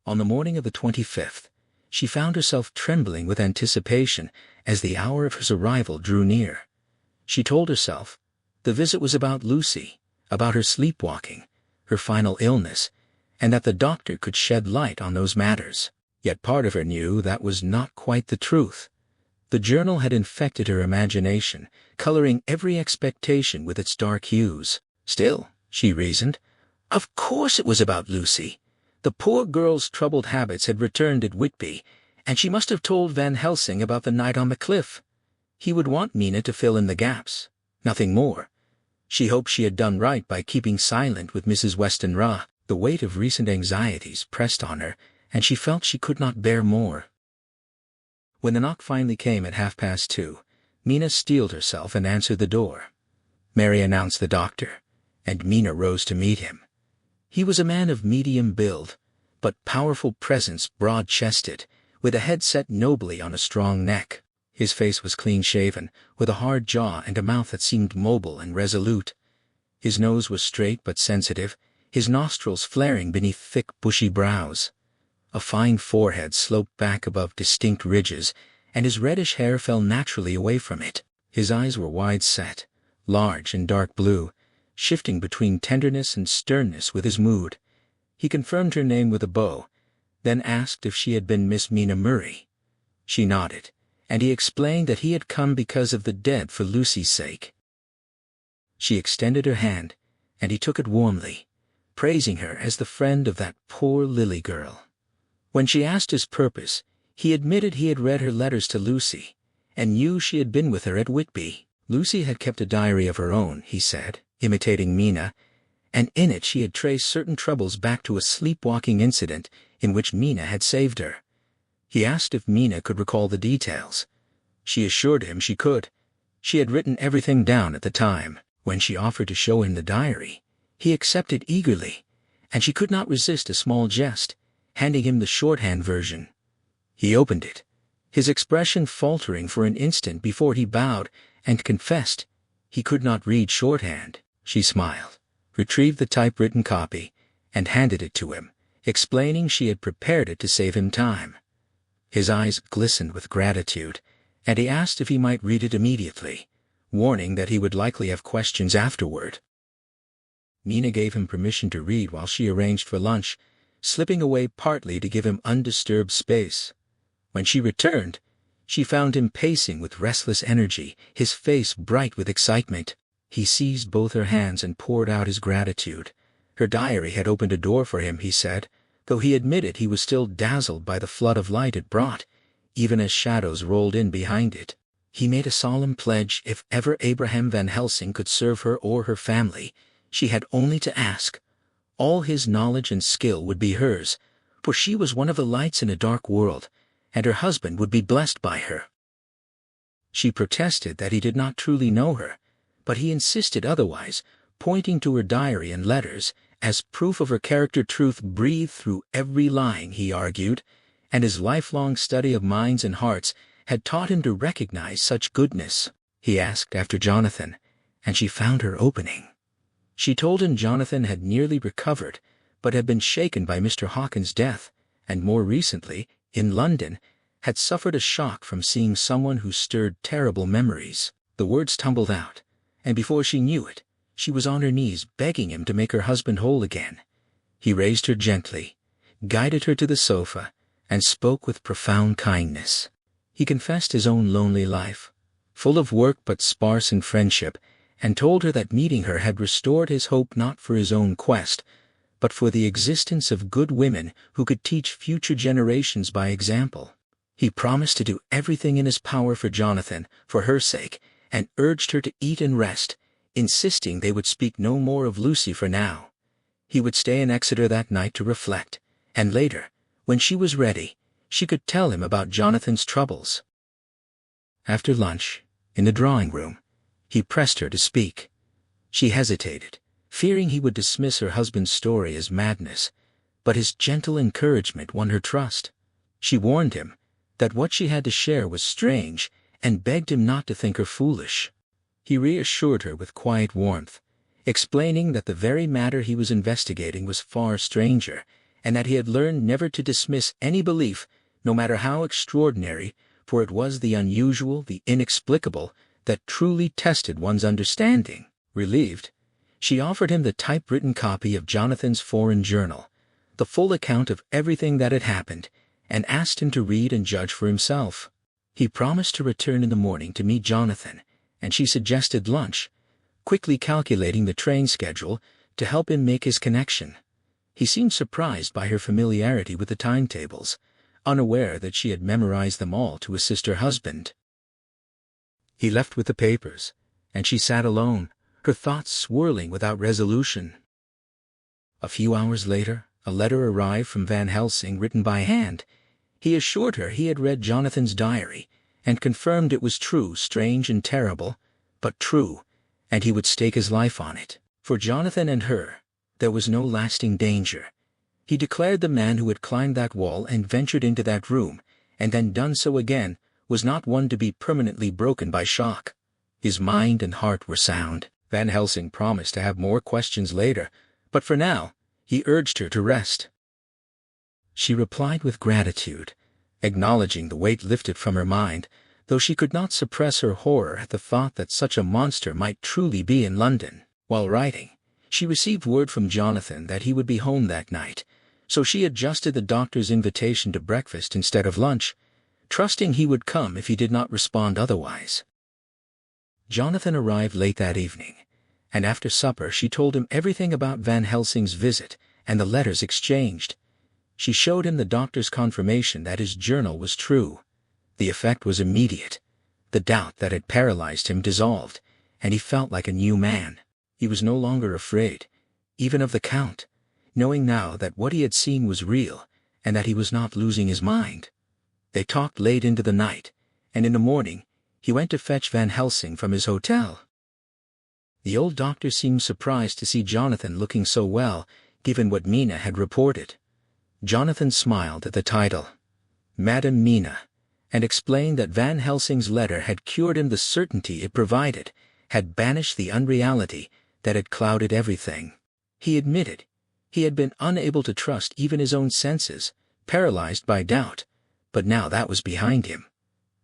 On the morning of the 25th, she found herself trembling with anticipation as the hour of his arrival drew near. She told herself the visit was about Lucy, about her sleepwalking, her final illness, and that the doctor could shed light on those matters. Yet part of her knew that was not quite the truth. The journal had infected her imagination, coloring every expectation with its dark hues. Still, she reasoned, of course it was about Lucy. The poor girl's troubled habits had returned at Whitby, and she must have told Van Helsing about the night on the cliff. He would want Mina to fill in the gaps, nothing more. She hoped she had done right by keeping silent with Mrs. Westenra. The weight of recent anxieties pressed on her, and she felt she could not bear more. When the knock finally came at 2:30, Mina steeled herself and answered the door. Mary announced the doctor, and Mina rose to meet him. He was a man of medium build, but powerful presence, broad-chested, with a head set nobly on a strong neck. His face was clean-shaven, with a hard jaw and a mouth that seemed mobile and resolute. His nose was straight but sensitive, his nostrils flaring beneath thick, bushy brows. A fine forehead sloped back above distinct ridges, and his reddish hair fell naturally away from it. His eyes were wide-set, large and dark blue, shifting between tenderness and sternness with his mood. He confirmed her name with a bow, then asked if she had been Miss Mina Murray. She nodded, and he explained that he had come because of the dead for Lucy's sake. She extended her hand, and he took it warmly, praising her as the friend of that poor Lily girl. When she asked his purpose, he admitted he had read her letters to Lucy, and knew she had been with her at Whitby. Lucy had kept a diary of her own, he said, imitating Mina, and in it she had traced certain troubles back to a sleepwalking incident in which Mina had saved her. He asked if Mina could recall the details. She assured him she could. She had written everything down at the time. When she offered to show him the diary, he accepted eagerly, and she could not resist a small jest, handing him the shorthand version. He opened it, his expression faltering for an instant before he bowed and confessed he could not read shorthand. She smiled, retrieved the typewritten copy, and handed it to him, explaining she had prepared it to save him time. His eyes glistened with gratitude, and he asked if he might read it immediately, warning that he would likely have questions afterward. Mina gave him permission to read while she arranged for lunch, slipping away partly to give him undisturbed space. When she returned, she found him pacing with restless energy, his face bright with excitement. He seized both her hands and poured out his gratitude. Her diary had opened a door for him, he said, though he admitted he was still dazzled by the flood of light it brought, even as shadows rolled in behind it. He made a solemn pledge if ever Abraham Van Helsing could serve her or her family, she had only to ask. All his knowledge and skill would be hers, for she was one of the lights in a dark world, and her husband would be blessed by her. She protested that he did not truly know her, but he insisted otherwise, pointing to her diary and letters as proof of her character. Truth breathed through every line, he argued, and his lifelong study of minds and hearts had taught him to recognize such goodness? He asked after Jonathan, and she found her opening. She told him Jonathan had nearly recovered, but had been shaken by Mr. Hawkins' death, and more recently, in London, had suffered a shock from seeing someone who stirred terrible memories. The words tumbled out, and before she knew it, she was on her knees begging him to make her husband whole again. He raised her gently, guided her to the sofa, and spoke with profound kindness. He confessed his own lonely life, full of work but sparse in friendship, and told her that meeting her had restored his hope not for his own quest, but for the existence of good women who could teach future generations by example. He promised to do everything in his power for Jonathan, for her sake, and urged her to eat and rest, insisting they would speak no more of Lucy for now. He would stay in Exeter that night to reflect, and later, when she was ready, she could tell him about Jonathan's troubles. After lunch, in the drawing room, he pressed her to speak. She hesitated, fearing he would dismiss her husband's story as madness, but his gentle encouragement won her trust. She warned him that what she had to share was strange, and begged him not to think her foolish. He reassured her with quiet warmth, explaining that the very matter he was investigating was far stranger, and that he had learned never to dismiss any belief, no matter how extraordinary, for it was the unusual, the inexplicable, that truly tested one's understanding. Relieved, she offered him the typewritten copy of Jonathan's foreign journal, the full account of everything that had happened, and asked him to read and judge for himself. He promised to return in the morning to meet Jonathan, and she suggested lunch, quickly calculating the train schedule to help him make his connection. He seemed surprised by her familiarity with the timetables, unaware that she had memorized them all to assist her husband. He left with the papers, and she sat alone, her thoughts swirling without resolution. A few hours later, a letter arrived from Van Helsing written by hand. He assured her he had read Jonathan's diary, and confirmed it was true, strange and terrible, but true, and he would stake his life on it. For Jonathan and her, there was no lasting danger. He declared the man who had climbed that wall and ventured into that room, and then done so again, was not one to be permanently broken by shock. His mind and heart were sound. Van Helsing promised to have more questions later, but for now, he urged her to rest. She replied with gratitude, acknowledging the weight lifted from her mind, though she could not suppress her horror at the thought that such a monster might truly be in London. While writing, she received word from Jonathan that he would be home that night, so she adjusted the doctor's invitation to breakfast instead of lunch, trusting he would come if he did not respond otherwise. Jonathan arrived late that evening, and after supper she told him everything about Van Helsing's visit and the letters exchanged. She showed him the doctor's confirmation that his journal was true. The effect was immediate. The doubt that had paralyzed him dissolved, and he felt like a new man. He was no longer afraid, even of the Count, knowing now that what he had seen was real, and that he was not losing his mind. They talked late into the night, and in the morning, he went to fetch Van Helsing from his hotel. The old doctor seemed surprised to see Jonathan looking so well, given what Mina had reported. Jonathan smiled at the title, Madam Mina, and explained that Van Helsing's letter had cured him. The certainty it provided had banished the unreality that had clouded everything. He admitted he had been unable to trust even his own senses, paralyzed by doubt, but now that was behind him.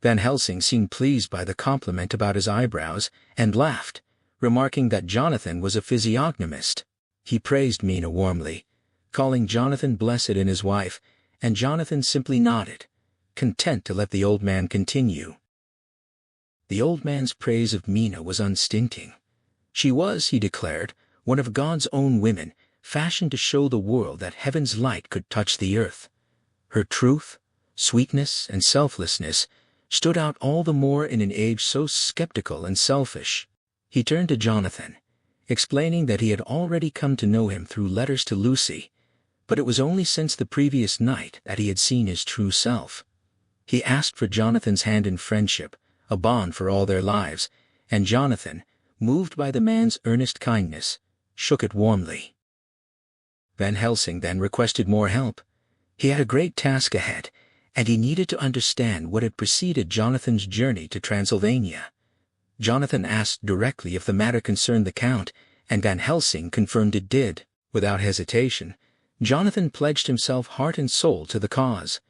Van Helsing seemed pleased by the compliment about his eyebrows, and laughed, remarking that Jonathan was a physiognomist. He praised Mina warmly, calling Jonathan blessed in his wife, and Jonathan simply nodded, content to let the old man continue. The old man's praise of Mina was unstinting. She was, he declared, one of God's own women, fashioned to show the world that heaven's light could touch the earth. Her truth, sweetness, and selflessness stood out all the more in an age so skeptical and selfish. He turned to Jonathan, explaining that he had already come to know him through letters to Lucy, but it was only since the previous night that he had seen his true self. He asked for Jonathan's hand in friendship, a bond for all their lives, and Jonathan, moved by the man's earnest kindness, shook it warmly. Van Helsing then requested more help. He had a great task ahead, and he needed to understand what had preceded Jonathan's journey to Transylvania. Jonathan asked directly if the matter concerned the Count, and Van Helsing confirmed it did. Without hesitation, Jonathan pledged himself heart and soul to the cause.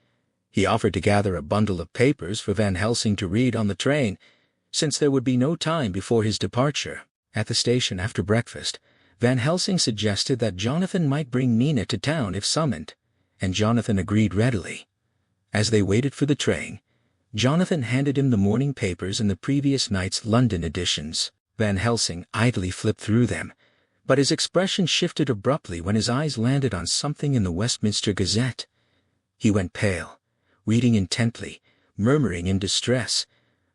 He offered to gather a bundle of papers for Van Helsing to read on the train, since there would be no time before his departure. At the station after breakfast, Van Helsing suggested that Jonathan might bring Mina to town if summoned, and Jonathan agreed readily. As they waited for the train, Jonathan handed him the morning papers and the previous night's London editions. Van Helsing idly flipped through them, but his expression shifted abruptly when his eyes landed on something in the Westminster Gazette. He went pale, reading intently, murmuring in distress,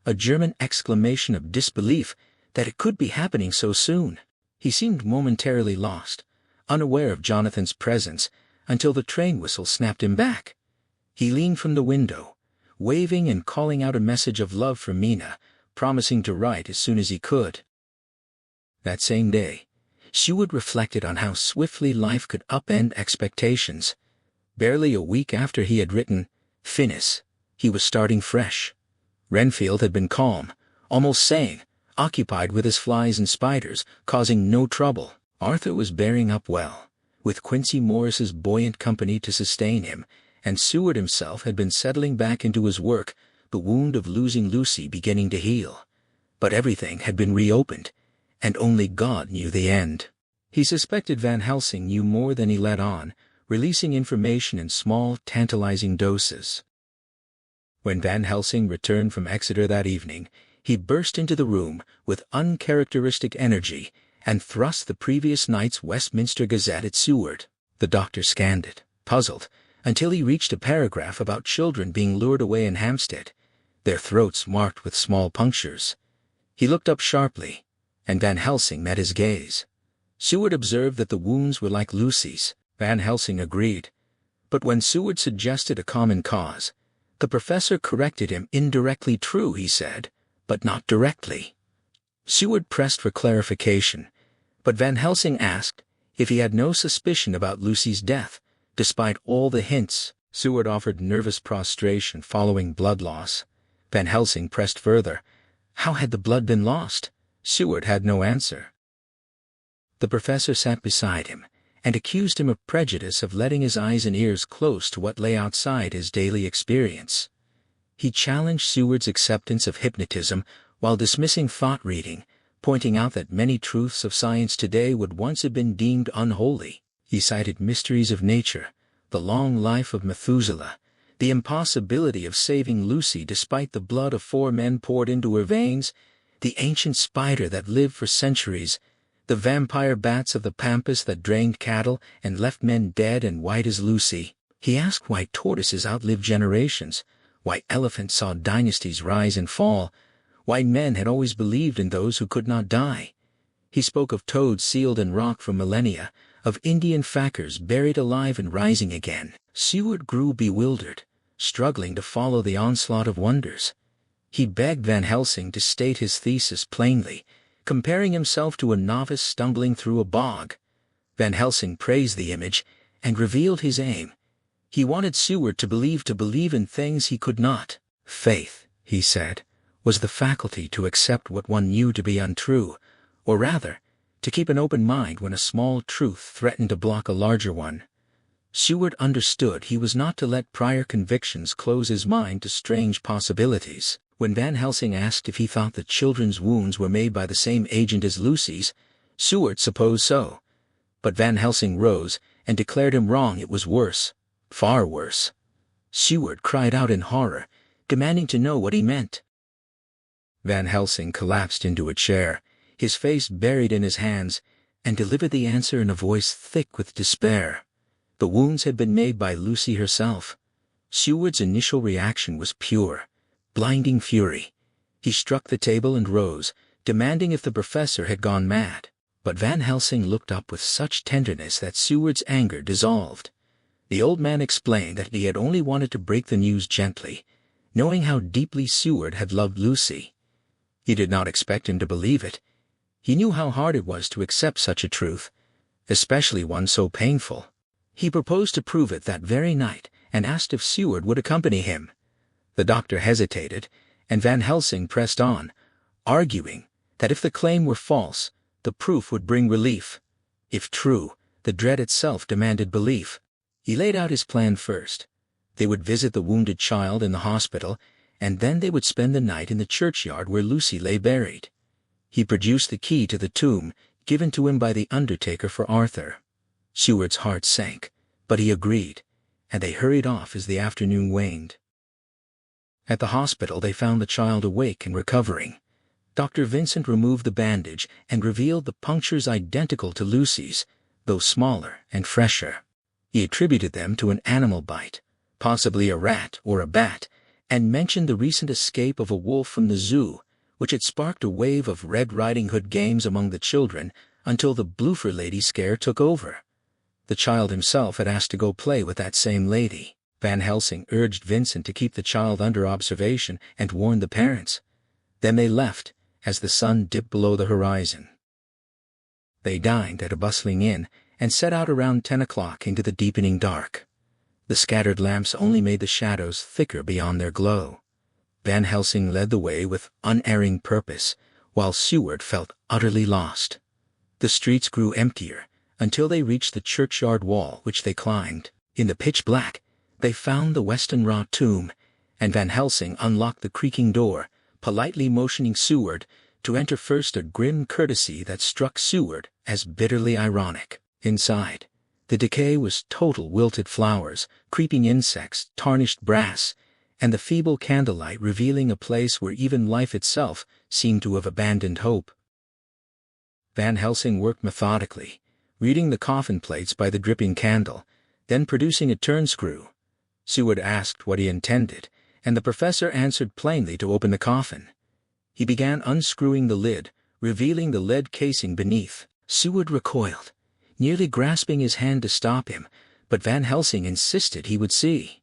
a German exclamation of disbelief that it could be happening so soon. He seemed momentarily lost, unaware of Jonathan's presence, until the train whistle snapped him back. He leaned from the window, waving and calling out a message of love for Mina, promising to write as soon as he could. That same day, Seward reflected on how swiftly life could upend expectations. Barely a week after he had written Finis, he was starting fresh. Renfield had been calm, almost sane, occupied with his flies and spiders, causing no trouble. Arthur was bearing up well, with Quincy Morris's buoyant company to sustain him, and Seward himself had been settling back into his work, the wound of losing Lucy beginning to heal. But everything had been reopened, and only God knew the end. He suspected Van Helsing knew more than he let on, releasing information in small, tantalizing doses. When Van Helsing returned from Exeter that evening, he burst into the room with uncharacteristic energy and thrust the previous night's Westminster Gazette at Seward. The doctor scanned it, puzzled, until he reached a paragraph about children being lured away in Hampstead, their throats marked with small punctures. He looked up sharply, and Van Helsing met his gaze. Seward observed that the wounds were like Lucy's. Van Helsing agreed, but when Seward suggested a common cause, the professor corrected him. Indirectly true, he said, but not directly. Seward pressed for clarification, but Van Helsing asked if he had no suspicion about Lucy's death, despite all the hints. Seward offered nervous prostration following blood loss. Van Helsing pressed further. How had the blood been lost? Seward had no answer. The professor sat beside him and accused him of prejudice of letting his eyes and ears close to what lay outside his daily experience. He challenged Seward's acceptance of hypnotism while dismissing thought reading, pointing out that many truths of science today would once have been deemed unholy. He cited mysteries of nature, the long life of Methuselah, the impossibility of saving Lucy despite the blood of 4 men poured into her veins, the ancient spider that lived for centuries, the vampire bats of the pampas that drained cattle and left men dead and white as Lucy. He asked why tortoises outlived generations, why elephants saw dynasties rise and fall, why men had always believed in those who could not die. He spoke of toads sealed in rock for millennia, of Indian fakirs buried alive and rising again. Seward grew bewildered, struggling to follow the onslaught of wonders. He begged Van Helsing to state his thesis plainly, comparing himself to a novice stumbling through a bog. Van Helsing praised the image and revealed his aim. He wanted Seward to believe in things he could not. Faith, he said, was the faculty to accept what one knew to be untrue, or rather, to keep an open mind when a small truth threatened to block a larger one. Seward understood he was not to let prior convictions close his mind to strange possibilities. When Van Helsing asked if he thought the children's wounds were made by the same agent as Lucy's, Seward supposed so. But Van Helsing rose and declared him wrong. It was worse, far worse. Seward cried out in horror, demanding to know what he meant. Van Helsing collapsed into a chair, his face buried in his hands, and delivered the answer in a voice thick with despair. The wounds had been made by Lucy herself. Seward's initial reaction was pure, blinding fury. He struck the table and rose, demanding if the professor had gone mad. But Van Helsing looked up with such tenderness that Seward's anger dissolved. The old man explained that he had only wanted to break the news gently, knowing how deeply Seward had loved Lucy. He did not expect him to believe it. He knew how hard it was to accept such a truth, especially one so painful. He proposed to prove it that very night, and asked if Seward would accompany him. The doctor hesitated, and Van Helsing pressed on, arguing that if the claim were false, the proof would bring relief. If true, the dread itself demanded belief. He laid out his plan first. They would visit the wounded child in the hospital, and then they would spend the night in the churchyard where Lucy lay buried. He produced the key to the tomb, given to him by the undertaker for Arthur. Seward's heart sank, but he agreed, and they hurried off as the afternoon waned. At the hospital they found the child awake and recovering. Dr. Vincent removed the bandage and revealed the punctures identical to Lucy's, though smaller and fresher. He attributed them to an animal bite, possibly a rat or a bat, and mentioned the recent escape of a wolf from the zoo, which had sparked a wave of Red Riding Hood games among the children until the Bloofer lady scare took over. The child himself had asked to go play with that same lady. Van Helsing urged Vincent to keep the child under observation and warned the parents. Then they left, as the sun dipped below the horizon. They dined at a bustling inn and set out around 10 o'clock into the deepening dark. The scattered lamps only made the shadows thicker beyond their glow. Van Helsing led the way with unerring purpose, while Seward felt utterly lost. The streets grew emptier until they reached the churchyard wall, which they climbed. In the pitch black, they found the Westenra tomb, and Van Helsing unlocked the creaking door, politely motioning Seward to enter first, a grim courtesy that struck Seward as bitterly ironic. Inside, the decay was total wilted flowers, creeping insects, tarnished brass, and the feeble candlelight revealing a place where even life itself seemed to have abandoned hope. Van Helsing worked methodically, reading the coffin plates by the dripping candle, then producing a turnscrew. Seward asked what he intended, and the professor answered plainly to open the coffin. He began unscrewing the lid, revealing the lead casing beneath. Seward recoiled, nearly grasping his hand to stop him, but Van Helsing insisted he would see.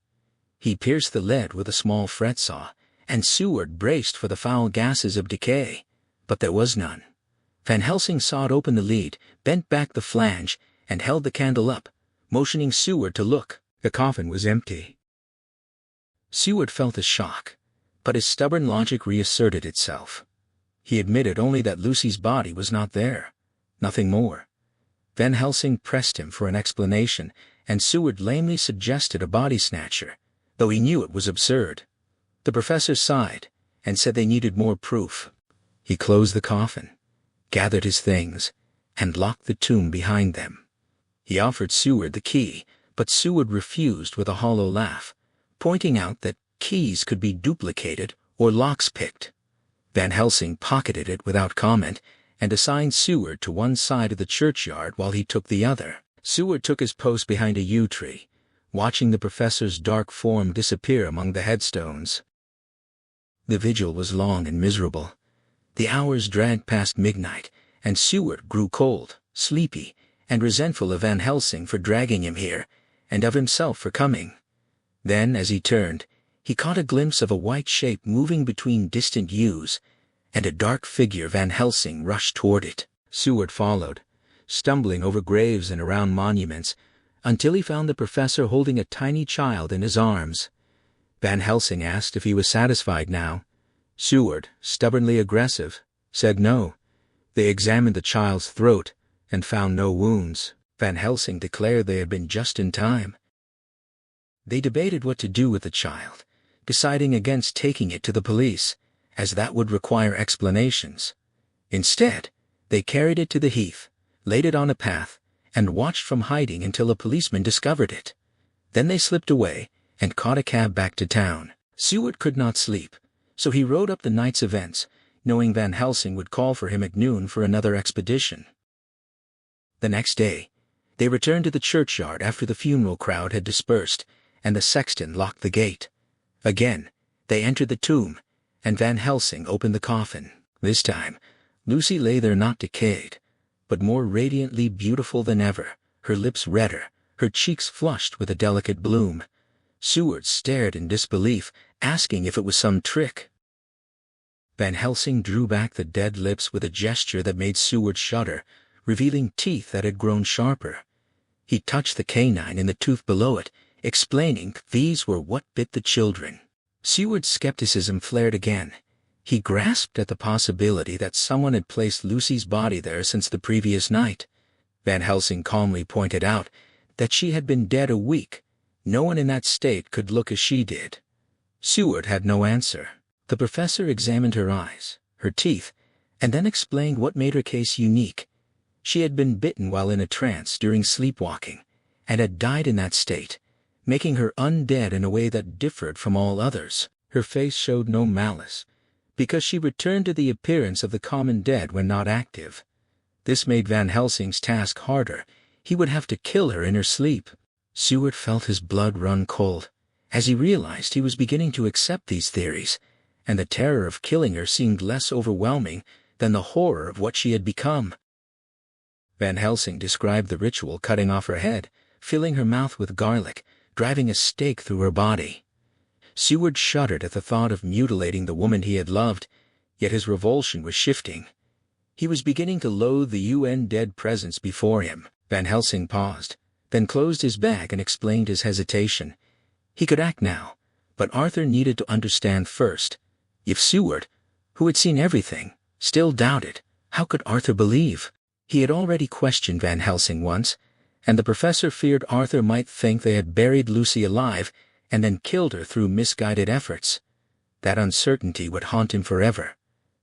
He pierced the lead with a small fret saw, and Seward braced for the foul gases of decay, but there was none. Van Helsing sawed open the lead, bent back the flange, and held the candle up, motioning Seward to look. The coffin was empty. Seward felt a shock, but his stubborn logic reasserted itself. He admitted only that Lucy's body was not there, nothing more. Van Helsing pressed him for an explanation, and Seward lamely suggested a body snatcher, though he knew it was absurd. The professor sighed and said they needed more proof. He closed the coffin, gathered his things, and locked the tomb behind them. He offered Seward the key, but Seward refused with a hollow laugh, pointing out that keys could be duplicated or locks picked. Van Helsing pocketed it without comment and assigned Seward to one side of the churchyard while he took the other. Seward took his post behind a yew tree, watching the professor's dark form disappear among the headstones. The vigil was long and miserable. The hours dragged past midnight, and Seward grew cold, sleepy, and resentful of Van Helsing for dragging him here, and of himself for coming. Then, as he turned, he caught a glimpse of a white shape moving between distant yews, and a dark figure. Van Helsing rushed toward it. Seward followed, stumbling over graves and around monuments, until he found the professor holding a tiny child in his arms. Van Helsing asked if he was satisfied now. Seward, stubbornly aggressive, said no. They examined the child's throat and found no wounds. Van Helsing declared they had been just in time. They debated what to do with the child, deciding against taking it to the police, as that would require explanations. Instead, they carried it to the heath, laid it on a path, and watched from hiding until a policeman discovered it. Then they slipped away and caught a cab back to town. Seward could not sleep, so he wrote up the night's events, knowing Van Helsing would call for him at noon for another expedition. The next day, they returned to the churchyard after the funeral crowd had dispersed, and the sexton locked the gate. Again, they entered the tomb, and Van Helsing opened the coffin. This time, Lucy lay there not decayed, but more radiantly beautiful than ever, her lips redder, her cheeks flushed with a delicate bloom. Seward stared in disbelief, asking if it was some trick. Van Helsing drew back the dead lips with a gesture that made Seward shudder, revealing teeth that had grown sharper. He touched the canine in the tooth below it, explaining these were what bit the children. Seward's skepticism flared again. He grasped at the possibility that someone had placed Lucy's body there since the previous night. Van Helsing calmly pointed out that she had been dead a week. No one in that state could look as she did. Seward had no answer. The professor examined her eyes, her teeth, and then explained what made her case unique. She had been bitten while in a trance during sleepwalking, and had died in that state, making her undead in a way that differed from all others. Her face showed no malice, because she returned to the appearance of the common dead when not active. This made Van Helsing's task harder. He would have to kill her in her sleep. Seward felt his blood run cold, as he realized he was beginning to accept these theories, and the terror of killing her seemed less overwhelming than the horror of what she had become. Van Helsing described the ritual cutting off her head, filling her mouth with garlic, driving a stake through her body. Seward shuddered at the thought of mutilating the woman he had loved, yet his revulsion was shifting. He was beginning to loathe the undead presence before him. Van Helsing paused, then closed his bag and explained his hesitation. He could act now, but Arthur needed to understand first. If Seward, who had seen everything, still doubted, how could Arthur believe? He had already questioned Van Helsing once, and the professor feared Arthur might think they had buried Lucy alive and then killed her through misguided efforts. That uncertainty would haunt him forever.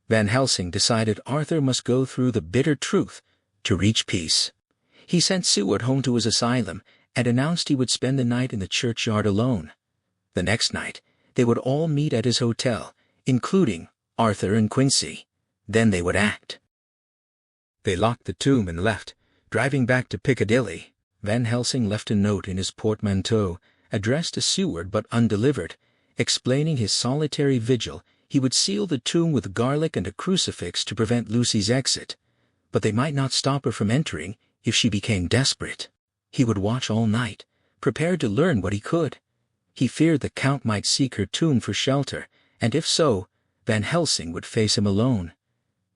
Van Helsing decided Arthur must go through the bitter truth to reach peace. He sent Seward home to his asylum and announced he would spend the night in the churchyard alone. The next night, they would all meet at his hotel, including Arthur and Quincy. Then they would act. They locked the tomb and left, driving back to Piccadilly. Van Helsing left a note in his portmanteau, addressed to Seward but undelivered, explaining his solitary vigil. He would seal the tomb with garlic and a crucifix to prevent Lucy's exit, but they might not stop her from entering if she became desperate. He would watch all night, prepared to learn what he could. He feared the Count might seek her tomb for shelter, and if so, Van Helsing would face him alone.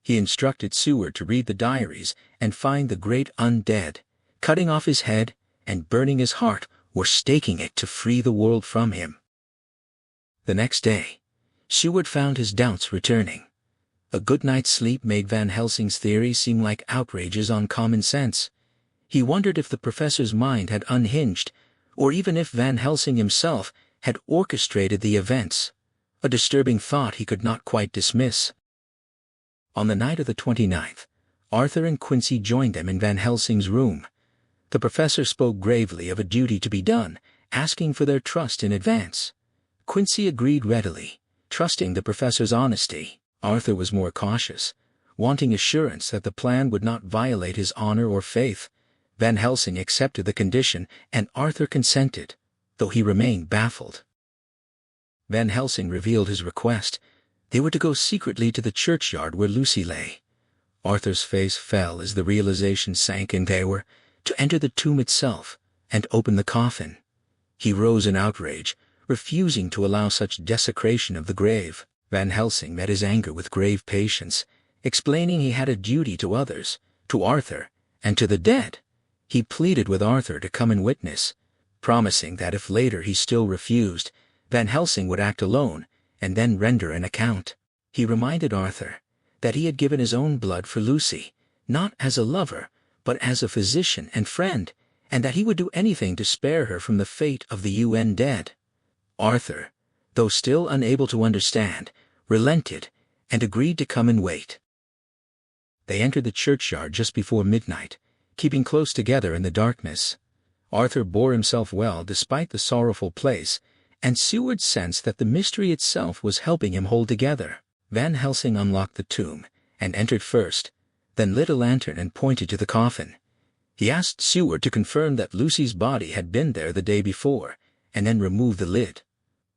He instructed Seward to read the diaries and find the great undead, cutting off his head and burning his heart or staking it to free the world from him. The next day, Seward found his doubts returning. A good night's sleep made Van Helsing's theory seem like outrages on common sense. He wondered if the professor's mind had unhinged, or even if Van Helsing himself had orchestrated the events, a disturbing thought he could not quite dismiss. On the night of the 29th, Arthur and Quincy joined them in Van Helsing's room. The professor spoke gravely of a duty to be done, asking for their trust in advance. Quincy agreed readily, trusting the professor's honesty. Arthur was more cautious, wanting assurance that the plan would not violate his honor or faith. Van Helsing accepted the condition, and Arthur consented, though he remained baffled. Van Helsing revealed his request. They were to go secretly to the churchyard where Lucy lay. Arthur's face fell as the realization sank in. They were to enter the tomb itself and open the coffin. He rose in outrage, refusing to allow such desecration of the grave. Van Helsing met his anger with grave patience, explaining he had a duty to others, to Arthur, and to the dead. He pleaded with Arthur to come and witness, promising that if later he still refused, Van Helsing would act alone and then render an account. He reminded Arthur that he had given his own blood for Lucy, not as a lover, but as a physician and friend, and that he would do anything to spare her from the fate of the undead. Arthur, though still unable to understand, relented and agreed to come and wait. They entered the churchyard just before midnight, keeping close together in the darkness. Arthur bore himself well despite the sorrowful place, and Seward sensed that the mystery itself was helping him hold together. Van Helsing unlocked the tomb and entered first, then lit a lantern and pointed to the coffin. He asked Seward to confirm that Lucy's body had been there the day before, and then remove the lid.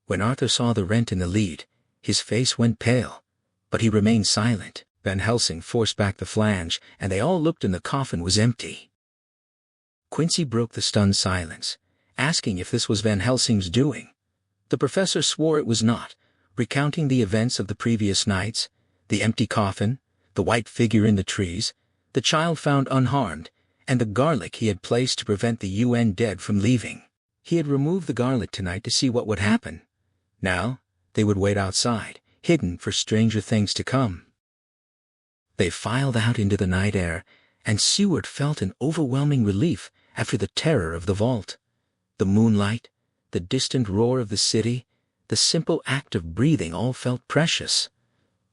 When Arthur saw the rent in the lid, his face went pale, but he remained silent. Van Helsing forced back the flange, and they all looked, and the coffin was empty. Quincy broke the stunned silence, asking if this was Van Helsing's doing. The professor swore it was not, recounting the events of the previous nights, the empty coffin, the white figure in the trees, the child found unharmed, and the garlic he had placed to prevent the undead from leaving. He had removed the garlic tonight to see what would happen. Now, they would wait outside, hidden for stranger things to come. They filed out into the night air, and Seward felt an overwhelming relief after the terror of the vault. The moonlight, the distant roar of the city, the simple act of breathing all felt precious.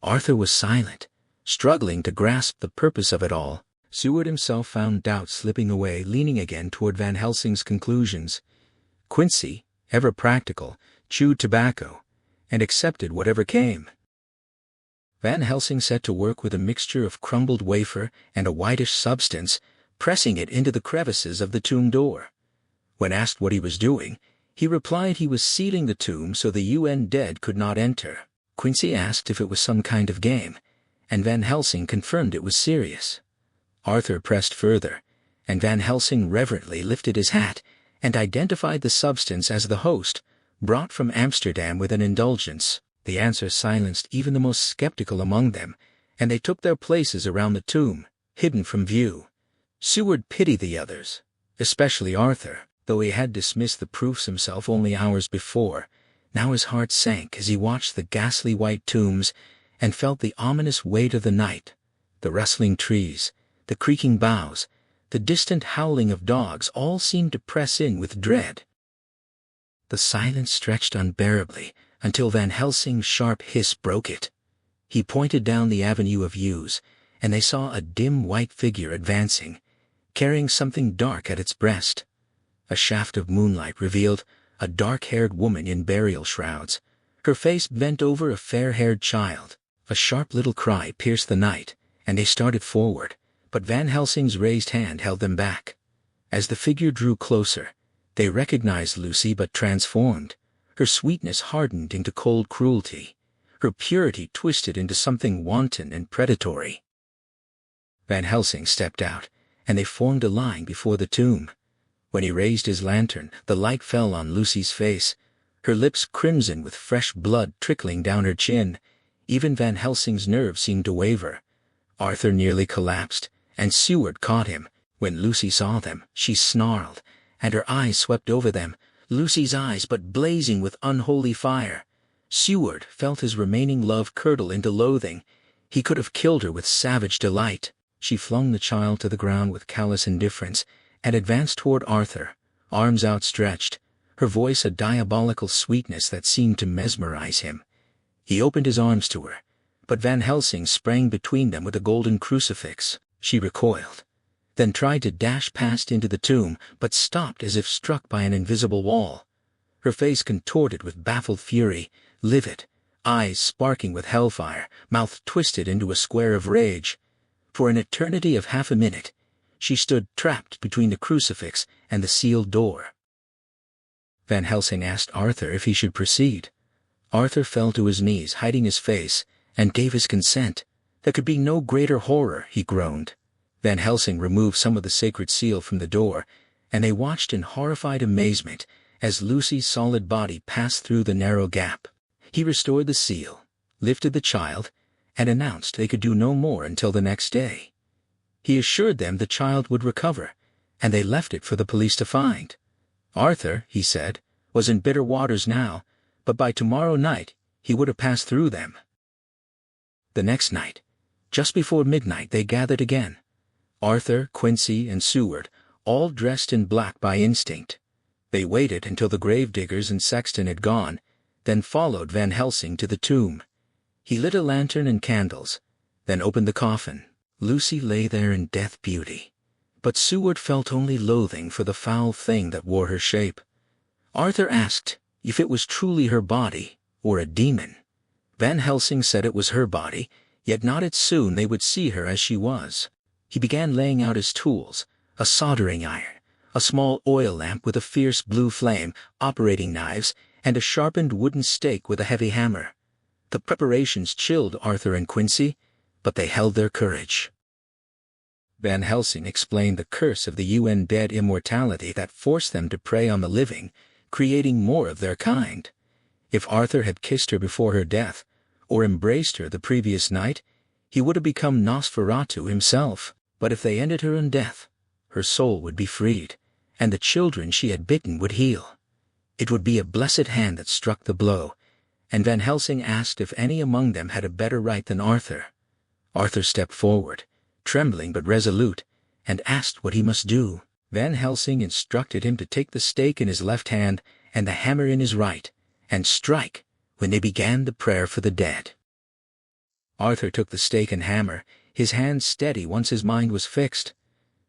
Arthur was silent, struggling to grasp the purpose of it all. Seward himself found doubt slipping away, leaning again toward Van Helsing's conclusions. Quincy, ever practical, chewed tobacco, and accepted whatever came. Van Helsing set to work with a mixture of crumbled wafer and a whitish substance, pressing it into the crevices of the tomb door. When asked what he was doing, he replied he was sealing the tomb so the UN dead could not enter. Quincy asked if it was some kind of game, and Van Helsing confirmed it was serious. Arthur pressed further, and Van Helsing reverently lifted his hat and identified the substance as the host, brought from Amsterdam with an indulgence. The answer silenced even the most skeptical among them, and they took their places around the tomb, hidden from view. Seward pitied the others, especially Arthur, though he had dismissed the proofs himself only hours before. Now his heart sank as he watched the ghastly white tombs and felt the ominous weight of the night. The rustling trees, the creaking boughs, the distant howling of dogs all seemed to press in with dread. The silence stretched unbearably until Van Helsing's sharp hiss broke it. He pointed down the avenue of yews, and they saw a dim white figure advancing, carrying something dark at its breast. A shaft of moonlight revealed a dark-haired woman in burial shrouds, her face bent over a fair-haired child. A sharp little cry pierced the night, and they started forward, but Van Helsing's raised hand held them back. As the figure drew closer, they recognized Lucy but transformed. Her sweetness hardened into cold cruelty, her purity twisted into something wanton and predatory. Van Helsing stepped out, and they formed a line before the tomb. When he raised his lantern, the light fell on Lucy's face, her lips crimson with fresh blood trickling down her chin. Even Van Helsing's nerves seemed to waver. Arthur nearly collapsed, and Seward caught him. When Lucy saw them, she snarled, and her eyes swept over them, Lucy's eyes but blazing with unholy fire. Seward felt his remaining love curdle into loathing. He could have killed her with savage delight. She flung the child to the ground with callous indifference and advanced toward Arthur, arms outstretched, her voice a diabolical sweetness that seemed to mesmerize him. He opened his arms to her, but Van Helsing sprang between them with a golden crucifix. She recoiled, then tried to dash past into the tomb, but stopped as if struck by an invisible wall. Her face contorted with baffled fury, livid, eyes sparking with hellfire, mouth twisted into a square of rage. For an eternity of half a minute, she stood trapped between the crucifix and the sealed door. Van Helsing asked Arthur if he should proceed. Arthur fell to his knees, hiding his face, and gave his consent. There could be no greater horror, he groaned. Van Helsing removed some of the sacred seal from the door, and they watched in horrified amazement as Lucy's solid body passed through the narrow gap. He restored the seal, lifted the child, and announced they could do no more until the next day. He assured them the child would recover, and they left it for the police to find. Arthur, he said, was in bitter waters now, but by tomorrow night he would have passed through them. The next night, just before midnight, they gathered again. Arthur, Quincy, and Seward, all dressed in black by instinct. They waited until the gravediggers and sexton had gone, then followed Van Helsing to the tomb. He lit a lantern and candles, then opened the coffin. Lucy lay there in death beauty, but Seward felt only loathing for the foul thing that wore her shape. Arthur asked if it was truly her body or a demon. Van Helsing said it was her body, yet not it soon they would see her as she was. He began laying out his tools, a soldering iron, a small oil lamp with a fierce blue flame, operating knives, and a sharpened wooden stake with a heavy hammer. The preparations chilled Arthur and Quincy, but they held their courage. Van Helsing explained the curse of the UN dead immortality that forced them to prey on the living, creating more of their kind. If Arthur had kissed her before her death, or embraced her the previous night, he would have become Nosferatu himself. But if they ended her in death, her soul would be freed, and the children she had bitten would heal. It would be a blessed hand that struck the blow, and Van Helsing asked if any among them had a better right than Arthur. Arthur stepped forward, trembling but resolute, and asked what he must do. Van Helsing instructed him to take the stake in his left hand and the hammer in his right, and strike when they began the prayer for the dead. Arthur took the stake and hammer, his hand steady once his mind was fixed.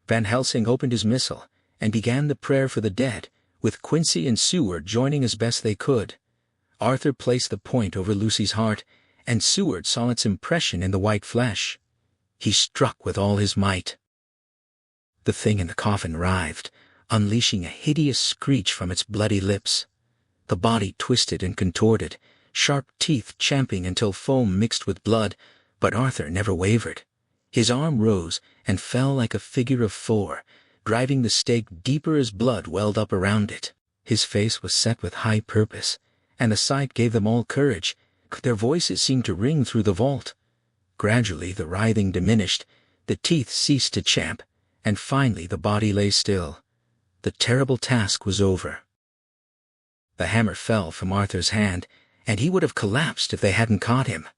Van Helsing opened his missal and began the prayer for the dead, with Quincy and Seward joining as best they could. Arthur placed the point over Lucy's heart, and Seward saw its impression in the white flesh. He struck with all his might. The thing in the coffin writhed, unleashing a hideous screech from its bloody lips. The body twisted and contorted, sharp teeth champing until foam mixed with blood, but Arthur never wavered. His arm rose and fell like a figure of 4, driving the stake deeper as blood welled up around it. His face was set with high purpose, and the sight gave them all courage. Their voices seemed to ring through the vault. Gradually the writhing diminished, the teeth ceased to champ, and finally the body lay still. The terrible task was over. The hammer fell from Arthur's hand, and he would have collapsed if they hadn't caught him.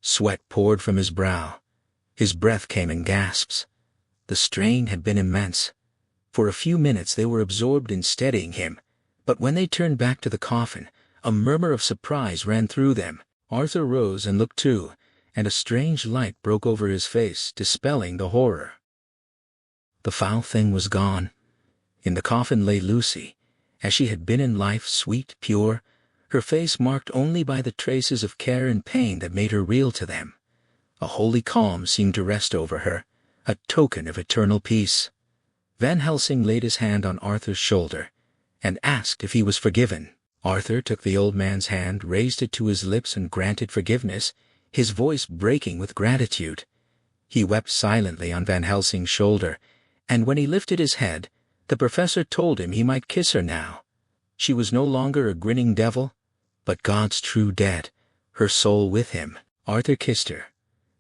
Sweat poured from his brow. His breath came in gasps. The strain had been immense. For a few minutes they were absorbed in steadying him, but when they turned back to the coffin, a murmur of surprise ran through them. Arthur rose and looked too, and a strange light broke over his face, dispelling the horror. The foul thing was gone. In the coffin lay Lucy, as she had been in life, sweet, pure, her face marked only by the traces of care and pain that made her real to them. A holy calm seemed to rest over her, a token of eternal peace. Van Helsing laid his hand on Arthur's shoulder and asked if he was forgiven. Arthur took the old man's hand, raised it to his lips, and granted forgiveness, his voice breaking with gratitude. He wept silently on Van Helsing's shoulder, and when he lifted his head, the professor told him he might kiss her now. She was no longer a grinning devil, but God's true dead, her soul with him. Arthur kissed her,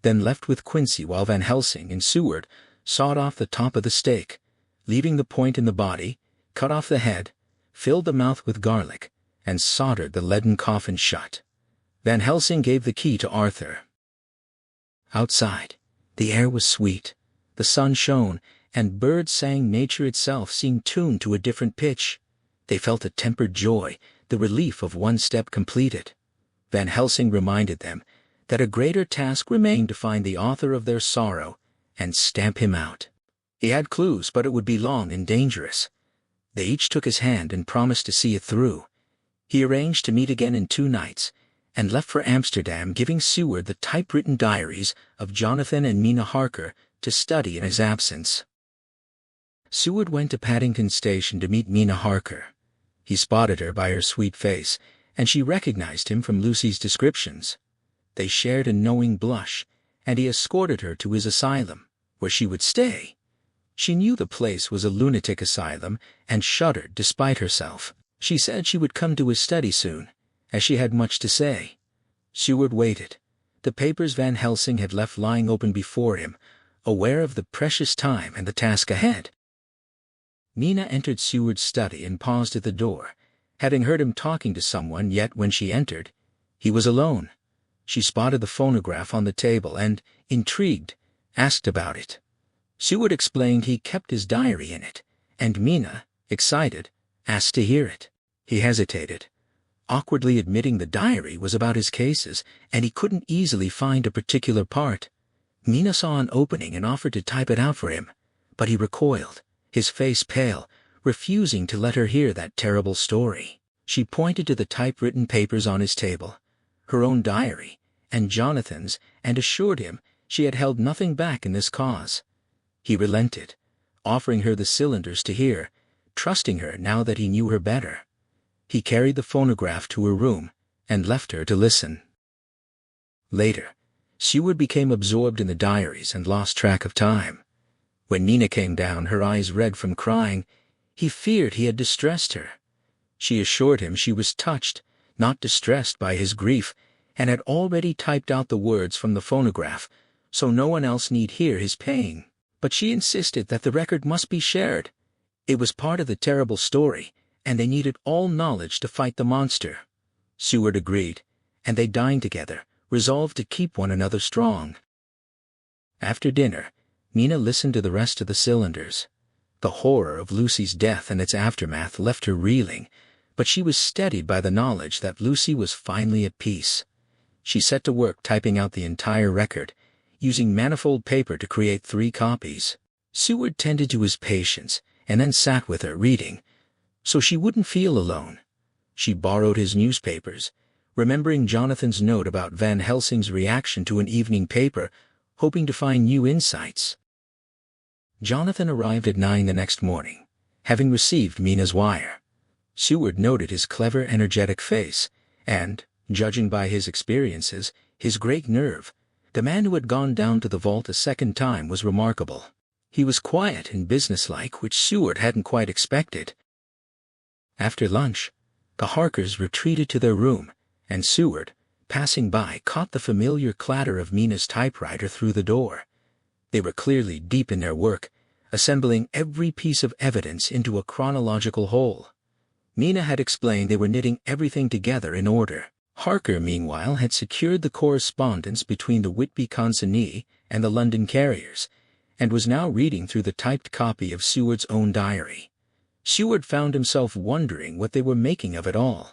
then left with Quincy while Van Helsing and Seward sawed off the top of the stake, leaving the point in the body, cut off the head, filled the mouth with garlic, and soldered the leaden coffin shut. Van Helsing gave the key to Arthur. Outside, the air was sweet, the sun shone, and birds sang. Nature itself seemed tuned to a different pitch. They felt a tempered joy, the relief of one step completed. Van Helsing reminded them that a greater task remained, to find the author of their sorrow and stamp him out. He had clues, but it would be long and dangerous. They each took his hand and promised to see it through. He arranged to meet again in 2 nights, and left for Amsterdam, giving Seward the typewritten diaries of Jonathan and Mina Harker to study in his absence. Seward went to Paddington Station to meet Mina Harker. He spotted her by her sweet face, and she recognized him from Lucy's descriptions. They shared a knowing blush, and he escorted her to his asylum, where she would stay. She knew the place was a lunatic asylum and shuddered despite herself. She said she would come to his study soon, as she had much to say. Seward waited, the papers Van Helsing had left lying open before him, aware of the precious time and the task ahead. Mina entered Seward's study and paused at the door, having heard him talking to someone, yet when she entered, he was alone. She spotted the phonograph on the table and, intrigued, asked about it. Seward explained he kept his diary in it, and Mina, excited, asked to hear it. He hesitated, awkwardly admitting the diary was about his cases, and he couldn't easily find a particular part. Mina saw an opening and offered to type it out for him, but he recoiled, his face pale, refusing to let her hear that terrible story. She pointed to the typewritten papers on his table, her own diary, and Jonathan's, and assured him she had held nothing back in this cause. He relented, offering her the cylinders to hear, trusting her now that he knew her better. He carried the phonograph to her room and left her to listen. Later, Seward became absorbed in the diaries and lost track of time. When Mina came down, her eyes red from crying, he feared he had distressed her. She assured him she was touched, not distressed by his grief, and had already typed out the words from the phonograph, so no one else need hear his pain. But she insisted that the record must be shared. It was part of the terrible story, and they needed all knowledge to fight the monster. Seward agreed, and they dined together, resolved to keep one another strong. After dinner, Mina listened to the rest of the cylinders. The horror of Lucy's death and its aftermath left her reeling, but she was steadied by the knowledge that Lucy was finally at peace. She set to work typing out the entire record, using manifold paper to create 3 copies. Seward tended to his patients and then sat with her reading, so she wouldn't feel alone. She borrowed his newspapers, remembering Jonathan's note about Van Helsing's reaction to an evening paper, hoping to find new insights. Jonathan arrived at 9 the next morning, having received Mina's wire. Seward noted his clever, energetic face, and, judging by his experiences, his great nerve. The man who had gone down to the vault a second time was remarkable. He was quiet and businesslike, which Seward hadn't quite expected. After lunch, the Harkers retreated to their room, and Seward, passing by, caught the familiar clatter of Mina's typewriter through the door. They were clearly deep in their work, assembling every piece of evidence into a chronological whole. Mina had explained they were knitting everything together in order. Harker, meanwhile, had secured the correspondence between the Whitby consignee and the London carriers, and was now reading through the typed copy of Seward's own diary. Seward found himself wondering what they were making of it all.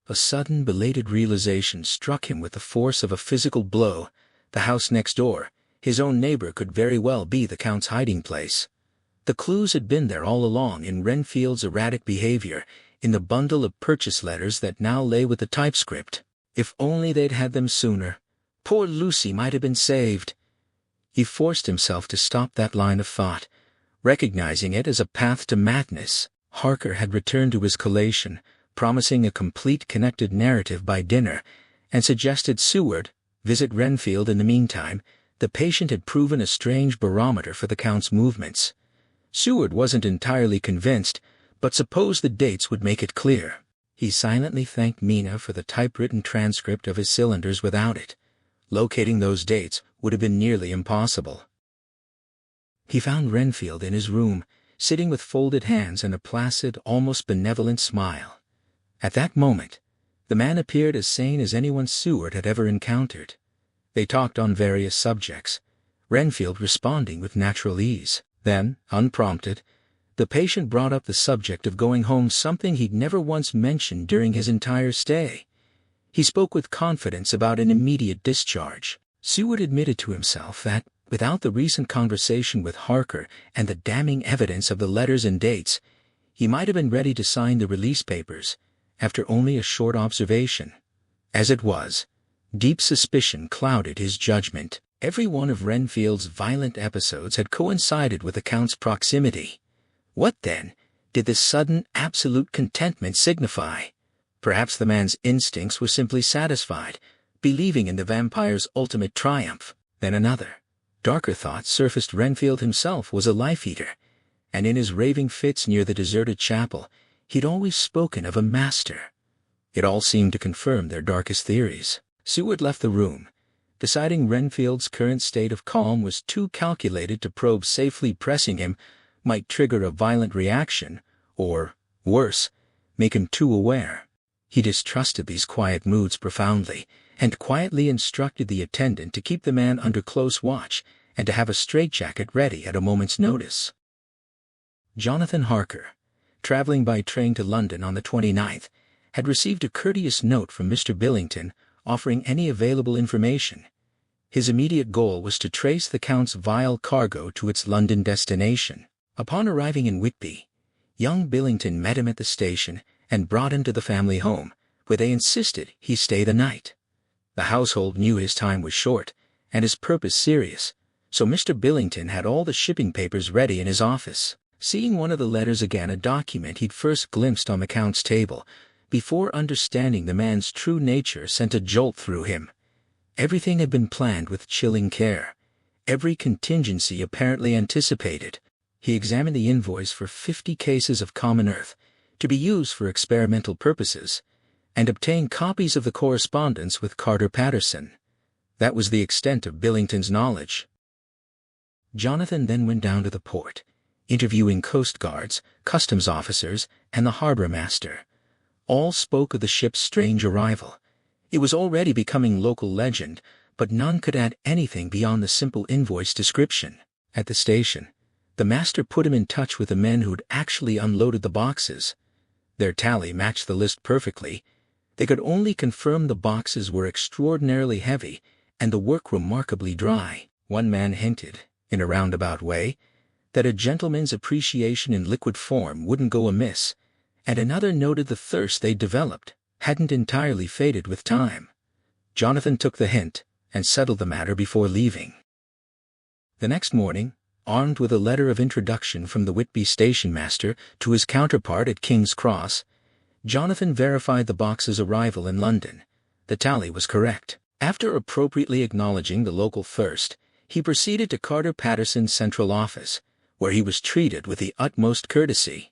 A sudden, belated realization struck him with the force of a physical blow. The house next door, his own neighbor, could very well be the Count's hiding place. The clues had been there all along, in Renfield's erratic behavior, in the bundle of purchase letters that now lay with the typescript. If only they'd had them sooner. Poor Lucy might have been saved. He forced himself to stop that line of thought, recognizing it as a path to madness. Harker had returned to his collation, promising a complete connected narrative by dinner, and suggested Seward visit Renfield in the meantime. The patient had proven a strange barometer for the Count's movements. Seward wasn't entirely convinced, but supposed the dates would make it clear. He silently thanked Mina for the typewritten transcript of his cylinders. Without it, locating those dates would have been nearly impossible. He found Renfield in his room, sitting with folded hands and a placid, almost benevolent smile. At that moment, the man appeared as sane as anyone Seward had ever encountered. They talked on various subjects, Renfield responding with natural ease. Then, unprompted, the patient brought up the subject of going home, something he'd never once mentioned during his entire stay. He spoke with confidence about an immediate discharge. Seward admitted to himself that, without the recent conversation with Harker and the damning evidence of the letters and dates, he might have been ready to sign the release papers, after only a short observation. As it was, deep suspicion clouded his judgment. Every one of Renfield's violent episodes had coincided with the Count's proximity. What, then, did this sudden, absolute contentment signify? Perhaps the man's instincts were simply satisfied, believing in the vampire's ultimate triumph. Then another, darker thought surfaced. Renfield himself was a life-eater, and in his raving fits near the deserted chapel, he'd always spoken of a master. It all seemed to confirm their darkest theories. Seward left the room, deciding Renfield's current state of calm was too calculated to probe safely. Pressing him might trigger a violent reaction, or, worse, make him too aware. He distrusted these quiet moods profoundly, and quietly instructed the attendant to keep the man under close watch and to have a straitjacket ready at a moment's notice. Jonathan Harker, traveling by train to London on the 29th, had received a courteous note from Mr. Billington offering any available information. His immediate goal was to trace the Count's vile cargo to its London destination. Upon arriving in Whitby, young Billington met him at the station and brought him to the family home, where they insisted he stay the night. The household knew his time was short and his purpose serious, so Mr. Billington had all the shipping papers ready in his office. Seeing one of the letters again, a document he'd first glimpsed on the Count's table, before understanding the man's true nature, sent a jolt through him. Everything had been planned with chilling care, every contingency apparently anticipated. He examined the invoice for 50 cases of common earth, to be used for experimental purposes, and obtained copies of the correspondence with Carter Patterson. That was the extent of Billington's knowledge. Jonathan then went down to the port, interviewing coast guards, customs officers, and the harbor master. All spoke of the ship's strange arrival. It was already becoming local legend, but none could add anything beyond the simple invoice description. At the station, the master put him in touch with the men who'd actually unloaded the boxes. Their tally matched the list perfectly. They could only confirm the boxes were extraordinarily heavy and the work remarkably dry. One man hinted, in a roundabout way, that a gentleman's appreciation in liquid form wouldn't go amiss, and another noted the thirst they'd developed hadn't entirely faded with time. Jonathan took the hint and settled the matter before leaving. The next morning, armed with a letter of introduction from the Whitby station master to his counterpart at King's Cross, Jonathan verified the box's arrival in London. The tally was correct. After appropriately acknowledging the local thirst, he proceeded to Carter Patterson's central office, where he was treated with the utmost courtesy.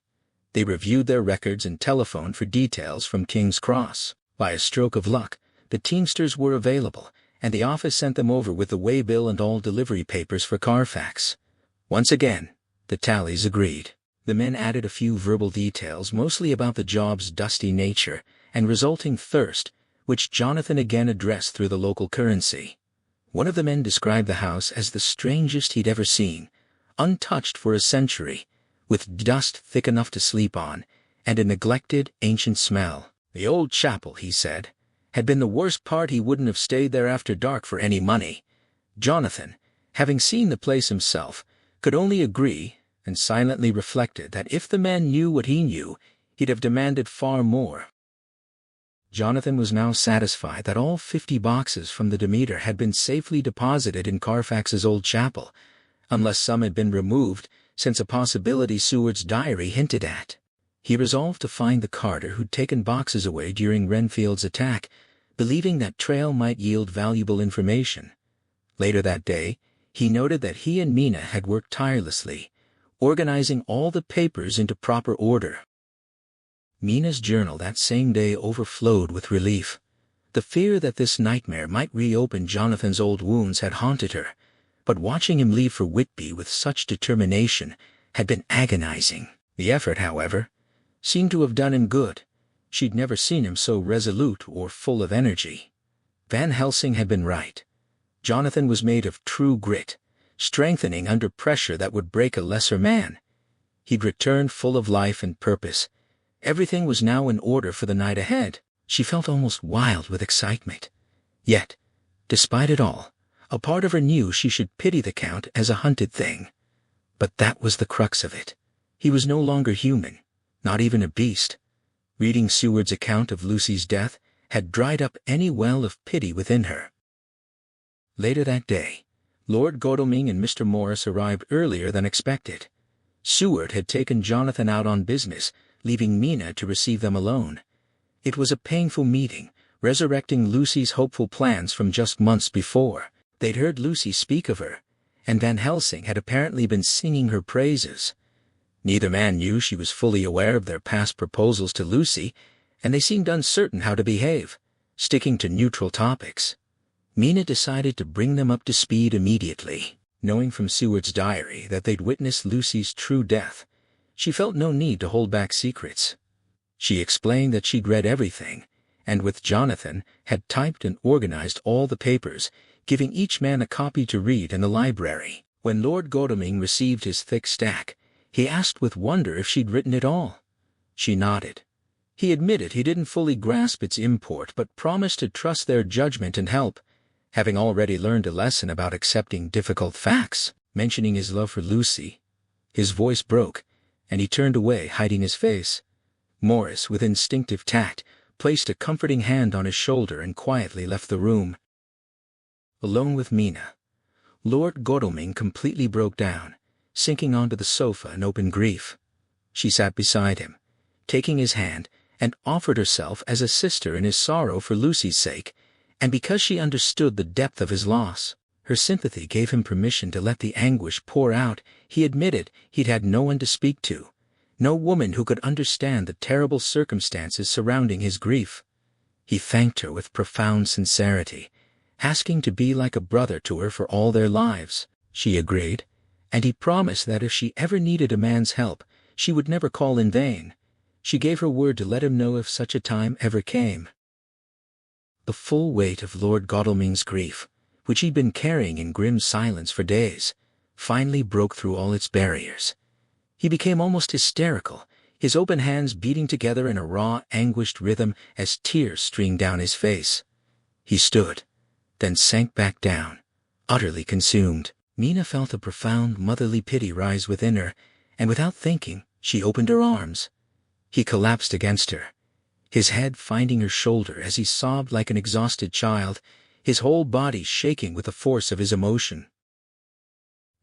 They reviewed their records and telephoned for details from King's Cross. By a stroke of luck, the teamsters were available, and the office sent them over with the waybill and all delivery papers for Carfax. Once again, the tallies agreed. The men added a few verbal details, mostly about the job's dusty nature and resulting thirst, which Jonathan again addressed through the local currency. One of the men described the house as the strangest he'd ever seen, untouched for a century, with dust thick enough to sleep on, and a neglected, ancient smell. The old chapel, he said, had been the worst part. He wouldn't have stayed there after dark for any money. Jonathan, having seen the place himself, could only agree, and silently reflected that if the man knew what he knew, he'd have demanded far more. Jonathan was now satisfied that all 50 boxes from the Demeter had been safely deposited in Carfax's old chapel, unless some had been removed, since a possibility Seward's diary hinted at. He resolved to find the carter who'd taken boxes away during Renfield's attack, believing that trail might yield valuable information. Later that day, he noted that he and Mina had worked tirelessly, organizing all the papers into proper order. Mina's journal that same day overflowed with relief. The fear that this nightmare might reopen Jonathan's old wounds had haunted her, but watching him leave for Whitby with such determination had been agonizing. The effort, however, seemed to have done him good. She'd never seen him so resolute or full of energy. Van Helsing had been right. Jonathan was made of true grit, strengthening under pressure that would break a lesser man. He'd returned full of life and purpose. Everything was now in order for the night ahead. She felt almost wild with excitement. Yet, despite it all, a part of her knew she should pity the Count as a hunted thing. But that was the crux of it. He was no longer human, not even a beast. Reading Seward's account of Lucy's death had dried up any well of pity within her. Later that day, Lord Godalming and Mr. Morris arrived earlier than expected. Seward had taken Jonathan out on business, leaving Mina to receive them alone. It was a painful meeting, resurrecting Lucy's hopeful plans from just months before. They'd heard Lucy speak of her, and Van Helsing had apparently been singing her praises. Neither man knew she was fully aware of their past proposals to Lucy, and they seemed uncertain how to behave, sticking to neutral topics. Mina decided to bring them up to speed immediately. Knowing from Seward's diary that they'd witnessed Lucy's true death, she felt no need to hold back secrets. She explained that she'd read everything, and with Jonathan had typed and organized all the papers, giving each man a copy to read in the library. When Lord Godalming received his thick stack, he asked with wonder if she'd written it all. She nodded. He admitted he didn't fully grasp its import, but promised to trust their judgment and help, having already learned a lesson about accepting difficult facts. Mentioning his love for Lucy, his voice broke, and he turned away, hiding his face. Morris, with instinctive tact, placed a comforting hand on his shoulder and quietly left the room. Alone with Mina, Lord Godalming completely broke down, sinking onto the sofa in open grief. She sat beside him, taking his hand, and offered herself as a sister in his sorrow for Lucy's sake, and because she understood the depth of his loss. Her sympathy gave him permission to let the anguish pour out. He admitted he'd had no one to speak to, no woman who could understand the terrible circumstances surrounding his grief. He thanked her with profound sincerity, asking to be like a brother to her for all their lives. She agreed, and he promised that if she ever needed a man's help, she would never call in vain. She gave her word to let him know if such a time ever came. The full weight of Lord Godalming's grief, which he'd been carrying in grim silence for days, finally broke through all its barriers. He became almost hysterical, his open hands beating together in a raw, anguished rhythm as tears streamed down his face. He stood, then sank back down, utterly consumed. Mina felt a profound motherly pity rise within her, and without thinking, she opened her arms. He collapsed against her, his head finding her shoulder as he sobbed like an exhausted child, his whole body shaking with the force of his emotion.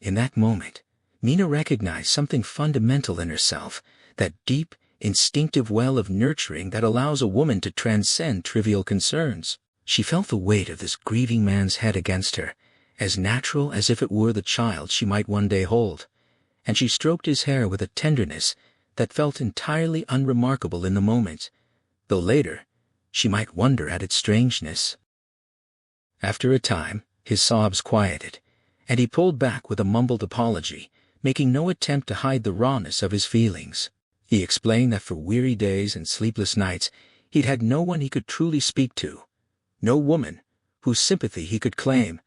In that moment, Mina recognized something fundamental in herself, that deep, instinctive well of nurturing that allows a woman to transcend trivial concerns. She felt the weight of this grieving man's head against her, as natural as if it were the child she might one day hold, and she stroked his hair with a tenderness that felt entirely unremarkable in the moment, though later she might wonder at its strangeness. After a time, his sobs quieted, and he pulled back with a mumbled apology, making no attempt to hide the rawness of his feelings. He explained that for weary days and sleepless nights he'd had no one he could truly speak to, no woman whose sympathy he could claim,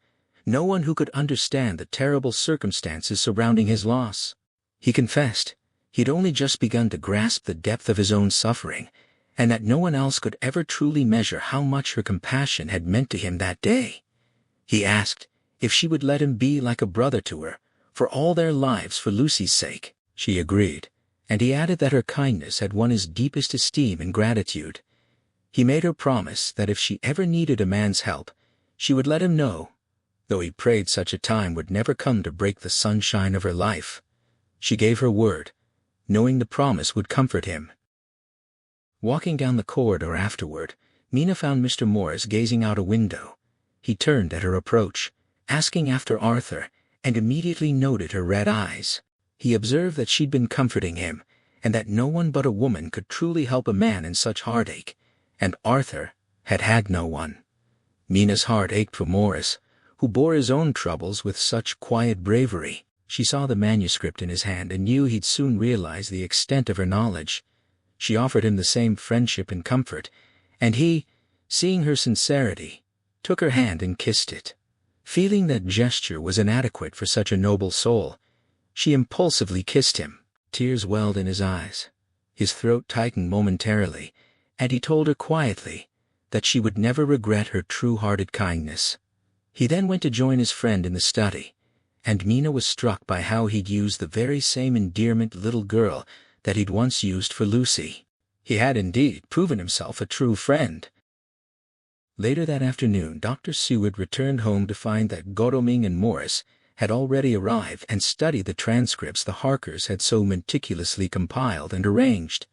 no one who could understand the terrible circumstances surrounding his loss. He confessed he'd only just begun to grasp the depth of his own suffering, and that no one else could ever truly measure how much her compassion had meant to him that day. He asked if she would let him be like a brother to her, for all their lives for Lucy's sake. She agreed, and he added that her kindness had won his deepest esteem and gratitude. He made her promise that if she ever needed a man's help, she would let him know, though he prayed such a time would never come to break the sunshine of her life. She gave her word, knowing the promise would comfort him. Walking down the corridor afterward, Mina found Mr. Morris gazing out a window. He turned at her approach, asking after Arthur, and immediately noted her red eyes. He observed that she'd been comforting him, and that no one but a woman could truly help a man in such heartache, and Arthur had had no one. Mina's heart ached for Morris, who bore his own troubles with such quiet bravery. She saw the manuscript in his hand and knew he'd soon realize the extent of her knowledge. She offered him the same friendship and comfort, and he, seeing her sincerity, took her hand and kissed it. Feeling that gesture was inadequate for such a noble soul, she impulsively kissed him. Tears welled in his eyes. His throat tightened momentarily, and he told her quietly that she would never regret her true-hearted kindness. He then went to join his friend in the study, and Mina was struck by how he'd used the very same endearment little girl that he'd once used for Lucy. He had indeed proven himself a true friend. Later that afternoon, Dr. Seward returned home to find that Godalming and Morris had already arrived and studied the transcripts the Harkers had so meticulously compiled and arranged.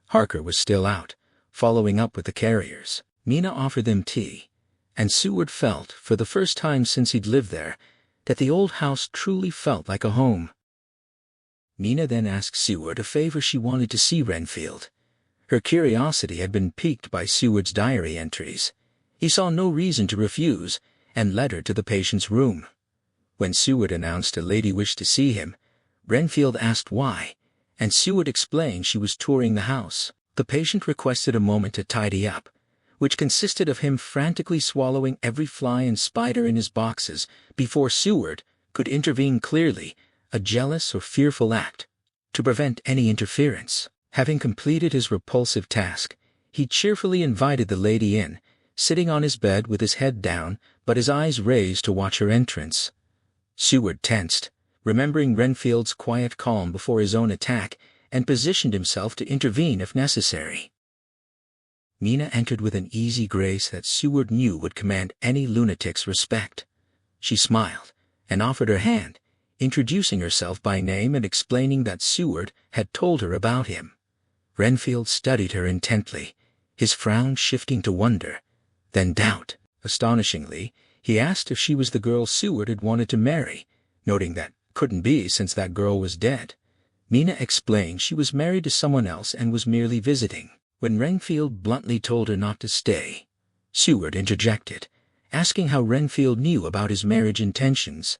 Harker was still out, following up with the carriers. Mina offered them tea, and Seward felt, for the first time since he'd lived there, that the old house truly felt like a home. Mina then asked Seward a favor she wanted to see Renfield. Her curiosity had been piqued by Seward's diary entries. He saw no reason to refuse, and led her to the patient's room. When Seward announced a lady wished to see him, Renfield asked why, and Seward explained she was touring the house. The patient requested a moment to tidy up, which consisted of him frantically swallowing every fly and spider in his boxes before Seward could intervene clearly, a jealous or fearful act, to prevent any interference. Having completed his repulsive task, he cheerfully invited the lady in, sitting on his bed with his head down but his eyes raised to watch her entrance. Seward tensed, remembering Renfield's quiet calm before his own attack, and positioned himself to intervene if necessary. Mina entered with an easy grace that Seward knew would command any lunatic's respect. She smiled, and offered her hand, introducing herself by name and explaining that Seward had told her about him. Renfield studied her intently, his frown shifting to wonder, then doubt. Astonishingly, he asked if she was the girl Seward had wanted to marry, noting that couldn't be since that girl was dead. Mina explained she was married to someone else and was merely visiting. When Renfield bluntly told her not to stay, Seward interjected, asking how Renfield knew about his marriage intentions.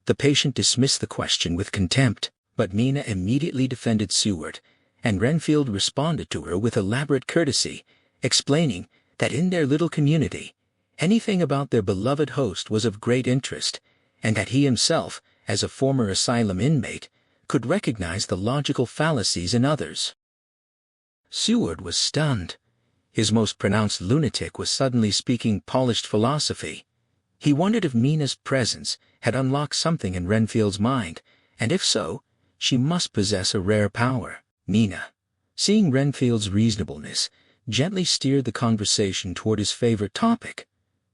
The patient dismissed the question with contempt, but Mina immediately defended Seward, and Renfield responded to her with elaborate courtesy, explaining that in their little community, anything about their beloved host was of great interest, and that he himself, as a former asylum inmate, could recognize the logical fallacies in others. Seward was stunned. His most pronounced lunatic was suddenly speaking polished philosophy. He wondered if Mina's presence had unlocked something in Renfield's mind, and if so, she must possess a rare power. Mina, seeing Renfield's reasonableness, gently steered the conversation toward his favorite topic.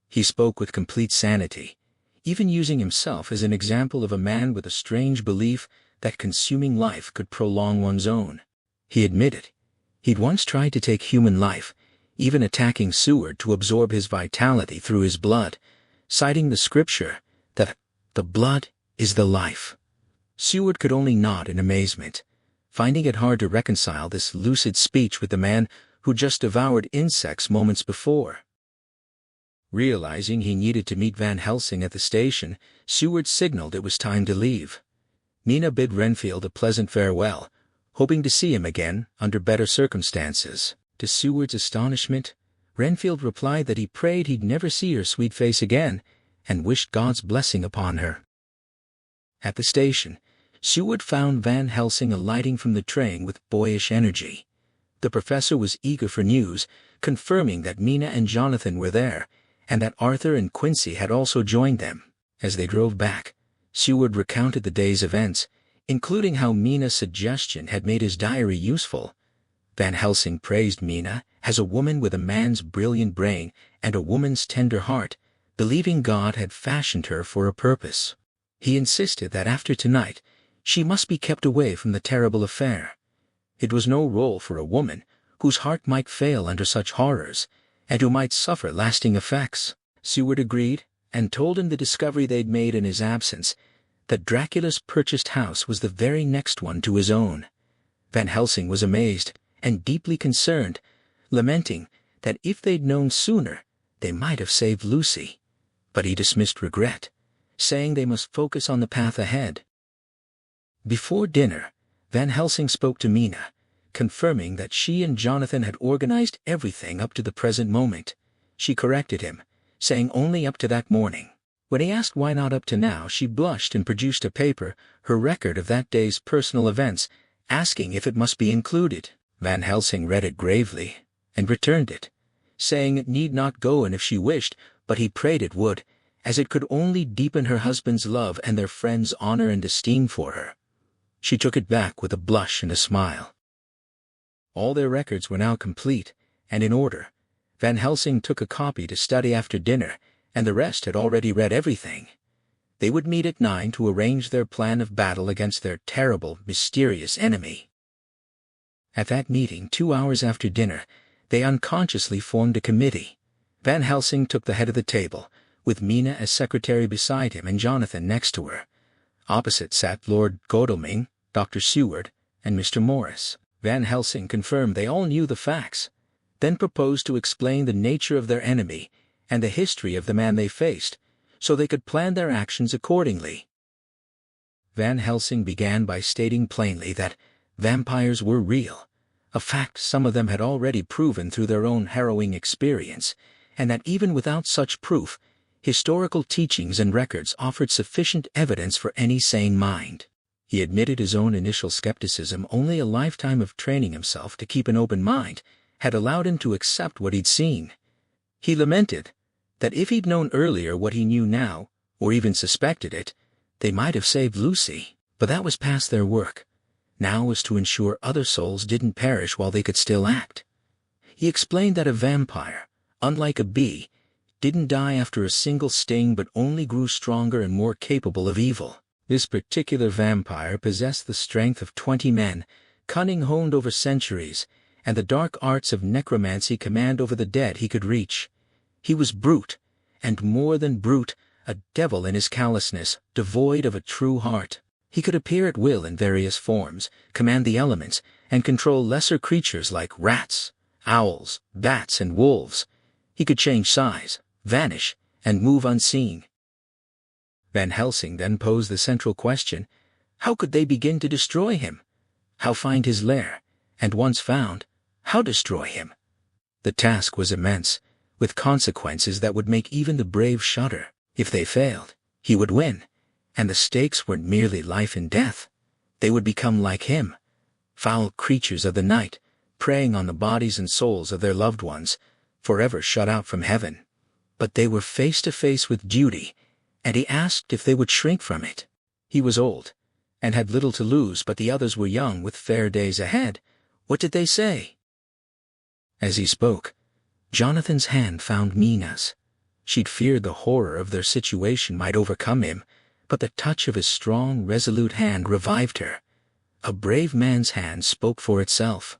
He spoke with complete sanity, even using himself as an example of a man with a strange belief that consuming life could prolong one's own. He admitted he'd once tried to take human life, even attacking Seward to absorb his vitality through his blood, citing the scripture that the blood is the life. Seward could only nod in amazement, finding it hard to reconcile this lucid speech with the man who just devoured insects moments before. Realizing he needed to meet Van Helsing at the station, Seward signaled it was time to leave. Mina bid Renfield a pleasant farewell, hoping to see him again under better circumstances. To Seward's astonishment, Renfield replied that he prayed he'd never see her sweet face again, and wished God's blessing upon her. At the station, Seward found Van Helsing alighting from the train with boyish energy. The professor was eager for news, confirming that Mina and Jonathan were there, and that Arthur and Quincy had also joined them. As they drove back, Seward recounted the day's events, including how Mina's suggestion had made his diary useful. Van Helsing praised Mina as a woman with a man's brilliant brain and a woman's tender heart, believing God had fashioned her for a purpose. He insisted that after tonight, she must be kept away from the terrible affair. It was no role for a woman whose heart might fail under such horrors, and who might suffer lasting effects. Seward agreed, and told him the discovery they'd made in his absence, that Dracula's purchased house was the very next one to his own. Van Helsing was amazed and deeply concerned, lamenting that if they'd known sooner, they might have saved Lucy. But he dismissed regret, saying they must focus on the path ahead. Before dinner, Van Helsing spoke to Mina, confirming that she and Jonathan had organized everything up to the present moment. She corrected him, saying only up to that morning. When he asked why not up to now, she blushed and produced a paper, her record of that day's personal events, asking if it must be included. Van Helsing read it gravely, and returned it, saying it need not go in if she wished, but he prayed it would, as it could only deepen her husband's love and their friends' honor and esteem for her. She took it back with a blush and a smile. All their records were now complete, and in order. Van Helsing took a copy to study after dinner, and the rest had already read everything. They would meet at 9 to arrange their plan of battle against their terrible, mysterious enemy. At that meeting, 2 hours after dinner, they unconsciously formed a committee. Van Helsing took the head of the table, with Mina as secretary beside him and Jonathan next to her. Opposite sat Lord Godalming, Dr. Seward, and Mr. Morris. Van Helsing confirmed they all knew the facts, then proposed to explain the nature of their enemy and the history of the man they faced, so they could plan their actions accordingly. Van Helsing began by stating plainly that vampires were real, a fact some of them had already proven through their own harrowing experience, and that even without such proof, historical teachings and records offered sufficient evidence for any sane mind. He admitted his own initial skepticism. Only a lifetime of training himself to keep an open mind had allowed him to accept what he'd seen. He lamented that if he'd known earlier what he knew now, or even suspected it, they might have saved Lucy. But that was past their work. Now was to ensure other souls didn't perish while they could still act. He explained that a vampire, unlike a bee, didn't die after a single sting but only grew stronger and more capable of evil. This particular vampire possessed the strength of 20 men, cunning honed over centuries, and the dark arts of necromancy command over the dead he could reach. He was brute, and more than brute, a devil in his callousness, devoid of a true heart. He could appear at will in various forms, command the elements, and control lesser creatures like rats, owls, bats, and wolves. He could change size, vanish, and move unseen. Van Helsing then posed the central question: how could they begin to destroy him? How find his lair, and once found, how destroy him? The task was immense, with consequences that would make even the brave shudder. If they failed, he would win, and the stakes weren't merely life and death. They would become like him, foul creatures of the night, preying on the bodies and souls of their loved ones, forever shut out from heaven. But they were face to face with duty, and he asked if they would shrink from it. He was old, and had little to lose, but the others were young with fair days ahead. What did they say? As he spoke, Jonathan's hand found Mina's. She'd feared the horror of their situation might overcome him, but the touch of his strong, resolute hand revived her. A brave man's hand spoke for itself.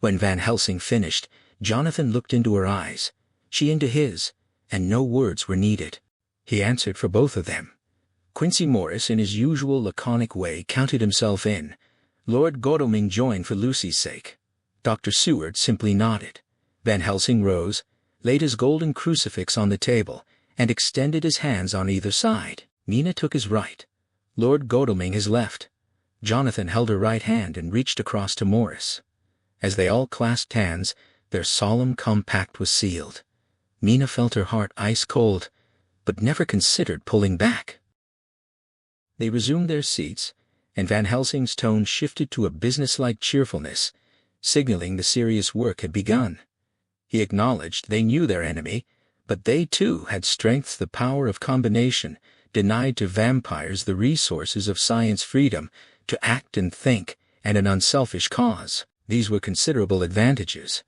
When Van Helsing finished, Jonathan looked into her eyes, she into his, and no words were needed. He answered for both of them. Quincey Morris, in his usual laconic way, counted himself in. Lord Godalming joined for Lucy's sake. Dr. Seward simply nodded. Van Helsing rose, laid his golden crucifix on the table, and extended his hands on either side. Mina took his right, Lord Godalming his left. Jonathan held her right hand and reached across to Morris. As they all clasped hands, their solemn compact was sealed. Mina felt her heart ice cold, but never considered pulling back. They resumed their seats, and Van Helsing's tone shifted to a businesslike cheerfulness, signaling the serious work had begun. He acknowledged they knew their enemy, but they too had strengths, the power of combination, denied to vampires the resources of science, freedom to act and think, and an unselfish cause. These were considerable advantages.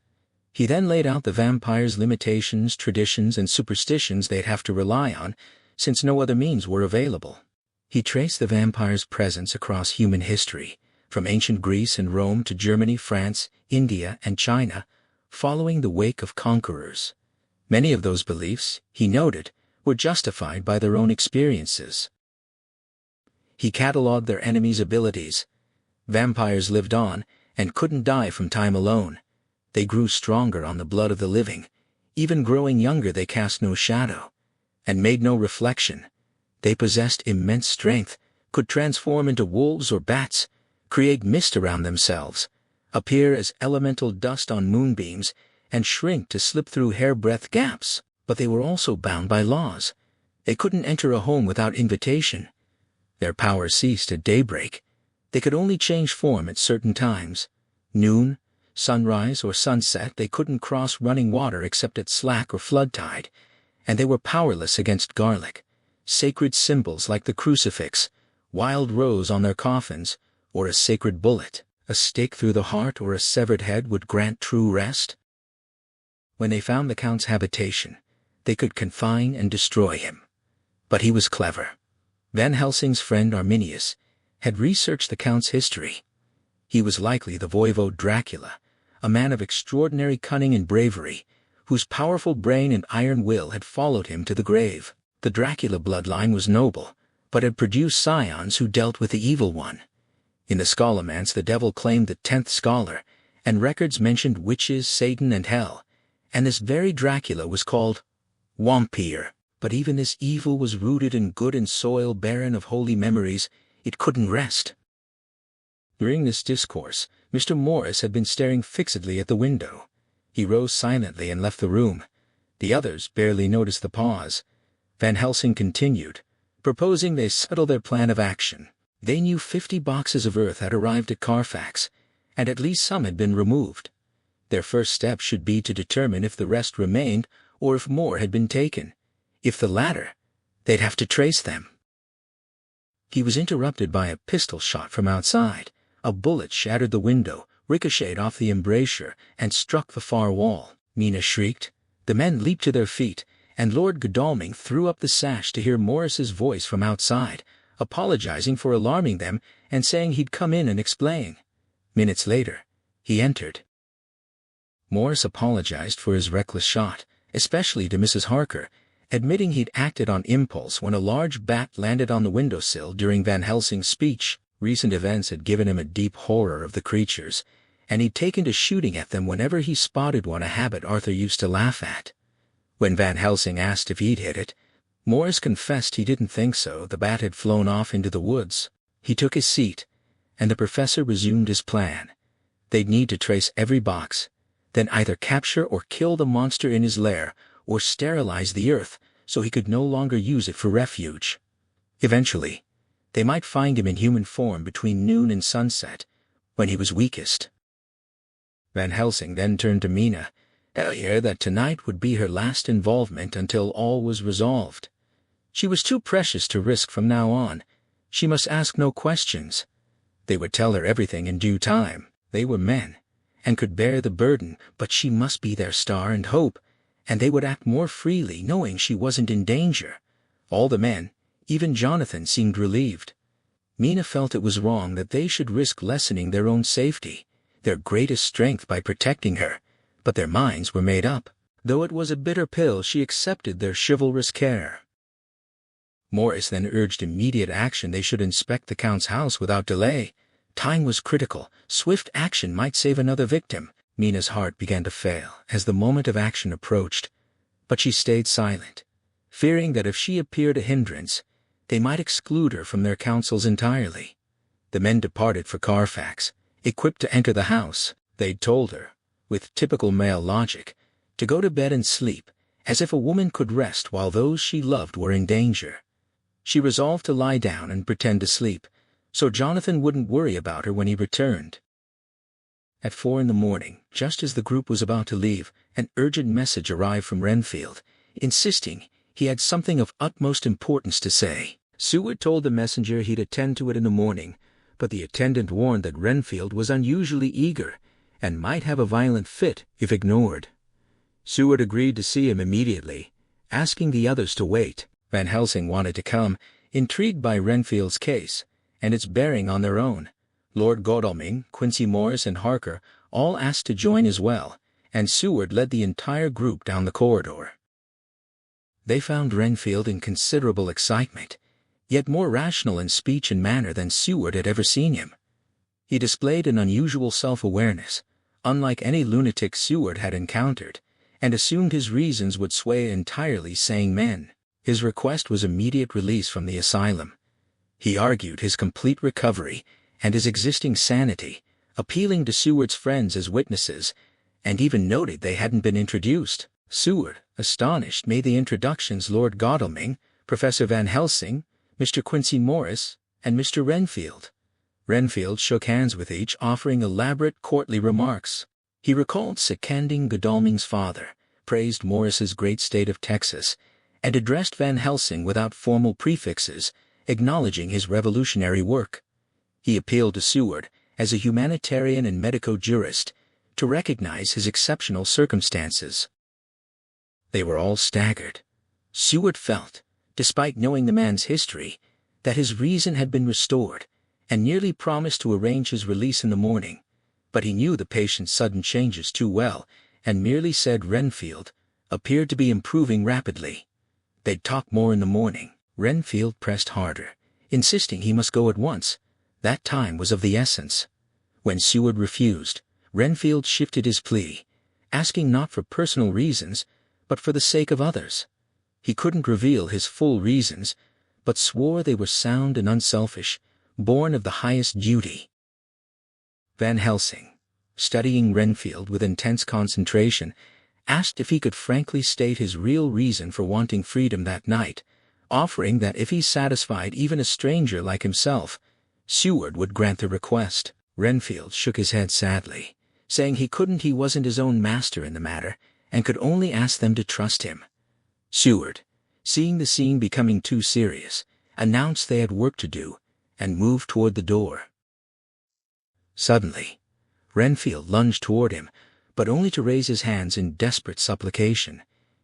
He then laid out the vampires' limitations, traditions, and superstitions they'd have to rely on, since no other means were available. He traced the vampires' presence across human history, from ancient Greece and Rome to Germany, France, India, and China, following the wake of conquerors. Many of those beliefs, he noted, were justified by their own experiences. He catalogued their enemies' abilities. Vampires lived on, and couldn't die from time alone. They grew stronger on the blood of the living. Even growing younger, they cast no shadow, and made no reflection. They possessed immense strength, could transform into wolves or bats, create mist around themselves, appear as elemental dust on moonbeams, and shrink to slip through hair-breadth gaps. But they were also bound by laws. They couldn't enter a home without invitation. Their power ceased at daybreak. They could only change form at certain times. Noon, sunrise, or sunset. They couldn't cross running water except at slack or flood tide. And they were powerless against garlic, sacred symbols like the crucifix, wild rose on their coffins, or a sacred bullet. A stake through the heart or a severed head would grant true rest. When they found the Count's habitation, they could confine and destroy him. But he was clever. Van Helsing's friend Arminius had researched the Count's history. He was likely the voivode Dracula, a man of extraordinary cunning and bravery, whose powerful brain and iron will had followed him to the grave. The Dracula bloodline was noble, but had produced scions who dealt with the evil one. In the Scholomance, the devil claimed the 10th scholar, and records mentioned witches, Satan, and hell, and this very Dracula was called Wampire. But even this evil was rooted in good and soil barren of holy memories. It couldn't rest. During this discourse, Mr. Morris had been staring fixedly at the window. He rose silently and left the room. The others barely noticed the pause. Van Helsing continued, proposing they settle their plan of action. They knew 50 boxes of earth had arrived at Carfax, and at least some had been removed. Their first step should be to determine if the rest remained or if more had been taken. If the latter, they'd have to trace them. He was interrupted by a pistol shot from outside. A bullet shattered the window, ricocheted off the embrasure, and struck the far wall. Mina shrieked. The men leaped to their feet, and Lord Godalming threw up the sash to hear Morris's voice from outside, apologizing for alarming them and saying he'd come in and explain. Minutes later, he entered. Morris apologized for his reckless shot, especially to Mrs. Harker, admitting he'd acted on impulse when a large bat landed on the windowsill during Van Helsing's speech. Recent events had given him a deep horror of the creatures, and he'd taken to shooting at them whenever he spotted one, a habit Arthur used to laugh at. When Van Helsing asked if he'd hit it, Morris confessed he didn't think so. The bat had flown off into the woods. He took his seat, and the professor resumed his plan. They'd need to trace every box, then either capture or kill the monster in his lair, or sterilize the earth so he could no longer use it for refuge. Eventually, they might find him in human form between noon and sunset, when he was weakest. Van Helsing then turned to Mina, telling her that tonight would be her last involvement until all was resolved. She was too precious to risk from now on. She must ask no questions. They would tell her everything in due time. They were men, and could bear the burden, but she must be their star and hope, and they would act more freely knowing she wasn't in danger. All the men, even Jonathan, seemed relieved. Mina felt it was wrong that they should risk lessening their own safety, their greatest strength, by protecting her, but their minds were made up. Though it was a bitter pill, she accepted their chivalrous care. Morris then urged immediate action. They should inspect the Count's house without delay. Time was critical. Swift action might save another victim. Mina's heart began to fail as the moment of action approached, but she stayed silent, fearing that if she appeared a hindrance, they might exclude her from their councils entirely. The men departed for Carfax, equipped to enter the house. They'd told her, with typical male logic, to go to bed and sleep, as if a woman could rest while those she loved were in danger. She resolved to lie down and pretend to sleep, so Jonathan wouldn't worry about her when he returned. At 4 a.m, just as the group was about to leave, an urgent message arrived from Renfield, insisting he had something of utmost importance to say. Seward told the messenger he'd attend to it in the morning, but the attendant warned that Renfield was unusually eager and might have a violent fit if ignored. Seward agreed to see him immediately, asking the others to wait. Van Helsing wanted to come, intrigued by Renfield's case and its bearing on their own. Lord Godalming, Quincy Morris, and Harker all asked to join as well, and Seward led the entire group down the corridor. They found Renfield in considerable excitement, yet more rational in speech and manner than Seward had ever seen him. He displayed an unusual self-awareness, unlike any lunatic Seward had encountered, and assumed his reasons would sway entirely sane men. His request was immediate release from the asylum. He argued his complete recovery and his existing sanity, appealing to Seward's friends as witnesses, and even noted they hadn't been introduced. Seward, astonished, made the introductions: Lord Godalming, Professor Van Helsing, Mr. Quincy Morris, and Mr. Renfield. Renfield shook hands with each, offering elaborate courtly remarks. He recalled seconding Godalming's father, praised Morris's great state of Texas, and addressed Van Helsing without formal prefixes, acknowledging his revolutionary work. He appealed to Seward, as a humanitarian and medico-jurist, to recognize his exceptional circumstances. They were all staggered. Seward felt, despite knowing the man's history, that his reason had been restored, and nearly promised to arrange his release in the morning. But he knew the patient's sudden changes too well, and merely said Renfield appeared to be improving rapidly. They'd talk more in the morning. Renfield pressed harder, insisting he must go at once. That time was of the essence. When Seward refused, Renfield shifted his plea, asking not for personal reasons, but for the sake of others. He couldn't reveal his full reasons, but swore they were sound and unselfish, born of the highest duty. Van Helsing, studying Renfield with intense concentration, asked if he could frankly state his real reason for wanting freedom that night, offering that if he satisfied even a stranger like himself, Seward would grant the request. Renfield shook his head sadly, saying he couldn't. He wasn't his own master in the matter, and could only ask them to trust him. Seward, seeing the scene becoming too serious, announced they had work to do, and moved toward the door. Suddenly, Renfield lunged toward him, but only to raise his hands in desperate supplication.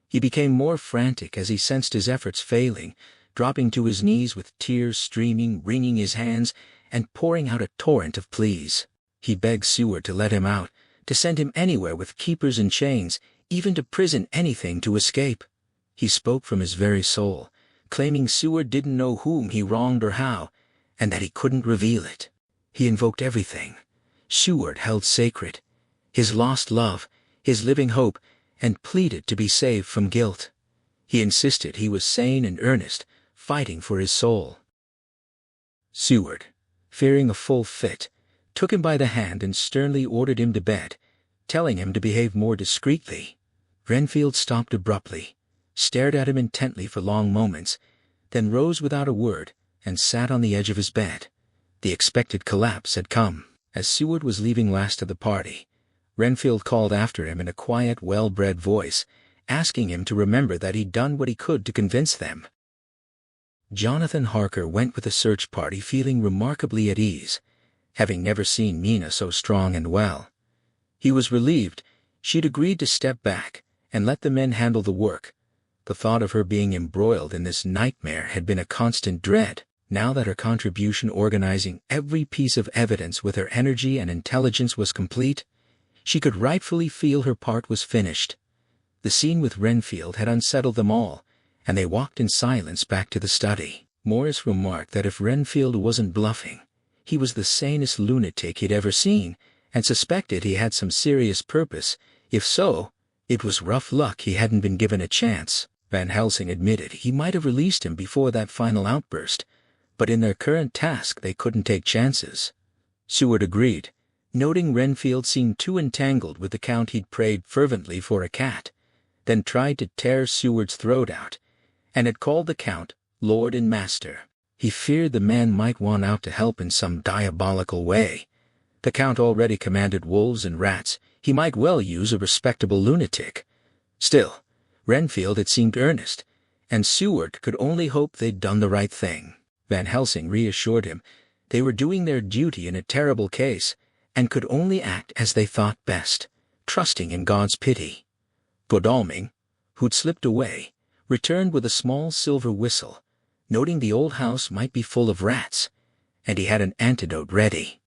He became more frantic as he sensed his efforts failing, dropping to his knees with tears streaming, wringing his hands, and pouring out a torrent of pleas. He begged Seward to let him out, to send him anywhere with keepers and chains, even to prison, anything to escape. He spoke from his very soul, claiming Seward didn't know whom he wronged or how, and that he couldn't reveal it. He invoked everything Seward held sacred, his lost love, his living hope, and pleaded to be saved from guilt. He insisted he was sane and earnest, fighting for his soul. Seward, fearing a full fit, took him by the hand and sternly ordered him to bed, telling him to behave more discreetly. Renfield stopped abruptly, stared at him intently for long moments, then rose without a word and sat on the edge of his bed. The expected collapse had come. As Seward was leaving last of the party, Renfield called after him in a quiet, well-bred voice, asking him to remember that he'd done what he could to convince them. Jonathan Harker went with the search party feeling remarkably at ease, having never seen Mina so strong and well. He was relieved she'd agreed to step back and let the men handle the work. The thought of her being embroiled in this nightmare had been a constant dread. Now that her contribution organizing every piece of evidence with her energy and intelligence was complete, she could rightfully feel her part was finished. The scene with Renfield had unsettled them all, and they walked in silence back to the study. Morris remarked that if Renfield wasn't bluffing, he was the sanest lunatic he'd ever seen, and suspected he had some serious purpose. If so, it was rough luck he hadn't been given a chance. Van Helsing admitted he might have released him before that final outburst, but in their current task they couldn't take chances. Seward agreed, noting Renfield seemed too entangled with the Count he'd prayed fervently for a cat, then tried to tear Seward's throat out, and had called the Count Lord and Master. He feared the man might want out to help in some diabolical way. The Count already commanded wolves and rats. He might well use a respectable lunatic. Still, Renfield had seemed earnest, and Seward could only hope they'd done the right thing. Van Helsing reassured him they were doing their duty in a terrible case, and could only act as they thought best, trusting in God's pity. Godalming, who'd slipped away, returned with a small silver whistle, noting the old house might be full of rats, and he had an antidote ready.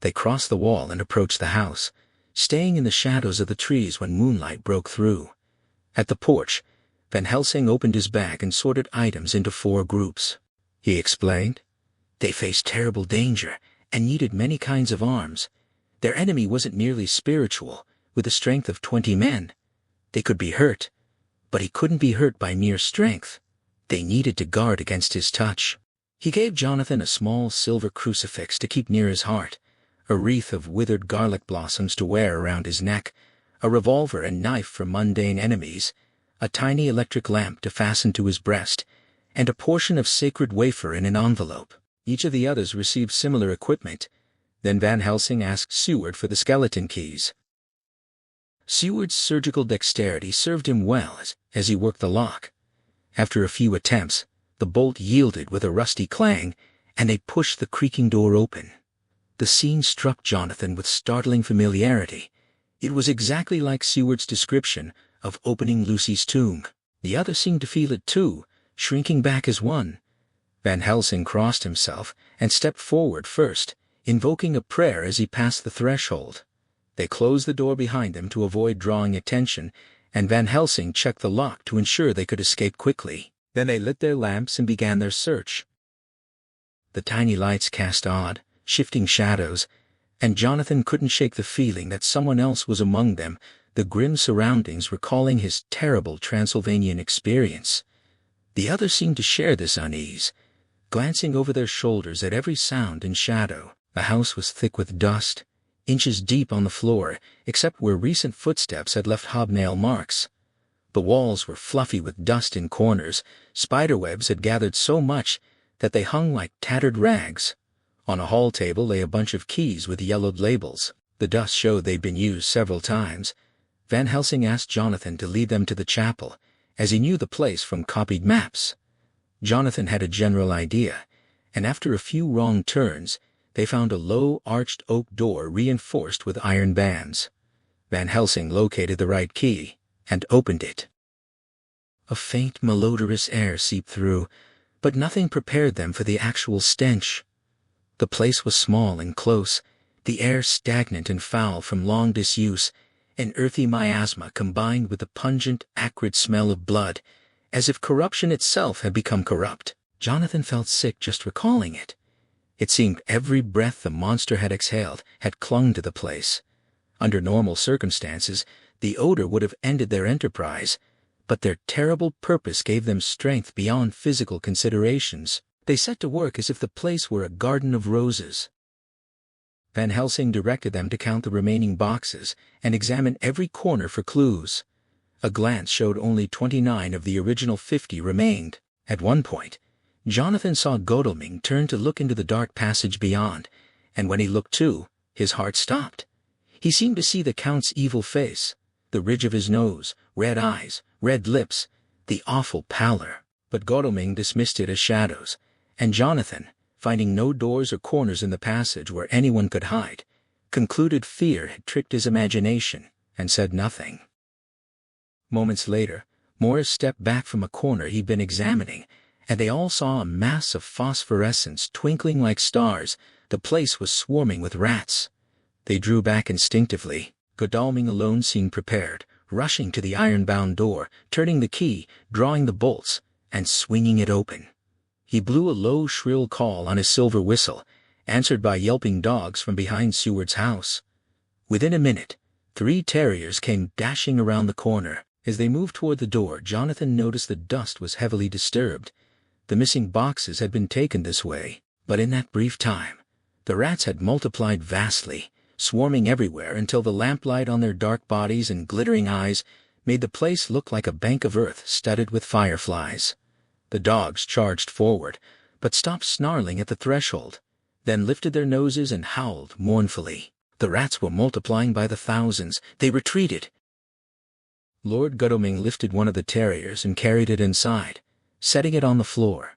They crossed the wall and approached the house, staying in the shadows of the trees when moonlight broke through. At the porch, Van Helsing opened his bag and sorted items into 4 groups. He explained, they faced terrible danger and needed many kinds of arms. Their enemy wasn't merely spiritual, with the strength of 20 men. They could be hurt, but he couldn't be hurt by mere strength. They needed to guard against his touch. He gave Jonathan a small silver crucifix to keep near his heart, a wreath of withered garlic blossoms to wear around his neck, a revolver and knife for mundane enemies, a tiny electric lamp to fasten to his breast, and a portion of sacred wafer in an envelope. Each of the others received similar equipment. Then Van Helsing asked Seward for the skeleton keys. Seward's surgical dexterity served him well as he worked the lock. After a few attempts, the bolt yielded with a rusty clang, and they pushed the creaking door open. The scene struck Jonathan with startling familiarity. It was exactly like Seward's description of opening Lucy's tomb. The other seemed to feel it too, shrinking back as one. Van Helsing crossed himself and stepped forward first, invoking a prayer as he passed the threshold. They closed the door behind them to avoid drawing attention, and Van Helsing checked the lock to ensure they could escape quickly. Then they lit their lamps and began their search. The tiny lights cast odd, shifting shadows, and Jonathan couldn't shake the feeling that someone else was among them, the grim surroundings recalling his terrible Transylvanian experience. The others seemed to share this unease, glancing over their shoulders at every sound and shadow. The house was thick with dust, inches deep on the floor, except where recent footsteps had left hobnail marks. The walls were fluffy with dust in corners. Spiderwebs had gathered so much that they hung like tattered rags. On a hall table lay a bunch of keys with yellowed labels. The dust showed they'd been used several times. Van Helsing asked Jonathan to lead them to the chapel, as he knew the place from copied maps. Jonathan had a general idea, and after a few wrong turns, they found a low, arched oak door reinforced with iron bands. Van Helsing located the right key and opened it. A faint, malodorous air seeped through, but nothing prepared them for the actual stench. The place was small and close, the air stagnant and foul from long disuse, an earthy miasma combined with the pungent, acrid smell of blood, as if corruption itself had become corrupt. Jonathan felt sick just recalling it. It seemed every breath the monster had exhaled had clung to the place. Under normal circumstances, the odor would have ended their enterprise, but their terrible purpose gave them strength beyond physical considerations. They set to work as if the place were a garden of roses. Van Helsing directed them to count the remaining boxes and examine every corner for clues. A glance showed only 29 of the original 50 remained. At one point, Jonathan saw Godalming turn to look into the dark passage beyond, and when he looked too, his heart stopped. He seemed to see the Count's evil face, the ridge of his nose, red eyes, red lips, the awful pallor. But Godalming dismissed it as shadows, and Jonathan, finding no doors or corners in the passage where anyone could hide, concluded fear had tricked his imagination, and said nothing. Moments later, Morris stepped back from a corner he'd been examining, and they all saw a mass of phosphorescence twinkling like stars. The place was swarming with rats. They drew back instinctively. Godalming alone seemed prepared, rushing to the iron-bound door, turning the key, drawing the bolts, and swinging it open. He blew a low, shrill call on his silver whistle, answered by yelping dogs from behind Seward's house. Within a minute, 3 terriers came dashing around the corner. As they moved toward the door, Jonathan noticed the dust was heavily disturbed. The missing boxes had been taken this way, but in that brief time, the rats had multiplied vastly, swarming everywhere until the lamplight on their dark bodies and glittering eyes made the place look like a bank of earth studded with fireflies. The dogs charged forward, but stopped snarling at the threshold, then lifted their noses and howled mournfully. The rats were multiplying by the thousands. They retreated. Lord Godalming lifted one of the terriers and carried it inside, setting it on the floor.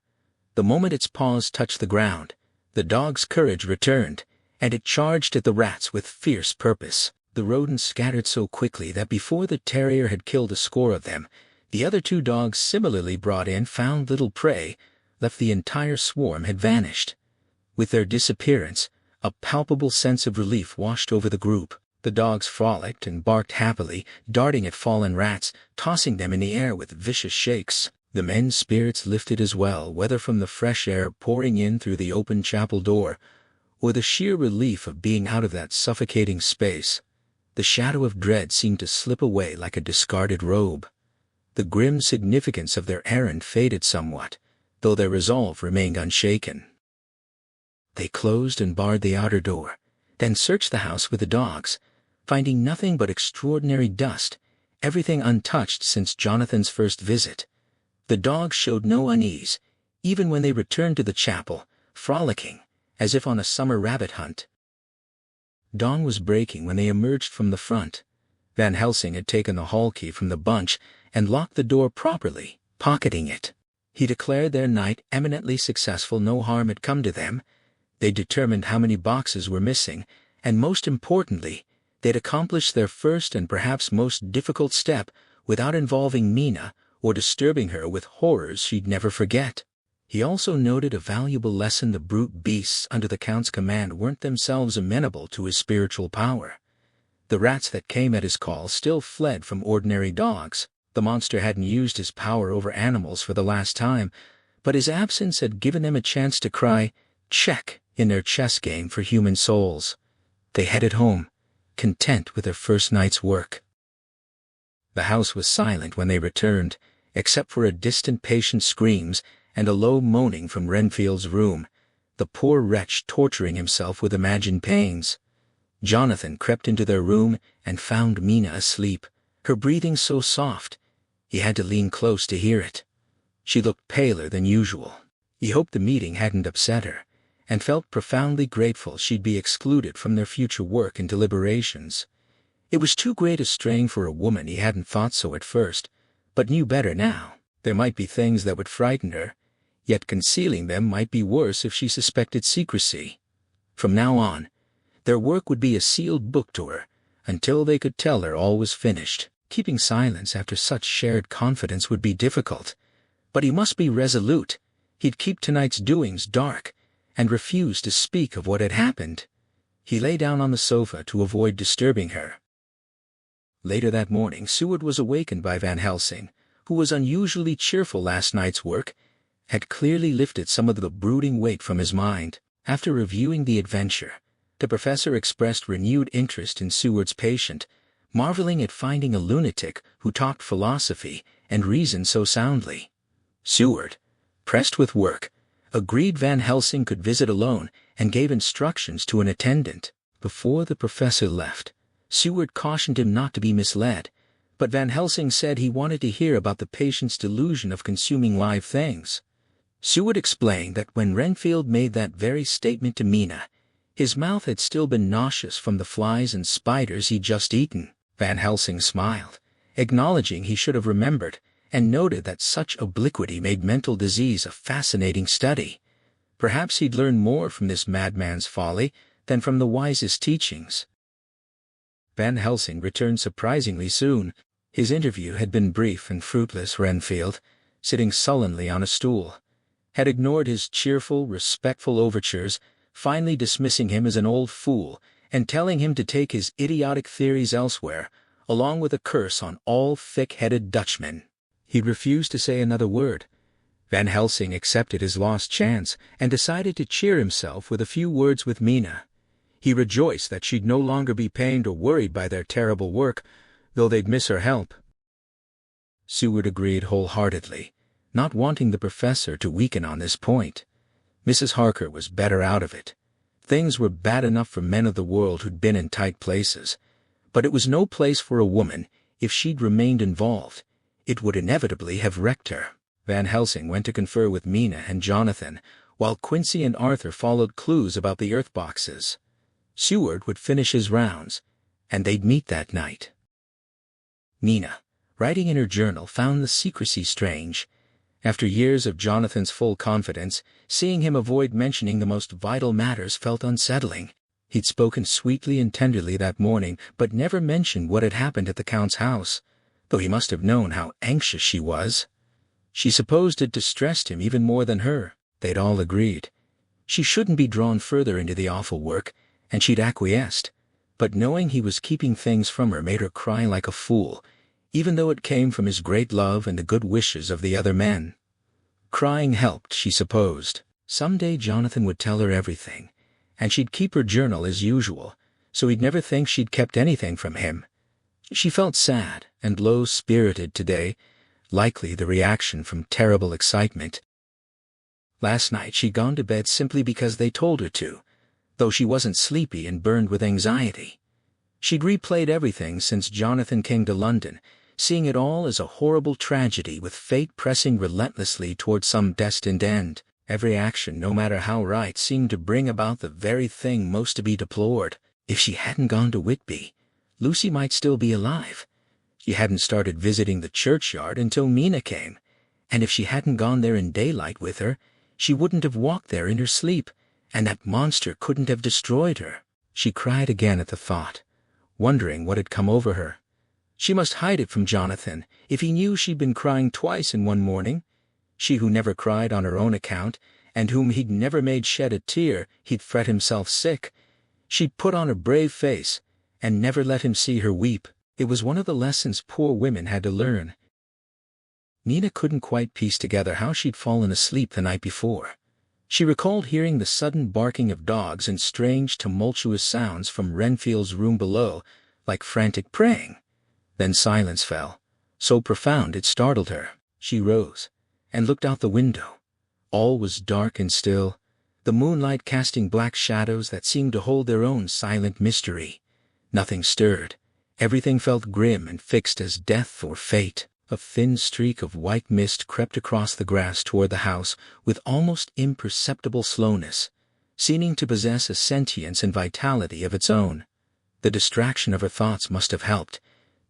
The moment its paws touched the ground, the dog's courage returned, and it charged at the rats with fierce purpose. The rodents scattered so quickly that before the terrier had killed a score of them, the other 2 dogs similarly brought in found little prey, left the entire swarm had vanished. With their disappearance, a palpable sense of relief washed over the group. The dogs frolicked and barked happily, darting at fallen rats, tossing them in the air with vicious shakes. The men's spirits lifted as well, whether from the fresh air pouring in through the open chapel door, or the sheer relief of being out of that suffocating space. The shadow of dread seemed to slip away like a discarded robe. The grim significance of their errand faded somewhat, though their resolve remained unshaken. They closed and barred the outer door, then searched the house with the dogs, finding nothing but extraordinary dust, everything untouched since Jonathan's first visit. The dogs showed no unease, even when they returned to the chapel, frolicking, as if on a summer rabbit hunt. Dawn was breaking when they emerged from the front. Van Helsing had taken the hall key from the bunch and locked the door properly, pocketing it. He declared their night eminently successful. No harm had come to them. They determined how many boxes were missing, and most importantly, they'd accomplished their first and perhaps most difficult step without involving Mina or disturbing her with horrors she'd never forget. He also noted a valuable lesson: the brute beasts under the Count's command weren't themselves amenable to his spiritual power. The rats that came at his call still fled from ordinary dogs. The monster hadn't used his power over animals for the last time, but his absence had given them a chance to cry, "Check," in their chess game for human souls. They headed home, content with their first night's work. The house was silent when they returned, except for a distant patient's screams and a low moaning from Renfield's room, the poor wretch torturing himself with imagined pains. Jonathan crept into their room and found Mina asleep, her breathing so soft, he had to lean close to hear it. She looked paler than usual. He hoped the meeting hadn't upset her, and felt profoundly grateful she'd be excluded from their future work and deliberations. It was too great a strain for a woman. He hadn't thought so at first, but knew better now. There might be things that would frighten her, yet concealing them might be worse if she suspected secrecy. From now on, their work would be a sealed book to her, until they could tell her all was finished. Keeping silence after such shared confidence would be difficult, but he must be resolute. He'd keep tonight's doings dark, and refuse to speak of what had happened. He lay down on the sofa to avoid disturbing her. Later that morning, Seward was awakened by Van Helsing, who was unusually cheerful. Last night's work had clearly lifted some of the brooding weight from his mind. After reviewing the adventure, the professor expressed renewed interest in Seward's patient, marveling at finding a lunatic who talked philosophy and reasoned so soundly. Seward, pressed with work, agreed Van Helsing could visit alone and gave instructions to an attendant. Before the professor left, Seward cautioned him not to be misled, but Van Helsing said he wanted to hear about the patient's delusion of consuming live things. Seward explained that when Renfield made that very statement to Mina, his mouth had still been nauseous from the flies and spiders he'd just eaten. Van Helsing smiled, acknowledging he should have remembered, and noted that such obliquity made mental disease a fascinating study. Perhaps he'd learn more from this madman's folly than from the wisest teachings. Van Helsing returned surprisingly soon. His interview had been brief and fruitless. Renfield, sitting sullenly on a stool, had ignored his cheerful, respectful overtures, finally dismissing him as an old fool and telling him to take his idiotic theories elsewhere, along with a curse on all thick-headed Dutchmen. He'd refused to say another word. Van Helsing accepted his lost chance and decided to cheer himself with a few words with Mina. He rejoiced that she'd no longer be pained or worried by their terrible work, though they'd miss her help. Seward agreed wholeheartedly, not wanting the professor to weaken on this point. Mrs. Harker was better out of it. Things were bad enough for men of the world who'd been in tight places, but it was no place for a woman. If she'd remained involved, it would inevitably have wrecked her. Van Helsing went to confer with Mina and Jonathan, while Quincy and Arthur followed clues about the earth boxes. Seward would finish his rounds, and they'd meet that night. Mina, writing in her journal, found the secrecy strange. After years of Jonathan's full confidence, seeing him avoid mentioning the most vital matters felt unsettling. He'd spoken sweetly and tenderly that morning, but never mentioned what had happened at the Count's house, though he must have known how anxious she was. She supposed it distressed him even more than her. They'd all agreed she shouldn't be drawn further into the awful work, and she'd acquiesced, but knowing he was keeping things from her made her cry like a fool, even though it came from his great love and the good wishes of the other men. Crying helped, she supposed. Someday Jonathan would tell her everything, and she'd keep her journal as usual, so he'd never think she'd kept anything from him. She felt sad and low-spirited today, likely the reaction from terrible excitement. Last night she'd gone to bed simply because they told her to, though she wasn't sleepy and burned with anxiety. She'd replayed everything since Jonathan came to London, seeing it all as a horrible tragedy with fate pressing relentlessly toward some destined end. Every action, no matter how right, seemed to bring about the very thing most to be deplored. If she hadn't gone to Whitby, Lucy might still be alive. She hadn't started visiting the churchyard until Mina came, and if she hadn't gone there in daylight with her, she wouldn't have walked there in her sleep, and that monster couldn't have destroyed her. She cried again at the thought, wondering what had come over her. She must hide it from Jonathan if he knew she'd been crying twice in one morning. She who never cried on her own account, and whom he'd never made shed a tear, he'd fret himself sick. She'd put on a brave face, and never let him see her weep. It was one of the lessons poor women had to learn. Mina couldn't quite piece together how she'd fallen asleep the night before. She recalled hearing the sudden barking of dogs and strange tumultuous sounds from Renfield's room below, like frantic praying. Then silence fell, so profound it startled her. She rose and looked out the window. All was dark and still, the moonlight casting black shadows that seemed to hold their own silent mystery. Nothing stirred. Everything felt grim and fixed as death or fate. A thin streak of white mist crept across the grass toward the house with almost imperceptible slowness, seeming to possess a sentience and vitality of its own. The distraction of her thoughts must have helped,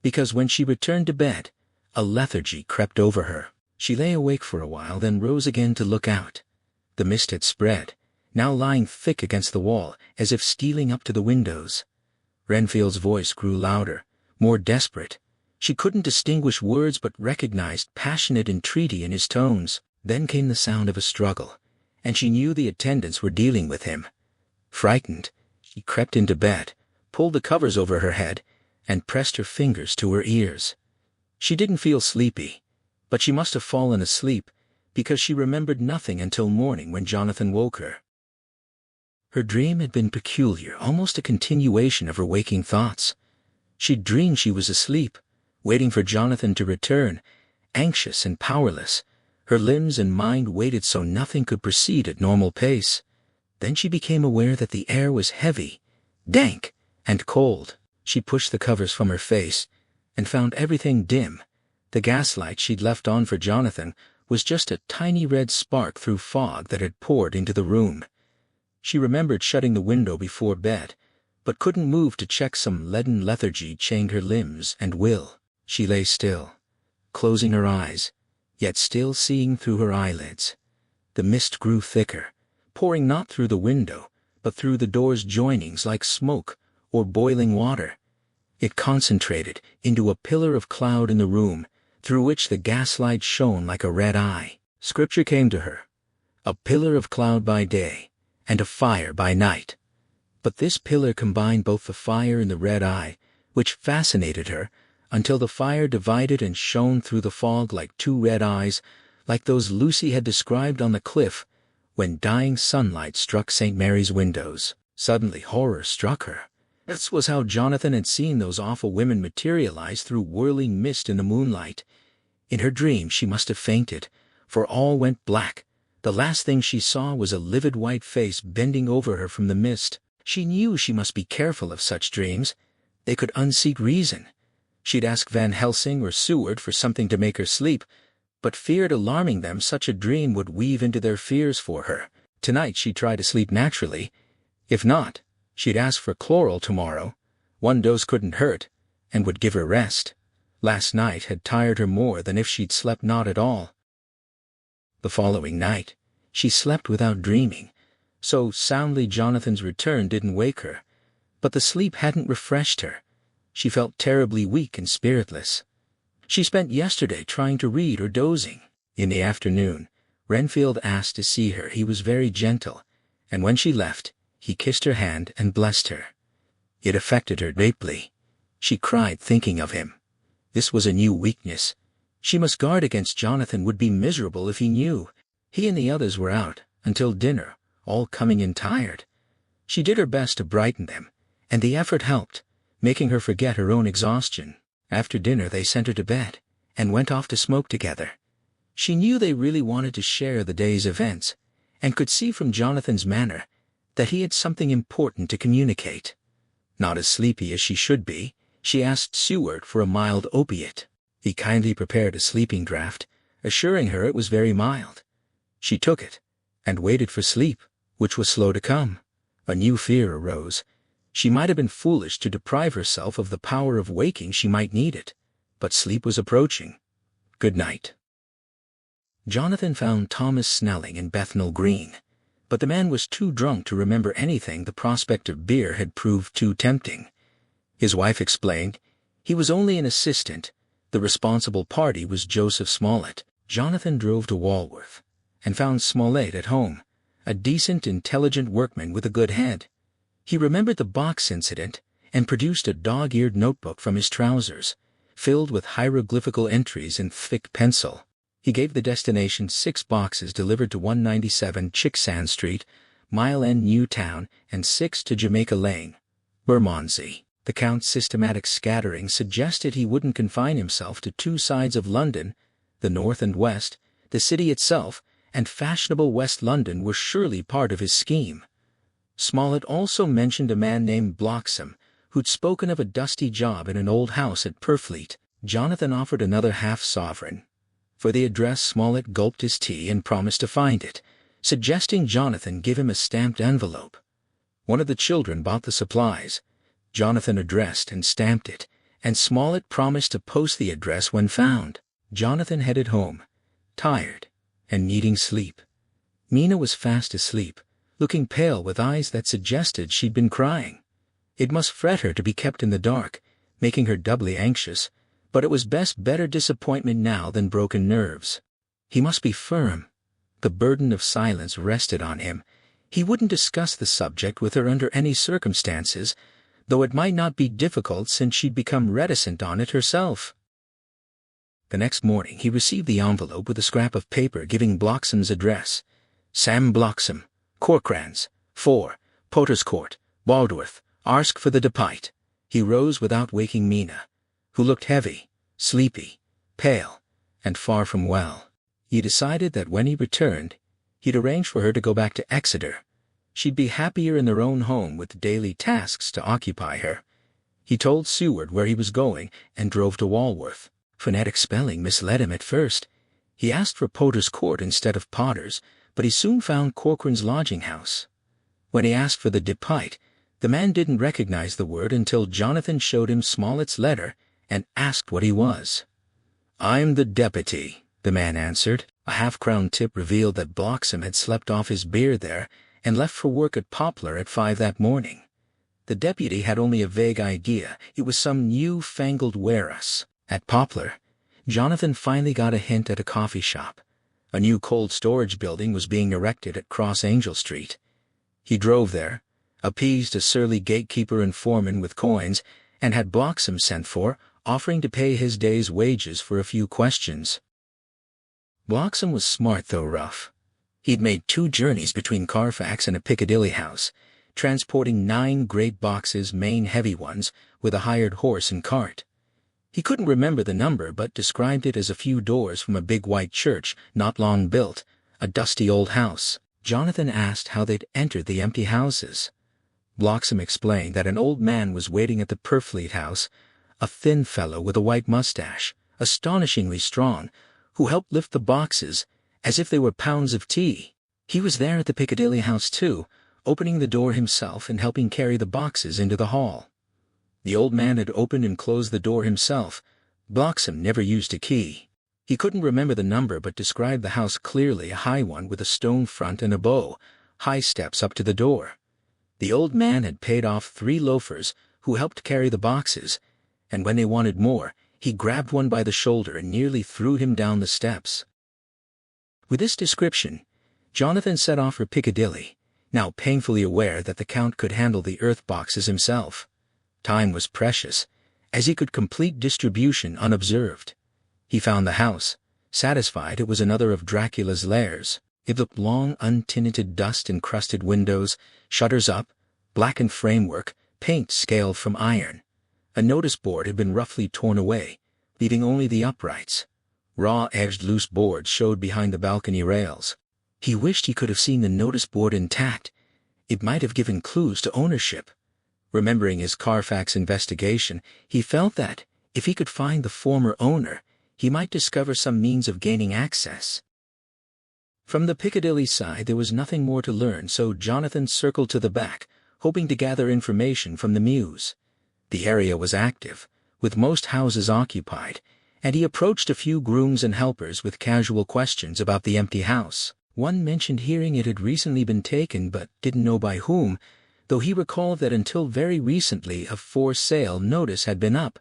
because when she returned to bed, a lethargy crept over her. She lay awake for a while, then rose again to look out. The mist had spread, now lying thick against the wall, as if stealing up to the windows. Renfield's voice grew louder, more desperate. She couldn't distinguish words but recognized passionate entreaty in his tones. Then came the sound of a struggle, and she knew the attendants were dealing with him. Frightened, she crept into bed, pulled the covers over her head, and pressed her fingers to her ears. She didn't feel sleepy, but she must have fallen asleep, because she remembered nothing until morning when Jonathan woke her. Her dream had been peculiar, almost a continuation of her waking thoughts. She'd dreamed she was asleep, waiting for Jonathan to return, anxious and powerless. Her limbs and mind waited so nothing could proceed at normal pace. Then she became aware that the air was heavy, dank, and cold. She pushed the covers from her face and found everything dim. The gaslight she'd left on for Jonathan was just a tiny red spark through fog that had poured into the room. She remembered shutting the window before bed, but couldn't move to check some leaden lethargy chained her limbs and will. She lay still, closing her eyes, yet still seeing through her eyelids. The mist grew thicker, pouring not through the window, but through the door's joinings like smoke or boiling water. It concentrated into a pillar of cloud in the room, through which the gaslight shone like a red eye. Scripture came to her: a pillar of cloud by day, and a fire by night. But this pillar combined both the fire and the red eye, which fascinated her, until the fire divided and shone through the fog like two red eyes, like those Lucy had described on the cliff when dying sunlight struck St. Mary's windows. Suddenly horror struck her. This was how Jonathan had seen those awful women materialize through whirling mist in the moonlight. In her dream she must have fainted, for all went black. The last thing she saw was a livid white face bending over her from the mist. She knew she must be careful of such dreams. They could unseat reason. She'd ask Van Helsing or Seward for something to make her sleep, but feared alarming them. Such a dream would weave into their fears for her. Tonight she'd try to sleep naturally. If not, she'd ask for chloral tomorrow. One dose couldn't hurt, and would give her rest. Last night had tired her more than if she'd slept not at all. The following night, she slept without dreaming, so soundly Jonathan's return didn't wake her. But the sleep hadn't refreshed her. She felt terribly weak and spiritless. She spent yesterday trying to read or dozing. In the afternoon, Renfield asked to see her. He was very gentle, and when she left, he kissed her hand and blessed her. It affected her deeply. She cried thinking of him. This was a new weakness. She must guard against Jonathan would be miserable if he knew. He and the others were out until dinner, all coming in tired. She did her best to brighten them, and the effort helped, making her forget her own exhaustion. After dinner they sent her to bed, and went off to smoke together. She knew they really wanted to share the day's events, and could see from Jonathan's manner that he had something important to communicate. Not as sleepy as she should be, she asked Seward for a mild opiate. He kindly prepared a sleeping draught, assuring her it was very mild. She took it, and waited for sleep, which was slow to come. A new fear arose. She might have been foolish to deprive herself of the power of waking. She might need it, but sleep was approaching. Good night. Jonathan found Thomas Snelling in Bethnal Green, but the man was too drunk to remember anything. The prospect of beer had proved too tempting. His wife explained he was only an assistant. The responsible party was Joseph Smollett. Jonathan drove to Walworth, and found Smollett at home, a decent, intelligent workman with a good head. He remembered the box incident and produced a dog-eared notebook from his trousers, filled with hieroglyphical entries in thick pencil. He gave the destination 6 boxes delivered to 197 Chicksand Street, Mile End, Newtown, and 6 to Jamaica Lane, Bermondsey. The Count's systematic scattering suggested he wouldn't confine himself to 2 sides of London. The north and west, the city itself, and fashionable West London were surely part of his scheme. Smollett also mentioned a man named Bloxham, who'd spoken of a dusty job in an old house at Purfleet. Jonathan offered another half-sovereign. For the address, Smollett gulped his tea and promised to find it, suggesting Jonathan give him a stamped envelope. One of the children bought the supplies. Jonathan addressed and stamped it, and Smollett promised to post the address when found. Jonathan headed home, tired and needing sleep. Mina was fast asleep, looking pale with eyes that suggested she'd been crying. It must fret her to be kept in the dark, making her doubly anxious, but it was better disappointment now than broken nerves. He must be firm. The burden of silence rested on him. He wouldn't discuss the subject with her under any circumstances, though it might not be difficult since she'd become reticent on it herself. The next morning he received the envelope with a scrap of paper giving Bloxham's address. Sam Bloxham, Corcrans, 4, Potters Court, Waldworth, ask for the Depite. He rose without waking Mina, who looked heavy, sleepy, pale, and far from well. He decided that when he returned, he'd arrange for her to go back to Exeter. She'd be happier in their own home with daily tasks to occupy her. He told Seward where he was going and drove to Walworth. Phonetic spelling misled him at first. He asked for Potter's Court instead of Potter's, but he soon found Corcoran's lodging house. When he asked for the Depite, the man didn't recognize the word until Jonathan showed him Smollett's letter and asked what he was. "I'm the deputy," the man answered. A half-crown tip revealed that Bloxham had slept off his beer there and left for work at Poplar at 5 that morning. The deputy had only a vague idea it was some new-fangled warehouse. At Poplar, Jonathan finally got a hint at a coffee shop. A new cold storage building was being erected at Cross Angel Street. He drove there, appeased a surly gatekeeper and foreman with coins, and had Bloxham sent for, offering to pay his day's wages for a few questions. Bloxham was smart though rough. He'd made 2 journeys between Carfax and a Piccadilly house, transporting 9 great boxes, main heavy ones, with a hired horse and cart. He couldn't remember the number but described it as a few doors from a big white church not long built, a dusty old house. Jonathan asked how they'd entered the empty houses. Bloxham explained that an old man was waiting at the Purfleet house, a thin fellow with a white mustache, astonishingly strong, who helped lift the boxes as if they were pounds of tea. He was there at the Piccadilly house too, opening the door himself and helping carry the boxes into the hall. The old man had opened and closed the door himself. Bloxham never used a key. He couldn't remember the number but described the house clearly, a high one with a stone front and a bow, high steps up to the door. The old man had paid off 3 loafers who helped carry the boxes, and when they wanted more, he grabbed one by the shoulder and nearly threw him down the steps. With this description, Jonathan set off for Piccadilly, now painfully aware that the Count could handle the earth boxes himself. Time was precious, as he could complete distribution unobserved. He found the house, satisfied it was another of Dracula's lairs. It looked long, untenanted, dust-encrusted windows, shutters up, blackened framework, paint scaled from iron. A notice board had been roughly torn away, leaving only the uprights. Raw-edged loose boards showed behind the balcony rails. He wished he could have seen the notice board intact. It might have given clues to ownership. Remembering his Carfax investigation, he felt that, if he could find the former owner, he might discover some means of gaining access. From the Piccadilly side there was nothing more to learn, so Jonathan circled to the back, hoping to gather information from the Mews. The area was active, with most houses occupied, and he approached a few grooms and helpers with casual questions about the empty house. One mentioned hearing it had recently been taken but didn't know by whom, though he recalled that until very recently a for sale notice had been up,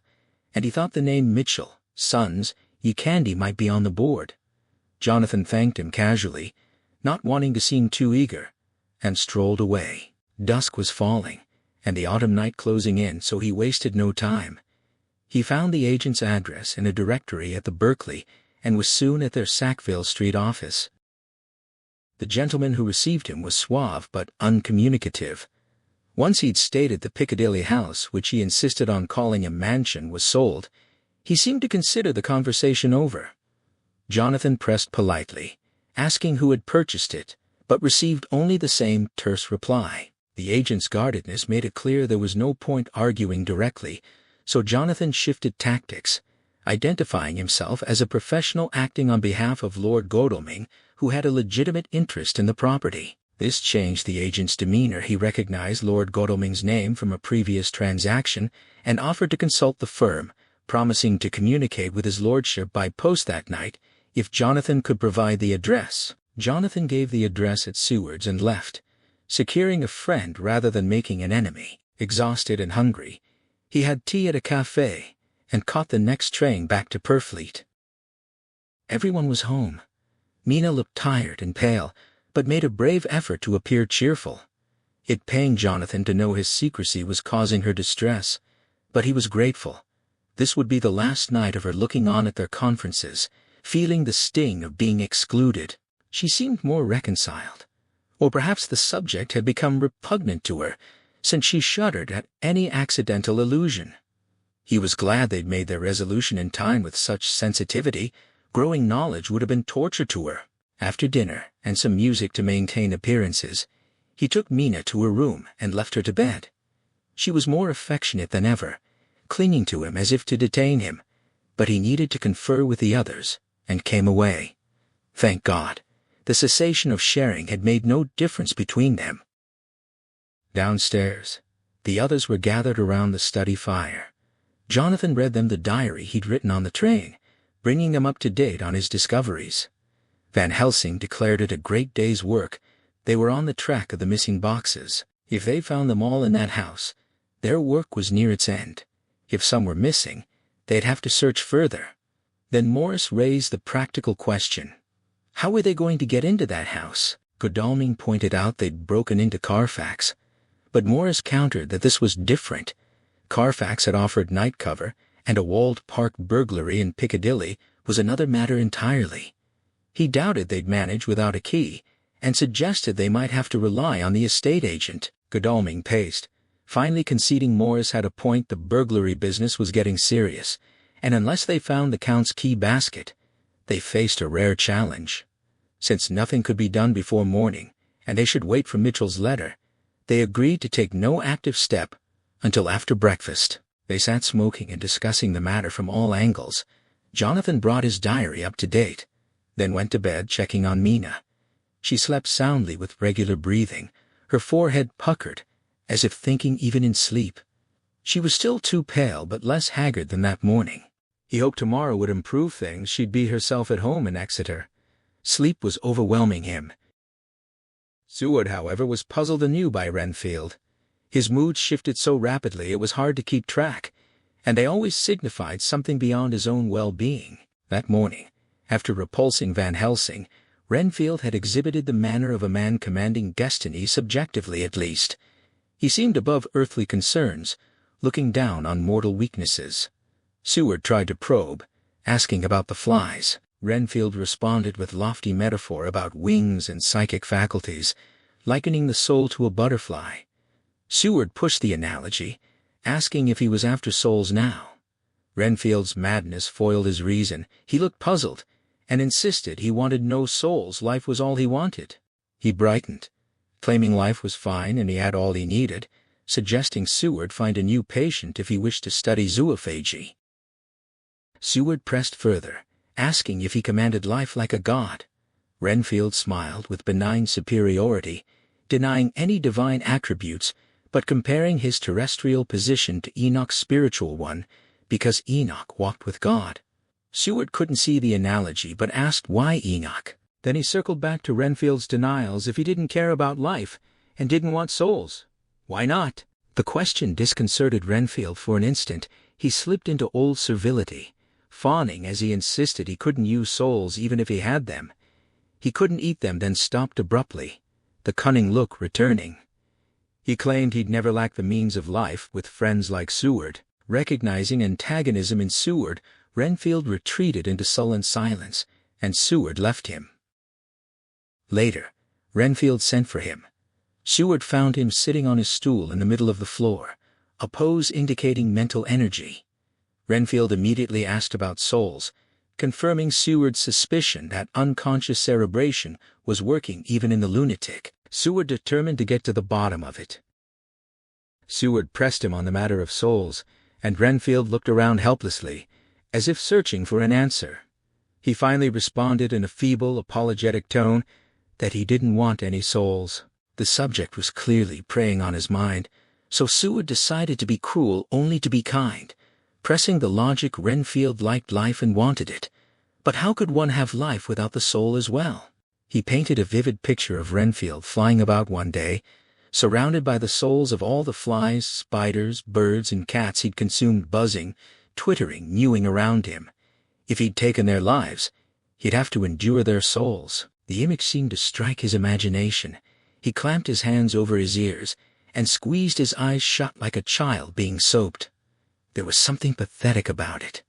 and he thought the name Mitchell, Sons, Ye Candy might be on the board. Jonathan thanked him casually, not wanting to seem too eager, and strolled away. Dusk was falling, and the autumn night closing in, so he wasted no time. He found the agent's address in a directory at the Berkeley and was soon at their Sackville Street office. The gentleman who received him was suave but uncommunicative. Once he'd stated the Piccadilly house, which he insisted on calling a mansion, was sold, he seemed to consider the conversation over. Jonathan pressed politely, asking who had purchased it, but received only the same terse reply. The agent's guardedness made it clear there was no point arguing directly, so Jonathan shifted tactics, identifying himself as a professional acting on behalf of Lord Godalming, who had a legitimate interest in the property. This changed the agent's demeanor. He recognized Lord Godalming's name from a previous transaction and offered to consult the firm, promising to communicate with his lordship by post that night if Jonathan could provide the address. Jonathan gave the address at Seward's and left, securing a friend rather than making an enemy. Exhausted and hungry, he had tea at a cafe and caught the next train back to Purfleet. Everyone was home. Mina looked tired and pale, but made a brave effort to appear cheerful. It pained Jonathan to know his secrecy was causing her distress, but he was grateful. This would be the last night of her looking on at their conferences, feeling the sting of being excluded. She seemed more reconciled. Or perhaps the subject had become repugnant to her, since she shuddered at any accidental allusion. He was glad they'd made their resolution in time with such sensitivity, Growing knowledge would have been torture to her. After dinner, and some music to maintain appearances, he took Mina to her room and left her to bed. She was more affectionate than ever, clinging to him as if to detain him, but he needed to confer with the others, and came away. Thank God, the cessation of sharing had made no difference between them. Downstairs, the others were gathered around the study fire. Jonathan read them the diary he'd written on the train, bringing them up to date on his discoveries. Van Helsing declared it a great day's work. They were on the track of the missing boxes. If they found them all in that house, their work was near its end. If some were missing, they'd have to search further. Then Morris raised the practical question. How were they going to get into that house? Godalming pointed out they'd broken into Carfax, but Morris countered that this was different. Carfax had offered night cover, and a walled park burglary in Piccadilly was another matter entirely. He doubted they'd manage without a key, and suggested they might have to rely on the estate agent. Godalming paced, finally conceding Morris had a point. The burglary business was getting serious, and unless they found the Count's key basket, they faced a rare challenge. Since nothing could be done before morning, and they should wait for Mitchell's letter, they agreed to take no active step until after breakfast. They sat smoking and discussing the matter from all angles. Jonathan brought his diary up to date, then went to bed checking on Mina. She slept soundly with regular breathing, her forehead puckered, as if thinking even in sleep. She was still too pale but less haggard than that morning. He hoped tomorrow would improve things. She'd be herself at home in Exeter. Sleep was overwhelming him. Seward, however, was puzzled anew by Renfield. His mood shifted so rapidly it was hard to keep track, and they always signified something beyond his own well-being. That morning, after repulsing Van Helsing, Renfield had exhibited the manner of a man commanding destiny, subjectively at least. He seemed above earthly concerns, looking down on mortal weaknesses. Seward tried to probe, asking about the flies. Renfield responded with lofty metaphor about wings and psychic faculties, likening the soul to a butterfly. Seward pushed the analogy, asking if he was after souls now. Renfield's madness foiled his reason. He looked puzzled, and insisted he wanted no souls. Life was all he wanted. He brightened, claiming life was fine and he had all he needed, suggesting Seward find a new patient if he wished to study zoophagy. Seward pressed further, asking if he commanded life like a god. Renfield smiled with benign superiority, denying any divine attributes, but comparing his terrestrial position to Enoch's spiritual one, because Enoch walked with God. Seward couldn't see the analogy but asked why Enoch. Then he circled back to Renfield's denials. If he didn't care about life and didn't want souls, why not? The question disconcerted Renfield for an instant. He slipped into old servility, fawning as he insisted he couldn't use souls even if he had them. He couldn't eat them, then stopped abruptly, the cunning look returning. He claimed he'd never lacked the means of life with friends like Seward. Recognizing antagonism in Seward, Renfield retreated into sullen silence, and Seward left him. Later, Renfield sent for him. Seward found him sitting on his stool in the middle of the floor, a pose indicating mental energy. Renfield immediately asked about souls, confirming Seward's suspicion that unconscious cerebration was working even in the lunatic. Seward determined to get to the bottom of it. Seward pressed him on the matter of souls, and Renfield looked around helplessly, as if searching for an answer. He finally responded in a feeble, apologetic tone that he didn't want any souls. The subject was clearly preying on his mind, so Seward decided to be cruel only to be kind, pressing the logic. Renfield liked life and wanted it, but how could one have life without the soul as well? He painted a vivid picture of Renfield flying about one day, surrounded by the souls of all the flies, spiders, birds, and cats he'd consumed, buzzing, twittering, mewing around him. If he'd taken their lives, he'd have to endure their souls. The image seemed to strike his imagination. He clamped his hands over his ears and squeezed his eyes shut like a child being soaped. There was something pathetic about it.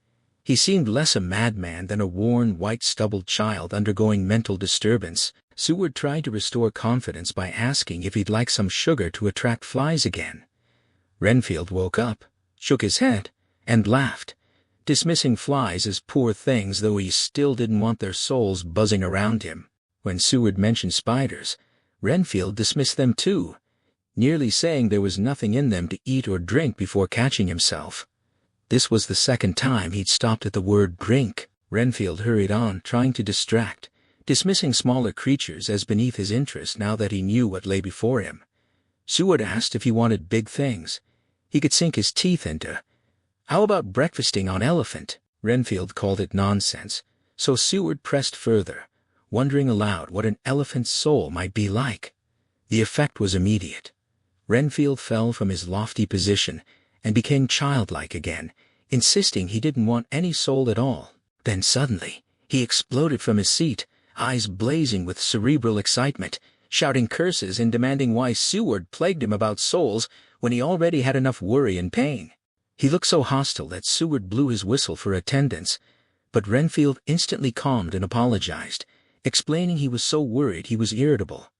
He seemed less a madman than a worn, white-stubbled child undergoing mental disturbance. Seward tried to restore confidence by asking if he'd like some sugar to attract flies again. Renfield woke up, shook his head, and laughed, dismissing flies as poor things, though he still didn't want their souls buzzing around him. When Seward mentioned spiders, Renfield dismissed them too, nearly saying there was nothing in them to eat or drink before catching himself. This was the second time he'd stopped at the word drink. Renfield hurried on, trying to distract, dismissing smaller creatures as beneath his interest now that he knew what lay before him. Seward asked if he wanted big things he could sink his teeth into. How about breakfasting on elephant? Renfield called it nonsense, so Seward pressed further, wondering aloud what an elephant's soul might be like. The effect was immediate. Renfield fell from his lofty position and became childlike again, insisting he didn't want any soul at all. Then suddenly, he exploded from his seat, eyes blazing with cerebral excitement, shouting curses and demanding why Seward plagued him about souls when he already had enough worry and pain. He looked so hostile that Seward blew his whistle for attendance, but Renfield instantly calmed and apologized, explaining he was so worried he was irritable.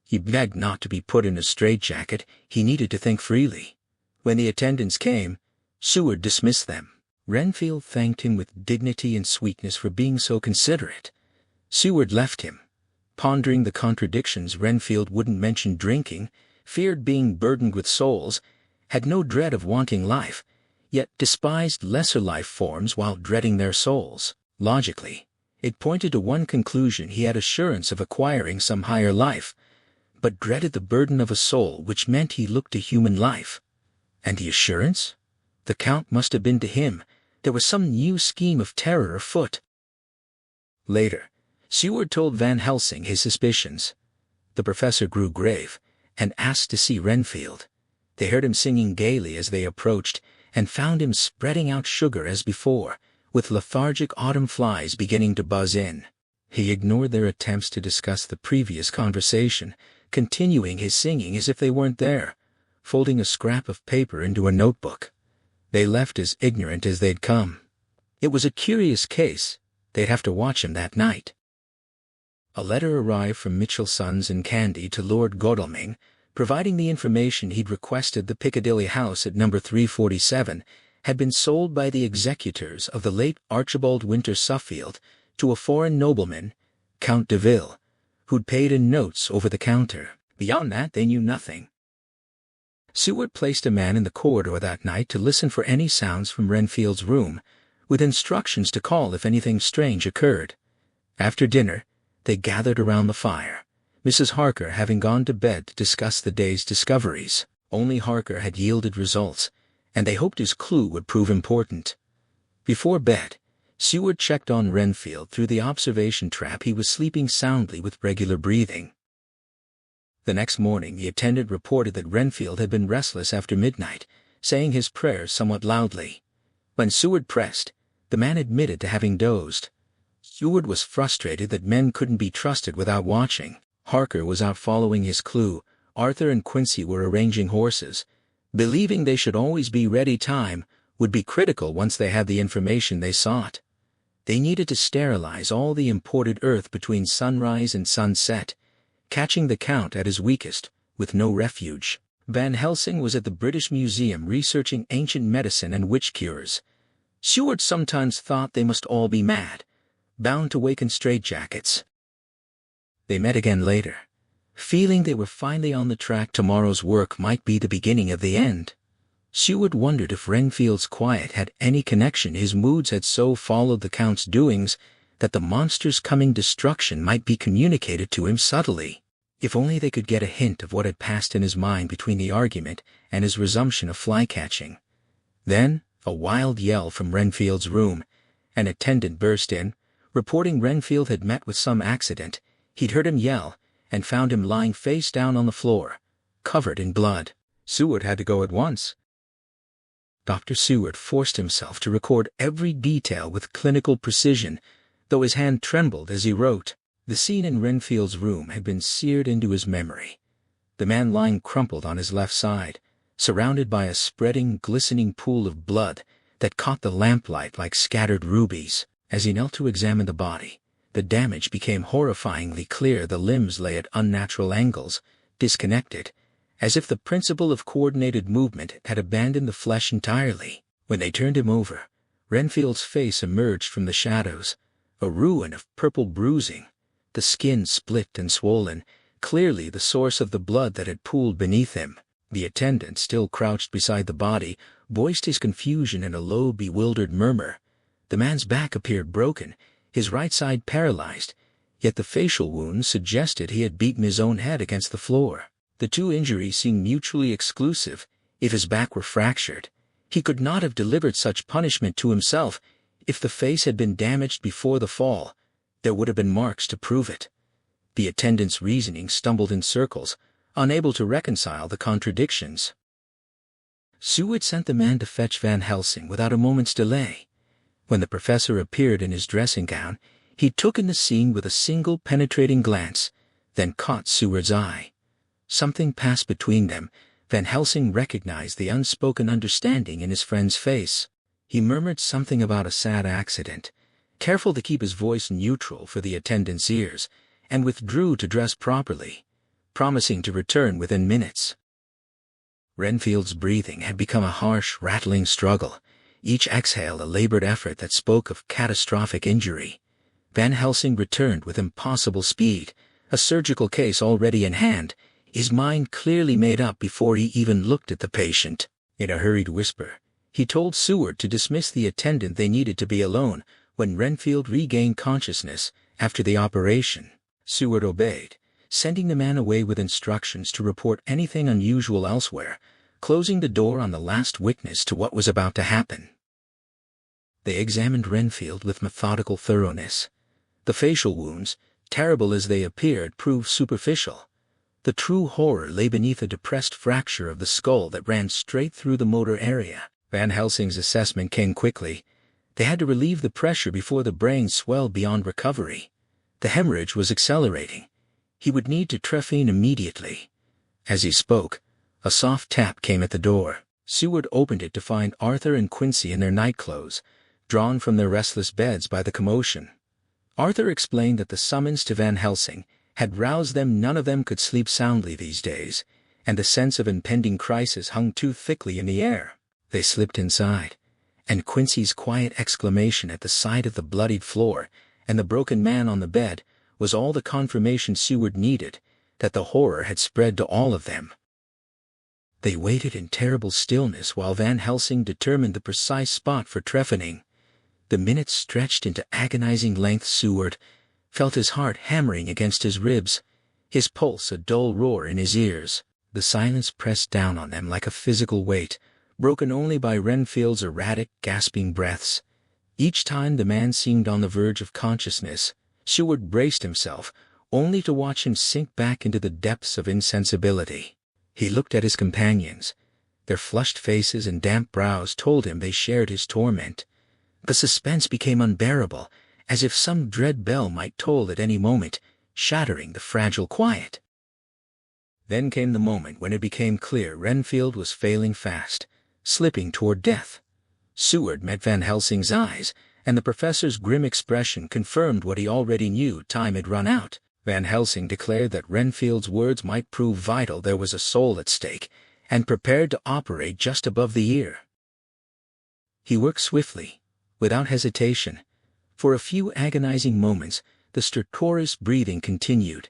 He begged not to be put in a straitjacket, he needed to think freely. When the attendants came, Seward dismissed them. Renfield thanked him with dignity and sweetness for being so considerate. Seward left him, pondering the contradictions. Renfield wouldn't mention drinking, feared being burdened with souls, had no dread of wanting life, yet despised lesser life forms while dreading their souls. Logically, it pointed to one conclusion: he had assurance of acquiring some higher life, but dreaded the burden of a soul, which meant he looked to human life. And the assurance? The Count must have been to him. There was some new scheme of terror afoot. Later, Seward told Van Helsing his suspicions. The professor grew grave and asked to see Renfield. They heard him singing gaily as they approached, and found him spreading out sugar as before, with lethargic autumn flies beginning to buzz in. He ignored their attempts to discuss the previous conversation, continuing his singing as if they weren't there, folding a scrap of paper into a notebook. They left as ignorant as they'd come. It was a curious case. They'd have to watch him that night. A letter arrived from Mitchell, Sons and Candy to Lord Godalming, providing the information he'd requested. The Piccadilly house at number 347 had been sold by the executors of the late Archibald Winter Suffield to a foreign nobleman, Count de Ville, who'd paid in notes over the counter. Beyond that, they knew nothing. Seward placed a man in the corridor that night to listen for any sounds from Renfield's room, with instructions to call if anything strange occurred. After dinner, they gathered around the fire, Mrs. Harker having gone to bed to discuss the day's discoveries. Only Harker had yielded results, and they hoped his clue would prove important. Before bed, Seward checked on Renfield through the observation trap. He was sleeping soundly with regular breathing. The next morning, the attendant reported that Renfield had been restless after midnight, saying his prayers somewhat loudly. When Seward pressed, the man admitted to having dozed. Seward was frustrated that men couldn't be trusted without watching. Harker was out following his clue. Arthur and Quincy were arranging horses, believing they should always be ready. Time would be critical once they had the information they sought. They needed to sterilize all the imported earth between sunrise and sunset, catching the Count at his weakest, with no refuge. Van Helsing was at the British Museum researching ancient medicine and witch cures. Seward sometimes thought they must all be mad, bound to wake in straitjackets. They met again later, feeling they were finally on the track. Tomorrow's work might be the beginning of the end. Seward wondered if Renfield's quiet had any connection. His moods had so followed the Count's doings that the monster's coming destruction might be communicated to him subtly. If only they could get a hint of what had passed in his mind between the argument and his resumption of fly-catching. Then, a wild yell from Renfield's room. An attendant burst in, reporting Renfield had met with some accident. He'd heard him yell, and found him lying face down on the floor, covered in blood. Seward had to go at once. Dr. Seward forced himself to record every detail with clinical precision, though his hand trembled as he wrote. The scene in Renfield's room had been seared into his memory. The man lying crumpled on his left side, surrounded by a spreading, glistening pool of blood that caught the lamplight like scattered rubies. As he knelt to examine the body, the damage became horrifyingly clear. The limbs lay at unnatural angles, disconnected, as if the principle of coordinated movement had abandoned the flesh entirely. When they turned him over, Renfield's face emerged from the shadows, a ruin of purple bruising, the skin split and swollen, clearly the source of the blood that had pooled beneath him. The attendant, still crouched beside the body, voiced his confusion in a low, bewildered murmur. The man's back appeared broken, his right side paralyzed, yet the facial wounds suggested he had beaten his own head against the floor. The two injuries seemed mutually exclusive. If his back were fractured, he could not have delivered such punishment to himself. If the face had been damaged before the fall, there would have been marks to prove it. The attendant's reasoning stumbled in circles, unable to reconcile the contradictions. Seward sent the man to fetch Van Helsing without a moment's delay. When the professor appeared in his dressing gown, he took in the scene with a single penetrating glance, then caught Seward's eye. Something passed between them. Van Helsing recognized the unspoken understanding in his friend's face. He murmured something about a sad accident, careful to keep his voice neutral for the attendant's ears, and withdrew to dress properly, promising to return within minutes. Renfield's breathing had become a harsh, rattling struggle, each exhale a labored effort that spoke of catastrophic injury. Van Helsing returned with impossible speed, a surgical case already in hand, his mind clearly made up before he even looked at the patient. In a hurried whisper, he told Seward to dismiss the attendant. They needed to be alone. When Renfield regained consciousness after the operation, Seward obeyed, sending the man away with instructions to report anything unusual elsewhere, closing the door on the last witness to what was about to happen. They examined Renfield with methodical thoroughness. The facial wounds, terrible as they appeared, proved superficial. The true horror lay beneath a depressed fracture of the skull that ran straight through the motor area. Van Helsing's assessment came quickly. They had to relieve the pressure before the brain swelled beyond recovery. The hemorrhage was accelerating. He would need to trephine immediately. As he spoke, a soft tap came at the door. Seward opened it to find Arthur and Quincy in their nightclothes, drawn from their restless beds by the commotion. Arthur explained that the summons to Van Helsing had roused them. None of them could sleep soundly these days, and the sense of impending crisis hung too thickly in the air. They slipped inside, and Quincy's quiet exclamation at the sight of the bloodied floor and the broken man on the bed was all the confirmation Seward needed that the horror had spread to all of them. They waited in terrible stillness while Van Helsing determined the precise spot for trephining. The minutes stretched into agonizing length. Seward felt his heart hammering against his ribs, his pulse a dull roar in his ears. The silence pressed down on them like a physical weight, broken only by Renfield's erratic, gasping breaths. Each time the man seemed on the verge of consciousness, Seward braced himself, only to watch him sink back into the depths of insensibility. He looked at his companions. Their flushed faces and damp brows told him they shared his torment. The suspense became unbearable, as if some dread bell might toll at any moment, shattering the fragile quiet. Then came the moment when it became clear Renfield was failing fast, slipping toward death. Seward met Van Helsing's eyes, and the professor's grim expression confirmed what he already knew. Time had run out. Van Helsing declared that Renfield's words might prove vital. There was a soul at stake, and prepared to operate just above the ear. He worked swiftly, without hesitation. For a few agonizing moments, the stertorous breathing continued.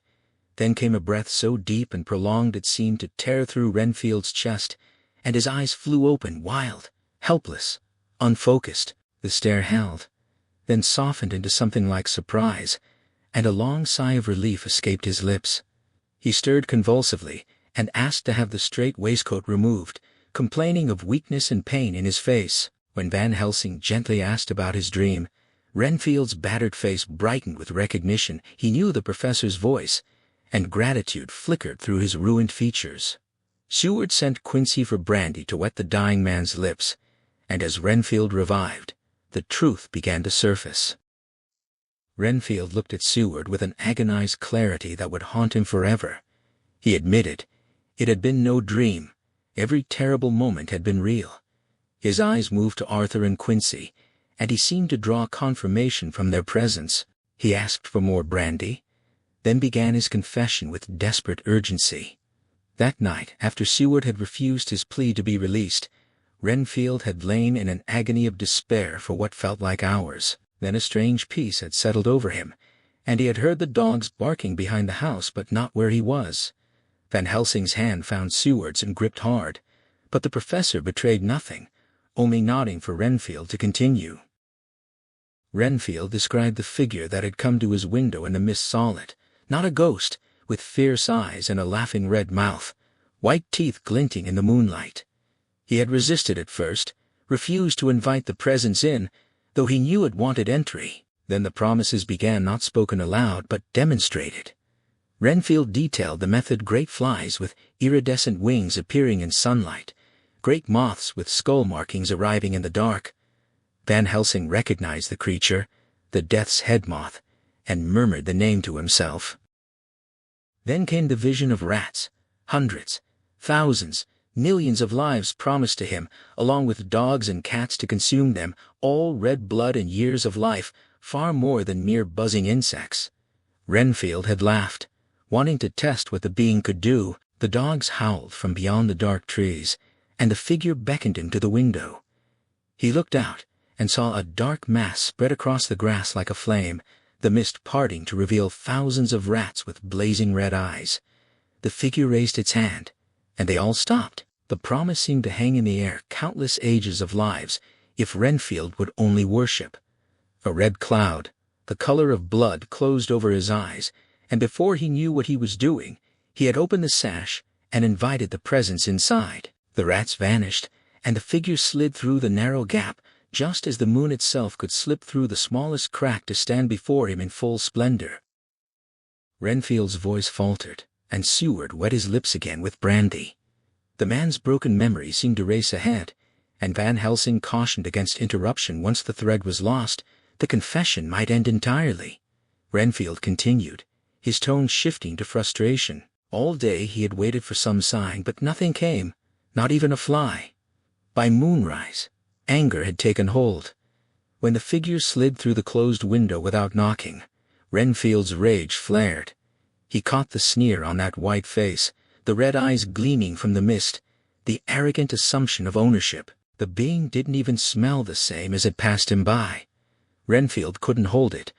Then came a breath so deep and prolonged it seemed to tear through Renfield's chest, and his eyes flew open, wild, helpless, unfocused. The stare held, then softened into something like surprise, and a long sigh of relief escaped his lips. He stirred convulsively and asked to have the straight waistcoat removed, complaining of weakness and pain in his face. When Van Helsing gently asked about his dream, Renfield's battered face brightened with recognition. He knew the professor's voice, and gratitude flickered through his ruined features. Seward sent Quincy for brandy to wet the dying man's lips, and as Renfield revived, the truth began to surface. Renfield looked at Seward with an agonized clarity that would haunt him forever. He admitted, it had been no dream. Every terrible moment had been real. His eyes moved to Arthur and Quincy, and he seemed to draw confirmation from their presence. He asked for more brandy, then began his confession with desperate urgency. That night, after Seward had refused his plea to be released, Renfield had lain in an agony of despair for what felt like hours. Then a strange peace had settled over him, and he had heard the dogs barking behind the house but not where he was. Van Helsing's hand found Seward's and gripped hard, but the professor betrayed nothing, only nodding for Renfield to continue. Renfield described the figure that had come to his window, and the mist saw it, not a ghost, with fierce eyes and a laughing red mouth, white teeth glinting in the moonlight. He had resisted at first, refused to invite the presence in, though he knew it wanted entry. Then the promises began, not spoken aloud but demonstrated. Renfield detailed the method: great flies with iridescent wings appearing in sunlight, great moths with skull markings arriving in the dark. Van Helsing recognized the creature, the Death's Head Moth, and murmured the name to himself. Then came the vision of rats, hundreds, thousands, millions of lives promised to him, along with dogs and cats to consume them, all red blood and years of life, far more than mere buzzing insects. Renfield had laughed, wanting to test what the being could do. The dogs howled from beyond the dark trees, and the figure beckoned him to the window. He looked out and saw a dark mass spread across the grass like a flame, the mist parting to reveal thousands of rats with blazing red eyes. The figure raised its hand, and they all stopped. The promise seemed to hang in the air, countless ages of lives, if Renfield would only worship. A red cloud, the color of blood, closed over his eyes, and before he knew what he was doing, he had opened the sash and invited the presence inside. The rats vanished, and the figure slid through the narrow gap, just as the moon itself could slip through the smallest crack to stand before him in full splendor. Renfield's voice faltered, and Seward wet his lips again with brandy. The man's broken memory seemed to race ahead, and Van Helsing cautioned against interruption. Once the thread was lost, the confession might end entirely. Renfield continued, his tone shifting to frustration. All day he had waited for some sign, but nothing came, not even a fly. By moonrise, anger had taken hold. When the figure slid through the closed window without knocking, Renfield's rage flared. He caught the sneer on that white face, the red eyes gleaming from the mist, the arrogant assumption of ownership. The being didn't even smell the same as it passed him by. Renfield couldn't hold it,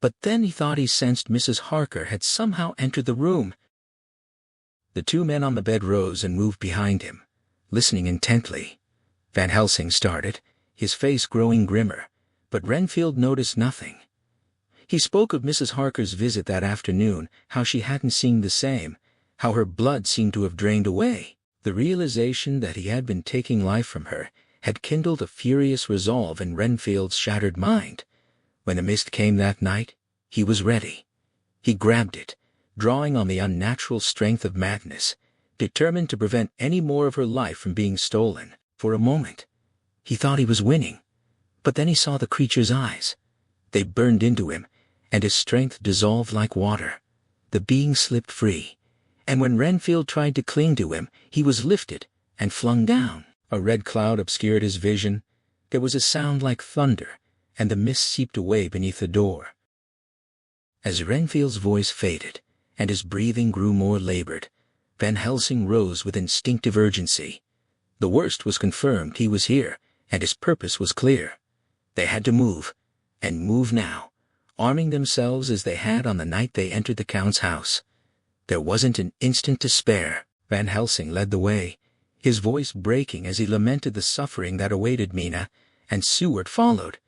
but then he thought he sensed Mrs. Harker had somehow entered the room. The two men on the bed rose and moved behind him, listening intently. Van Helsing started, his face growing grimmer, but Renfield noticed nothing. He spoke of Mrs. Harker's visit that afternoon, how she hadn't seemed the same, how her blood seemed to have drained away. The realization that he had been taking life from her had kindled a furious resolve in Renfield's shattered mind. When the mist came that night, he was ready. He grabbed it, drawing on the unnatural strength of madness, determined to prevent any more of her life from being stolen. For a moment, he thought he was winning, but then he saw the creature's eyes. They burned into him, and his strength dissolved like water. The being slipped free, and when Renfield tried to cling to him, he was lifted and flung down. A red cloud obscured his vision. There was a sound like thunder, and the mist seeped away beneath the door. As Renfield's voice faded, and his breathing grew more labored, Van Helsing rose with instinctive urgency. The worst was confirmed. He was here, and his purpose was clear. They had to move, and move now, arming themselves as they had on the night they entered the Count's house. There wasn't an instant to spare. Van Helsing led the way, his voice breaking as he lamented the suffering that awaited Mina, and Seward followed,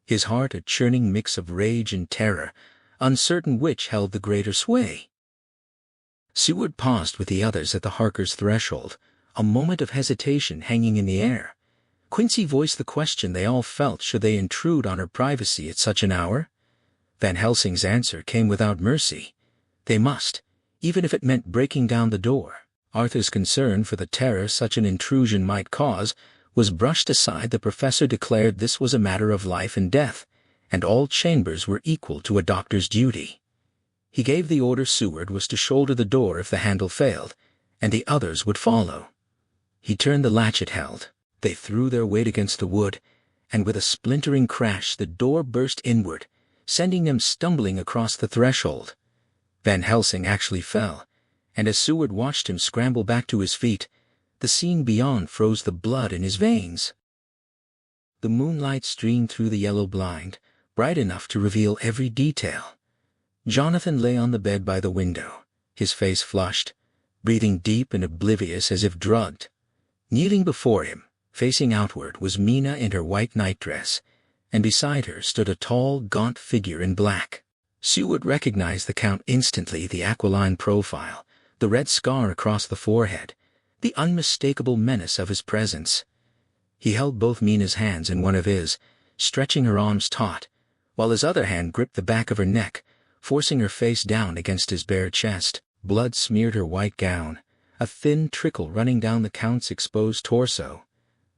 his heart a churning mix of rage and terror, uncertain which held the greater sway. Seward paused with the others at the Harkers' threshold, a moment of hesitation hanging in the air. Quincy voiced the question they all felt: should they intrude on her privacy at such an hour? Van Helsing's answer came without mercy. They must, even if it meant breaking down the door. Arthur's concern for the terror such an intrusion might cause was brushed aside. The professor declared this was a matter of life and death, and all chambers were equal to a doctor's duty. He gave the order Seward was to shoulder the door if the handle failed, and the others would follow. He turned the latch it held. They threw their weight against the wood, and with a splintering crash the door burst inward, sending them stumbling across the threshold. Van Helsing actually fell, and as Seward watched him scramble back to his feet, The scene beyond froze the blood in his veins. The moonlight streamed through the yellow blind, bright enough to reveal every detail. Jonathan lay on the bed by the window, his face flushed, breathing deep and oblivious as if drugged. Kneeling before him, facing outward, was Mina in her white nightdress, and beside her stood a tall, gaunt figure in black. Seward recognized the Count instantly, the aquiline profile, the red scar across the forehead, the unmistakable menace of his presence. He held both Mina's hands in one of his, stretching her arms taut, while his other hand gripped the back of her neck, forcing her face down against his bare chest. Blood smeared her white gown, a thin trickle running down the Count's exposed torso.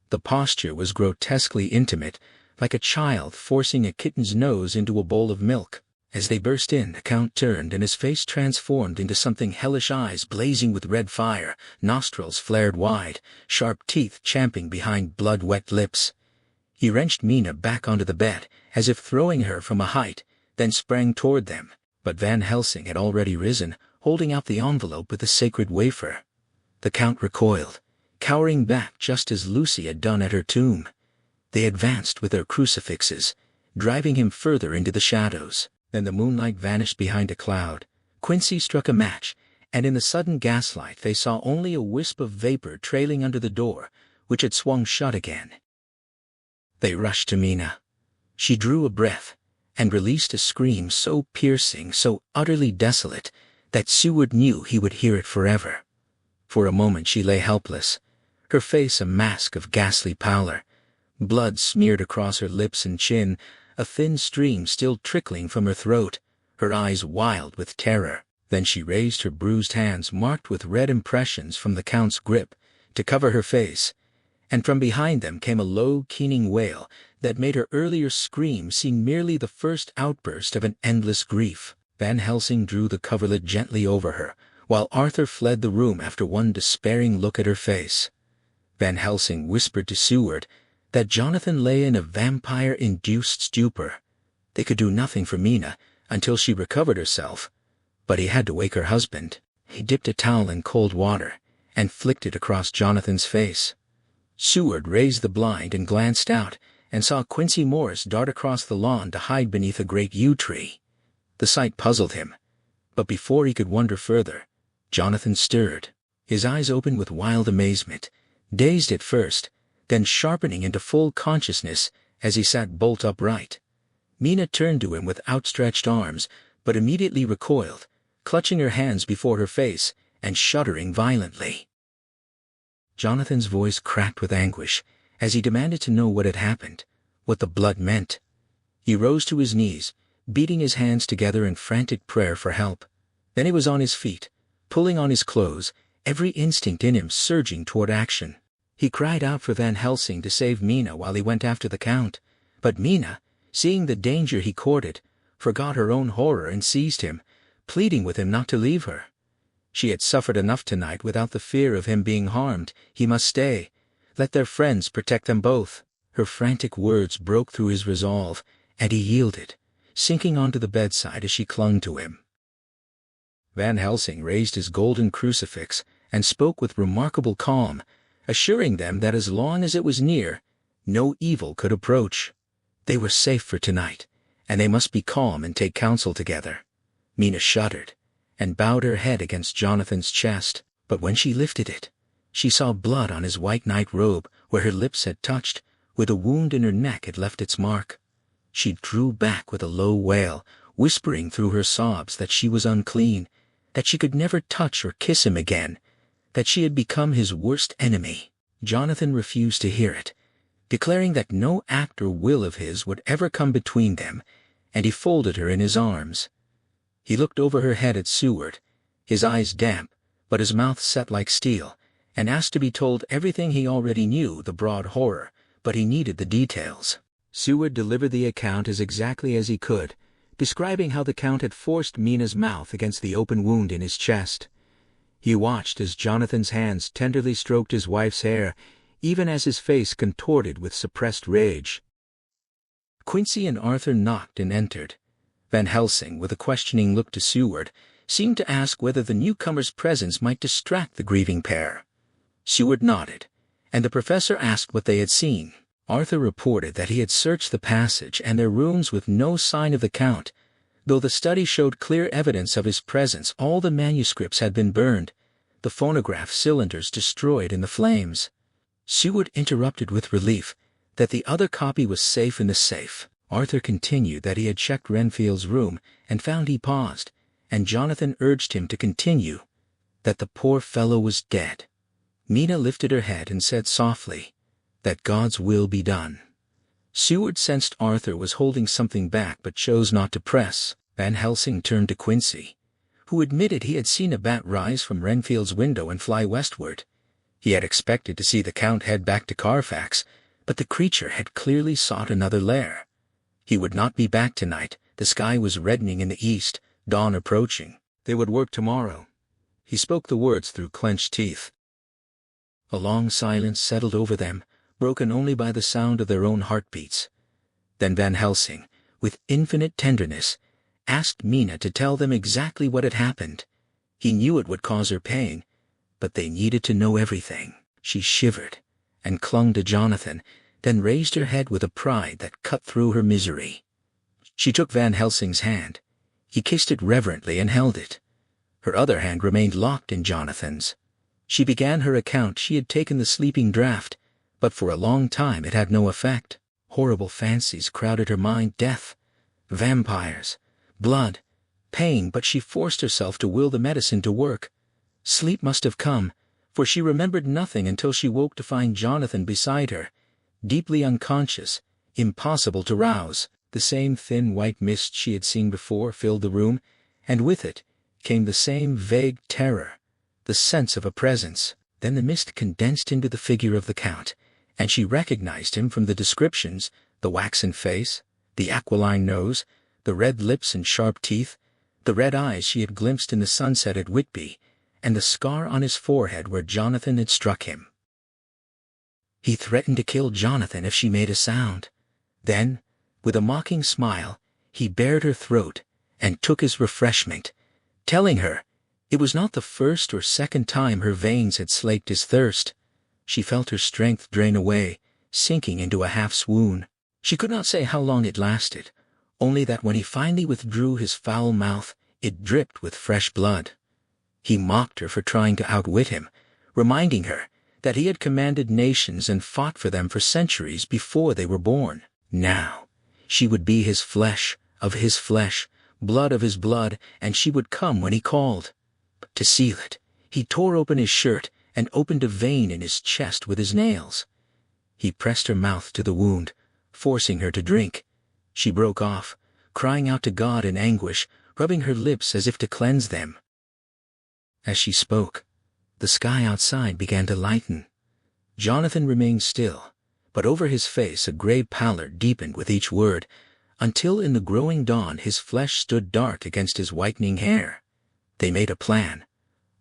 The posture was grotesquely intimate, like a child forcing a kitten's nose into a bowl of milk. As they burst in, the Count turned and his face transformed into something hellish, eyes blazing with red fire, nostrils flared wide, sharp teeth champing behind blood-wet lips. He wrenched Mina back onto the bed, as if throwing her from a height, then sprang toward them, but Van Helsing had already risen, holding out the envelope with the sacred wafer. The Count recoiled, cowering back just as Lucy had done at her tomb. They advanced with their crucifixes, driving him further into the shadows. Then the moonlight vanished behind a cloud. Quincy struck a match, and in the sudden gaslight they saw only a wisp of vapor trailing under the door, which had swung shut again. They rushed to Mina. She drew a breath, and released a scream so piercing, so utterly desolate, that Seward knew he would hear it forever. For a moment she lay helpless, her face a mask of ghastly pallor. Blood smeared across her lips and chin, a thin stream still trickling from her throat, her eyes wild with terror. Then she raised her bruised hands marked with red impressions from the Count's grip, to cover her face, and from behind them came a low, keening wail that made her earlier scream seem merely the first outburst of an endless grief. Van Helsing drew the coverlet gently over her, while Arthur fled the room after one despairing look at her face. Van Helsing whispered to Seward that Jonathan lay in a vampire-induced stupor. They could do nothing for Mina until she recovered herself, but he had to wake her husband. He dipped a towel in cold water and flicked it across Jonathan's face. Seward raised the blind and glanced out and saw Quincy Morris dart across the lawn to hide beneath a great yew tree. The sight puzzled him, but before he could wonder further, Jonathan stirred, his eyes open with wild amazement, dazed at first, then sharpening into full consciousness as he sat bolt upright. Mina turned to him with outstretched arms, but immediately recoiled, clutching her hands before her face and shuddering violently. Jonathan's voice cracked with anguish as he demanded to know what had happened, what the blood meant. He rose to his knees, beating his hands together in frantic prayer for help. Then he was on his feet, pulling on his clothes, every instinct in him surging toward action. He cried out for Van Helsing to save Mina while he went after the Count, but Mina, seeing the danger he courted, forgot her own horror and seized him, pleading with him not to leave her. She had suffered enough tonight without the fear of him being harmed. He must stay. Let their friends protect them both. Her frantic words broke through his resolve, and he yielded, sinking onto the bedside as she clung to him. Van Helsing raised his golden crucifix and spoke with remarkable calm, assuring them that as long as it was near, no evil could approach. They were safe for tonight, and they must be calm and take counsel together. Mina shuddered and bowed her head against Jonathan's chest, but when she lifted it, she saw blood on his white night robe where her lips had touched, where the wound in her neck had left its mark. She drew back with a low wail, whispering through her sobs that she was unclean, that she could never touch or kiss him again, that she had become his worst enemy. Jonathan refused to hear it, declaring that no act or will of his would ever come between them, and he folded her in his arms. He looked over her head at Seward, his eyes damp, but his mouth set like steel, and asked to be told everything he already knew, the broad horror, but he needed the details. Seward delivered the account as exactly as he could, describing how the Count had forced Mina's mouth against the open wound in his chest. He watched as Jonathan's hands tenderly stroked his wife's hair, even as his face contorted with suppressed rage. Quincy and Arthur knocked and entered. Van Helsing, with a questioning look to Seward, seemed to ask whether the newcomer's presence might distract the grieving pair. Seward nodded, and the professor asked what they had seen. Arthur reported that he had searched the passage and their rooms with no sign of the Count. Though the study showed clear evidence of his presence, all the manuscripts had been burned, the phonograph cylinders destroyed in the flames. Seward interrupted with relief that the other copy was safe in the safe. Arthur continued that he had checked Renfield's room and found he paused, and Jonathan urged him to continue, that the poor fellow was dead. Mina lifted her head and said softly, that God's will be done. Seward sensed Arthur was holding something back but chose not to press. Van Helsing turned to Quincy, who admitted he had seen a bat rise from Renfield's window and fly westward. He had expected to see the Count head back to Carfax, but the creature had clearly sought another lair. He would not be back tonight. The sky was reddening in the east, dawn approaching. They would work tomorrow. He spoke the words through clenched teeth. A long silence settled over them, broken only by the sound of their own heartbeats. Then Van Helsing, with infinite tenderness, asked Mina to tell them exactly what had happened. He knew it would cause her pain, but they needed to know everything. She shivered and clung to Jonathan, then raised her head with a pride that cut through her misery. She took Van Helsing's hand. He kissed it reverently and held it. Her other hand remained locked in Jonathan's. She began her account. She had taken the sleeping draught, but for a long time it had no effect. Horrible fancies crowded her mind: death, vampires, blood, pain, but she forced herself to will the medicine to work. Sleep must have come, for she remembered nothing until she woke to find Jonathan beside her, deeply unconscious, impossible to rouse. The same thin white mist she had seen before filled the room, and with it came the same vague terror, the sense of a presence. Then the mist condensed into the figure of the Count, and she recognized him from the descriptions: the waxen face, the aquiline nose, the red lips and sharp teeth, the red eyes she had glimpsed in the sunset at Whitby, and the scar on his forehead where Jonathan had struck him. He threatened to kill Jonathan if she made a sound. Then, with a mocking smile, he bared her throat and took his refreshment, telling her it was not the first or second time her veins had slaked his thirst. She felt her strength drain away, sinking into a half-swoon. She could not say how long it lasted, only that when he finally withdrew his foul mouth, it dripped with fresh blood. He mocked her for trying to outwit him, reminding her that he had commanded nations and fought for them for centuries before they were born. Now, she would be his flesh, of his flesh, blood of his blood, and she would come when he called. But to seal it, he tore open his shirt and opened a vein in his chest with his nails. He pressed her mouth to the wound, forcing her to drink. She broke off, crying out to God in anguish, rubbing her lips as if to cleanse them. As she spoke, the sky outside began to lighten. Jonathan remained still, but over his face a gray pallor deepened with each word, until in the growing dawn his flesh stood dark against his whitening hair. They made a plan.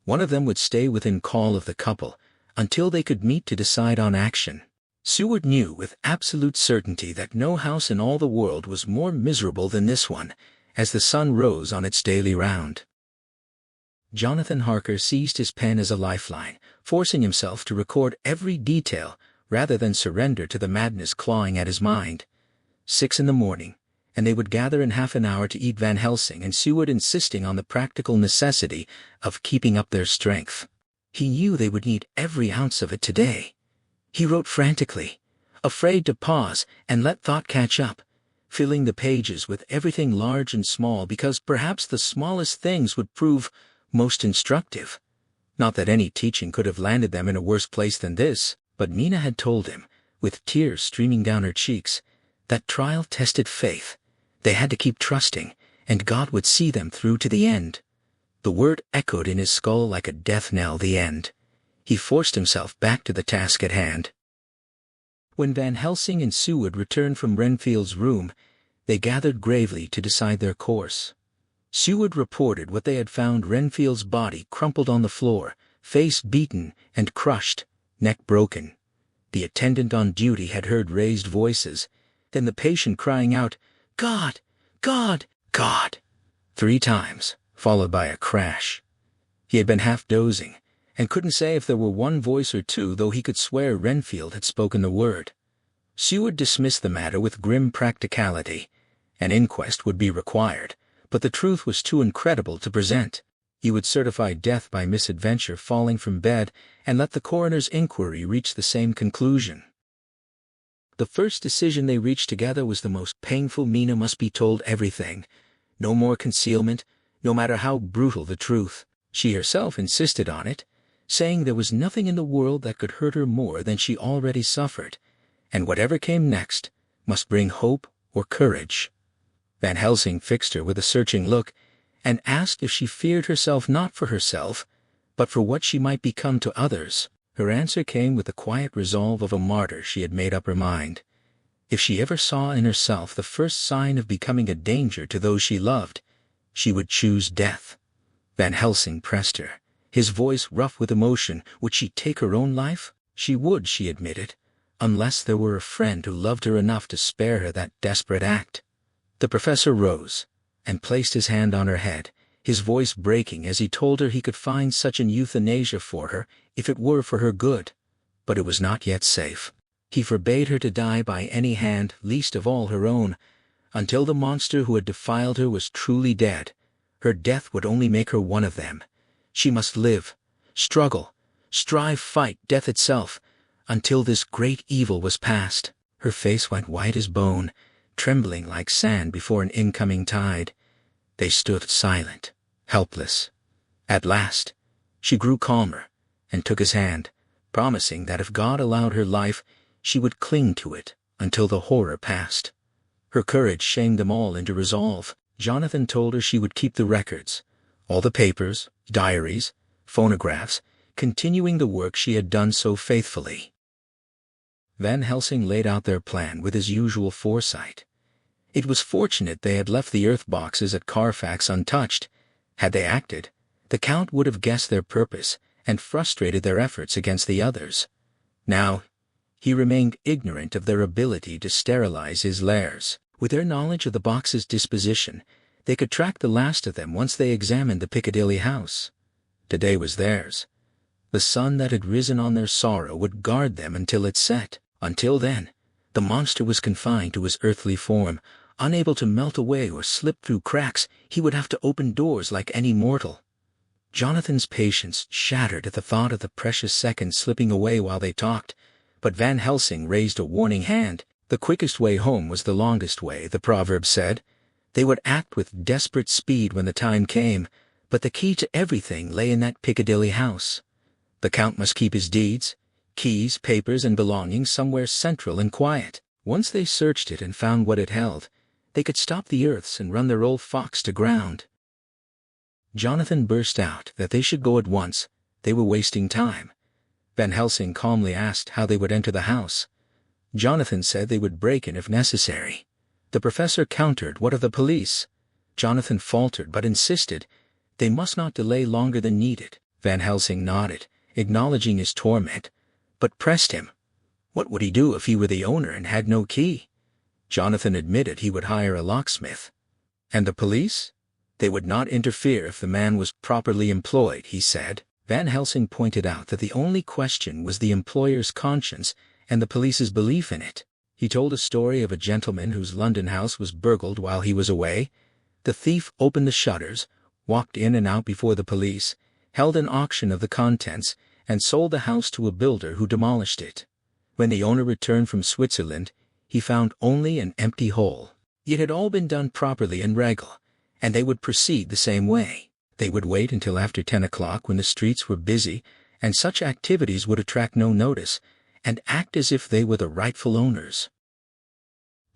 One of them would stay within call of the couple until they could meet to decide on action. Seward knew with absolute certainty that no house in all the world was more miserable than this one, as the sun rose on its daily round. Jonathan Harker seized his pen as a lifeline, forcing himself to record every detail rather than surrender to the madness clawing at his mind. 6 a.m, and they would gather in half an hour to eat Van Helsing, and Seward insisting on the practical necessity of keeping up their strength. He knew they would need every ounce of it today. He wrote frantically, afraid to pause and let thought catch up, filling the pages with everything large and small because perhaps the smallest things would prove most instructive. Not that any teaching could have landed them in a worse place than this, but Mina had told him, with tears streaming down her cheeks, that trial tested faith. They had to keep trusting, and God would see them through to the end. The word echoed in his skull like a death knell: the end. He forced himself back to the task at hand. When Van Helsing and Seward returned from Renfield's room, they gathered gravely to decide their course. Seward reported what they had found: Renfield's body crumpled on the floor, face beaten and crushed, neck broken. The attendant on duty had heard raised voices, then the patient crying out, "God! God! God!" 3 times, followed by a crash. He had been half dozing, and couldn't say if there were one voice or two, though he could swear Renfield had spoken the word. Seward dismissed the matter with grim practicality. An inquest would be required, but the truth was too incredible to present. He would certify death by misadventure falling from bed and let the coroner's inquiry reach the same conclusion. The first decision they reached together was the most painful. Mina must be told everything. No more concealment, no matter how brutal the truth. She herself insisted on it, saying there was nothing in the world that could hurt her more than she already suffered, and whatever came next must bring hope or courage. Van Helsing fixed her with a searching look and asked if she feared herself not for herself, but for what she might become to others. Her answer came with the quiet resolve of a martyr. She had made up her mind. If she ever saw in herself the first sign of becoming a danger to those she loved, she would choose death. Van Helsing pressed her, his voice rough with emotion. Would she take her own life? She would, she admitted, unless there were a friend who loved her enough to spare her that desperate act. The professor rose and placed his hand on her head, his voice breaking as he told her he could find such an euthanasia for her if it were for her good. But it was not yet safe. He forbade her to die by any hand, least of all her own, until the monster who had defiled her was truly dead. Her death would only make her one of them. She must live, struggle, strive, fight death itself, until this great evil was past. Her face went white as bone, trembling like sand before an incoming tide. They stood silent, helpless. At last, she grew calmer and took his hand, promising that if God allowed her life, she would cling to it until the horror passed. Her courage shamed them all into resolve. Jonathan told her she would keep the records, all the papers, diaries, phonographs, continuing the work she had done so faithfully. Van Helsing laid out their plan with his usual foresight. It was fortunate they had left the earth boxes at Carfax untouched. Had they acted, the Count would have guessed their purpose and frustrated their efforts against the others. Now, he remained ignorant of their ability to sterilize his lairs. With their knowledge of the box's disposition, they could track the last of them once they examined the Piccadilly house. Today was theirs. The sun that had risen on their sorrow would guard them until it set. Until then, the monster was confined to his earthly form. Unable to melt away or slip through cracks, he would have to open doors like any mortal. Jonathan's patience shattered at the thought of the precious seconds slipping away while they talked, but Van Helsing raised a warning hand. The quickest way home was the longest way, the proverb said. They would act with desperate speed when the time came, but the key to everything lay in that Piccadilly house. The Count must keep his deeds, keys, papers, and belongings somewhere central and quiet. Once they searched it and found what it held, they could stop the earths and run their old fox to ground. Jonathan burst out that they should go at once. They were wasting time. Van Helsing calmly asked how they would enter the house. Jonathan said they would break in if necessary. The professor countered, "What of the police?" Jonathan faltered but insisted they must not delay longer than needed. Van Helsing nodded, acknowledging his torment, but pressed him. What would he do if he were the owner and had no key? Jonathan admitted he would hire a locksmith. And the police? They would not interfere if the man was properly employed, he said. Van Helsing pointed out that the only question was the employer's conscience and the police's belief in it. He told a story of a gentleman whose London house was burgled while he was away. The thief opened the shutters, walked in and out before the police, held an auction of the contents, and sold the house to a builder who demolished it. When the owner returned from Switzerland, he found only an empty hole. It had all been done properly in regal, and they would proceed the same way. They would wait until after 10 o'clock when the streets were busy, and such activities would attract no notice, and act as if they were the rightful owners.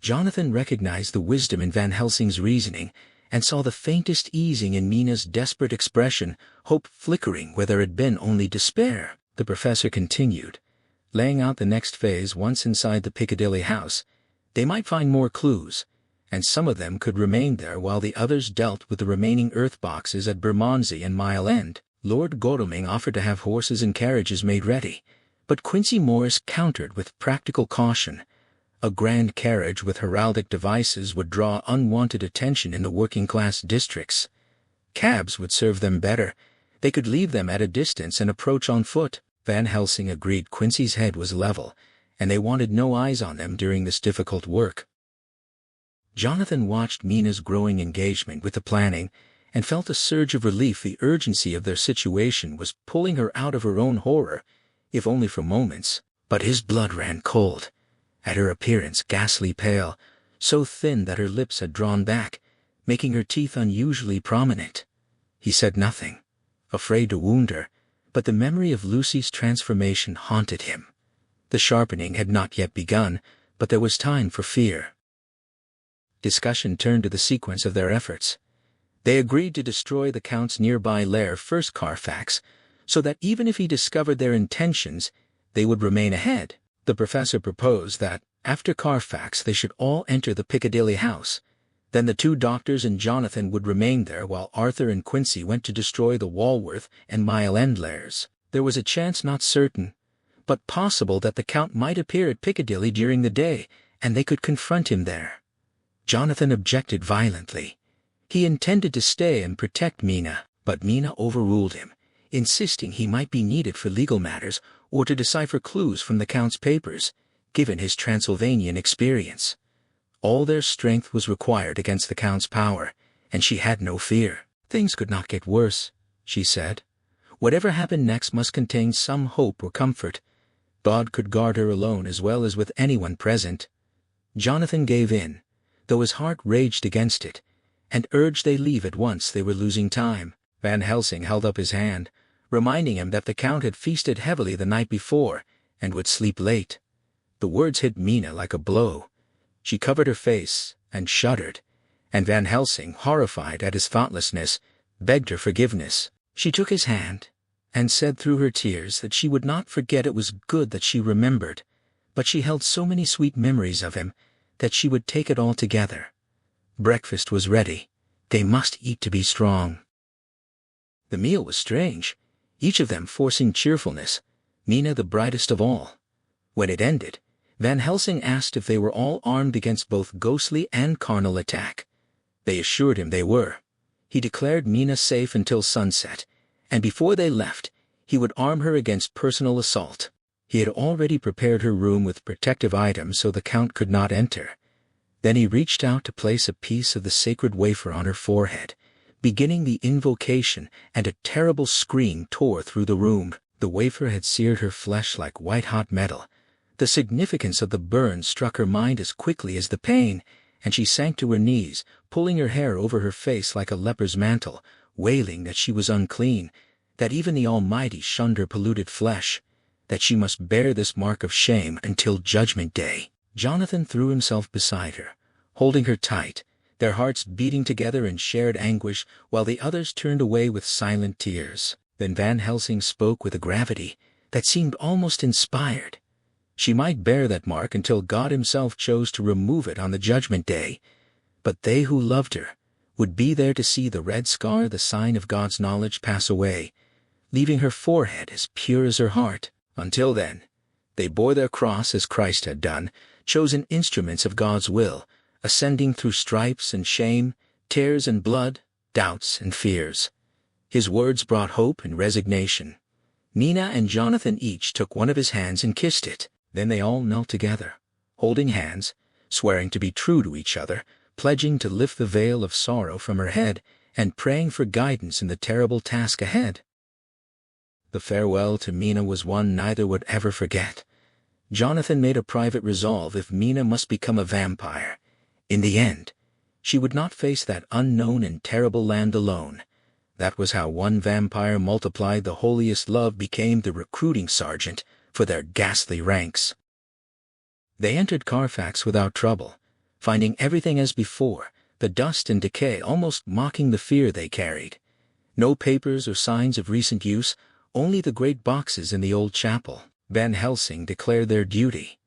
Jonathan recognized the wisdom in Van Helsing's reasoning, and saw the faintest easing in Mina's desperate expression, hope flickering where there had been only despair. The professor continued, laying out the next phase. Once inside the Piccadilly house, they might find more clues, and some of them could remain there while the others dealt with the remaining earth boxes at Bermondsey and Mile End. Lord Godalming offered to have horses and carriages made ready, but Quincey Morris countered with practical caution. A grand carriage with heraldic devices would draw unwanted attention in the working-class districts. Cabs would serve them better. They could leave them at a distance and approach on foot. Van Helsing agreed Quincy's head was level, and they wanted no eyes on them during this difficult work. Jonathan watched Mina's growing engagement with the planning and felt a surge of relief. The urgency of their situation was pulling her out of her own horror, if only for moments. But his blood ran cold at her appearance, ghastly pale, so thin that her lips had drawn back, making her teeth unusually prominent. He said nothing, afraid to wound her, but the memory of Lucy's transformation haunted him. The sharpening had not yet begun, but there was time for fear. Discussion turned to the sequence of their efforts. They agreed to destroy the Count's nearby lair first, Carfax, so that even if he discovered their intentions, they would remain ahead. The professor proposed that, after Carfax, they should all enter the Piccadilly house. Then the two doctors and Jonathan would remain there while Arthur and Quincy went to destroy the Walworth and Mile End lairs. There was a chance, not certain, but possible, that the Count might appear at Piccadilly during the day, and they could confront him there. Jonathan objected violently. He intended to stay and protect Mina, but Mina overruled him, insisting he might be needed for legal matters or to decipher clues from the Count's papers, given his Transylvanian experience. All their strength was required against the Count's power, and she had no fear. Things could not get worse, she said. Whatever happened next must contain some hope or comfort. God could guard her alone as well as with anyone present. Jonathan gave in, though his heart raged against it, and urged they leave at once. They were losing time. Van Helsing held up his hand, reminding him that the Count had feasted heavily the night before and would sleep late. The words hit Mina like a blow. She covered her face and shuddered, and Van Helsing, horrified at his thoughtlessness, begged her forgiveness. She took his hand and said through her tears that she would not forget. It was good that she remembered, but she held so many sweet memories of him that she would take it all together. Breakfast was ready. They must eat to be strong. The meal was strange, each of them forcing cheerfulness, Mina the brightest of all. When it ended, Van Helsing asked if they were all armed against both ghostly and carnal attack. They assured him they were. He declared Mina safe until sunset, and before they left, he would arm her against personal assault. He had already prepared her room with protective items so the Count could not enter. Then he reached out to place a piece of the sacred wafer on her forehead, beginning the invocation, and a terrible scream tore through the room. The wafer had seared her flesh like white-hot metal. The significance of the burn struck her mind as quickly as the pain, and she sank to her knees, pulling her hair over her face like a leper's mantle, wailing that she was unclean, that even the Almighty shunned her polluted flesh, that she must bear this mark of shame until Judgment Day. Jonathan threw himself beside her, holding her tight, their hearts beating together in shared anguish, while the others turned away with silent tears. Then Van Helsing spoke with a gravity that seemed almost inspired. She might bear that mark until God himself chose to remove it on the Judgment Day, but they who loved her would be there to see the red scar, the sign of God's knowledge, pass away, leaving her forehead as pure as her heart. Until then, they bore their cross as Christ had done, chosen instruments of God's will, ascending through stripes and shame, tears and blood, doubts and fears. His words brought hope and resignation. Mina and Jonathan each took one of his hands and kissed it. Then they all knelt together, holding hands, swearing to be true to each other, pledging to lift the veil of sorrow from her head, and praying for guidance in the terrible task ahead. The farewell to Mina was one neither would ever forget. Jonathan made a private resolve: if Mina must become a vampire, in the end, she would not face that unknown and terrible land alone. That was how one vampire multiplied. The holiest love became the recruiting sergeant for their ghastly ranks. They entered Carfax without trouble, finding everything as before, the dust and decay almost mocking the fear they carried. No papers or signs of recent use, only the great boxes in the old chapel. Van Helsing declared their duty.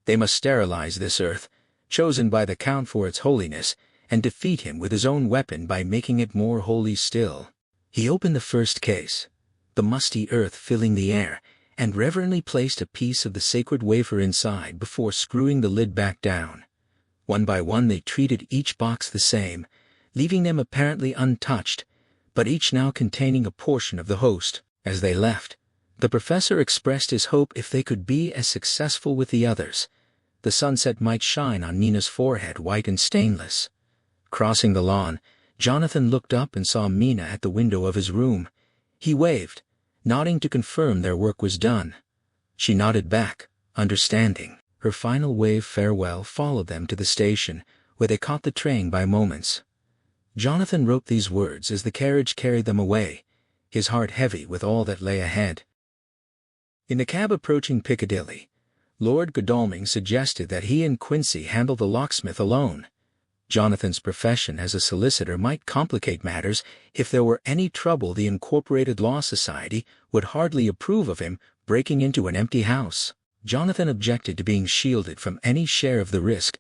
They must sterilize this earth, chosen by the Count for its holiness, and defeat him with his own weapon by making it more holy still. He opened the first case, the musty earth filling the air, and reverently placed a piece of the sacred wafer inside before screwing the lid back down. One by one they treated each box the same, leaving them apparently untouched, but each now containing a portion of the host. As they left, the professor expressed his hope if they could be as successful with the others, the sunset might shine on Nina's forehead white and stainless. Crossing the lawn, Jonathan looked up and saw Mina at the window of his room. He waved, nodding to confirm their work was done. She nodded back, understanding. Her final wave farewell followed them to the station, where they caught the train by moments. Jonathan wrote these words as the carriage carried them away, his heart heavy with all that lay ahead. In the cab approaching Piccadilly, Lord Godalming suggested that he and Quincy handle the locksmith alone. Jonathan's profession as a solicitor might complicate matters. If there were any trouble, the Incorporated Law Society would hardly approve of him breaking into an empty house. Jonathan objected to being shielded from any share of the risk,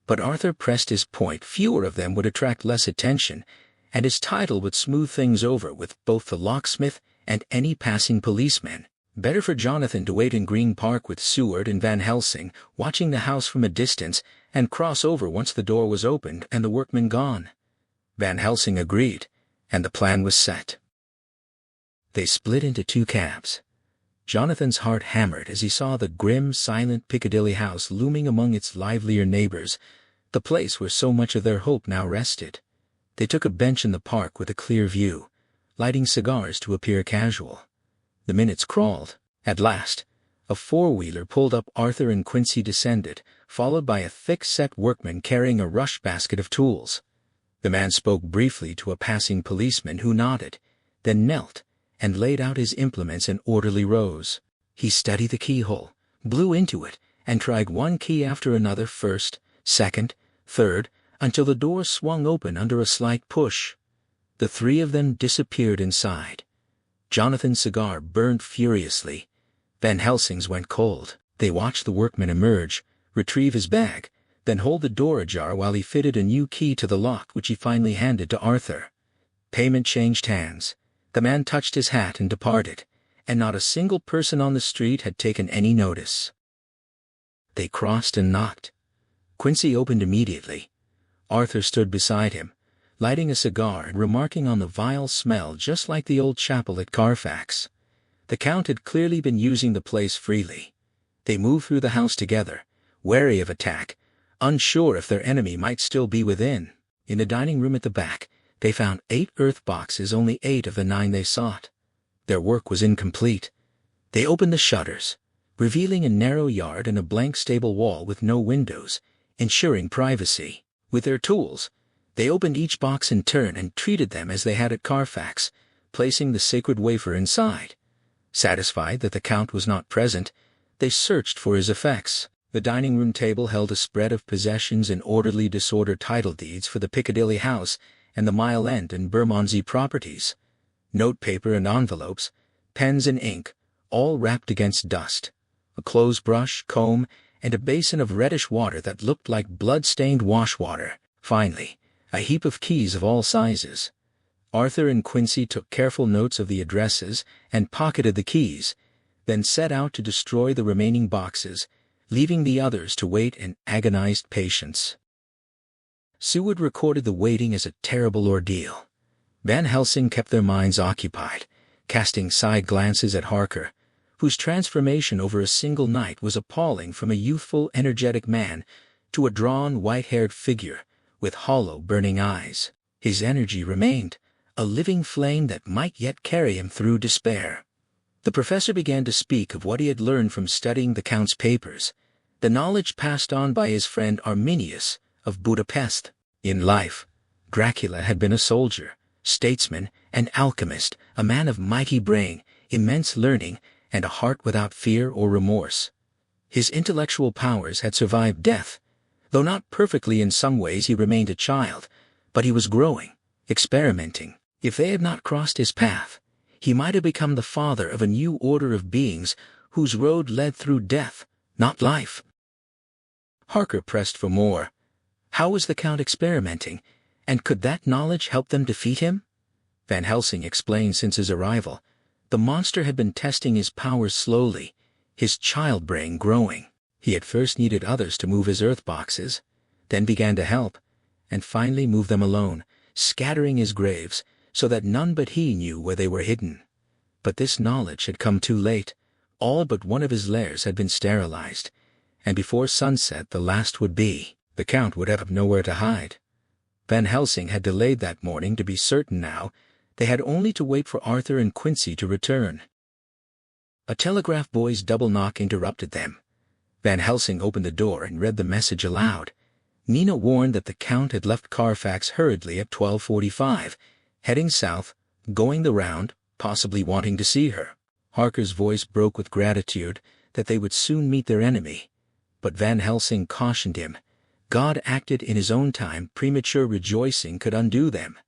but Arthur pressed his point. Fewer of them would attract less attention, and his title would smooth things over with both the locksmith and any passing policeman. Better for Jonathan to wait in Green Park with Seward and Van Helsing, watching the house from a distance, and cross over once the door was opened and the workmen gone. Van Helsing agreed, and the plan was set. They split into two cabs. Jonathan's heart hammered as he saw the grim, silent Piccadilly house looming among its livelier neighbors, the place where so much of their hope now rested. They took a bench in the park with a clear view, lighting cigars to appear casual. The minutes crawled. At last, a four-wheeler pulled up. Arthur and Quincy descended, followed by a thick-set workman carrying a rush basket of tools. The man spoke briefly to a passing policeman who nodded, then knelt and laid out his implements in orderly rows. He studied the keyhole, blew into it, and tried one key after another, first, second, third, until the door swung open under a slight push. The three of them disappeared inside. Jonathan's cigar burned furiously. Van Helsing's went cold. They watched the workman emerge, retrieve his bag, then hold the door ajar while he fitted a new key to the lock, which he finally handed to Arthur. Payment changed hands. The man touched his hat and departed, and not a single person on the street had taken any notice. They crossed and knocked. Quincy opened immediately. Arthur stood beside him, lighting a cigar and remarking on the vile smell, just like the old chapel at Carfax. The Count had clearly been using the place freely. They moved through the house together, wary of attack, unsure if their enemy might still be within. In the dining room at the back, they found 8 earth boxes, only 8 of the 9 they sought. Their work was incomplete. They opened the shutters, revealing a narrow yard and a blank stable wall with no windows, ensuring privacy. With their tools, they opened each box in turn and treated them as they had at Carfax, placing the sacred wafer inside. Satisfied that the Count was not present, they searched for his effects. The dining room table held a spread of possessions in orderly disorder: title deeds for the Piccadilly house and the Mile End and Bermondsey properties, notepaper and envelopes, pens and ink, all wrapped against dust, a clothes brush, comb, and a basin of reddish water that looked like blood-stained washwater. Finally, a heap of keys of all sizes. Arthur and Quincy took careful notes of the addresses and pocketed the keys, then set out to destroy the remaining boxes, leaving the others to wait in agonized patience. Seward recorded the waiting as a terrible ordeal. Van Helsing kept their minds occupied, casting side glances at Harker, whose transformation over a single night was appalling from a youthful, energetic man to a drawn, white-haired figure with hollow, burning eyes. His energy remained, a living flame that might yet carry him through despair. The professor began to speak of what he had learned from studying the Count's papers, the knowledge passed on by his friend Arminius of Budapest. In life, Dracula had been a soldier, statesman, and alchemist, a man of mighty brain, immense learning, and a heart without fear or remorse. His intellectual powers had survived death. Though not perfectly, in some ways he remained a child, but he was growing, experimenting. If they had not crossed his path, he might have become the father of a new order of beings whose road led through death, not life. Harker pressed for more. How was the Count experimenting, and could that knowledge help them defeat him? Van Helsing explained since his arrival, the monster had been testing his powers slowly, his child brain growing. He at first needed others to move his earth boxes, then began to help, and finally moved them alone, scattering his graves, so that none but he knew where they were hidden. But this knowledge had come too late. All but one of his lairs had been sterilized, and before sunset the last would be. The Count would have nowhere to hide. Van Helsing had delayed that morning to be certain now. They had only to wait for Arthur and Quincy to return. A telegraph boy's double knock interrupted them. Van Helsing opened the door and read the message aloud. Nina warned that the Count had left Carfax hurriedly at 12:45, heading south, going the round, possibly wanting to see her. Harker's voice broke with gratitude that they would soon meet their enemy. But Van Helsing cautioned him. God acted in his own time. Premature rejoicing could undo them.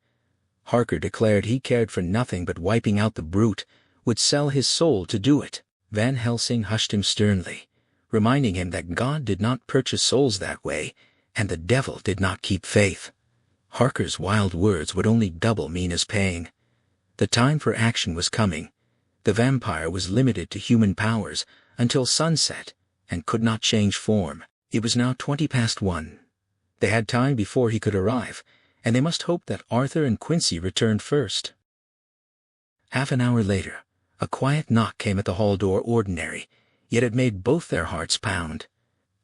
Harker declared he cared for nothing but wiping out the brute, would sell his soul to do it. Van Helsing hushed him sternly, reminding him that God did not purchase souls that way, and the devil did not keep faith. Harker's wild words would only double Mina's paying. The time for action was coming. The vampire was limited to human powers until sunset, and could not change form. It was now 1:20. They had time before he could arrive, and they must hope that Arthur and Quincy returned first. Half an hour later, a quiet knock came at the hall door, ordinary, yet it made both their hearts pound.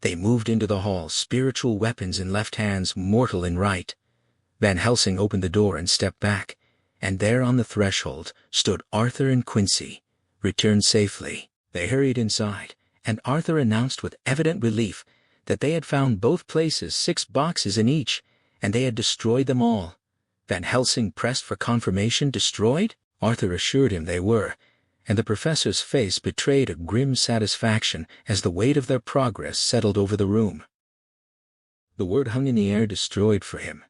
They moved into the hall, spiritual weapons in left hands, mortal in right. Van Helsing opened the door and stepped back, and there on the threshold stood Arthur and Quincy, returned safely. They hurried inside, and Arthur announced with evident relief that they had found both places, 6 boxes in each, and they had destroyed them all. Van Helsing pressed for confirmation. Destroyed? Arthur assured him they were, and the professor's face betrayed a grim satisfaction as the weight of their progress settled over the room. The word hung in the air, destroyed, for him.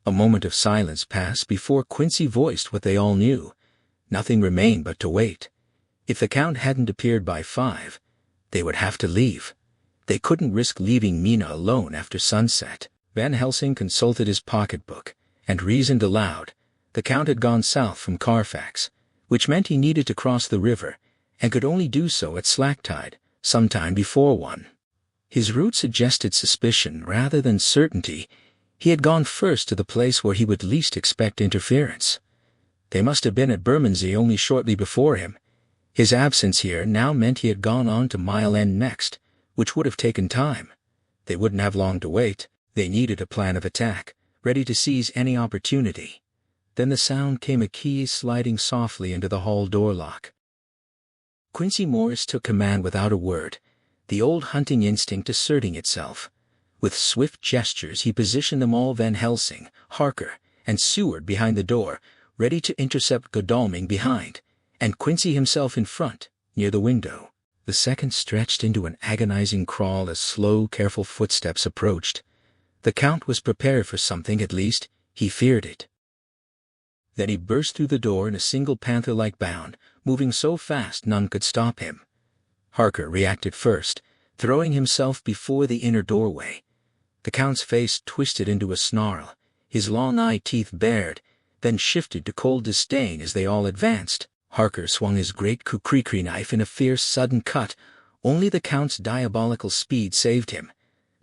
A moment of silence passed before Quincy voiced what they all knew. Nothing remained but to wait. If the Count hadn't appeared by 5, they would have to leave. They couldn't risk leaving Mina alone after sunset. Van Helsing consulted his pocketbook and reasoned aloud. The Count had gone south from Carfax, which meant he needed to cross the river, and could only do so at slack tide, sometime before 1. His route suggested suspicion rather than certainty. He had gone first to the place where he would least expect interference. They must have been at Bermondsey only shortly before him. His absence here now meant he had gone on to Mile End next, which would have taken time. They wouldn't have long to wait. They needed a plan of attack, ready to seize any opportunity. Then the sound came, a key sliding softly into the hall door lock. Quincy Morris took command without a word, the old hunting instinct asserting itself. With swift gestures he positioned them all, Van Helsing, Harker, and Seward behind the door, ready to intercept Godalming behind, and Quincy himself in front, near the window. The seconds stretched into an agonizing crawl as slow, careful footsteps approached. The Count was prepared for something, at least. He feared it. Then he burst through the door in a single panther-like bound, moving so fast none could stop him. Harker reacted first, throwing himself before the inner doorway. The Count's face twisted into a snarl, his long eye teeth bared, then shifted to cold disdain as they all advanced. Harker swung his great kukri knife in a fierce, sudden cut. Only the Count's diabolical speed saved him,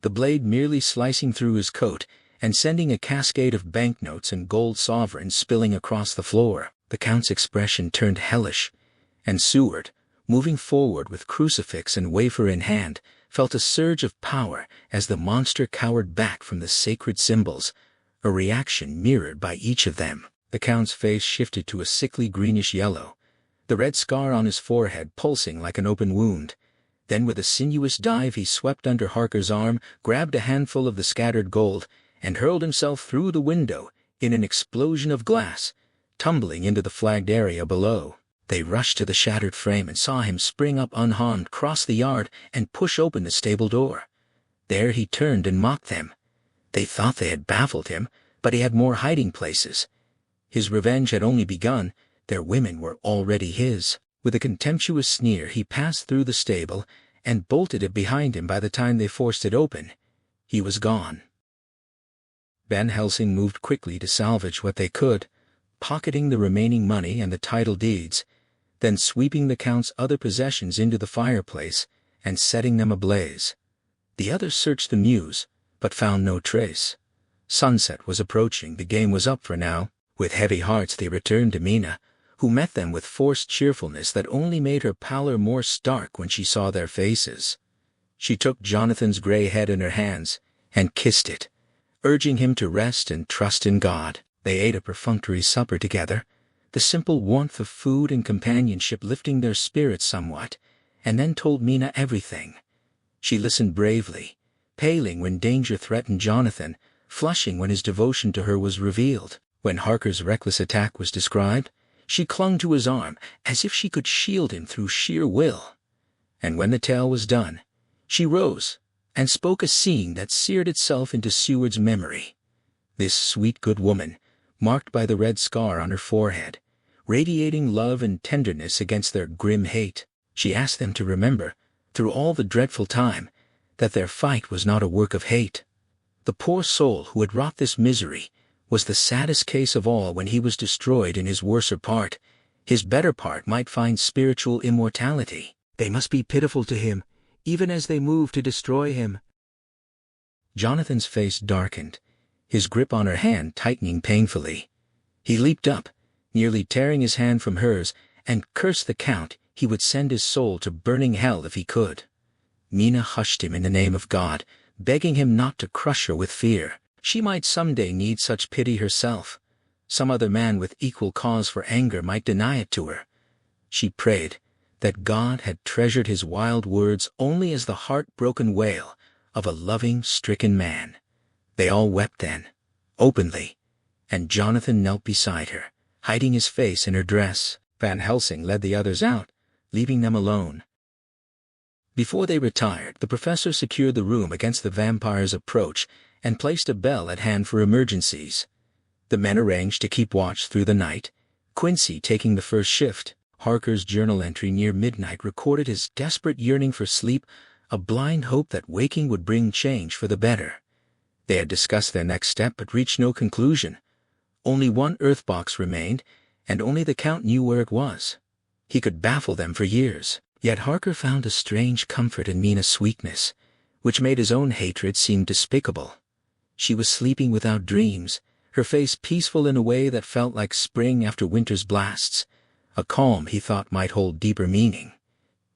the blade merely slicing through his coat and sending a cascade of banknotes and gold sovereigns spilling across the floor. The Count's expression turned hellish, and Seward, moving forward with crucifix and wafer in hand, felt a surge of power as the monster cowered back from the sacred symbols, a reaction mirrored by each of them. The Count's face shifted to a sickly greenish yellow, the red scar on his forehead pulsing like an open wound. Then with a sinuous dive he swept under Harker's arm, grabbed a handful of the scattered gold, and hurled himself through the window in an explosion of glass, tumbling into the flagged area below. They rushed to the shattered frame and saw him spring up unharmed, cross the yard, and push open the stable door. There he turned and mocked them. They thought they had baffled him, but he had more hiding places. His revenge had only begun. Their women were already his. With a contemptuous sneer he passed through the stable and bolted it behind him. By the time they forced it open, he was gone. Van Helsing moved quickly to salvage what they could, pocketing the remaining money and the title deeds, then sweeping the Count's other possessions into the fireplace and setting them ablaze. The others searched the mews, but found no trace. Sunset was approaching. The game was up for now. With heavy hearts they returned to Mina, who met them with forced cheerfulness that only made her pallor more stark when she saw their faces. She took Jonathan's gray head in her hands and kissed it, urging him to rest and trust in God. They ate a perfunctory supper together, the simple warmth of food and companionship lifting their spirits somewhat, and then told Mina everything. She listened bravely, paling when danger threatened Jonathan, flushing when his devotion to her was revealed. When Harker's reckless attack was described, she clung to his arm as if she could shield him through sheer will. And when the tale was done, she rose and spoke a scene that seared itself into Seward's memory. This sweet good woman, marked by the red scar on her forehead, radiating love and tenderness against their grim hate, she asked them to remember, through all the dreadful time, that their fight was not a work of hate. The poor soul who had wrought this misery was the saddest case of all. When he was destroyed in his worser part, his better part might find spiritual immortality. They must be pitiful to him, even as they move to destroy him. Jonathan's face darkened, his grip on her hand tightening painfully. He leaped up, nearly tearing his hand from hers, and cursed the Count. He would send his soul to burning hell if he could. Mina hushed him in the name of God, begging him not to crush her with fear. She might someday need such pity herself. Some other man with equal cause for anger might deny it to her. She prayed that God had treasured his wild words only as the heart-broken wail of a loving, stricken man. They all wept then, openly, and Jonathan knelt beside her, hiding his face in her dress. Van Helsing led the others out, leaving them alone. Before they retired, the professor secured the room against the vampire's approach and placed a bell at hand for emergencies. The men arranged to keep watch through the night, Quincy taking the first shift. Harker's journal entry near midnight recorded his desperate yearning for sleep, a blind hope that waking would bring change for the better. They had discussed their next step but reached no conclusion. Only one earth box remained, and only the Count knew where it was. He could baffle them for years. Yet Harker found a strange comfort in Mina's sweetness, which made his own hatred seem despicable. She was sleeping without dreams, her face peaceful in a way that felt like spring after winter's blasts, a calm he thought might hold deeper meaning.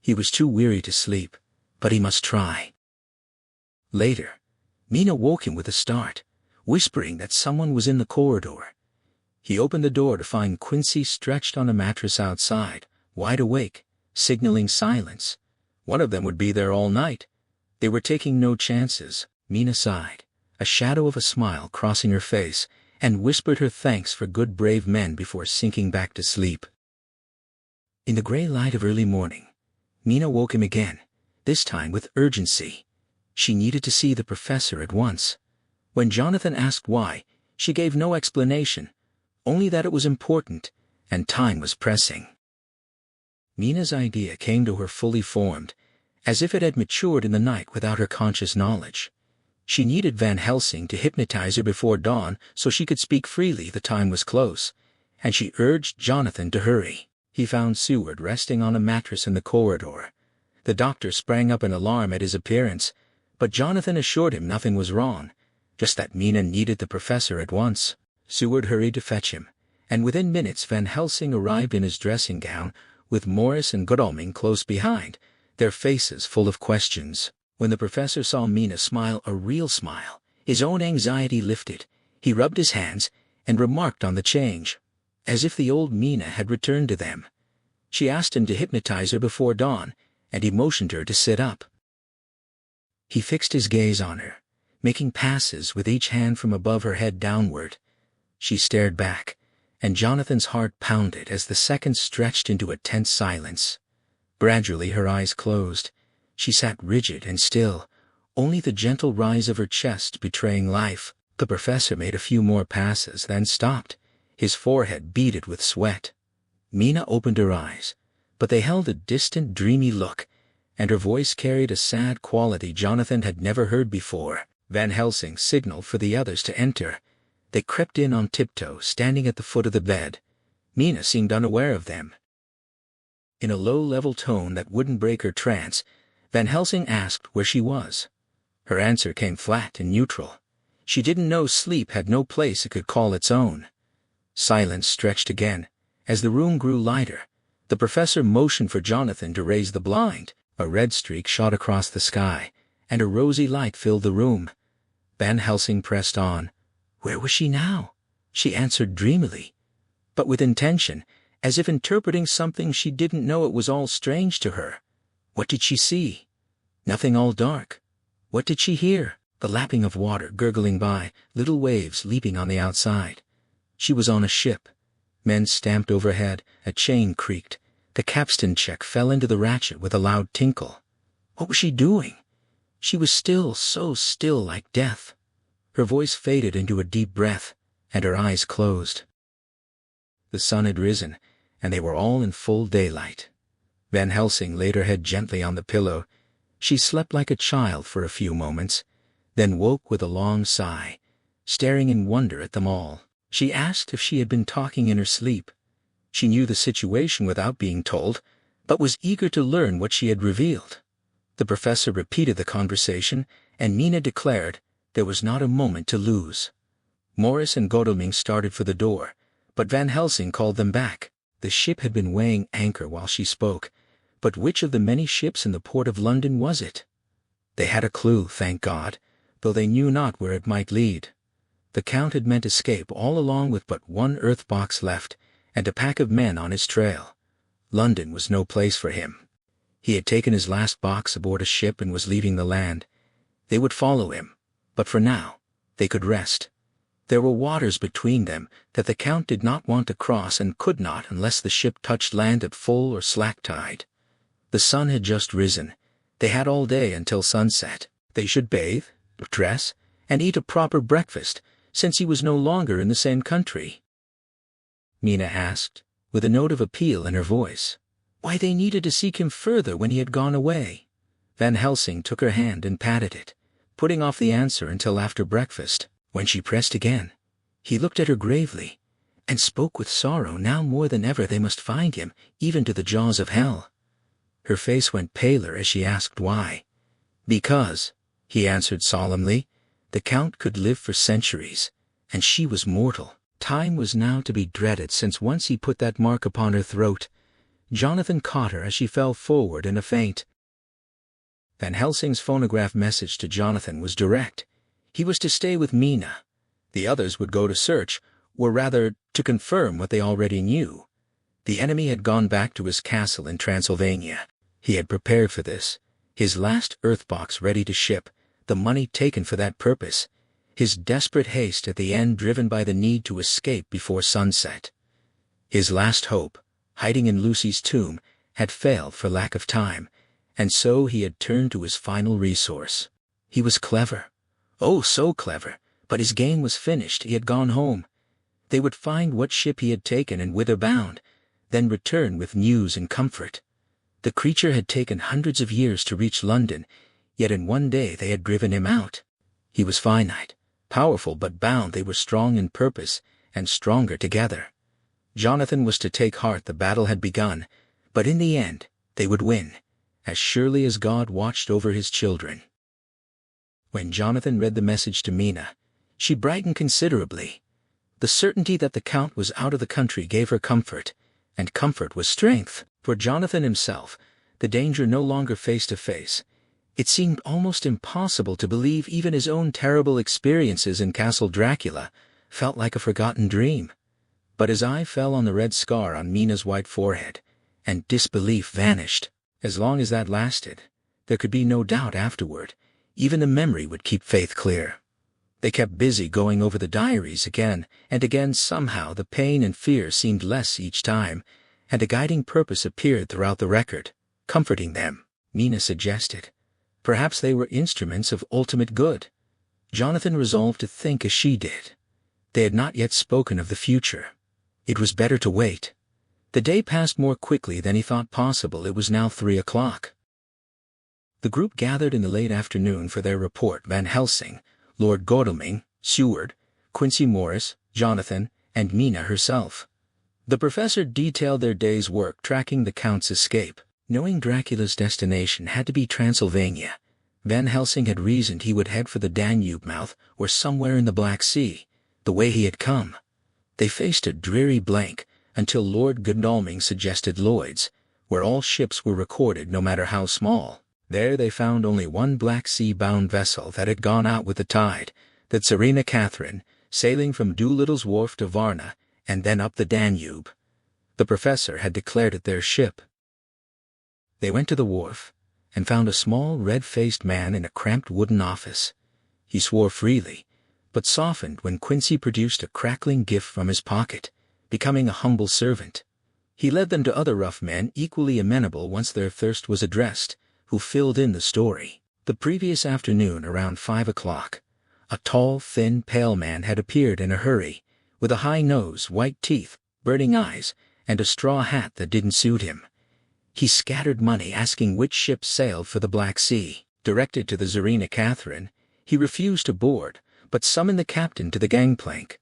He was too weary to sleep, but he must try. Later, Mina woke him with a start, whispering that someone was in the corridor. He opened the door to find Quincy stretched on a mattress outside, wide awake, signaling silence. One of them would be there all night. They were taking no chances. Mina sighed, a shadow of a smile crossing her face, and whispered her thanks for good brave men before sinking back to sleep. In the gray light of early morning, Mina woke him again, this time with urgency. She needed to see the professor at once. When Jonathan asked why, she gave no explanation, only that it was important, and time was pressing. Mina's idea came to her fully formed, as if it had matured in the night without her conscious knowledge. She needed Van Helsing to hypnotize her before dawn so she could speak freely. The time was close, and she urged Jonathan to hurry. He found Seward resting on a mattress in the corridor. The doctor sprang up in alarm at his appearance, but Jonathan assured him nothing was wrong, just that Mina needed the professor at once. Seward hurried to fetch him, and within minutes Van Helsing arrived in his dressing gown, with Morris and Godalming close behind, their faces full of questions. When the professor saw Mina smile a real smile, his own anxiety lifted. He rubbed his hands and remarked on the change, as if the old Mina had returned to them. She asked him to hypnotize her before dawn, and he motioned her to sit up. He fixed his gaze on her, making passes with each hand from above her head downward. She stared back, and Jonathan's heart pounded as the seconds stretched into a tense silence. Gradually her eyes closed. She sat rigid and still, only the gentle rise of her chest betraying life. The professor made a few more passes, then stopped, his forehead beaded with sweat. Mina opened her eyes, but they held a distant, dreamy look, and her voice carried a sad quality Jonathan had never heard before. Van Helsing signaled for the others to enter. They crept in on tiptoe, standing at the foot of the bed. Mina seemed unaware of them. In a low-level tone that wouldn't break her trance, Van Helsing asked where she was. Her answer came flat and neutral. She didn't know sleep had no place it could call its own. Silence stretched again. As the room grew lighter, the professor motioned for Jonathan to raise the blind. A red streak shot across the sky, and a rosy light filled the room. Van Helsing pressed on. Where was she now? She answered dreamily, but with intention, as if interpreting something she didn't know. It was all strange to her. What did she see? Nothing, all dark. What did she hear? The lapping of water gurgling by, little waves leaping on the outside. She was on a ship. Men stamped overhead, a chain creaked. The capstan check fell into the ratchet with a loud tinkle. What was she doing? She was still, so still, like death. Her voice faded into a deep breath, and her eyes closed. The sun had risen, and they were all in full daylight. Van Helsing laid her head gently on the pillow. She slept like a child for a few moments, then woke with a long sigh, staring in wonder at them all. She asked if she had been talking in her sleep. She knew the situation without being told, but was eager to learn what she had revealed. The professor repeated the conversation, and Mina declared there was not a moment to lose. Morris and Godalming started for the door, but Van Helsing called them back. The ship had been weighing anchor while she spoke, but which of the many ships in the port of London was it? They had a clue, thank God, though they knew not where it might lead. The Count had meant escape all along with but one earth box left, and a pack of men on his trail. London was no place for him. He had taken his last box aboard a ship and was leaving the land. They would follow him, but for now, they could rest. There were waters between them that the Count did not want to cross and could not unless the ship touched land at full or slack tide. The sun had just risen. They had all day until sunset. They should bathe, dress, and eat a proper breakfast, since he was no longer in the same country. Mina asked, with a note of appeal in her voice, why they needed to seek him further when he had gone away. Van Helsing took her hand and patted it, putting off the answer until after breakfast. When she pressed again, he looked at her gravely, and spoke with sorrow. Now more than ever they must find him, even to the jaws of hell. Her face went paler as she asked why. Because, he answered solemnly, the Count could live for centuries, and she was mortal. Time was now to be dreaded, since once he put that mark upon her throat. Jonathan caught her as she fell forward in a faint. Van Helsing's phonograph message to Jonathan was direct. He was to stay with Mina. The others would go to search, or rather, to confirm what they already knew. The enemy had gone back to his castle in Transylvania. He had prepared for this, his last earthbox ready to ship, the money taken for that purpose, his desperate haste at the end driven by the need to escape before sunset. His last hope, hiding in Lucy's tomb, had failed for lack of time, and so he had turned to his final resource. He was clever. Oh, so clever, but his game was finished. He had gone home. They would find what ship he had taken and whither bound, then return with news and comfort. The creature had taken hundreds of years to reach London, yet in one day they had driven him out. He was finite, powerful, but bound they were strong in purpose, and stronger together. Jonathan was to take heart. The battle had begun, but in the end, they would win, as surely as God watched over his children. When Jonathan read the message to Mina, she brightened considerably. The certainty that the Count was out of the country gave her comfort, and comfort was strength. For Jonathan himself, the danger no longer face to face. It seemed almost impossible to believe even his own terrible experiences in Castle Dracula felt like a forgotten dream. But his eye fell on the red scar on Mina's white forehead, and disbelief vanished. As long as that lasted, there could be no doubt afterward. Even the memory would keep faith clear. They kept busy going over the diaries again and again. Somehow the pain and fear seemed less each time, and a guiding purpose appeared throughout the record, comforting them. Mina suggested, perhaps they were instruments of ultimate good. Jonathan resolved to think as she did. They had not yet spoken of the future. It was better to wait. The day passed more quickly than he thought possible. It was now 3 o'clock. The group gathered in the late afternoon for their report. Van Helsing, Lord Godalming, Seward, Quincy Morris, Jonathan, and Mina herself. The professor detailed their day's work tracking the Count's escape. Knowing Dracula's destination had to be Transylvania, Van Helsing had reasoned he would head for the Danube mouth or somewhere in the Black Sea, the way he had come. They faced a dreary blank until Lord Godalming suggested Lloyd's, where all ships were recorded no matter how small. There they found only one Black Sea-bound vessel that had gone out with the tide, the Tsarina Catherine, sailing from Doolittle's Wharf to Varna, and then up the Danube. The professor had declared it their ship. They went to the wharf, and found a small red-faced man in a cramped wooden office. He swore freely, but softened when Quincy produced a crackling gift from his pocket, becoming a humble servant. He led them to other rough men equally amenable once their thirst was addressed, who filled in the story. The previous afternoon around 5 o'clock, a tall, thin, pale man had appeared in a hurry, with a high nose, white teeth, burning eyes, and a straw hat that didn't suit him. He scattered money asking which ships sailed for the Black Sea. Directed to the Tsarina Catherine, he refused to board, but summoned the captain to the gangplank.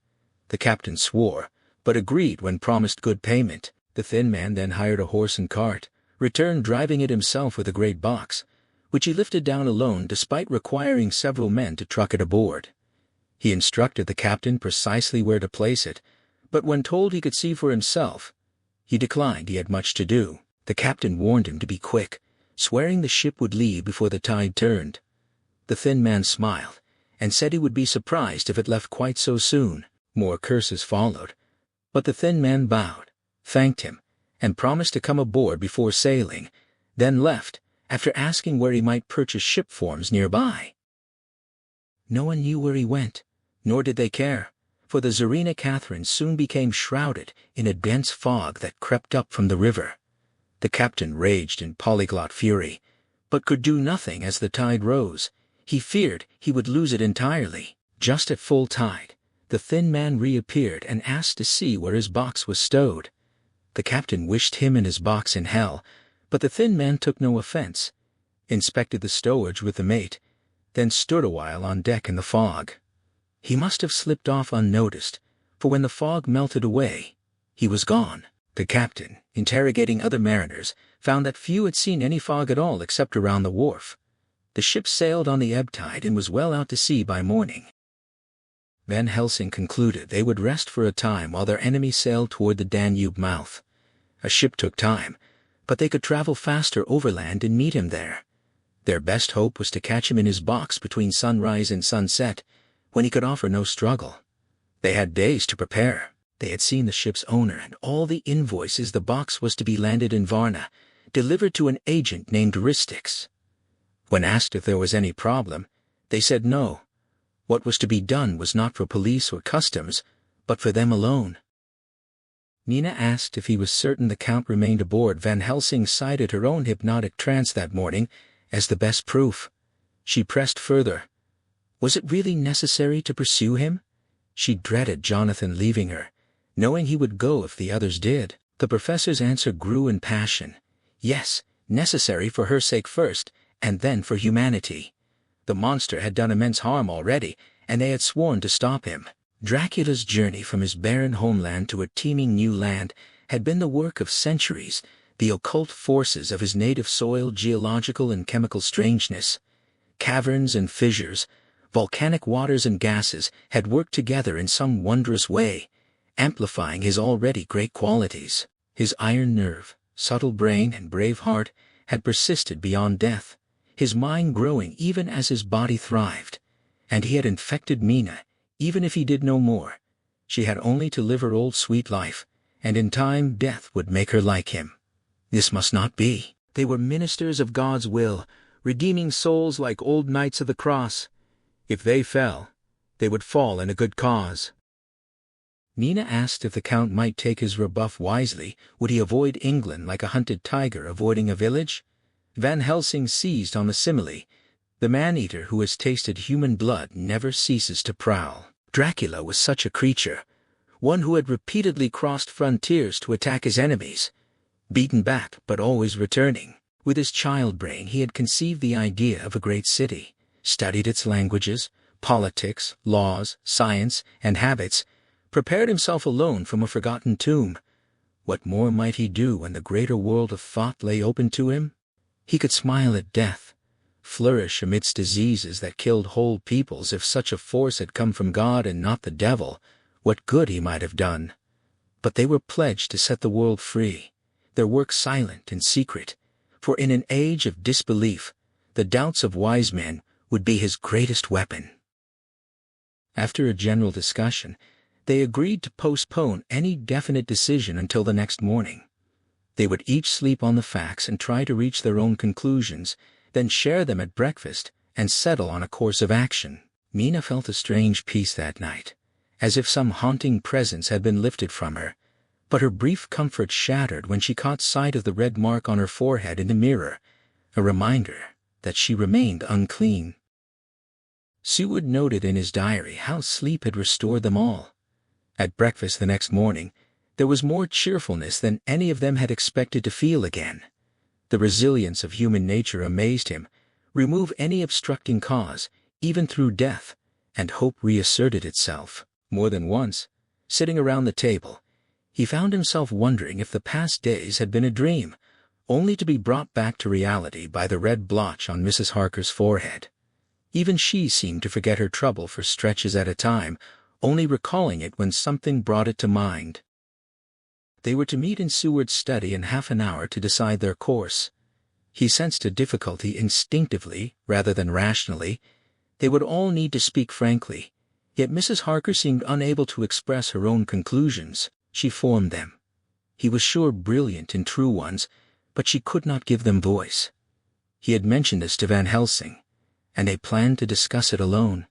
The captain swore, but agreed when promised good payment. The thin man then hired a horse and cart, returned driving it himself with a great box, which he lifted down alone despite requiring several men to truck it aboard. He instructed the captain precisely where to place it, but when told he could see for himself, he declined. He had much to do. The captain warned him to be quick, swearing the ship would leave before the tide turned. The thin man smiled, and said he would be surprised if it left quite so soon. More curses followed, but the thin man bowed, thanked him, and promised to come aboard before sailing, then left, after asking where he might purchase ship forms nearby. No one knew where he went, nor did they care, for the Tsarina Catherine soon became shrouded in a dense fog that crept up from the river. The captain raged in polyglot fury, but could do nothing as the tide rose. He feared he would lose it entirely. Just at full tide, the thin man reappeared and asked to see where his box was stowed. The captain wished him and his box in hell, but the thin man took no offense, inspected the stowage with the mate, then stood a while on deck in the fog. He must have slipped off unnoticed, for when the fog melted away, he was gone. The captain, interrogating other mariners, found that few had seen any fog at all except around the wharf. The ship sailed on the ebb tide and was well out to sea by morning. Van Helsing concluded they would rest for a time while their enemy sailed toward the Danube mouth. A ship took time, but they could travel faster overland and meet him there. Their best hope was to catch him in his box between sunrise and sunset, when he could offer no struggle. They had days to prepare. They had seen the ship's owner and all the invoices. The box was to be landed in Varna, delivered to an agent named Ristix. When asked if there was any problem, they said no. What was to be done was not for police or customs, but for them alone. Nina asked if he was certain the Count remained aboard. Van Helsing cited her own hypnotic trance that morning as the best proof. She pressed further. Was it really necessary to pursue him? She dreaded Jonathan leaving her, knowing he would go if the others did. The professor's answer grew in passion. Yes, necessary for her sake first, and then for humanity. The monster had done immense harm already, and they had sworn to stop him. Dracula's journey from his barren homeland to a teeming new land had been the work of centuries. The occult forces of his native soil, geological and chemical strangeness, caverns and fissures, volcanic waters and gases had worked together in some wondrous way, amplifying his already great qualities. His iron nerve, subtle brain and brave heart had persisted beyond death, his mind growing even as his body thrived. And he had infected Mina, even if he did no more. She had only to live her old sweet life, and in time death would make her like him. This must not be. They were ministers of God's will, redeeming souls like old knights of the cross. If they fell, they would fall in a good cause. Nina asked if the Count might take his rebuff wisely. Would he avoid England like a hunted tiger avoiding a village? Van Helsing seized on the simile. The man-eater who has tasted human blood never ceases to prowl. Dracula was such a creature, one who had repeatedly crossed frontiers to attack his enemies, beaten back but always returning. With his child brain he had conceived the idea of a great city, studied its languages, politics, laws, science, and habits, prepared himself alone from a forgotten tomb. What more might he do when the greater world of thought lay open to him? He could smile at death, flourish amidst diseases that killed whole peoples if such a force had come from God and not the devil, what good he might have done. But they were pledged to set the world free, their work silent and secret, for in an age of disbelief, the doubts of wise men would be his greatest weapon. After a general discussion, they agreed to postpone any definite decision until the next morning. They would each sleep on the facts and try to reach their own conclusions, then share them at breakfast and settle on a course of action. Mina felt a strange peace that night, as if some haunting presence had been lifted from her, but her brief comfort shattered when she caught sight of the red mark on her forehead in the mirror, a reminder that she remained unclean. Seward noted in his diary how sleep had restored them all. At breakfast the next morning, there was more cheerfulness than any of them had expected to feel again. The resilience of human nature amazed him. Remove any obstructing cause, even through death, and hope reasserted itself. More than once, sitting around the table, he found himself wondering if the past days had been a dream, only to be brought back to reality by the red blotch on Mrs. Harker's forehead. Even she seemed to forget her trouble for stretches at a time, only recalling it when something brought it to mind. They were to meet in Seward's study in half an hour to decide their course. He sensed a difficulty instinctively rather than rationally. They would all need to speak frankly, yet Mrs. Harker seemed unable to express her own conclusions. She formed them. He was sure brilliant and true ones, but she could not give them voice. He had mentioned this to Van Helsing, and they planned to discuss it alone.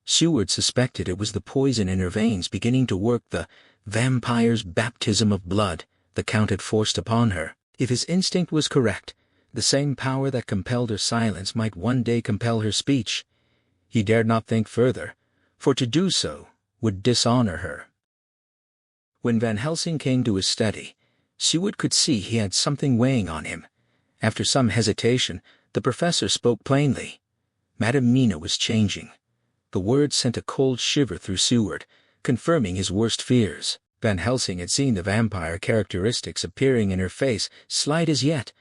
Seward suspected it was the poison in her veins beginning to work, the vampire's baptism of blood the Count had forced upon her. If his instinct was correct, the same power that compelled her silence might one day compel her speech. He dared not think further, for to do so would dishonor her. When Van Helsing came to his study, Seward could see he had something weighing on him. After some hesitation, the professor spoke plainly. Madame Mina was changing. The words sent a cold shiver through Seward, confirming his worst fears. Van Helsing had seen the vampire characteristics appearing in her face, slight as yet,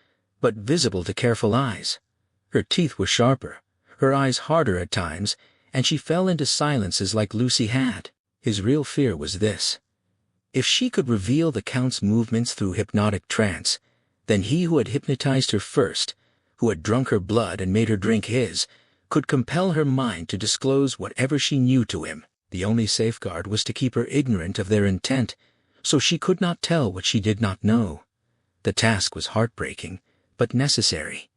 but visible to careful eyes. Her teeth were sharper, her eyes harder at times, and she fell into silences like Lucy had. His real fear was this. If she could reveal the Count's movements through hypnotic trance, then he who had hypnotized her first, who had drunk her blood and made her drink his, could compel her mind to disclose whatever she knew to him. The only safeguard was to keep her ignorant of their intent, so she could not tell what she did not know. The task was heartbreaking, but necessary.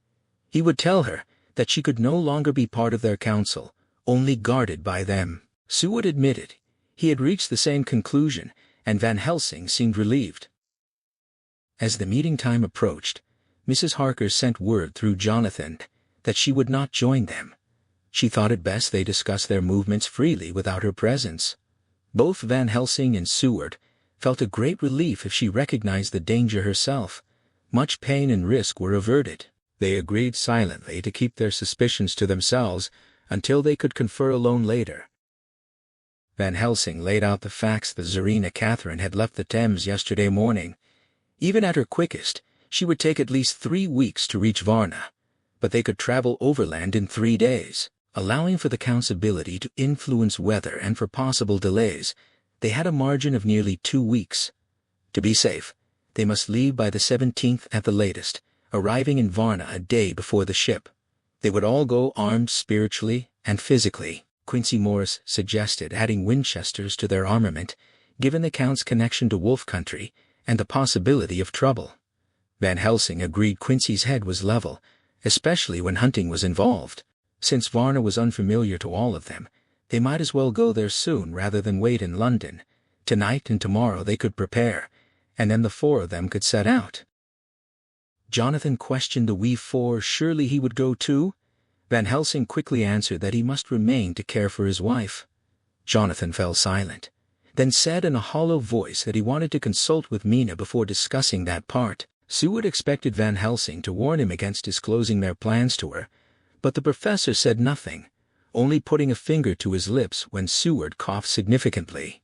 He would tell her that she could no longer be part of their council, only guarded by them. Seward admitted he had reached the same conclusion, and Van Helsing seemed relieved. As the meeting time approached, Mrs. Harker sent word through Jonathan that she would not join them. She thought it best they discuss their movements freely without her presence. Both Van Helsing and Seward felt a great relief if she recognized the danger herself. Much pain and risk were averted. They agreed silently to keep their suspicions to themselves until they could confer alone later. Van Helsing laid out the facts. The Tsarina Catherine had left the Thames yesterday morning. Even at her quickest, she would take at least 3 weeks to reach Varna, but they could travel overland in 3 days. Allowing for the Count's ability to influence weather and for possible delays, they had a margin of nearly 2 weeks. To be safe, they must leave by the 17th at the latest, arriving in Varna a day before the ship. They would all go armed spiritually and physically. Quincy Morris suggested adding Winchesters to their armament, given the Count's connection to Wolf Country and the possibility of trouble. Van Helsing agreed Quincy's head was level, especially when hunting was involved. Since Varna was unfamiliar to all of them, they might as well go there soon rather than wait in London. Tonight and tomorrow they could prepare, and then the 4 of them could set out. Jonathan questioned the we 4. Surely he would go too? Van Helsing quickly answered that he must remain to care for his wife. Jonathan fell silent, then said in a hollow voice that he wanted to consult with Mina before discussing that part. Seward expected Van Helsing to warn him against disclosing their plans to her, but the professor said nothing, only putting a finger to his lips when Seward coughed significantly.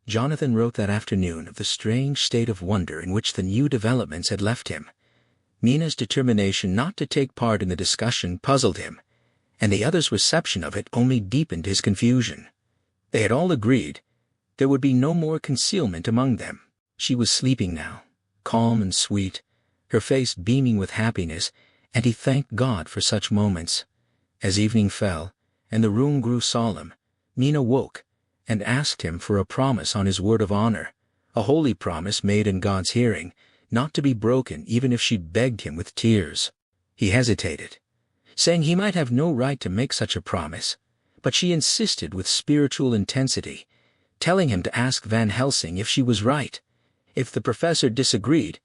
Jonathan wrote that afternoon of the strange state of wonder in which the new developments had left him. Mina's determination not to take part in the discussion puzzled him, and the others' reception of it only deepened his confusion. They had all agreed There would be no more concealment among them. She was sleeping now, calm and sweet, her face beaming with happiness, and he thanked God for such moments. As evening fell, and the room grew solemn, Mina woke, and asked him for a promise on his word of honor, a holy promise made in God's hearing, not to be broken even if she begged him with tears. He hesitated, saying he might have no right to make such a promise, but she insisted with spiritual intensity, telling him to ask Van Helsing if she was right. If the professor disagreed,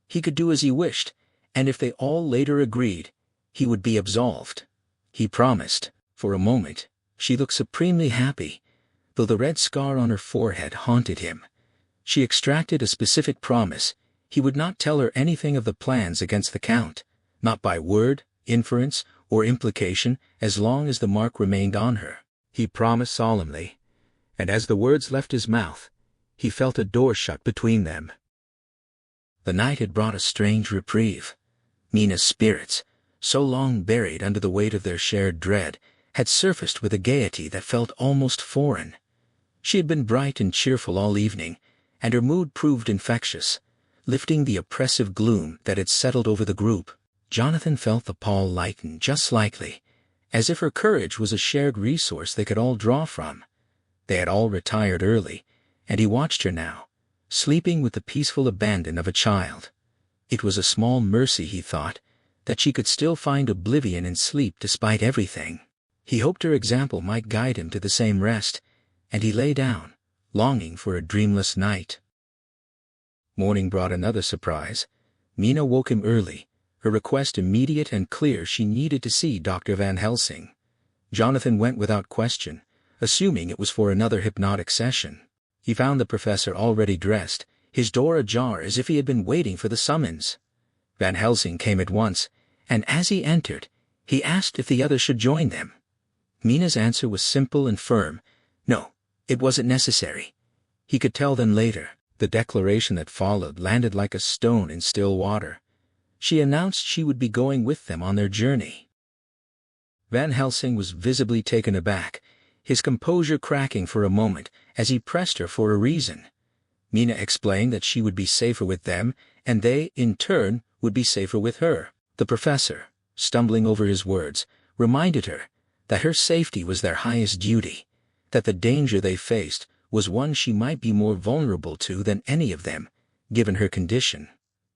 he could do as he wished, and if they all later agreed, he would be absolved. He promised. For a moment, she looked supremely happy, though the red scar on her forehead haunted him. She extracted a specific promise: he would not tell her anything of the plans against the Count, not by word, inference, or implication, as long as the mark remained on her. He promised solemnly, and as the words left his mouth, he felt a door shut between them. The night had brought a strange reprieve. Mina's spirits, so long buried under the weight of their shared dread, had surfaced with a gaiety that felt almost foreign. She had been bright and cheerful all evening, and her mood proved infectious, lifting the oppressive gloom that had settled over the group. Jonathan felt the pall lighten just slightly, as if her courage was a shared resource they could all draw from. They had all retired early, and he watched her now, sleeping with the peaceful abandon of a child. It was a small mercy, he thought, that she could still find oblivion in sleep despite everything. He hoped her example might guide him to the same rest, and he lay down, longing for a dreamless night. Morning brought another surprise. Mina woke him early, her request immediate and clear: she needed to see Dr. Van Helsing. Jonathan went without question, assuming it was for another hypnotic session. He found the professor already dressed, his door ajar as if he had been waiting for the summons. Van Helsing came at once, and as he entered, he asked if the others should join them. Mina's answer was simple and firm: no, it wasn't necessary. He could tell them later. The declaration that followed landed like a stone in still water. She announced she would be going with them on their journey. Van Helsing was visibly taken aback, his composure cracking for a moment as he pressed her for a reason. Mina explained that she would be safer with them, and they, in turn, would be safer with her. The professor, stumbling over his words, reminded her that her safety was their highest duty, that the danger they faced was one she might be more vulnerable to than any of them, given her condition.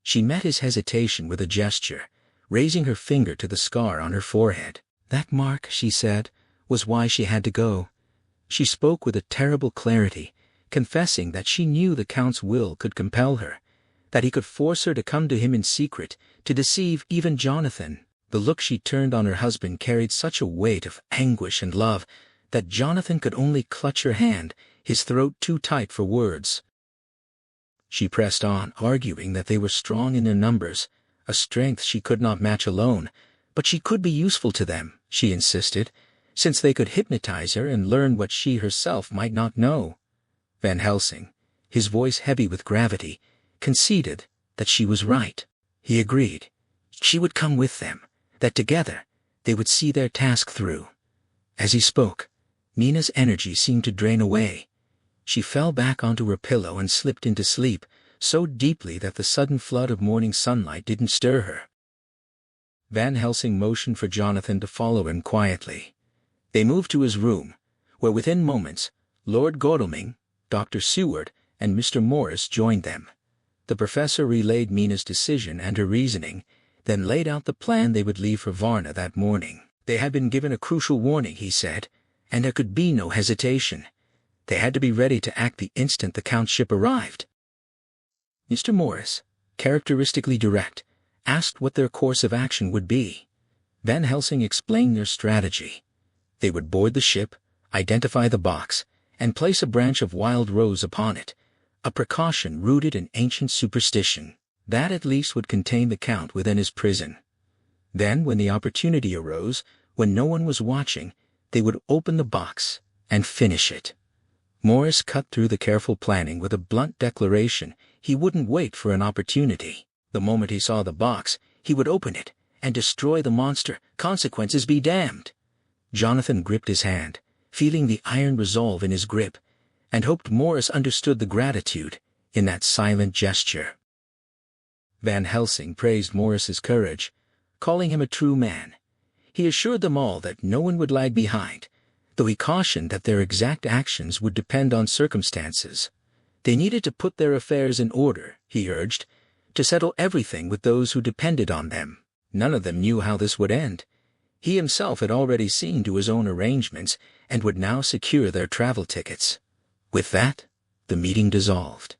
She met his hesitation with a gesture, raising her finger to the scar on her forehead. That mark, she said, was why she had to go. She spoke with a terrible clarity, confessing that she knew the Count's will could compel her, that he could force her to come to him in secret, to deceive even Jonathan. The look she turned on her husband carried such a weight of anguish and love that Jonathan could only clutch her hand, his throat too tight for words. She pressed on, arguing that they were strong in their numbers, a strength she could not match alone, but she could be useful to them, she insisted, since they could hypnotize her and learn what she herself might not know. Van Helsing, his voice heavy with gravity, conceded that she was right. He agreed. She would come with them, that together they would see their task through. As he spoke, Mina's energy seemed to drain away. She fell back onto her pillow and slipped into sleep, so deeply that the sudden flood of morning sunlight didn't stir her. Van Helsing motioned for Jonathan to follow him quietly. They moved to his room, where within moments, Lord Godalming, Dr. Seward, and Mr. Morris joined them. The professor relayed Mina's decision and her reasoning, then laid out the plan they would leave for Varna that morning. They had been given a crucial warning, he said, and there could be no hesitation. They had to be ready to act the instant the Count's ship arrived. Mr. Morris, characteristically direct, asked what their course of action would be. Van Helsing explained their strategy. They would board the ship, identify the box, and place a branch of wild rose upon it, a precaution rooted in ancient superstition. That at least would contain the Count within his prison. Then, when the opportunity arose, when no one was watching, they would open the box and finish it. Morris cut through the careful planning with a blunt declaration: he wouldn't wait for an opportunity. The moment he saw the box, he would open it and destroy the monster, consequences be damned. Jonathan gripped his hand, feeling the iron resolve in his grip, and hoped Morris understood the gratitude in that silent gesture. Van Helsing praised Morris's courage, calling him a true man. He assured them all that no one would lag behind, though he cautioned that their exact actions would depend on circumstances. They needed to put their affairs in order, he urged, to settle everything with those who depended on them. None of them knew how this would end. He himself had already seen to his own arrangements and would now secure their travel tickets. With that, the meeting dissolved.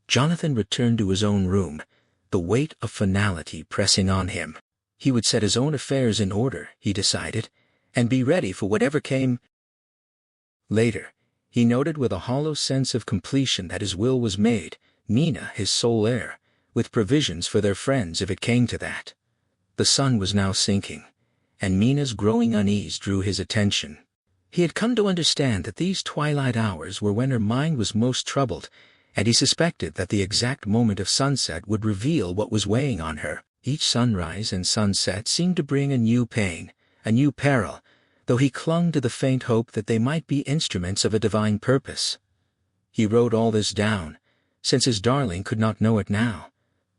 Jonathan returned to his own room, the weight of finality pressing on him. He would set his own affairs in order, he decided, and be ready for whatever came. Later, he noted with a hollow sense of completion that his will was made, Mina his sole heir, with provisions for their friends if it came to that. The sun was now sinking, and Mina's growing unease drew his attention. He had come to understand that these twilight hours were when her mind was most troubled, and he suspected that the exact moment of sunset would reveal what was weighing on her. Each sunrise and sunset seemed to bring a new pain, a new peril, though he clung to the faint hope that they might be instruments of a divine purpose. He wrote all this down, since his darling could not know it now,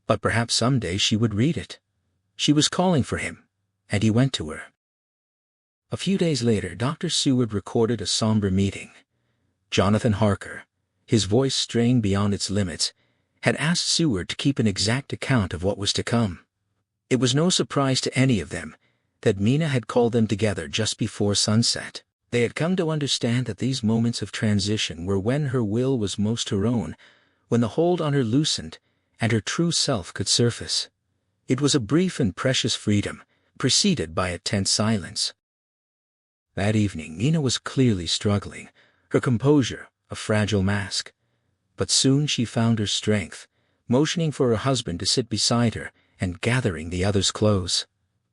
but perhaps someday she would read it. She was calling for him, and he went to her. A few days later, Dr. Seward recorded a somber meeting. Jonathan Harker, his voice strained beyond its limits, had asked Seward to keep an exact account of what was to come. It was no surprise to any of them that Mina had called them together just before sunset. They had come to understand that these moments of transition were when her will was most her own, when the hold on her loosened and her true self could surface. It was a brief and precious freedom, preceded by a tense silence. That evening Mina was clearly struggling, her composure a fragile mask. But soon she found her strength, motioning for her husband to sit beside her and gathering the others close.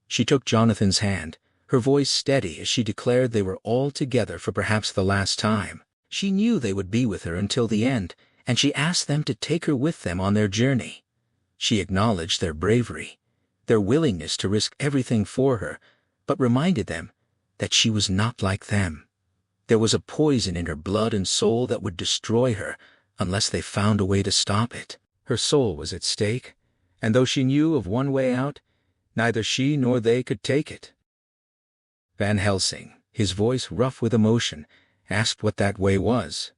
She took Jonathan's hand, her voice steady as she declared they were all together for perhaps the last time. She knew they would be with her until the end, and she asked them to take her with them on their journey. She acknowledged their bravery, their willingness to risk everything for her, but reminded them that she was not like them. There was a poison in her blood and soul that would destroy her unless they found a way to stop it. Her soul was at stake, and though she knew of one way out, neither she nor they could take it. Van Helsing, his voice rough with emotion, asked what that way was.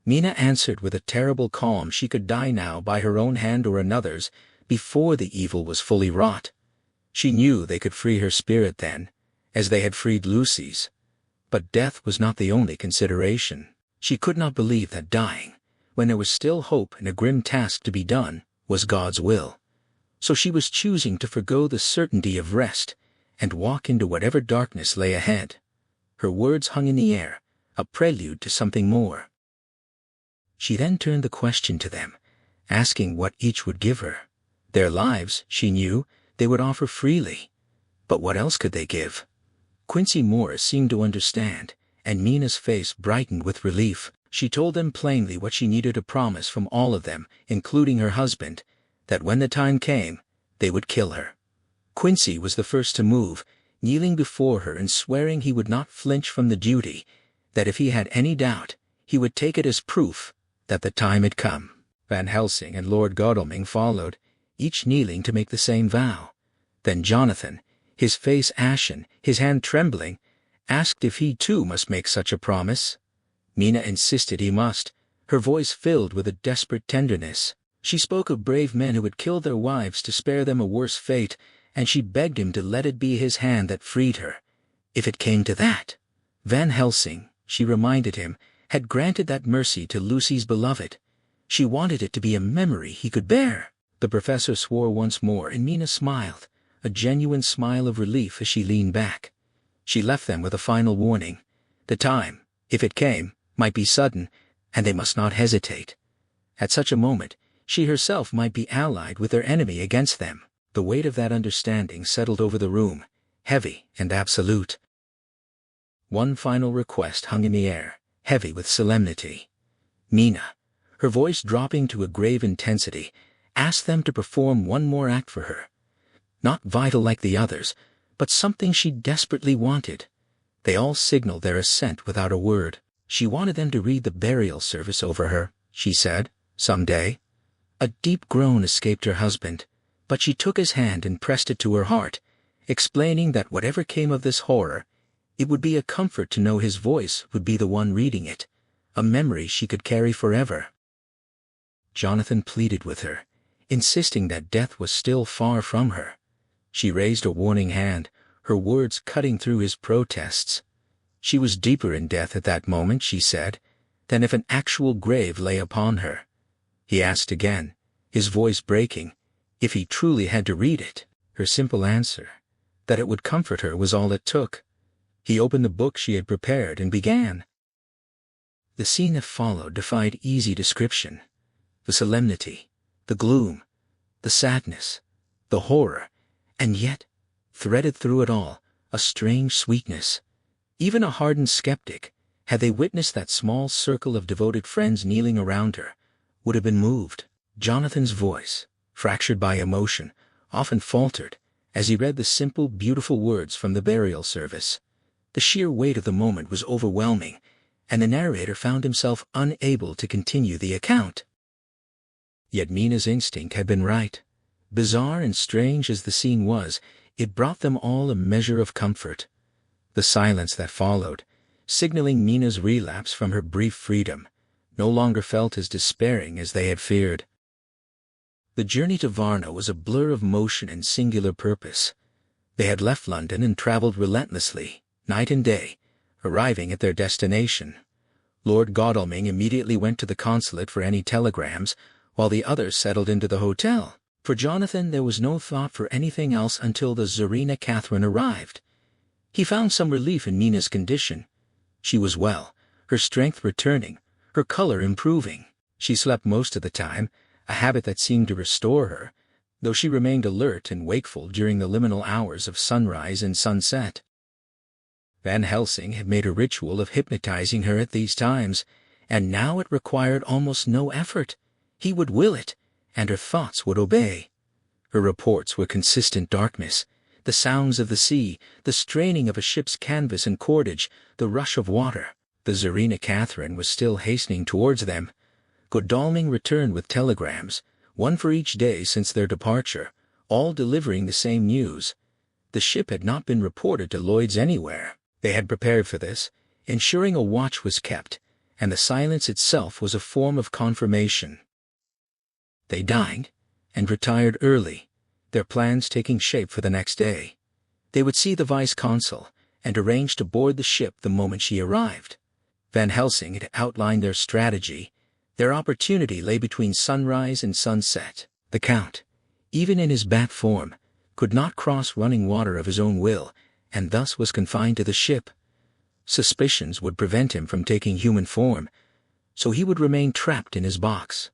Mina answered with a terrible calm she could die now by her own hand or another's before the evil was fully wrought. She knew they could free her spirit then, as they had freed Lucy's. But death was not the only consideration. She could not believe that dying, when there was still hope and a grim task to be done, was God's will. So she was choosing to forgo the certainty of rest and walk into whatever darkness lay ahead. Her words hung in the air, a prelude to something more. She then turned the question to them, asking what each would give her. Their lives, she knew, they would offer freely. But what else could they give? Quincy Morris seemed to understand, and Mina's face brightened with relief. She told them plainly what she needed a promise from all of them, including her husband, that when the time came, they would kill her. Quincy was the first to move, kneeling before her and swearing he would not flinch from the duty, that if he had any doubt, he would take it as proof that the time had come. Van Helsing and Lord Godalming followed, each kneeling to make the same vow. Then Jonathan, his face ashen, his hand trembling, asked if he too must make such a promise. Mina insisted he must, her voice filled with a desperate tenderness. She spoke of brave men who had killed their wives to spare them a worse fate, and she begged him to let it be his hand that freed her, if it came to that. Van Helsing, she reminded him, had granted that mercy to Lucy's beloved. She wanted it to be a memory he could bear. The professor swore once more, and Mina smiled, a genuine smile of relief as she leaned back. She left them with a final warning. The time, if it came, might be sudden, and they must not hesitate. At such a moment, she herself might be allied with their enemy against them. The weight of that understanding settled over the room, heavy and absolute. One final request hung in the air, heavy with solemnity. Mina, her voice dropping to a grave intensity, asked them to perform one more act for her. Not vital like the others, but something she desperately wanted. They all signaled their assent without a word. She wanted them to read the burial service over her, she said, someday. A deep groan escaped her husband, but she took his hand and pressed it to her heart, explaining that whatever came of this horror, it would be a comfort to know his voice would be the one reading it, a memory she could carry forever. Jonathan pleaded with her, insisting that death was still far from her. She raised a warning hand, her words cutting through his protests. She was deeper in death at that moment, she said, than if an actual grave lay upon her. He asked again, his voice breaking, if he truly had to read it. Her simple answer, that it would comfort her, was all it took. He opened the book she had prepared and began. The scene that followed defied easy description. The solemnity, the gloom, the sadness, the horror, and yet, threaded through it all, a strange sweetness. Even a hardened skeptic, had they witnessed that small circle of devoted friends kneeling around her, would have been moved. Jonathan's voice, fractured by emotion, often faltered as he read the simple, beautiful words from the burial service. The sheer weight of the moment was overwhelming, and the narrator found himself unable to continue the account. Yet Mina's instinct had been right. Bizarre and strange as the scene was, it brought them all a measure of comfort. The silence that followed, signaling Mina's relapse from her brief freedom, no longer felt as despairing as they had feared. The journey to Varna was a blur of motion and singular purpose. They had left London and traveled relentlessly, night and day, arriving at their destination. Lord Godalming immediately went to the consulate for any telegrams, while the others settled into the hotel. For Jonathan, there was no thought for anything else until the Tsarina Catherine arrived. He found some relief in Mina's condition. She was well, her strength returning, her color improving. She slept most of the time, a habit that seemed to restore her, though she remained alert and wakeful during the liminal hours of sunrise and sunset. Van Helsing had made a ritual of hypnotizing her at these times, and now it required almost no effort. He would will it, and her thoughts would obey. Her reports were consistent darkness, the sounds of the sea, the straining of a ship's canvas and cordage, the rush of water. The Tsarina Catherine was still hastening towards them. Godalming returned with telegrams, one for each day since their departure, all delivering the same news. The ship had not been reported to Lloyd's anywhere. They had prepared for this, ensuring a watch was kept, and the silence itself was a form of confirmation. They dined and retired early, their plans taking shape for the next day. They would see the vice-consul and arrange to board the ship the moment she arrived. Van Helsing had outlined their strategy. Their opportunity lay between sunrise and sunset. The Count, even in his bat form, could not cross running water of his own will, and thus was confined to the ship. Suspicions would prevent him from taking human form, so he would remain trapped in his box.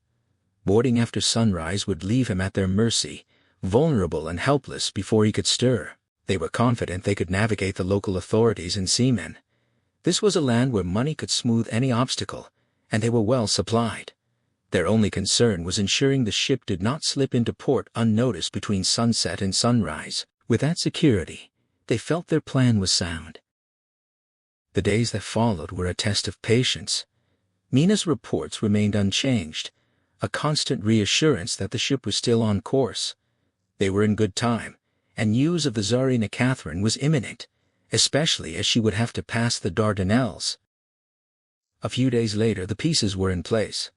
Boarding after sunrise would leave him at their mercy, vulnerable and helpless before he could stir. They were confident they could navigate the local authorities and seamen. This was a land where money could smooth any obstacle, and they were well supplied. Their only concern was ensuring the ship did not slip into port unnoticed between sunset and sunrise. With that security, they felt their plan was sound. The days that followed were a test of patience. Mina's reports remained unchanged, a constant reassurance that the ship was still on course. They were in good time, and news of the Tsarina Catherine was imminent, especially as she would have to pass the Dardanelles. A few days later the pieces were in place.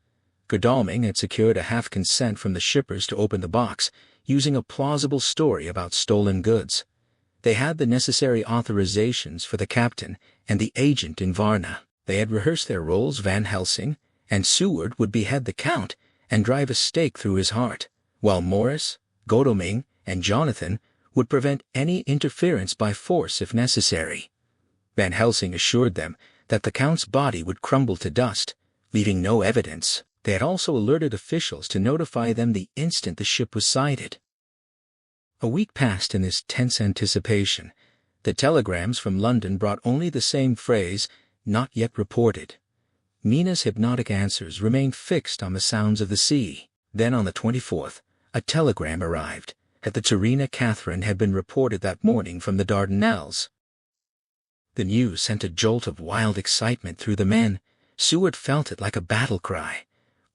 Godalming had secured a half consent from the shippers to open the box, using a plausible story about stolen goods. They had the necessary authorizations for the captain and the agent in Varna. They had rehearsed their roles. Van Helsing and Seward would behead the Count and drive a stake through his heart, while Morris, Godalming, and Jonathan would prevent any interference by force if necessary. Van Helsing assured them that the Count's body would crumble to dust, leaving no evidence. They had also alerted officials to notify them the instant the ship was sighted. A week passed in this tense anticipation. The telegrams from London brought only the same phrase, "not yet reported." Mina's hypnotic answers remained fixed on the sounds of the sea. Then on the 24th, a telegram arrived that the Tsarina Catherine had been reported that morning from the Dardanelles. The news sent a jolt of wild excitement through the men. Seward felt it like a battle cry.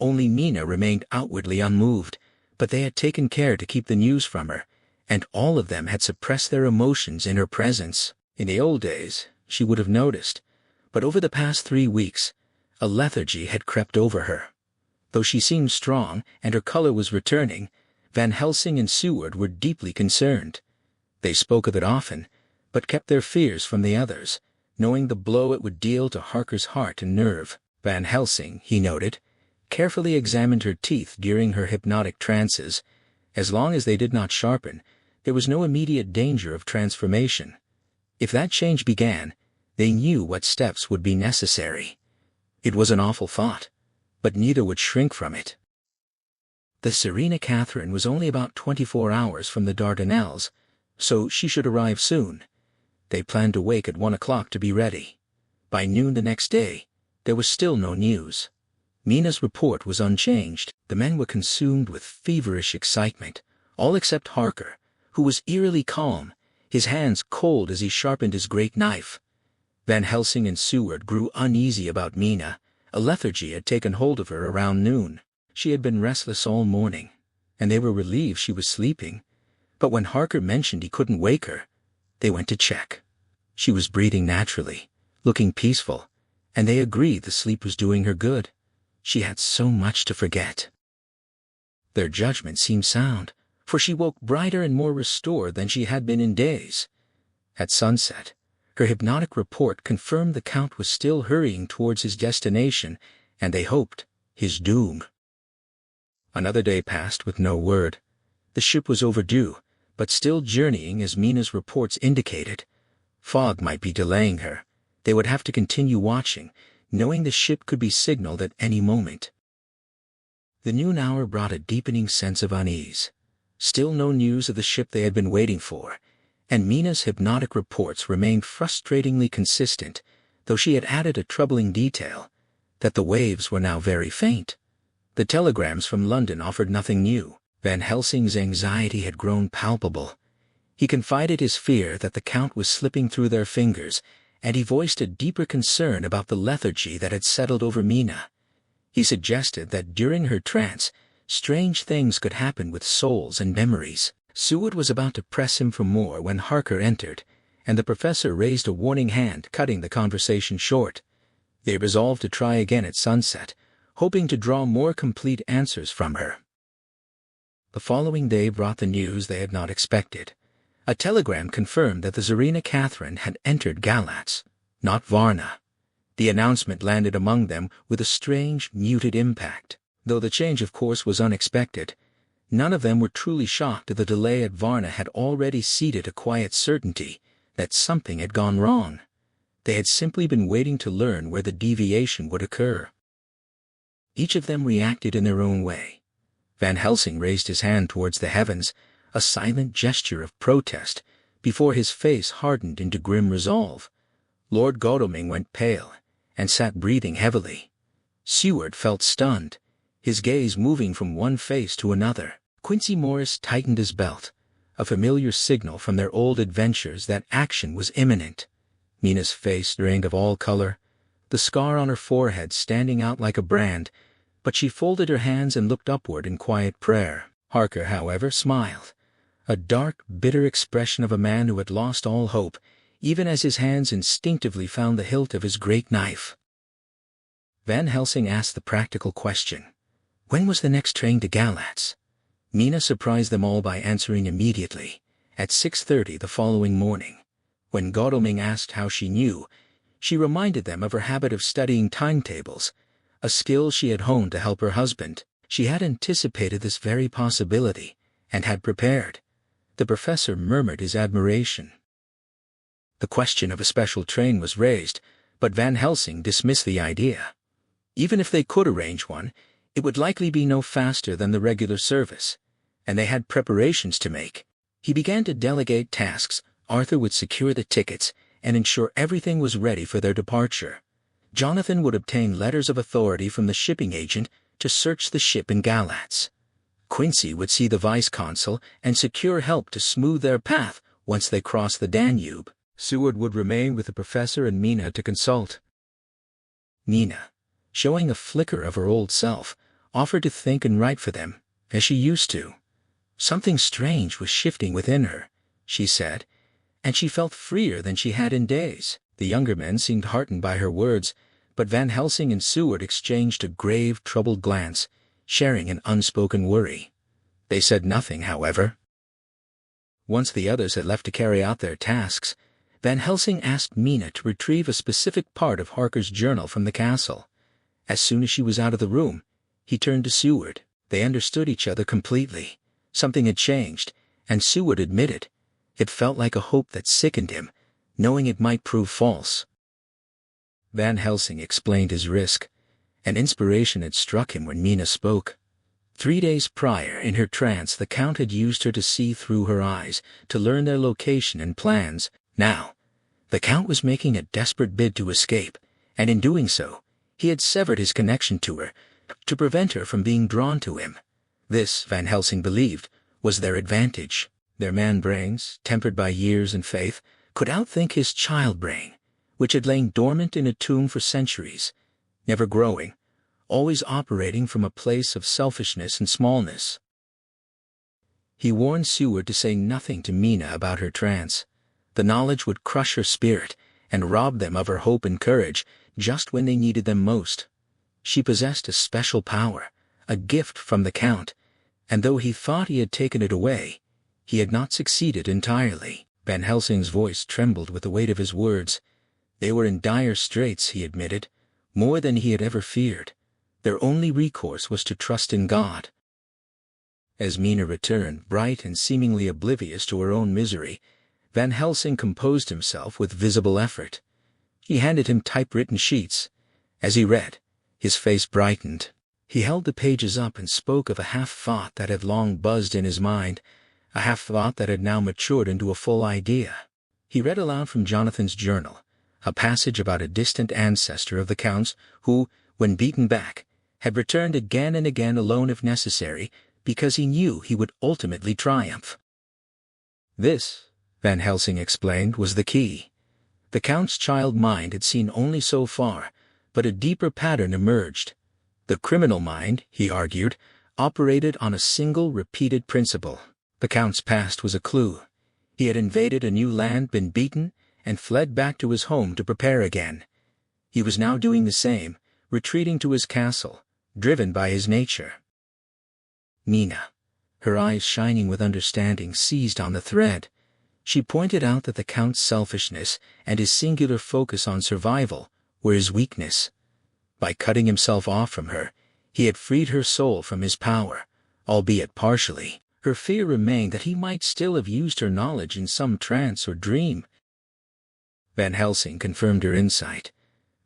Only Mina remained outwardly unmoved, but they had taken care to keep the news from her, and all of them had suppressed their emotions in her presence. In the old days, she would have noticed, but over the past 3 weeks, a lethargy had crept over her. Though she seemed strong and her color was returning, Van Helsing and Seward were deeply concerned. They spoke of it often, but kept their fears from the others, knowing the blow it would deal to Harker's heart and nerve. Van Helsing, he noted, carefully examined her teeth during her hypnotic trances. As long as they did not sharpen, there was no immediate danger of transformation. If that change began, they knew what steps would be necessary. It was an awful thought, but neither would shrink from it. The Serena Catherine was only about 24 hours from the Dardanelles, so she should arrive soon. They planned to wake at 1 o'clock to be ready. By noon the next day, there was still no news. Mina's report was unchanged. The men were consumed with feverish excitement, all except Harker, who was eerily calm, his hands cold as he sharpened his great knife. Van Helsing and Seward grew uneasy about Mina. A lethargy had taken hold of her around noon. She had been restless all morning, and they were relieved she was sleeping. But when Harker mentioned he couldn't wake her, they went to check. She was breathing naturally, looking peaceful, and they agreed the sleep was doing her good. She had so much to forget. Their judgment seemed sound, for she woke brighter and more restored than she had been in days. At sunset, her hypnotic report confirmed the Count was still hurrying towards his destination, and they hoped, his doom. Another day passed with no word. The ship was overdue, but still journeying as Mina's reports indicated. Fog might be delaying her. They would have to continue watching, knowing the ship could be signaled at any moment. The noon hour brought a deepening sense of unease. Still no news of the ship they had been waiting for, and Mina's hypnotic reports remained frustratingly consistent, though she had added a troubling detail, that the waves were now very faint. The telegrams from London offered nothing new. Van Helsing's anxiety had grown palpable. He confided his fear that the Count was slipping through their fingers, and he voiced a deeper concern about the lethargy that had settled over Mina. He suggested that during her trance, strange things could happen with souls and memories. Seward was about to press him for more when Harker entered, and the professor raised a warning hand, cutting the conversation short. They resolved to try again at sunset, hoping to draw more complete answers from her. The following day brought the news they had not expected. A telegram confirmed that the Serena Catherine had entered Galatz, not Varna. The announcement landed among them with a strange, muted impact. Though the change of course was unexpected, none of them were truly shocked. The delay at Varna had already seeded a quiet certainty that something had gone wrong. They had simply been waiting to learn where the deviation would occur. Each of them reacted in their own way. Van Helsing raised his hand towards the heavens, a silent gesture of protest, before his face hardened into grim resolve. Lord Godalming went pale, and sat breathing heavily. Seward felt stunned, his gaze moving from one face to another. Quincy Morris tightened his belt, a familiar signal from their old adventures that action was imminent. Mina's face drained of all color, the scar on her forehead standing out like a brand, but she folded her hands and looked upward in quiet prayer. Harker, however, smiled, a dark, bitter expression of a man who had lost all hope, even as his hands instinctively found the hilt of his great knife. Van Helsing asked the practical question. When was the next train to Galatz? Mina surprised them all by answering immediately, at 6:30 the following morning. When Godalming asked how she knew, she reminded them of her habit of studying timetables, a skill she had honed to help her husband. She had anticipated this very possibility, and had prepared. The professor murmured his admiration. The question of a special train was raised, but Van Helsing dismissed the idea. Even if they could arrange one, it would likely be no faster than the regular service, and they had preparations to make. He began to delegate tasks. Arthur would secure the tickets and ensure everything was ready for their departure. Jonathan would obtain letters of authority from the shipping agent to search the ship in Galatz. Quincy would see the vice-consul and secure help to smooth their path once they crossed the Danube. Seward would remain with the professor and Mina to consult. Mina, showing a flicker of her old self, offered to think and write for them, as she used to. Something strange was shifting within her, she said, and she felt freer than she had in days. The younger men seemed heartened by her words, but Van Helsing and Seward exchanged a grave, troubled glance, sharing an unspoken worry. They said nothing, however. Once the others had left to carry out their tasks, Van Helsing asked Mina to retrieve a specific part of Harker's journal from the castle. As soon as she was out of the room, he turned to Seward. They understood each other completely. Something had changed, and Seward admitted. It felt like a hope that sickened him, knowing it might prove false. Van Helsing explained his risk. An inspiration had struck him when Mina spoke. 3 days prior, in her trance, the Count had used her to see through her eyes, to learn their location and plans. Now, the Count was making a desperate bid to escape, and in doing so, he had severed his connection to her, to prevent her from being drawn to him. This, Van Helsing believed, was their advantage. Their man brains, tempered by years and faith, could outthink his child brain, which had lain dormant in a tomb for centuries, never growing, always operating from a place of selfishness and smallness. He warned Seward to say nothing to Mina about her trance. The knowledge would crush her spirit and rob them of her hope and courage just when they needed them most. She possessed a special power, a gift from the Count, and though he thought he had taken it away, he had not succeeded entirely. Van Helsing's voice trembled with the weight of his words. They were in dire straits, he admitted, more than he had ever feared. Their only recourse was to trust in God. As Mina returned, bright and seemingly oblivious to her own misery, Van Helsing composed himself with visible effort. He handed him typewritten sheets. As he read, his face brightened. He held the pages up and spoke of a half-thought that had long buzzed in his mind, a half-thought that had now matured into a full idea. He read aloud from Jonathan's journal, a passage about a distant ancestor of the Count's who, when beaten back, had returned again and again alone if necessary, because he knew he would ultimately triumph. This, Van Helsing explained, was the key. The Count's child mind had seen only so far, but a deeper pattern emerged. The criminal mind, he argued, operated on a single repeated principle. The Count's past was a clue. He had invaded a new land, been beaten, and fled back to his home to prepare again. He was now doing the same, retreating to his castle, driven by his nature. Mina, her eyes shining with understanding, seized on the thread. She pointed out that the Count's selfishness and his singular focus on survival were his weakness. By cutting himself off from her, he had freed her soul from his power, albeit partially. Her fear remained that he might still have used her knowledge in some trance or dream. Van Helsing confirmed her insight.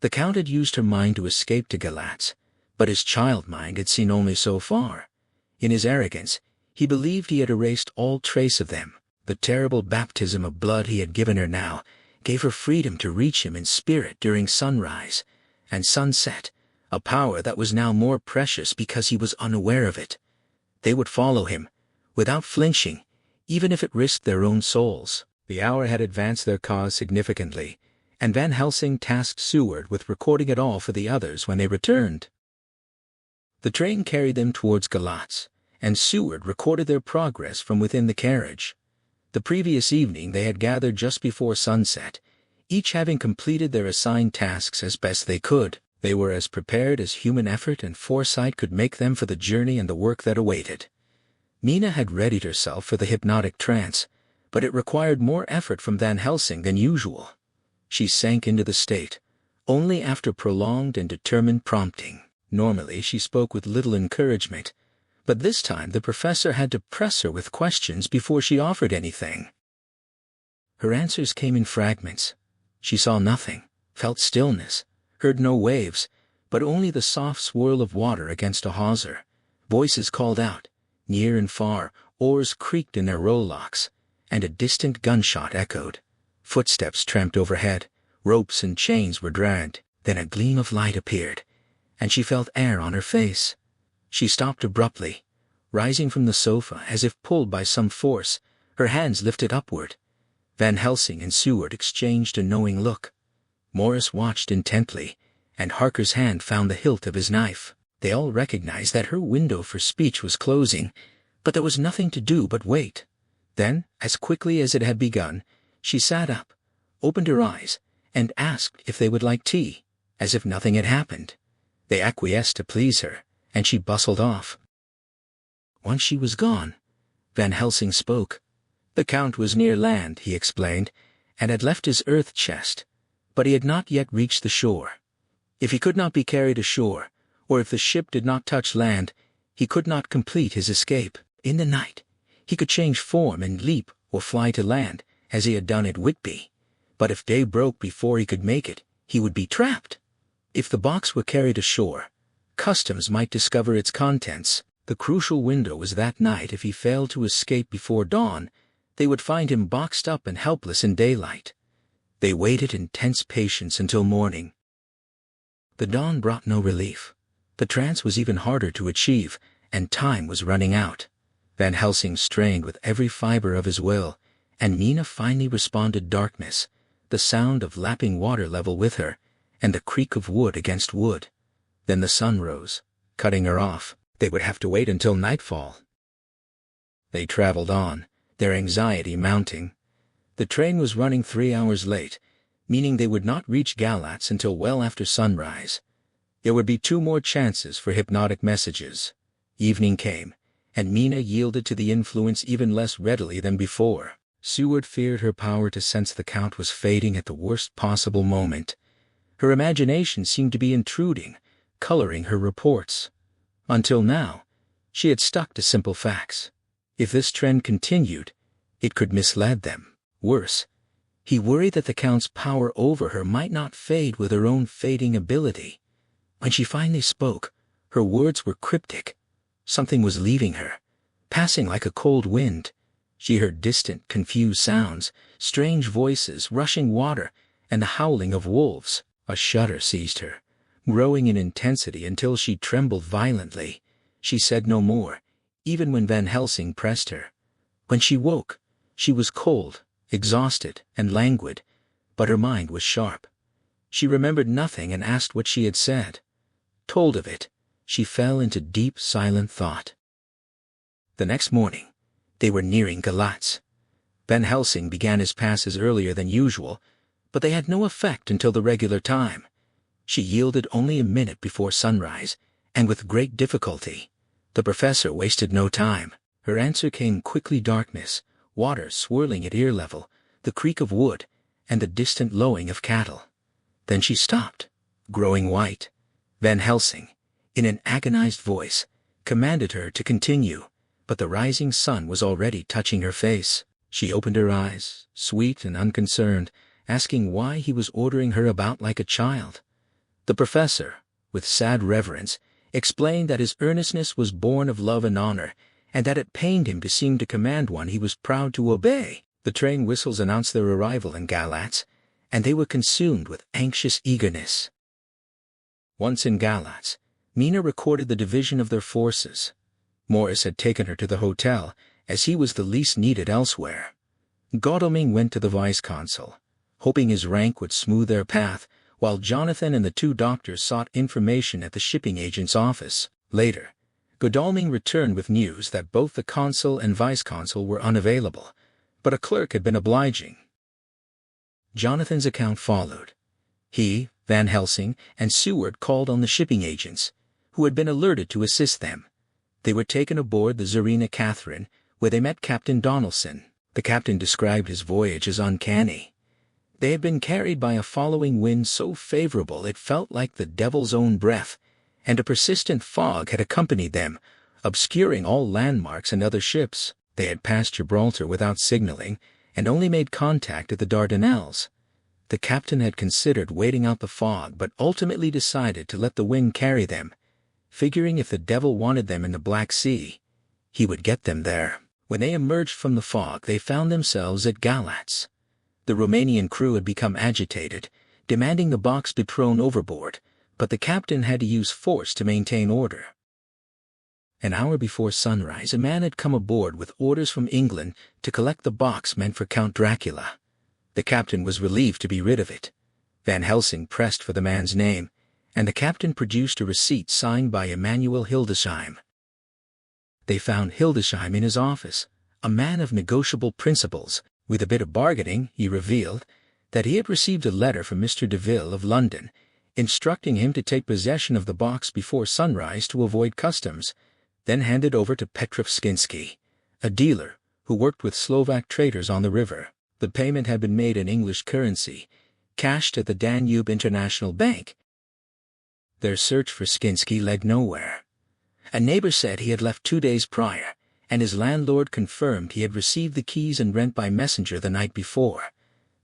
The Count had used her mind to escape to Galatz, but his child mind had seen only so far. In his arrogance, he believed he had erased all trace of them. The terrible baptism of blood he had given her now gave her freedom to reach him in spirit during sunrise and sunset, a power that was now more precious because he was unaware of it. They would follow him, without flinching, even if it risked their own souls. The hour had advanced their cause significantly, and Van Helsing tasked Seward with recording it all for the others when they returned. The train carried them towards Galatz, and Seward recorded their progress from within the carriage. The previous evening they had gathered just before sunset, each having completed their assigned tasks as best they could. They were as prepared as human effort and foresight could make them for the journey and the work that awaited. Mina had readied herself for the hypnotic trance, but it required more effort from Van Helsing than usual. She sank into the state, only after prolonged and determined prompting. Normally she spoke with little encouragement, but this time the professor had to press her with questions before she offered anything. Her answers came in fragments. She saw nothing, felt stillness, heard no waves, but only the soft swirl of water against a hawser. Voices called out, near and far, oars creaked in their rowlocks, and a distant gunshot echoed. Footsteps tramped overhead, ropes and chains were dragged. Then a gleam of light appeared, and she felt air on her face. She stopped abruptly, rising from the sofa as if pulled by some force, her hands lifted upward. Van Helsing and Seward exchanged a knowing look. Morris watched intently, and Harker's hand found the hilt of his knife. They all recognized that her window for speech was closing, but there was nothing to do but wait. Then, as quickly as it had begun, she sat up, opened her eyes, and asked if they would like tea, as if nothing had happened. They acquiesced to please her, and she bustled off. Once she was gone, Van Helsing spoke. The Count was near land, he explained, and had left his earth chest, but he had not yet reached the shore. If he could not be carried ashore, or if the ship did not touch land, he could not complete his escape. In the night, he could change form and leap or fly to land, as he had done at Whitby. But if day broke before he could make it, he would be trapped. If the box were carried ashore, customs might discover its contents. The crucial window was that night. If he failed to escape before dawn, they would find him boxed up and helpless in daylight. They waited in tense patience until morning. The dawn brought no relief. The trance was even harder to achieve, and time was running out. Van Helsing strained with every fiber of his will, and Nina finally responded. Darkness, the sound of lapping water level with her, and the creak of wood against wood. Then the sun rose, cutting her off. They would have to wait until nightfall. They traveled on, their anxiety mounting. The train was running 3 hours late, meaning they would not reach Galatz until well after sunrise. There would be 2 more chances for hypnotic messages. Evening came, and Mina yielded to the influence even less readily than before. Seward feared her power to sense the Count was fading at the worst possible moment. Her imagination seemed to be intruding, coloring her reports. Until now, she had stuck to simple facts. If this trend continued, it could mislead them. Worse, he worried that the Count's power over her might not fade with her own fading ability. When she finally spoke, her words were cryptic. Something was leaving her, passing like a cold wind. She heard distant, confused sounds, strange voices, rushing water, and the howling of wolves. A shudder seized her, growing in intensity until she trembled violently. She said no more, even when Van Helsing pressed her. When she woke, she was cold, exhausted, and languid, but her mind was sharp. She remembered nothing and asked what she had said. Told of it, she fell into deep, silent thought. The next morning, they were nearing Galatz. Van Helsing began his passes earlier than usual, but they had no effect until the regular time. She yielded only a minute before sunrise, and with great difficulty. The professor wasted no time. Her answer came quickly. Darkness, water swirling at ear level, the creak of wood, and the distant lowing of cattle. Then she stopped, growing white. Van Helsing, in an agonized voice, commanded her to continue, but the rising sun was already touching her face. She opened her eyes, sweet and unconcerned, asking why he was ordering her about like a child. The professor, with sad reverence, explained that his earnestness was born of love and honor, and that it pained him to seem to command one he was proud to obey. The train whistles announced their arrival in Galatz, and they were consumed with anxious eagerness. Once in Galatz, Mina recorded the division of their forces. Morris had taken her to the hotel, as he was the least needed elsewhere. Godalming went to the vice-consul, hoping his rank would smooth their path, while Jonathan and the 2 doctors sought information at the shipping agent's office. Later, Godalming returned with news that both the consul and vice-consul were unavailable, but a clerk had been obliging. Jonathan's account followed. He, Van Helsing, and Seward called on the shipping agents, who had been alerted to assist them. They were taken aboard the Tsarina Catherine, where they met Captain Donaldson. The captain described his voyage as uncanny. They had been carried by a following wind so favorable it felt like the devil's own breath, and a persistent fog had accompanied them, obscuring all landmarks and other ships. They had passed Gibraltar without signaling, and only made contact at the Dardanelles. The captain had considered waiting out the fog but ultimately decided to let the wind carry them, figuring if the devil wanted them in the Black Sea, he would get them there. When they emerged from the fog, they found themselves at Galatz. The Romanian crew had become agitated, demanding the box be thrown overboard, but the captain had to use force to maintain order. An hour before sunrise, a man had come aboard with orders from England to collect the box meant for Count Dracula. The captain was relieved to be rid of it. Van Helsing pressed for the man's name, and the captain produced a receipt signed by Emanuel Hildesheim. They found Hildesheim in his office, a man of negotiable principles. With a bit of bargaining, he revealed that he had received a letter from Mr. Deville of London, instructing him to take possession of the box before sunrise to avoid customs, then hand it over to Petrov Skinsky, a dealer who worked with Slovak traders on the river. The payment had been made in English currency, cashed at the Danube International Bank. Their search for Skinsky led nowhere. A neighbor said he had left 2 days prior, and his landlord confirmed he had received the keys and rent by messenger the night before.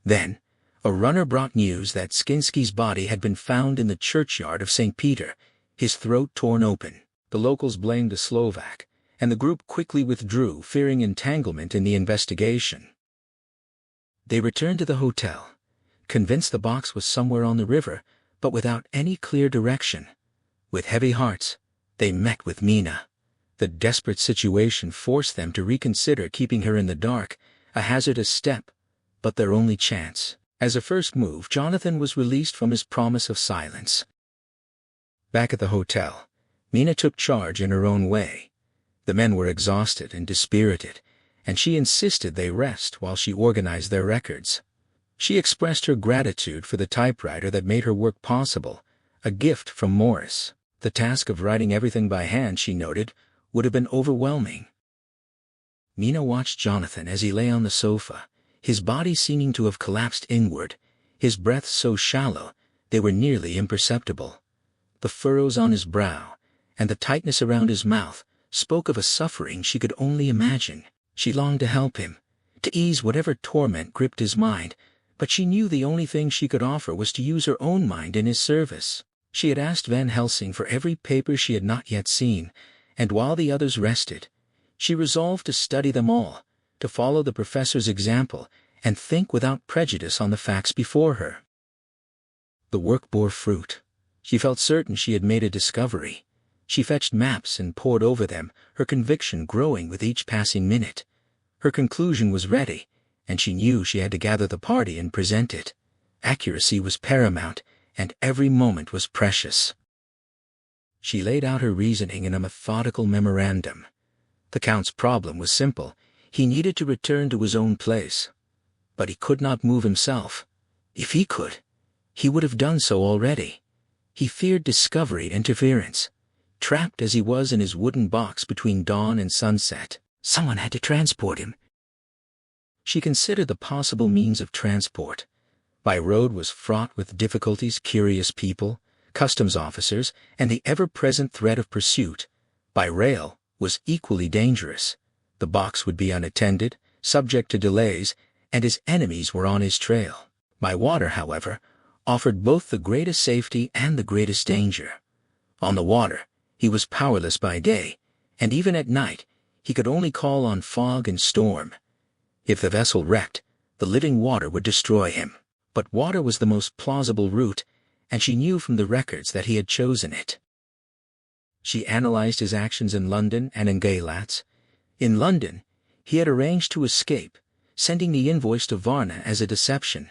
Then, a runner brought news that Skinsky's body had been found in the churchyard of St. Peter, his throat torn open. The locals blamed a Slovak, and the group quickly withdrew, fearing entanglement in the investigation. They returned to the hotel, convinced the box was somewhere on the river, but without any clear direction. With heavy hearts, they met with Mina. The desperate situation forced them to reconsider keeping her in the dark, a hazardous step, but their only chance. As a first move, Jonathan was released from his promise of silence. Back at the hotel, Mina took charge in her own way. The men were exhausted and dispirited, and she insisted they rest while she organized their records. She expressed her gratitude for the typewriter that made her work possible, a gift from Morris. The task of writing everything by hand, she noted, would have been overwhelming. Mina watched Jonathan as he lay on the sofa, his body seeming to have collapsed inward, his breaths so shallow they were nearly imperceptible. The furrows on his brow and the tightness around his mouth spoke of a suffering she could only imagine. She longed to help him, to ease whatever torment gripped his mind, but she knew the only thing she could offer was to use her own mind in his service. She had asked Van Helsing for every paper she had not yet seen, and while the others rested, she resolved to study them all, to follow the professor's example, and think without prejudice on the facts before her. The work bore fruit. She felt certain she had made a discovery. She fetched maps and pored over them, her conviction growing with each passing minute. Her conclusion was ready, and she knew she had to gather the party and present it. Accuracy was paramount, and every moment was precious. She laid out her reasoning in a methodical memorandum. The Count's problem was simple. He needed to return to his own place. But he could not move himself. If he could, he would have done so already. He feared discovery interference. Trapped as he was in his wooden box between dawn and sunset, someone had to transport him. She considered the possible means of transport. By road was fraught with difficulties, curious people, customs officers, and the ever-present threat of pursuit. By rail was equally dangerous. The box would be unattended, subject to delays, and his enemies were on his trail. By water, however, offered both the greatest safety and the greatest danger. On the water, he was powerless by day, and even at night, he could only call on fog and storm. If the vessel wrecked, the living water would destroy him. But water was the most plausible route, and she knew from the records that he had chosen it. She analyzed his actions in London and in Galatz. In London, he had arranged to escape, sending the invoice to Varna as a deception.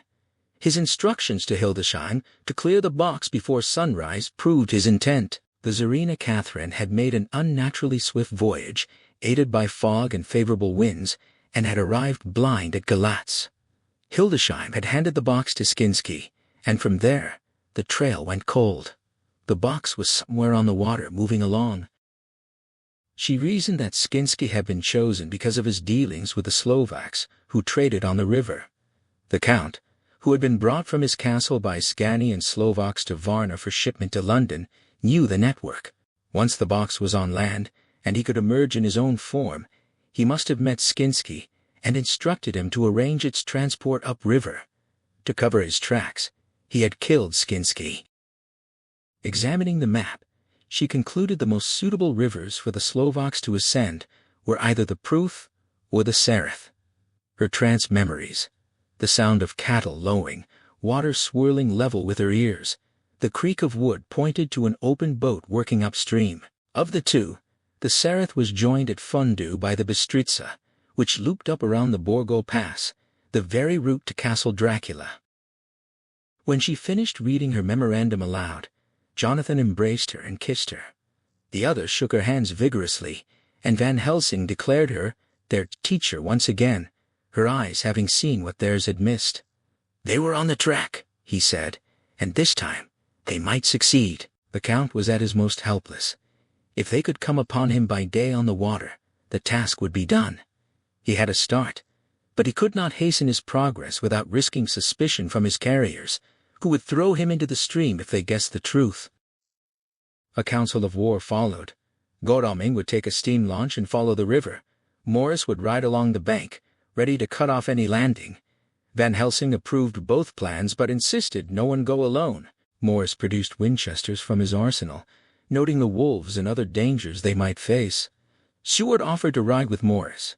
His instructions to Hildesheim to clear the box before sunrise proved his intent. The Tsarina Catherine had made an unnaturally swift voyage, aided by fog and favorable winds, and had arrived blind at Galatz. Hildesheim had handed the box to Skinsky, and from there, the trail went cold. The box was somewhere on the water moving along. She reasoned that Skinsky had been chosen because of his dealings with the Slovaks who traded on the river. The Count, who had been brought from his castle by Scani and Slovaks to Varna for shipment to London, knew the network. Once the box was on land, and he could emerge in his own form, he must have met Skinsky and instructed him to arrange its transport upriver. To cover his tracks, he had killed Skinsky. Examining the map, she concluded the most suitable rivers for the Slovaks to ascend were either the Pruth or the Sereth. Her trance memories, the sound of cattle lowing, water swirling level with her ears, the creak of wood pointed to an open boat working upstream. Of the two, the Sereth was joined at Fundu by the Bistritza, which looped up around the Borgo Pass, the very route to Castle Dracula. When she finished reading her memorandum aloud, Jonathan embraced her and kissed her. The others shook her hands vigorously, and Van Helsing declared her their teacher once again, her eyes having seen what theirs had missed. They were on the track, he said, and this time they might succeed. The Count was at his most helpless. If they could come upon him by day on the water, the task would be done. He had a start, but he could not hasten his progress without risking suspicion from his carriers, who would throw him into the stream if they guessed the truth. A council of war followed. Godalming would take a steam launch and follow the river. Morris would ride along the bank, ready to cut off any landing. Van Helsing approved both plans but insisted no one go alone. Morris produced Winchesters from his arsenal, noting the wolves and other dangers they might face. Seward offered to ride with Morris,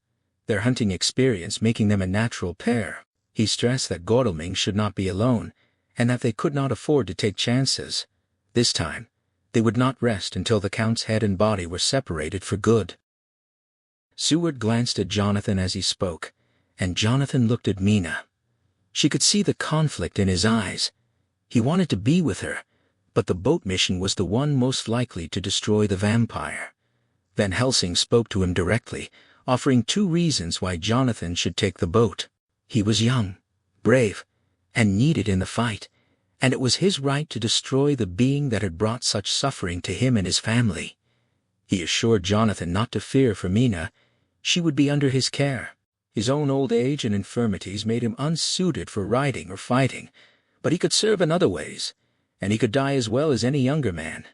their hunting experience making them a natural pair. He stressed that Godalming should not be alone, and that they could not afford to take chances. This time, they would not rest until the Count's head and body were separated for good. Seward glanced at Jonathan as he spoke, and Jonathan looked at Mina. She could see the conflict in his eyes. He wanted to be with her, but the boat mission was the one most likely to destroy the vampire. Van Helsing spoke to him directly, offering 2 reasons why Jonathan should take the boat. He was young, brave, and needed in the fight, and it was his right to destroy the being that had brought such suffering to him and his family. He assured Jonathan not to fear for Mina. She would be under his care. His own old age and infirmities made him unsuited for riding or fighting, but he could serve in other ways, and he could die as well as any younger man.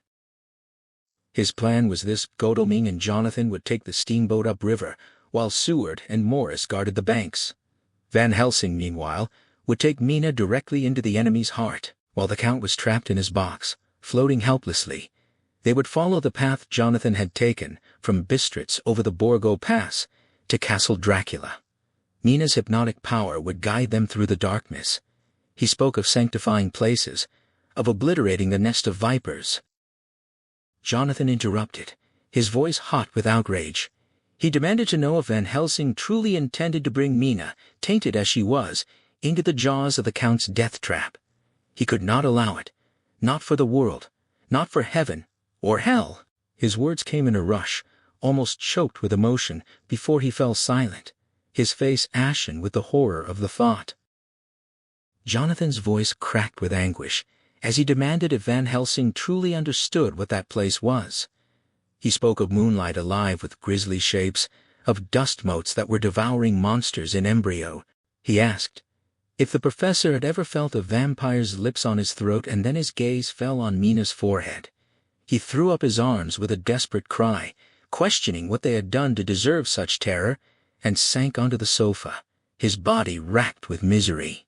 His plan was this: Godalming and Jonathan would take the steamboat upriver, while Seward and Morris guarded the banks. Van Helsing, meanwhile, would take Mina directly into the enemy's heart. While the Count was trapped in his box, floating helplessly, they would follow the path Jonathan had taken from Bistritz over the Borgo Pass to Castle Dracula. Mina's hypnotic power would guide them through the darkness. He spoke of sanctifying places, of obliterating the nest of vipers. Jonathan interrupted, his voice hot with outrage. He demanded to know if Van Helsing truly intended to bring Mina, tainted as she was, into the jaws of the Count's death trap. He could not allow it, not for the world, not for heaven or hell. His words came in a rush, almost choked with emotion, before he fell silent, his face ashen with the horror of the thought. Jonathan's voice cracked with anguish as he demanded if Van Helsing truly understood what that place was. He spoke of moonlight alive with grisly shapes, of dust motes that were devouring monsters in embryo. He asked if the professor had ever felt a vampire's lips on his throat, and then his gaze fell on Mina's forehead. He threw up his arms with a desperate cry, questioning what they had done to deserve such terror, and sank onto the sofa, his body racked with misery.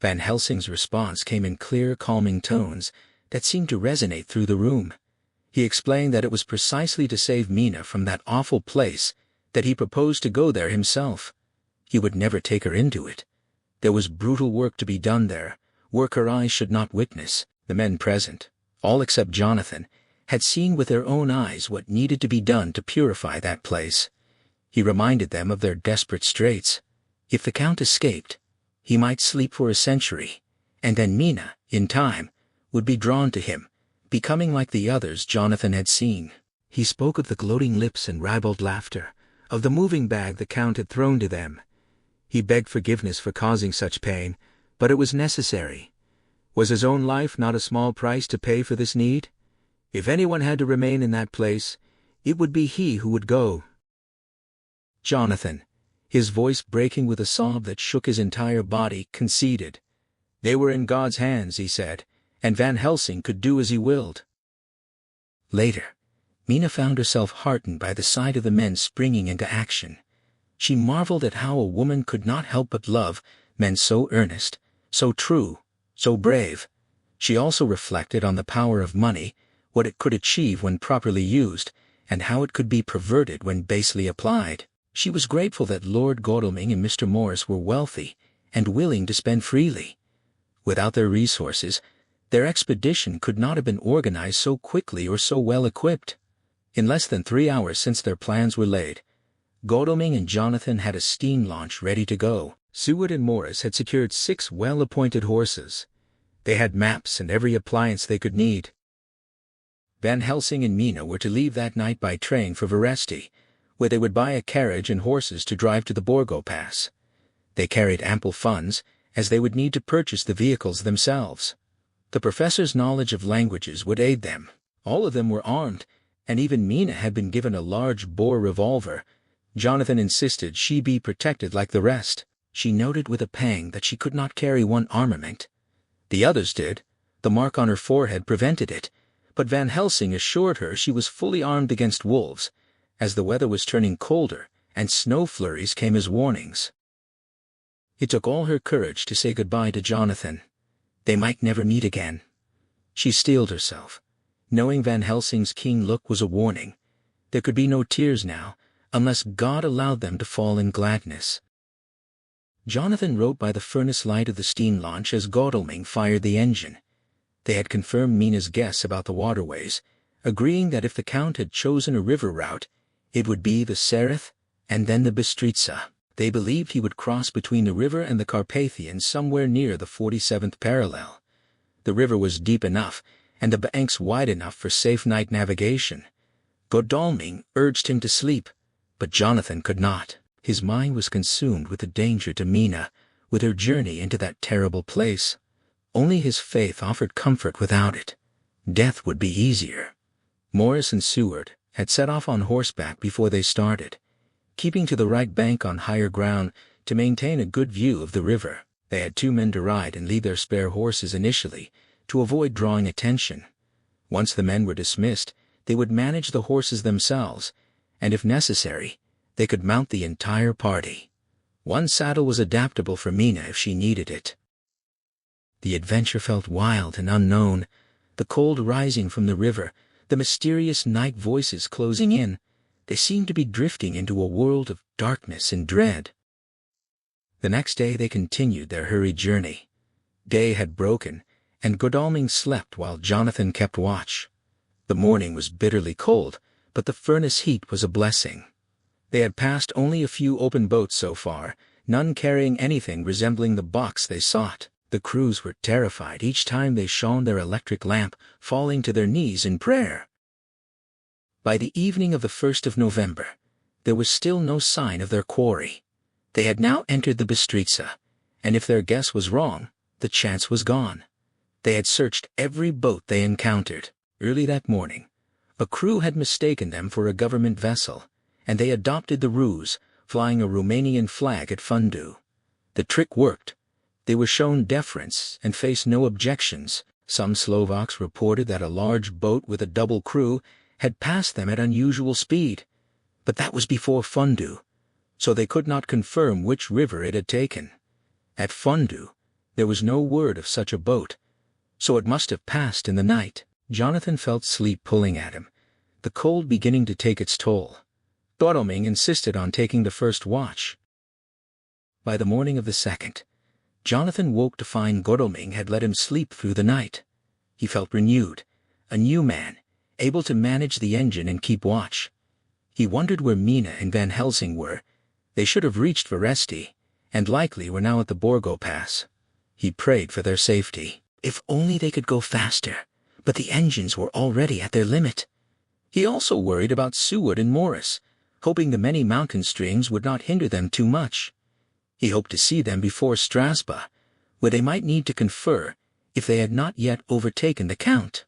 Van Helsing's response came in clear, calming tones that seemed to resonate through the room. He explained that it was precisely to save Mina from that awful place that he proposed to go there himself. He would never take her into it. There was brutal work to be done there, work her eyes should not witness. The men present, all except Jonathan, had seen with their own eyes what needed to be done to purify that place. He reminded them of their desperate straits. If the Count escaped, he might sleep for a century, and then Mina, in time, would be drawn to him, becoming like the others Jonathan had seen. He spoke of the gloating lips and ribald laughter, of the moving bag the Count had thrown to them. He begged forgiveness for causing such pain, but it was necessary. Was his own life not a small price to pay for this need? If anyone had to remain in that place, it would be he who would go. Jonathan, his voice breaking with a sob that shook his entire body, conceded. They were in God's hands, he said, and Van Helsing could do as he willed. Later, Mina found herself heartened by the sight of the men springing into action. She marveled at how a woman could not help but love men so earnest, so true, so brave. She also reflected on the power of money, what it could achieve when properly used, and how it could be perverted when basely applied. She was grateful that Lord Godalming and Mr. Morris were wealthy and willing to spend freely. Without their resources, their expedition could not have been organized so quickly or so well equipped. In less than 3 hours since their plans were laid, Godalming and Jonathan had a steam launch ready to go. Seward and Morris had secured 6 well-appointed horses. They had maps and every appliance they could need. Van Helsing and Mina were to leave that night by train for Veresti, where they would buy a carriage and horses to drive to the Borgo Pass. They carried ample funds, as they would need to purchase the vehicles themselves. The professor's knowledge of languages would aid them. All of them were armed, and even Mina had been given a large-bore revolver. Jonathan insisted she be protected like the rest. She noted with a pang that she could not carry one armament. The others did. The mark on her forehead prevented it, but Van Helsing assured her she was fully armed against wolves, as the weather was turning colder and snow flurries came as warnings. It took all her courage to say goodbye to Jonathan. They might never meet again. She steeled herself, knowing Van Helsing's keen look was a warning. There could be no tears now, unless God allowed them to fall in gladness. Jonathan wrote by the furnace light of the steam launch as Godalming fired the engine. They had confirmed Mina's guess about the waterways, agreeing that if the Count had chosen a river route, it would be the Sereth and then the Bistritza. They believed he would cross between the river and the Carpathians somewhere near the 47th parallel. The river was deep enough, and the banks wide enough for safe night navigation. Godalming urged him to sleep, but Jonathan could not. His mind was consumed with the danger to Mina, with her journey into that terrible place. Only his faith offered comfort without it. Death would be easier. Morris and Seward had set off on horseback before they started, keeping to the right bank on higher ground to maintain a good view of the river. They had 2 men to ride and lead their spare horses initially, to avoid drawing attention. Once the men were dismissed, they would manage the horses themselves, and if necessary, they could mount the entire party. One saddle was adaptable for Mina if she needed it. The adventure felt wild and unknown, the cold rising from the river, the mysterious night voices closing in. They seemed to be drifting into a world of darkness and dread. The next day they continued their hurried journey. Day had broken, and Godalming slept while Jonathan kept watch. The morning was bitterly cold, but the furnace heat was a blessing. They had passed only a few open boats so far, none carrying anything resembling the box they sought. The crews were terrified each time they shone their electric lamp, falling to their knees in prayer. By the evening of the 1st of November, there was still no sign of their quarry. They had now entered the Bistritza, and if their guess was wrong, the chance was gone. They had searched every boat they encountered. Early that morning, a crew had mistaken them for a government vessel, and they adopted the ruse, flying a Romanian flag at Fundu. The trick worked. They were shown deference and faced no objections. Some Slovaks reported that a large boat with a double crew had passed them at unusual speed, but that was before Fundu, so they could not confirm which river it had taken. At Fundu, there was no word of such a boat, so it must have passed in the night. Jonathan felt sleep pulling at him, the cold beginning to take its toll. Godalming insisted on taking the first watch. By the morning of the 2nd, Jonathan woke to find Godalming had let him sleep through the night. He felt renewed, a new man, able to manage the engine and keep watch. He wondered where Mina and Van Helsing were. They should have reached Veresti, and likely were now at the Borgo Pass. He prayed for their safety. If only they could go faster, but the engines were already at their limit. He also worried about Seward and Morris, hoping the many mountain streams would not hinder them too much. He hoped to see them before Strasbourg, where they might need to confer if they had not yet overtaken the Count.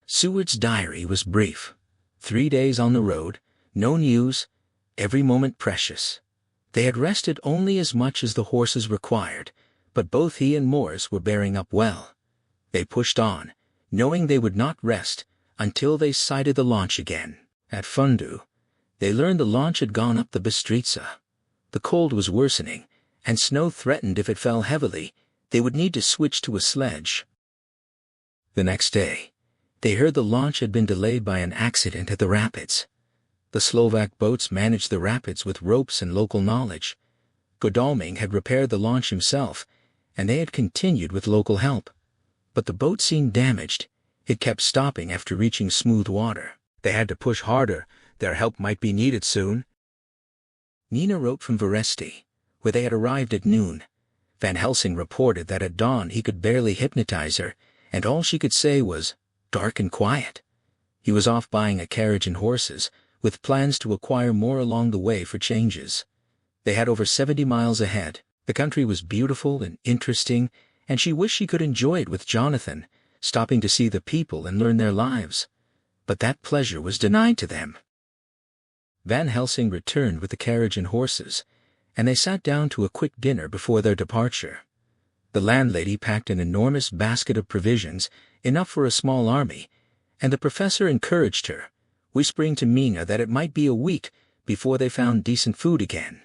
Seward's diary was brief. 3 days on the road, no news, every moment precious. They had rested only as much as the horses required, but both he and Morris were bearing up well. They pushed on, knowing they would not rest until they sighted the launch again. At Fundu, they learned the launch had gone up the Bistritza. The cold was worsening, and snow threatened if it fell heavily. They would need to switch to a sledge. The next day, they heard the launch had been delayed by an accident at the rapids. The Slovak boats managed the rapids with ropes and local knowledge. Godalming had repaired the launch himself, and they had continued with local help. But the boat seemed damaged. It kept stopping after reaching smooth water. They had to push harder. Their help might be needed soon. Nina wrote from Veresti, where they had arrived at noon. Van Helsing reported that at dawn he could barely hypnotize her, and all she could say was, "Dark and quiet." He was off buying a carriage and horses, with plans to acquire more along the way for changes. They had over 70 miles ahead. The country was beautiful and interesting, and she wished she could enjoy it with Jonathan, stopping to see the people and learn their lives. But that pleasure was denied to them. Van Helsing returned with the carriage and horses, and they sat down to a quick dinner before their departure. The landlady packed an enormous basket of provisions, enough for a small army, and the professor encouraged her, whispering to Mina that it might be a week before they found decent food again.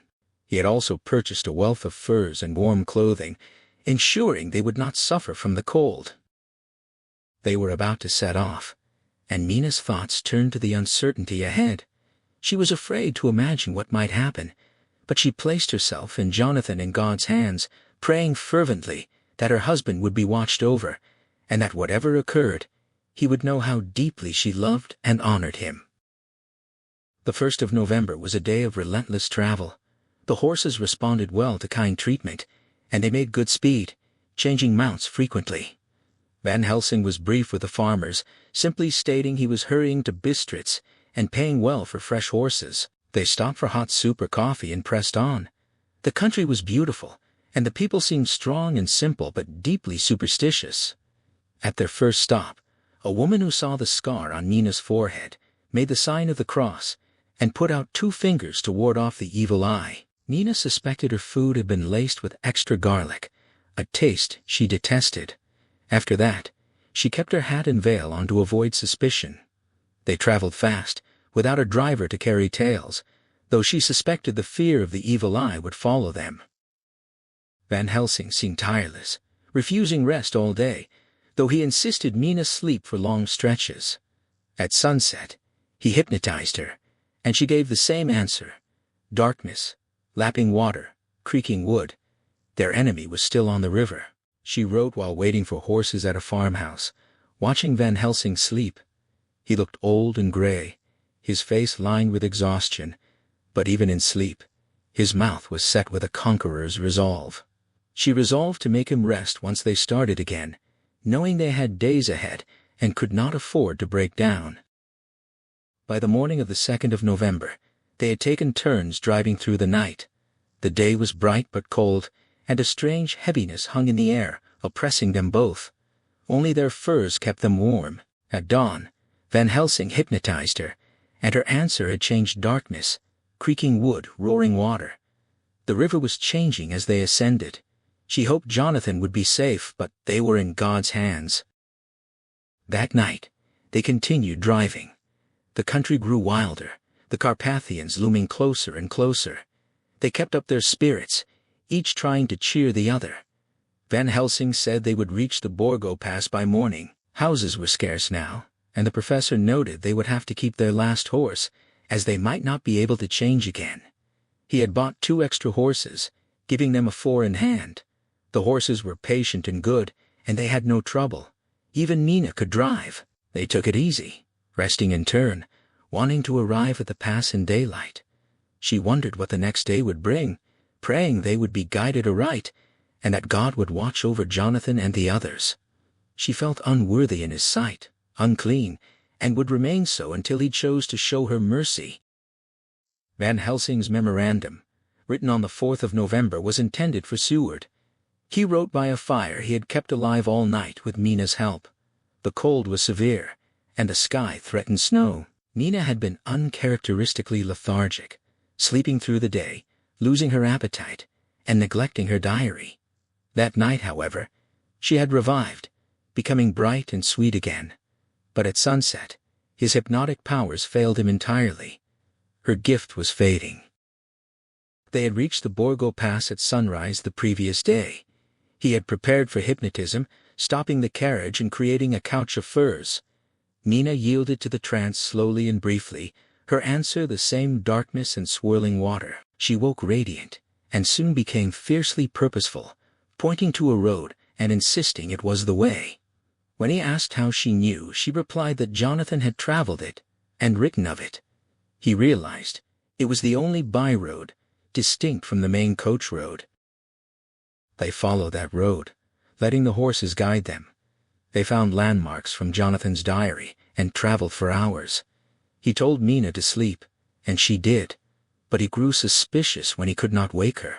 He had also purchased a wealth of furs and warm clothing, ensuring they would not suffer from the cold. They were about to set off, and Mina's thoughts turned to the uncertainty ahead. She was afraid to imagine what might happen, but she placed herself and Jonathan in God's hands, praying fervently that her husband would be watched over, and that whatever occurred, he would know how deeply she loved and honored him. The 1st of November was a day of relentless travel. The horses responded well to kind treatment, and they made good speed, changing mounts frequently. Van Helsing was brief with the farmers, simply stating he was hurrying to Bistritz and paying well for fresh horses. They stopped for hot soup or coffee and pressed on. The country was beautiful, and the people seemed strong and simple but deeply superstitious. At their first stop, a woman who saw the scar on Nina's forehead made the sign of the cross and put out 2 fingers to ward off the evil eye. Nina suspected her food had been laced with extra garlic, a taste she detested. After that, she kept her hat and veil on to avoid suspicion. They traveled fast, without a driver to carry tales, though she suspected the fear of the evil eye would follow them. Van Helsing seemed tireless, refusing rest all day, though he insisted Mina sleep for long stretches. At sunset, he hypnotized her, and she gave the same answer: darkness, lapping water, creaking wood. Their enemy was still on the river. She wrote while waiting for horses at a farmhouse, watching Van Helsing sleep. He looked old and gray, his face lined with exhaustion, but even in sleep, his mouth was set with a conqueror's resolve. She resolved to make him rest once they started again, knowing they had days ahead and could not afford to break down. By the morning of the 2nd of November, they had taken turns driving through the night. The day was bright but cold, and a strange heaviness hung in the air, oppressing them both. Only their furs kept them warm. At dawn, Van Helsing hypnotized her, and her answer had changed darkness, creaking wood, roaring water. The river was changing as they ascended. She hoped Jonathan would be safe, but they were in God's hands. That night, they continued driving. The country grew wilder, the Carpathians looming closer and closer. They kept up their spirits, each trying to cheer the other. Van Helsing said they would reach the Borgo Pass by morning. Houses were scarce now, and the professor noted they would have to keep their last horse, as they might not be able to change again. He had bought 2 extra horses, giving them a 4 in hand. The horses were patient and good, and they had no trouble. Even Nina could drive. They took it easy, resting in turn, wanting to arrive at the pass in daylight. She wondered what the next day would bring, praying they would be guided aright, and that God would watch over Jonathan and the others. She felt unworthy in his sight, unclean, and would remain so until he chose to show her mercy. Van Helsing's memorandum, written on the 4th of November, was intended for Seward. He wrote by a fire he had kept alive all night with Mina's help. The cold was severe, and the sky threatened snow. Nina had been uncharacteristically lethargic, sleeping through the day, losing her appetite, and neglecting her diary. That night, however, she had revived, becoming bright and sweet again. But at sunset, his hypnotic powers failed him entirely. Her gift was fading. They had reached the Borgo Pass at sunrise the previous day. He had prepared for hypnotism, stopping the carriage and creating a couch of furs. Mina yielded to the trance slowly and briefly, her answer the same darkness and swirling water. She woke radiant, and soon became fiercely purposeful, pointing to a road and insisting it was the way. When he asked how she knew, she replied that Jonathan had traveled it and written of it. He realized it was the only by-road, distinct from the main coach road. They followed that road, letting the horses guide them. They found landmarks from Jonathan's diary and traveled for hours. He told Mina to sleep, and she did, but he grew suspicious when he could not wake her.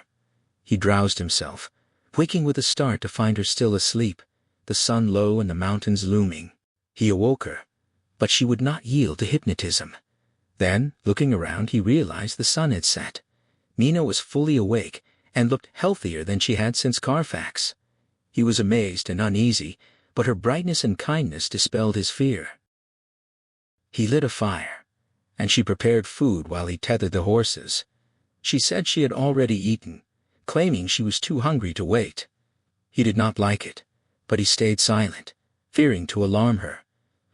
He drowsed himself, waking with a start to find her still asleep, the sun low and the mountains looming. He awoke her, but she would not yield to hypnotism. Then, looking around, he realized the sun had set. Mina was fully awake and looked healthier than she had since Carfax. He was amazed and uneasy, but her brightness and kindness dispelled his fear. He lit a fire, and she prepared food while he tethered the horses. She said she had already eaten, claiming she was too hungry to wait. He did not like it, but he stayed silent, fearing to alarm her.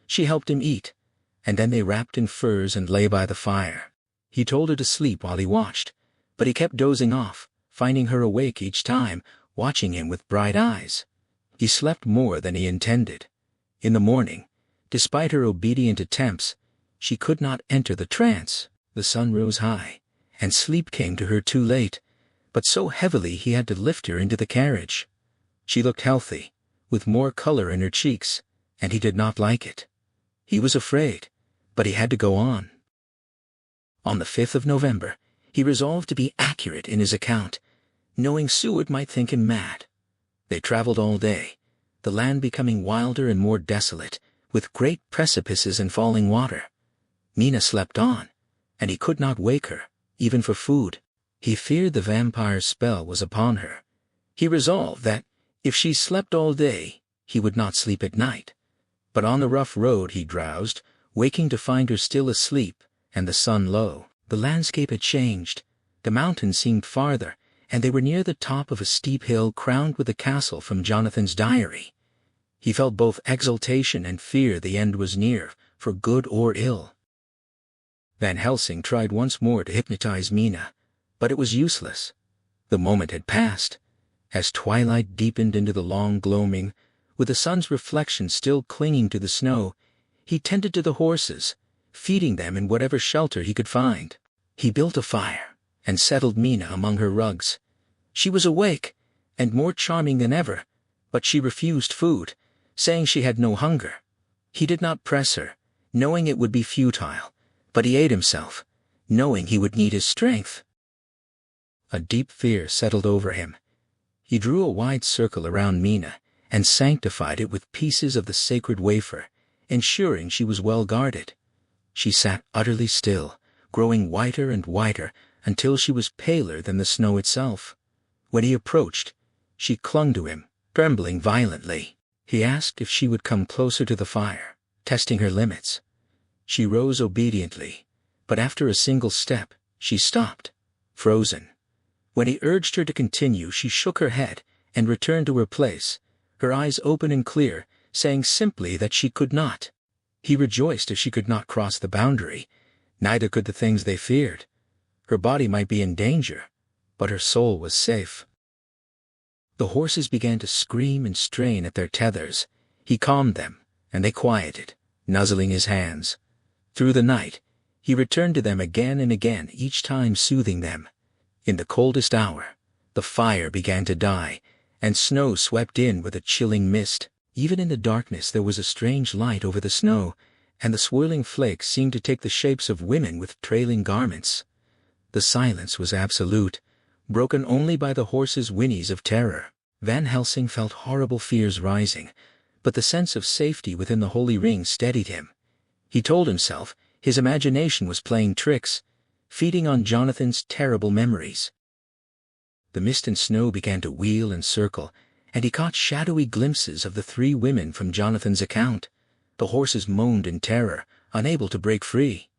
She helped him eat, and then they wrapped in furs and lay by the fire. He told her to sleep while he watched, but he kept dozing off, finding her awake each time, watching him with bright eyes. He slept more than he intended. In the morning, despite her obedient attempts, she could not enter the trance. The sun rose high, and sleep came to her too late, but so heavily he had to lift her into the carriage. She looked healthy, with more color in her cheeks, and he did not like it. He was afraid, but he had to go on. On the 5th of November, he resolved to be accurate in his account, knowing Seward might think him mad. They traveled all day, the land becoming wilder and more desolate, with great precipices and falling water. Mina slept on, and he could not wake her, even for food. He feared the vampire's spell was upon her. He resolved that, if she slept all day, he would not sleep at night. But on the rough road he drowsed, waking to find her still asleep, and the sun low. The landscape had changed. The mountains seemed farther, and they were near the top of a steep hill crowned with the castle from Jonathan's diary. He felt both exultation and fear the end was near, for good or ill. Van Helsing tried once more to hypnotize Mina, but it was useless. The moment had passed. As twilight deepened into the long gloaming, with the sun's reflection still clinging to the snow, he tended to the horses, feeding them in whatever shelter he could find. He built a fire, and settled Mina among her rugs. She was awake, and more charming than ever, but she refused food, saying she had no hunger. He did not press her, knowing it would be futile, but he ate himself, knowing he would need his strength. A deep fear settled over him. He drew a wide circle around Mina, and sanctified it with pieces of the sacred wafer, ensuring she was well guarded. She sat utterly still, growing whiter and whiter, until she was paler than the snow itself. When he approached, she clung to him, trembling violently. He asked if she would come closer to the fire, testing her limits. She rose obediently, but after a single step, she stopped, frozen. When he urged her to continue, she shook her head and returned to her place, her eyes open and clear, saying simply that she could not. He rejoiced if she could not cross the boundary, neither could the things they feared. Her body might be in danger, but her soul was safe. The horses began to scream and strain at their tethers. He calmed them, and they quieted, nuzzling his hands. Through the night, he returned to them again and again, each time soothing them. In the coldest hour, the fire began to die, and snow swept in with a chilling mist. Even in the darkness there was a strange light over the snow, and the swirling flakes seemed to take the shapes of women with trailing garments. The silence was absolute, broken only by the horses' whinnies of terror. Van Helsing felt horrible fears rising, but the sense of safety within the holy ring steadied him. He told himself his imagination was playing tricks, feeding on Jonathan's terrible memories. The mist and snow began to wheel and circle, and he caught shadowy glimpses of the three women from Jonathan's account. The horses moaned in terror, unable to break free.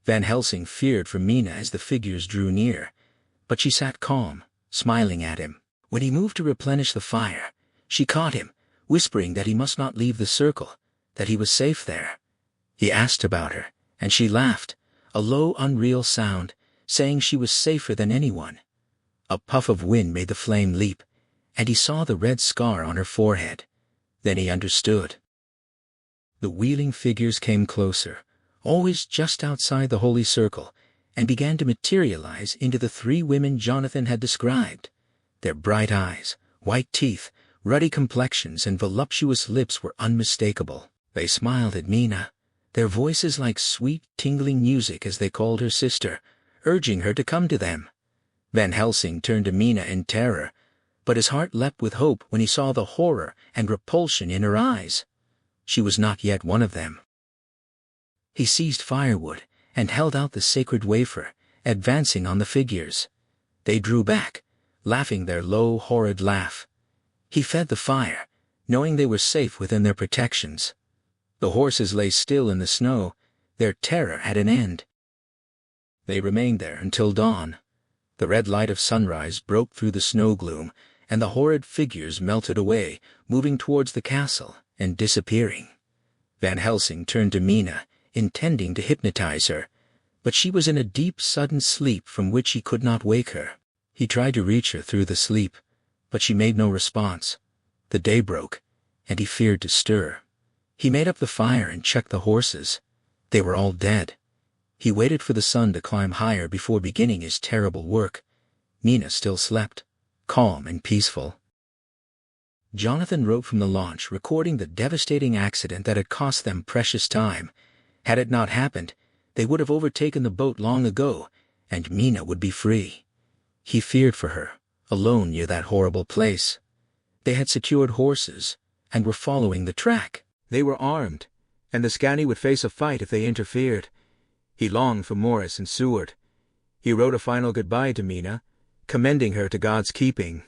Van Helsing feared for Mina as the figures drew near, but she sat calm, smiling at him. When he moved to replenish the fire, she caught him, whispering that he must not leave the circle, that he was safe there. He asked about her, and she laughed, a low, unreal sound, saying she was safer than anyone. A puff of wind made the flame leap, and he saw the red scar on her forehead. Then he understood. The wheeling figures came closer, always just outside the holy circle, and began to materialize into the three women Jonathan had described. Their bright eyes, White teeth, ruddy complexions, and voluptuous lips were unmistakable. They smiled at Mina, their voices like sweet, tingling music as they called her sister, urging her to come to them. Van Helsing turned to Mina in terror, but his heart leapt with hope when he saw the horror and repulsion in her eyes. She was not yet one of them. He seized firewood and held out the sacred wafer, advancing on the figures. They drew back, laughing their low, horrid laugh. He fed the fire, knowing they were safe within their protections. The horses lay still in the snow, their terror at an end. They remained there until dawn. The red light of sunrise broke through the snow gloom, and the horrid figures melted away, moving towards the castle and disappearing. Van Helsing turned to Mina, intending to hypnotize her, but she was in a deep, sudden sleep from which he could not wake her. He tried to reach her through the sleep, but she made no response. The day broke, and he feared to stir. He made up the fire and checked the horses. They were all dead. He waited for the sun to climb higher before beginning his terrible work. Mina still slept, calm and peaceful. Jonathan wrote from the launch, recording the devastating accident that had cost them precious time. Had it not happened, they would have overtaken the boat long ago, and Mina would be free. He feared for her, alone near that horrible place. They had secured horses, and were following the track. They were armed, and the Scani would face a fight if they interfered. He longed for Morris and Seward. He wrote a final goodbye to Mina, commending her to God's keeping.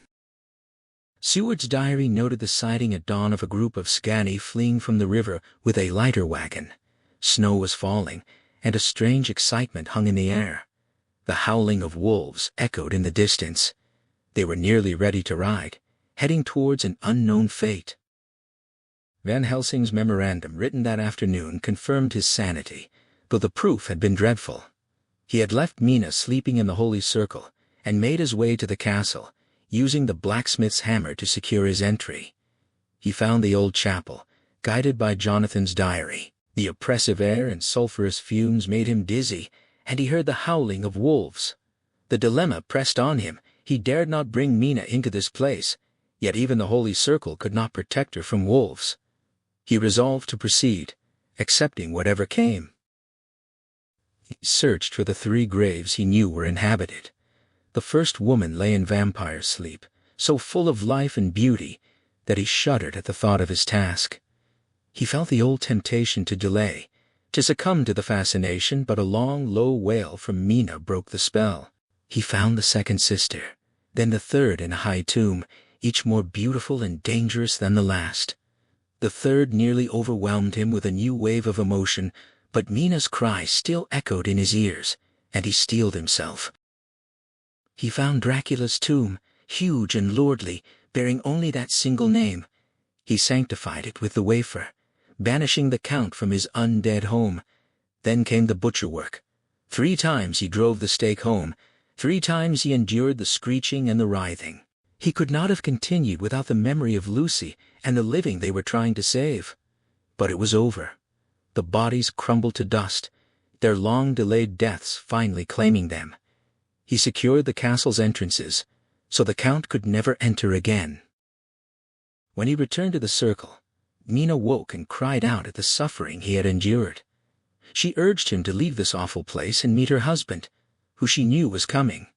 Seward's diary noted the sighting at dawn of a group of Scani fleeing from the river with a lighter wagon. Snow was falling, and a strange excitement hung in the air. The howling of wolves echoed in the distance. They were nearly ready to ride, heading towards an unknown fate. Van Helsing's memorandum written that afternoon confirmed his sanity, though the proof had been dreadful. He had left Mina sleeping in the holy circle, and made his way to the castle, using the blacksmith's hammer to secure his entry. He found the old chapel, guided by Jonathan's diary. The oppressive air and sulphurous fumes made him dizzy, and he heard the howling of wolves. The dilemma pressed on him. He dared not bring Mina into this place, yet even the holy circle could not protect her from wolves. He resolved to proceed, accepting whatever came. He searched for the 3 graves he knew were inhabited. The first woman lay in vampire sleep, so full of life and beauty that he shuddered at the thought of his task. He felt the old temptation to delay, to succumb to the fascination, but a long, low wail from Mina broke the spell. He found the second sister, then the third in a high tomb, each more beautiful and dangerous than the last. The third nearly overwhelmed him with a new wave of emotion, but Mina's cry still echoed in his ears, and he steeled himself. He found Dracula's tomb, huge and lordly, bearing only that single name. He sanctified it with the wafer, banishing the Count from his undead home. Then came the butcher work. 3 times he drove the stake home, 3 times he endured the screeching and the writhing. He could not have continued without the memory of Lucy and the living they were trying to save. But it was over. The bodies crumbled to dust, their long-delayed deaths finally claiming them. He secured the castle's entrances, so the Count could never enter again. When he returned to the circle, Mina woke and cried out at the suffering he had endured. She urged him to leave this awful place and meet her husband, who she knew was coming.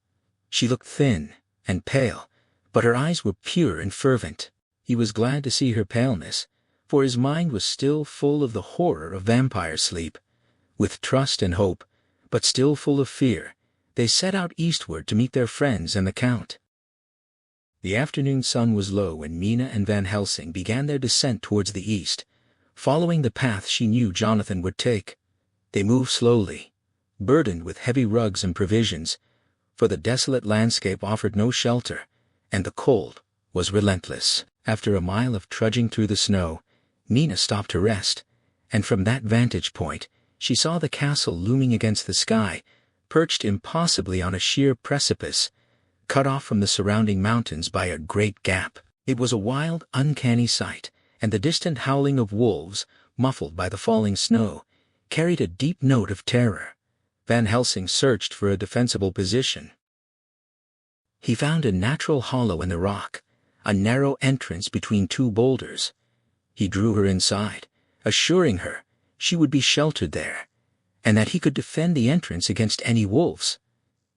She looked thin and pale, but her eyes were pure and fervent. He was glad to see her paleness, for his mind was still full of the horror of vampire sleep. With trust and hope, but still full of fear, they set out eastward to meet their friends and the Count. The afternoon sun was low when Mina and Van Helsing began their descent towards the east, following the path she knew Jonathan would take. They moved slowly, burdened with heavy rugs and provisions, for the desolate landscape offered no shelter, and the cold was relentless. After a mile of trudging through the snow, Mina stopped to rest, and from that vantage point, she saw the castle looming against the sky, perched impossibly on a sheer precipice, cut off from the surrounding mountains by a great gap. It was a wild, uncanny sight, and the distant howling of wolves, muffled by the falling snow, carried a deep note of terror. Van Helsing searched for a defensible position. He found a natural hollow in the rock, a narrow entrance between two boulders. He drew her inside, assuring her she would be sheltered there, and that he could defend the entrance against any wolves.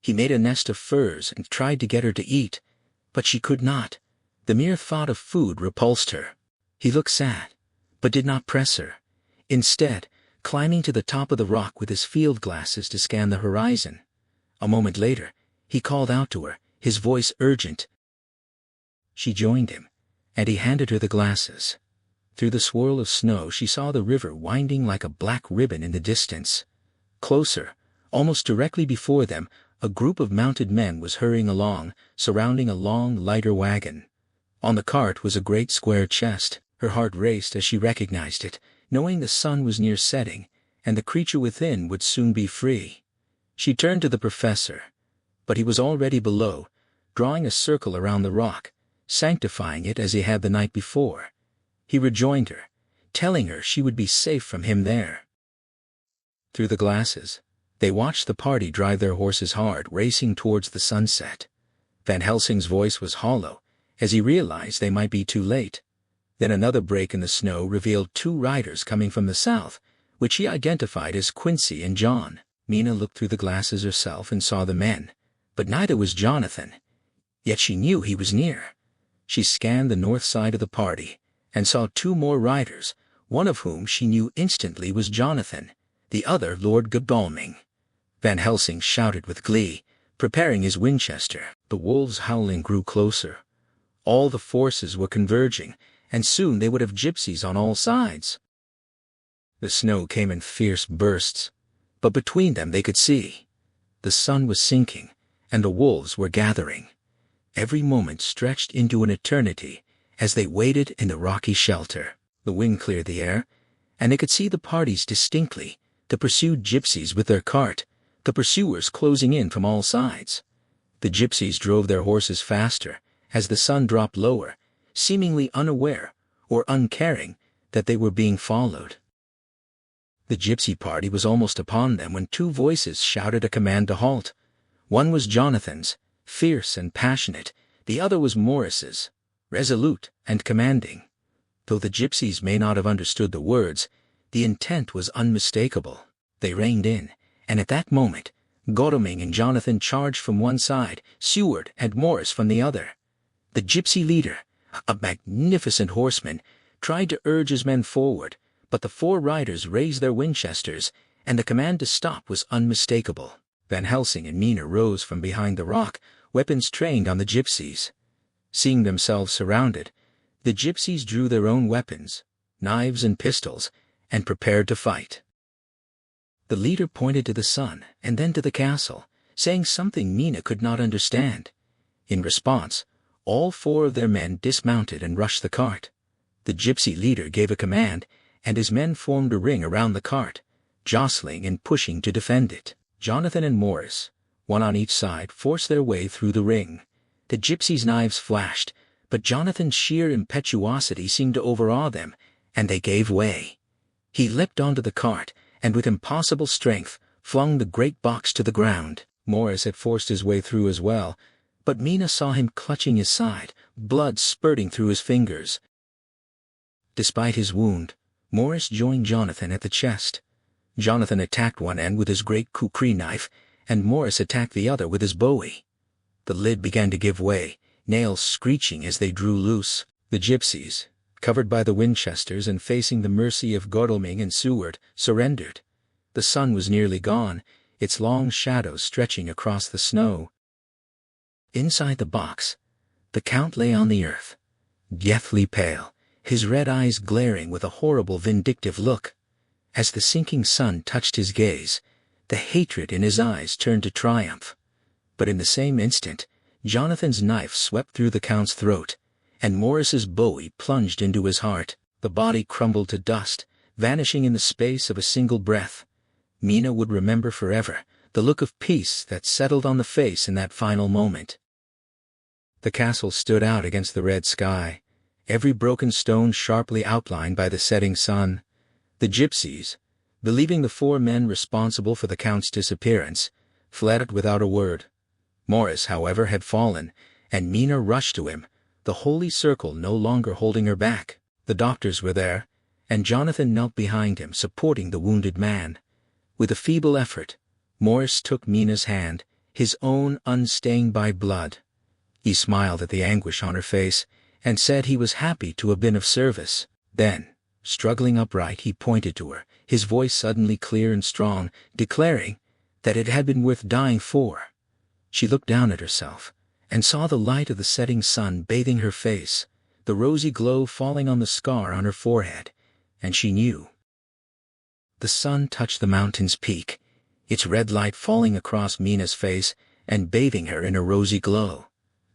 He made a nest of furs and tried to get her to eat, but she could not. The mere thought of food repulsed her. He looked sad, but did not press her, instead climbing to the top of the rock with his field glasses to scan the horizon. A moment later, he called out to her, his voice urgent. She joined him, and he handed her the glasses. Through the swirl of snow she saw the river winding like a black ribbon in the distance. Closer, almost directly before them, a group of mounted men was hurrying along, surrounding a long, lighter wagon. On the cart was a great square chest. Her heart raced as she recognized it, knowing the sun was near setting, and the creature within would soon be free. She turned to the professor, but he was already below, drawing a circle around the rock, sanctifying it as he had the night before. He rejoined her, telling her she would be safe from him there. Through the glasses, they watched the party drive their horses hard, racing towards the sunset. Van Helsing's voice was hollow, as he realized they might be too late. Then another break in the snow revealed two riders coming from the south, which he identified as Quincy and John. Mina looked through the glasses herself and saw the men, but neither was Jonathan. Yet she knew he was near. She scanned the north side of the party, and saw two more riders, one of whom she knew instantly was Jonathan, the other Lord Godalming. Van Helsing shouted with glee, preparing his Winchester. The wolves' howling grew closer. All the forces were converging, and soon they would have gypsies on all sides. The snow came in fierce bursts, but between them they could see. The sun was sinking, and the wolves were gathering. Every moment stretched into an eternity as they waited in the rocky shelter. The wind cleared the air, and they could see the parties distinctly, the pursued gypsies with their cart, the pursuers closing in from all sides. The gypsies drove their horses faster as the sun dropped lower, seemingly unaware or uncaring that they were being followed. The gypsy party was almost upon them when two voices shouted a command to halt. One was Jonathan's, fierce and passionate. The other was Morris's, resolute and commanding. Though the gypsies may not have understood the words, the intent was unmistakable. They reined in, and at that moment, Godalming and Jonathan charged from one side, Seward and Morris from the other. The gypsy leader, a magnificent horseman, tried to urge his men forward, but the four riders raised their Winchesters, and the command to stop was unmistakable. Van Helsing and Mina rose from behind the rock, weapons trained on the gypsies. Seeing themselves surrounded, the gypsies drew their own weapons, knives and pistols, and prepared to fight. The leader pointed to the sun and then to the castle, saying something Mina could not understand. In response, all four of their men dismounted and rushed the cart. The gypsy leader gave a command, and his men formed a ring around the cart, jostling and pushing to defend it. Jonathan and Morris, one on each side, forced their way through the ring. The gypsies' knives flashed, but Jonathan's sheer impetuosity seemed to overawe them, and they gave way. He leapt onto the cart, and with impossible strength, flung the great box to the ground. Morris had forced his way through as well, but Mina saw him clutching his side, blood spurting through his fingers. Despite his wound, Morris joined Jonathan at the chest. Jonathan attacked one end with his great kukri knife, and Morris attacked the other with his bowie. The lid began to give way, nails screeching as they drew loose. The gypsies, covered by the Winchesters and facing the mercy of Godalming and Seward, surrendered. The sun was nearly gone, its long shadows stretching across the snow. Inside the box, the Count lay on the earth, deathly pale, his red eyes glaring with a horrible vindictive look. As the sinking sun touched his gaze, the hatred in his eyes turned to triumph. But in the same instant, Jonathan's knife swept through the Count's throat, and Morris's bowie plunged into his heart. The body crumbled to dust, vanishing in the space of a single breath. Mina would remember forever the look of peace that settled on the face in that final moment. The castle stood out against the red sky, every broken stone sharply outlined by the setting sun. The gypsies, believing the four men responsible for the Count's disappearance, fled without a word. Morris, however, had fallen, and Mina rushed to him, the holy circle no longer holding her back. The doctors were there, and Jonathan knelt behind him supporting the wounded man. With a feeble effort, Morris took Mina's hand, his own unstained by blood. He smiled at the anguish on her face, and said he was happy to have been of service. Then, struggling upright, he pointed to her, his voice suddenly clear and strong, declaring that it had been worth dying for. She looked down at herself, and saw the light of the setting sun bathing her face, the rosy glow falling on the scar on her forehead, and she knew. The sun touched the mountain's peak, its red light falling across Mina's face and bathing her in a rosy glow.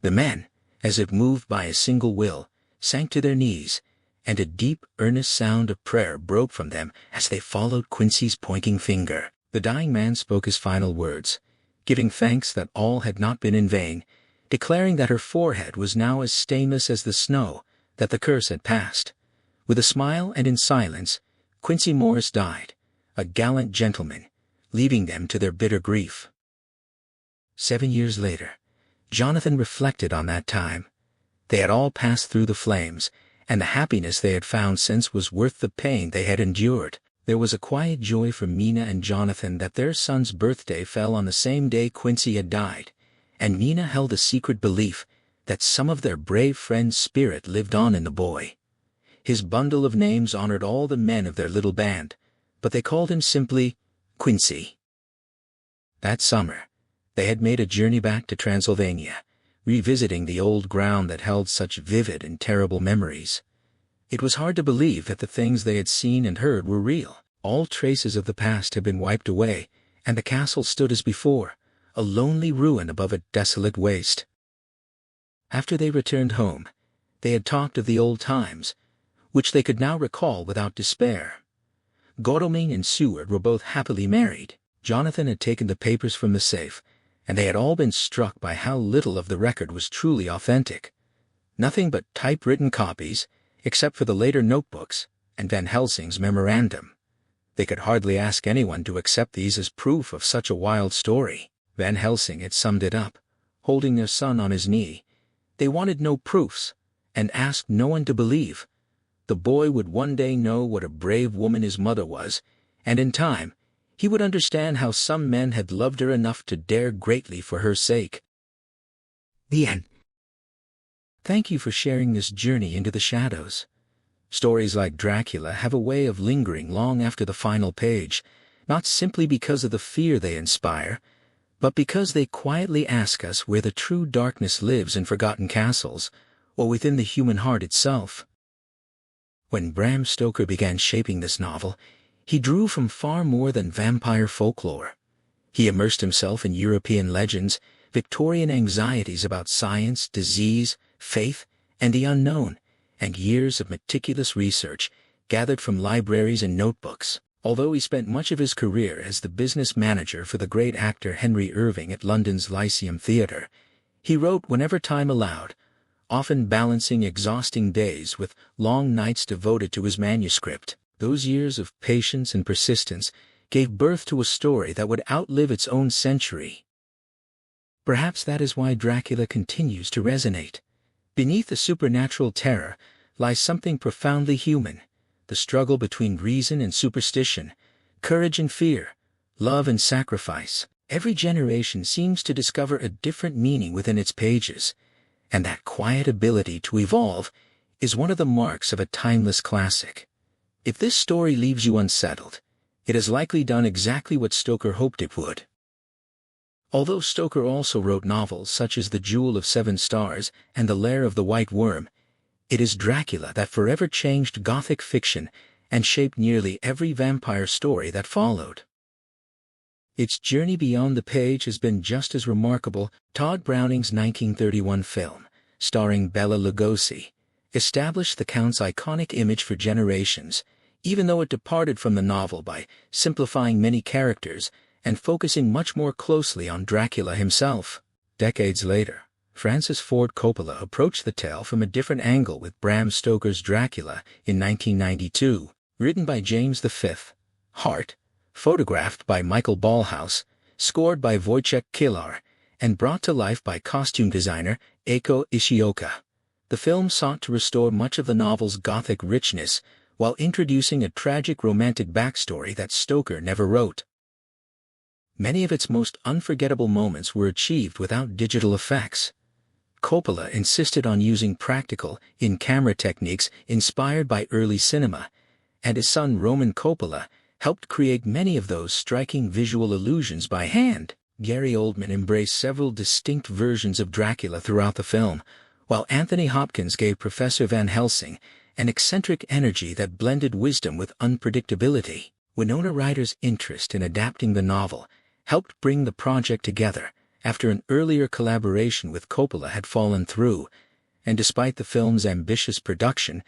The men, as if moved by a single will, sank to their knees, and a deep, earnest sound of prayer broke from them as they followed Quincy's pointing finger. The dying man spoke his final words, giving thanks that all had not been in vain, declaring that her forehead was now as stainless as the snow, that the curse had passed. With a smile and in silence, Quincy Morris died, a gallant gentleman, leaving them to their bitter grief. 7 years later, Jonathan reflected on that time. They had all passed through the flames, and the happiness they had found since was worth the pain they had endured. There was a quiet joy for Mina and Jonathan that their son's birthday fell on the same day Quincy had died, and Mina held a secret belief that some of their brave friend's spirit lived on in the boy. His bundle of names honored all the men of their little band, but they called him simply Quincy. That summer, they had made a journey back to Transylvania, revisiting the old ground that held such vivid and terrible memories. It was hard to believe that the things they had seen and heard were real. All traces of the past had been wiped away, and the castle stood as before, a lonely ruin above a desolate waste. After they returned home, they had talked of the old times, which they could now recall without despair. Godalming and Seward were both happily married. Jonathan had taken the papers from the safe, and they had all been struck by how little of the record was truly authentic. Nothing but typewritten copies, except for the later notebooks and Van Helsing's memorandum. They could hardly ask anyone to accept these as proof of such a wild story. Van Helsing had summed it up, holding their son on his knee. They wanted no proofs, and asked no one to believe. The boy would one day know what a brave woman his mother was, and in time, he would understand how some men had loved her enough to dare greatly for her sake. The end. Thank you for sharing this journey into the shadows. Stories like Dracula have a way of lingering long after the final page, not simply because of the fear they inspire, but because they quietly ask us where the true darkness lives in forgotten castles, or within the human heart itself. When Bram Stoker began shaping this novel, he drew from far more than vampire folklore. He immersed himself in European legends, Victorian anxieties about science, disease, faith, and the unknown, and years of meticulous research gathered from libraries and notebooks. Although he spent much of his career as the business manager for the great actor Henry Irving at London's Lyceum Theatre, he wrote whenever time allowed, often balancing exhausting days with long nights devoted to his manuscript. Those years of patience and persistence gave birth to a story that would outlive its own century. Perhaps that is why Dracula continues to resonate. Beneath the supernatural terror lies something profoundly human, the struggle between reason and superstition, courage and fear, love and sacrifice. Every generation seems to discover a different meaning within its pages, and that quiet ability to evolve is one of the marks of a timeless classic. If this story leaves you unsettled, it has likely done exactly what Stoker hoped it would. Although Stoker also wrote novels such as The Jewel of Seven Stars and The Lair of the White Worm, it is Dracula that forever changed Gothic fiction and shaped nearly every vampire story that followed. Its journey beyond the page has been just as remarkable. Todd Browning's 1931 film, starring Bela Lugosi, established the Count's iconic image for generations, even though it departed from the novel by simplifying many characters and focusing much more closely on Dracula himself. Decades later, Francis Ford Coppola approached the tale from a different angle with Bram Stoker's Dracula in 1992, written by James V. Hart, photographed by Michael Ballhaus, scored by Wojciech Kilar, and brought to life by costume designer Eiko Ishioka. The film sought to restore much of the novel's Gothic richness while introducing a tragic romantic backstory that Stoker never wrote. Many of its most unforgettable moments were achieved without digital effects. Coppola insisted on using practical, in-camera techniques inspired by early cinema, and his son Roman Coppola helped create many of those striking visual illusions by hand. Gary Oldman embraced several distinct versions of Dracula throughout the film, while Anthony Hopkins gave Professor Van Helsing an eccentric energy that blended wisdom with unpredictability. Winona Ryder's interest in adapting the novel helped bring the project together after an earlier collaboration with Coppola had fallen through, and despite the film's ambitious production,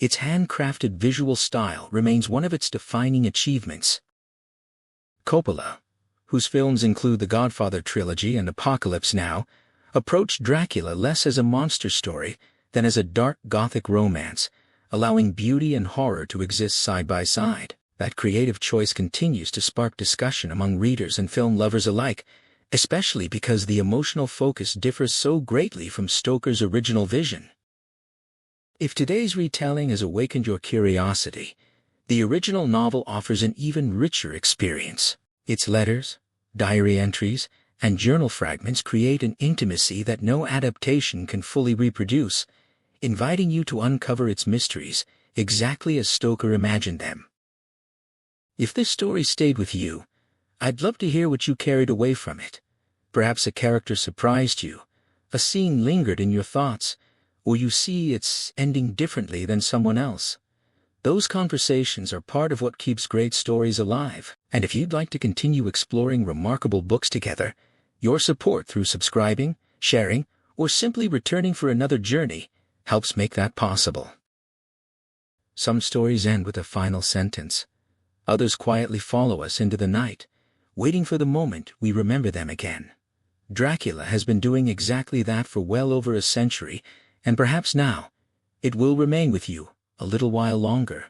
its handcrafted visual style remains one of its defining achievements. Coppola, whose films include the Godfather trilogy and Apocalypse Now, approached Dracula less as a monster story than as a dark Gothic romance, allowing beauty and horror to exist side by side. That creative choice continues to spark discussion among readers and film lovers alike, especially because the emotional focus differs so greatly from Stoker's original vision. If today's retelling has awakened your curiosity, the original novel offers an even richer experience. Its letters, diary entries, and journal fragments create an intimacy that no adaptation can fully reproduce, inviting you to uncover its mysteries exactly as Stoker imagined them. If this story stayed with you, I'd love to hear what you carried away from it. Perhaps a character surprised you, a scene lingered in your thoughts, or you see its ending differently than someone else. Those conversations are part of what keeps great stories alive. And if you'd like to continue exploring remarkable books together, your support through subscribing, sharing, or simply returning for another journey helps make that possible. Some stories end with a final sentence. Others quietly follow us into the night, waiting for the moment we remember them again. Dracula has been doing exactly that for well over a century, and perhaps now, it will remain with you a little while longer.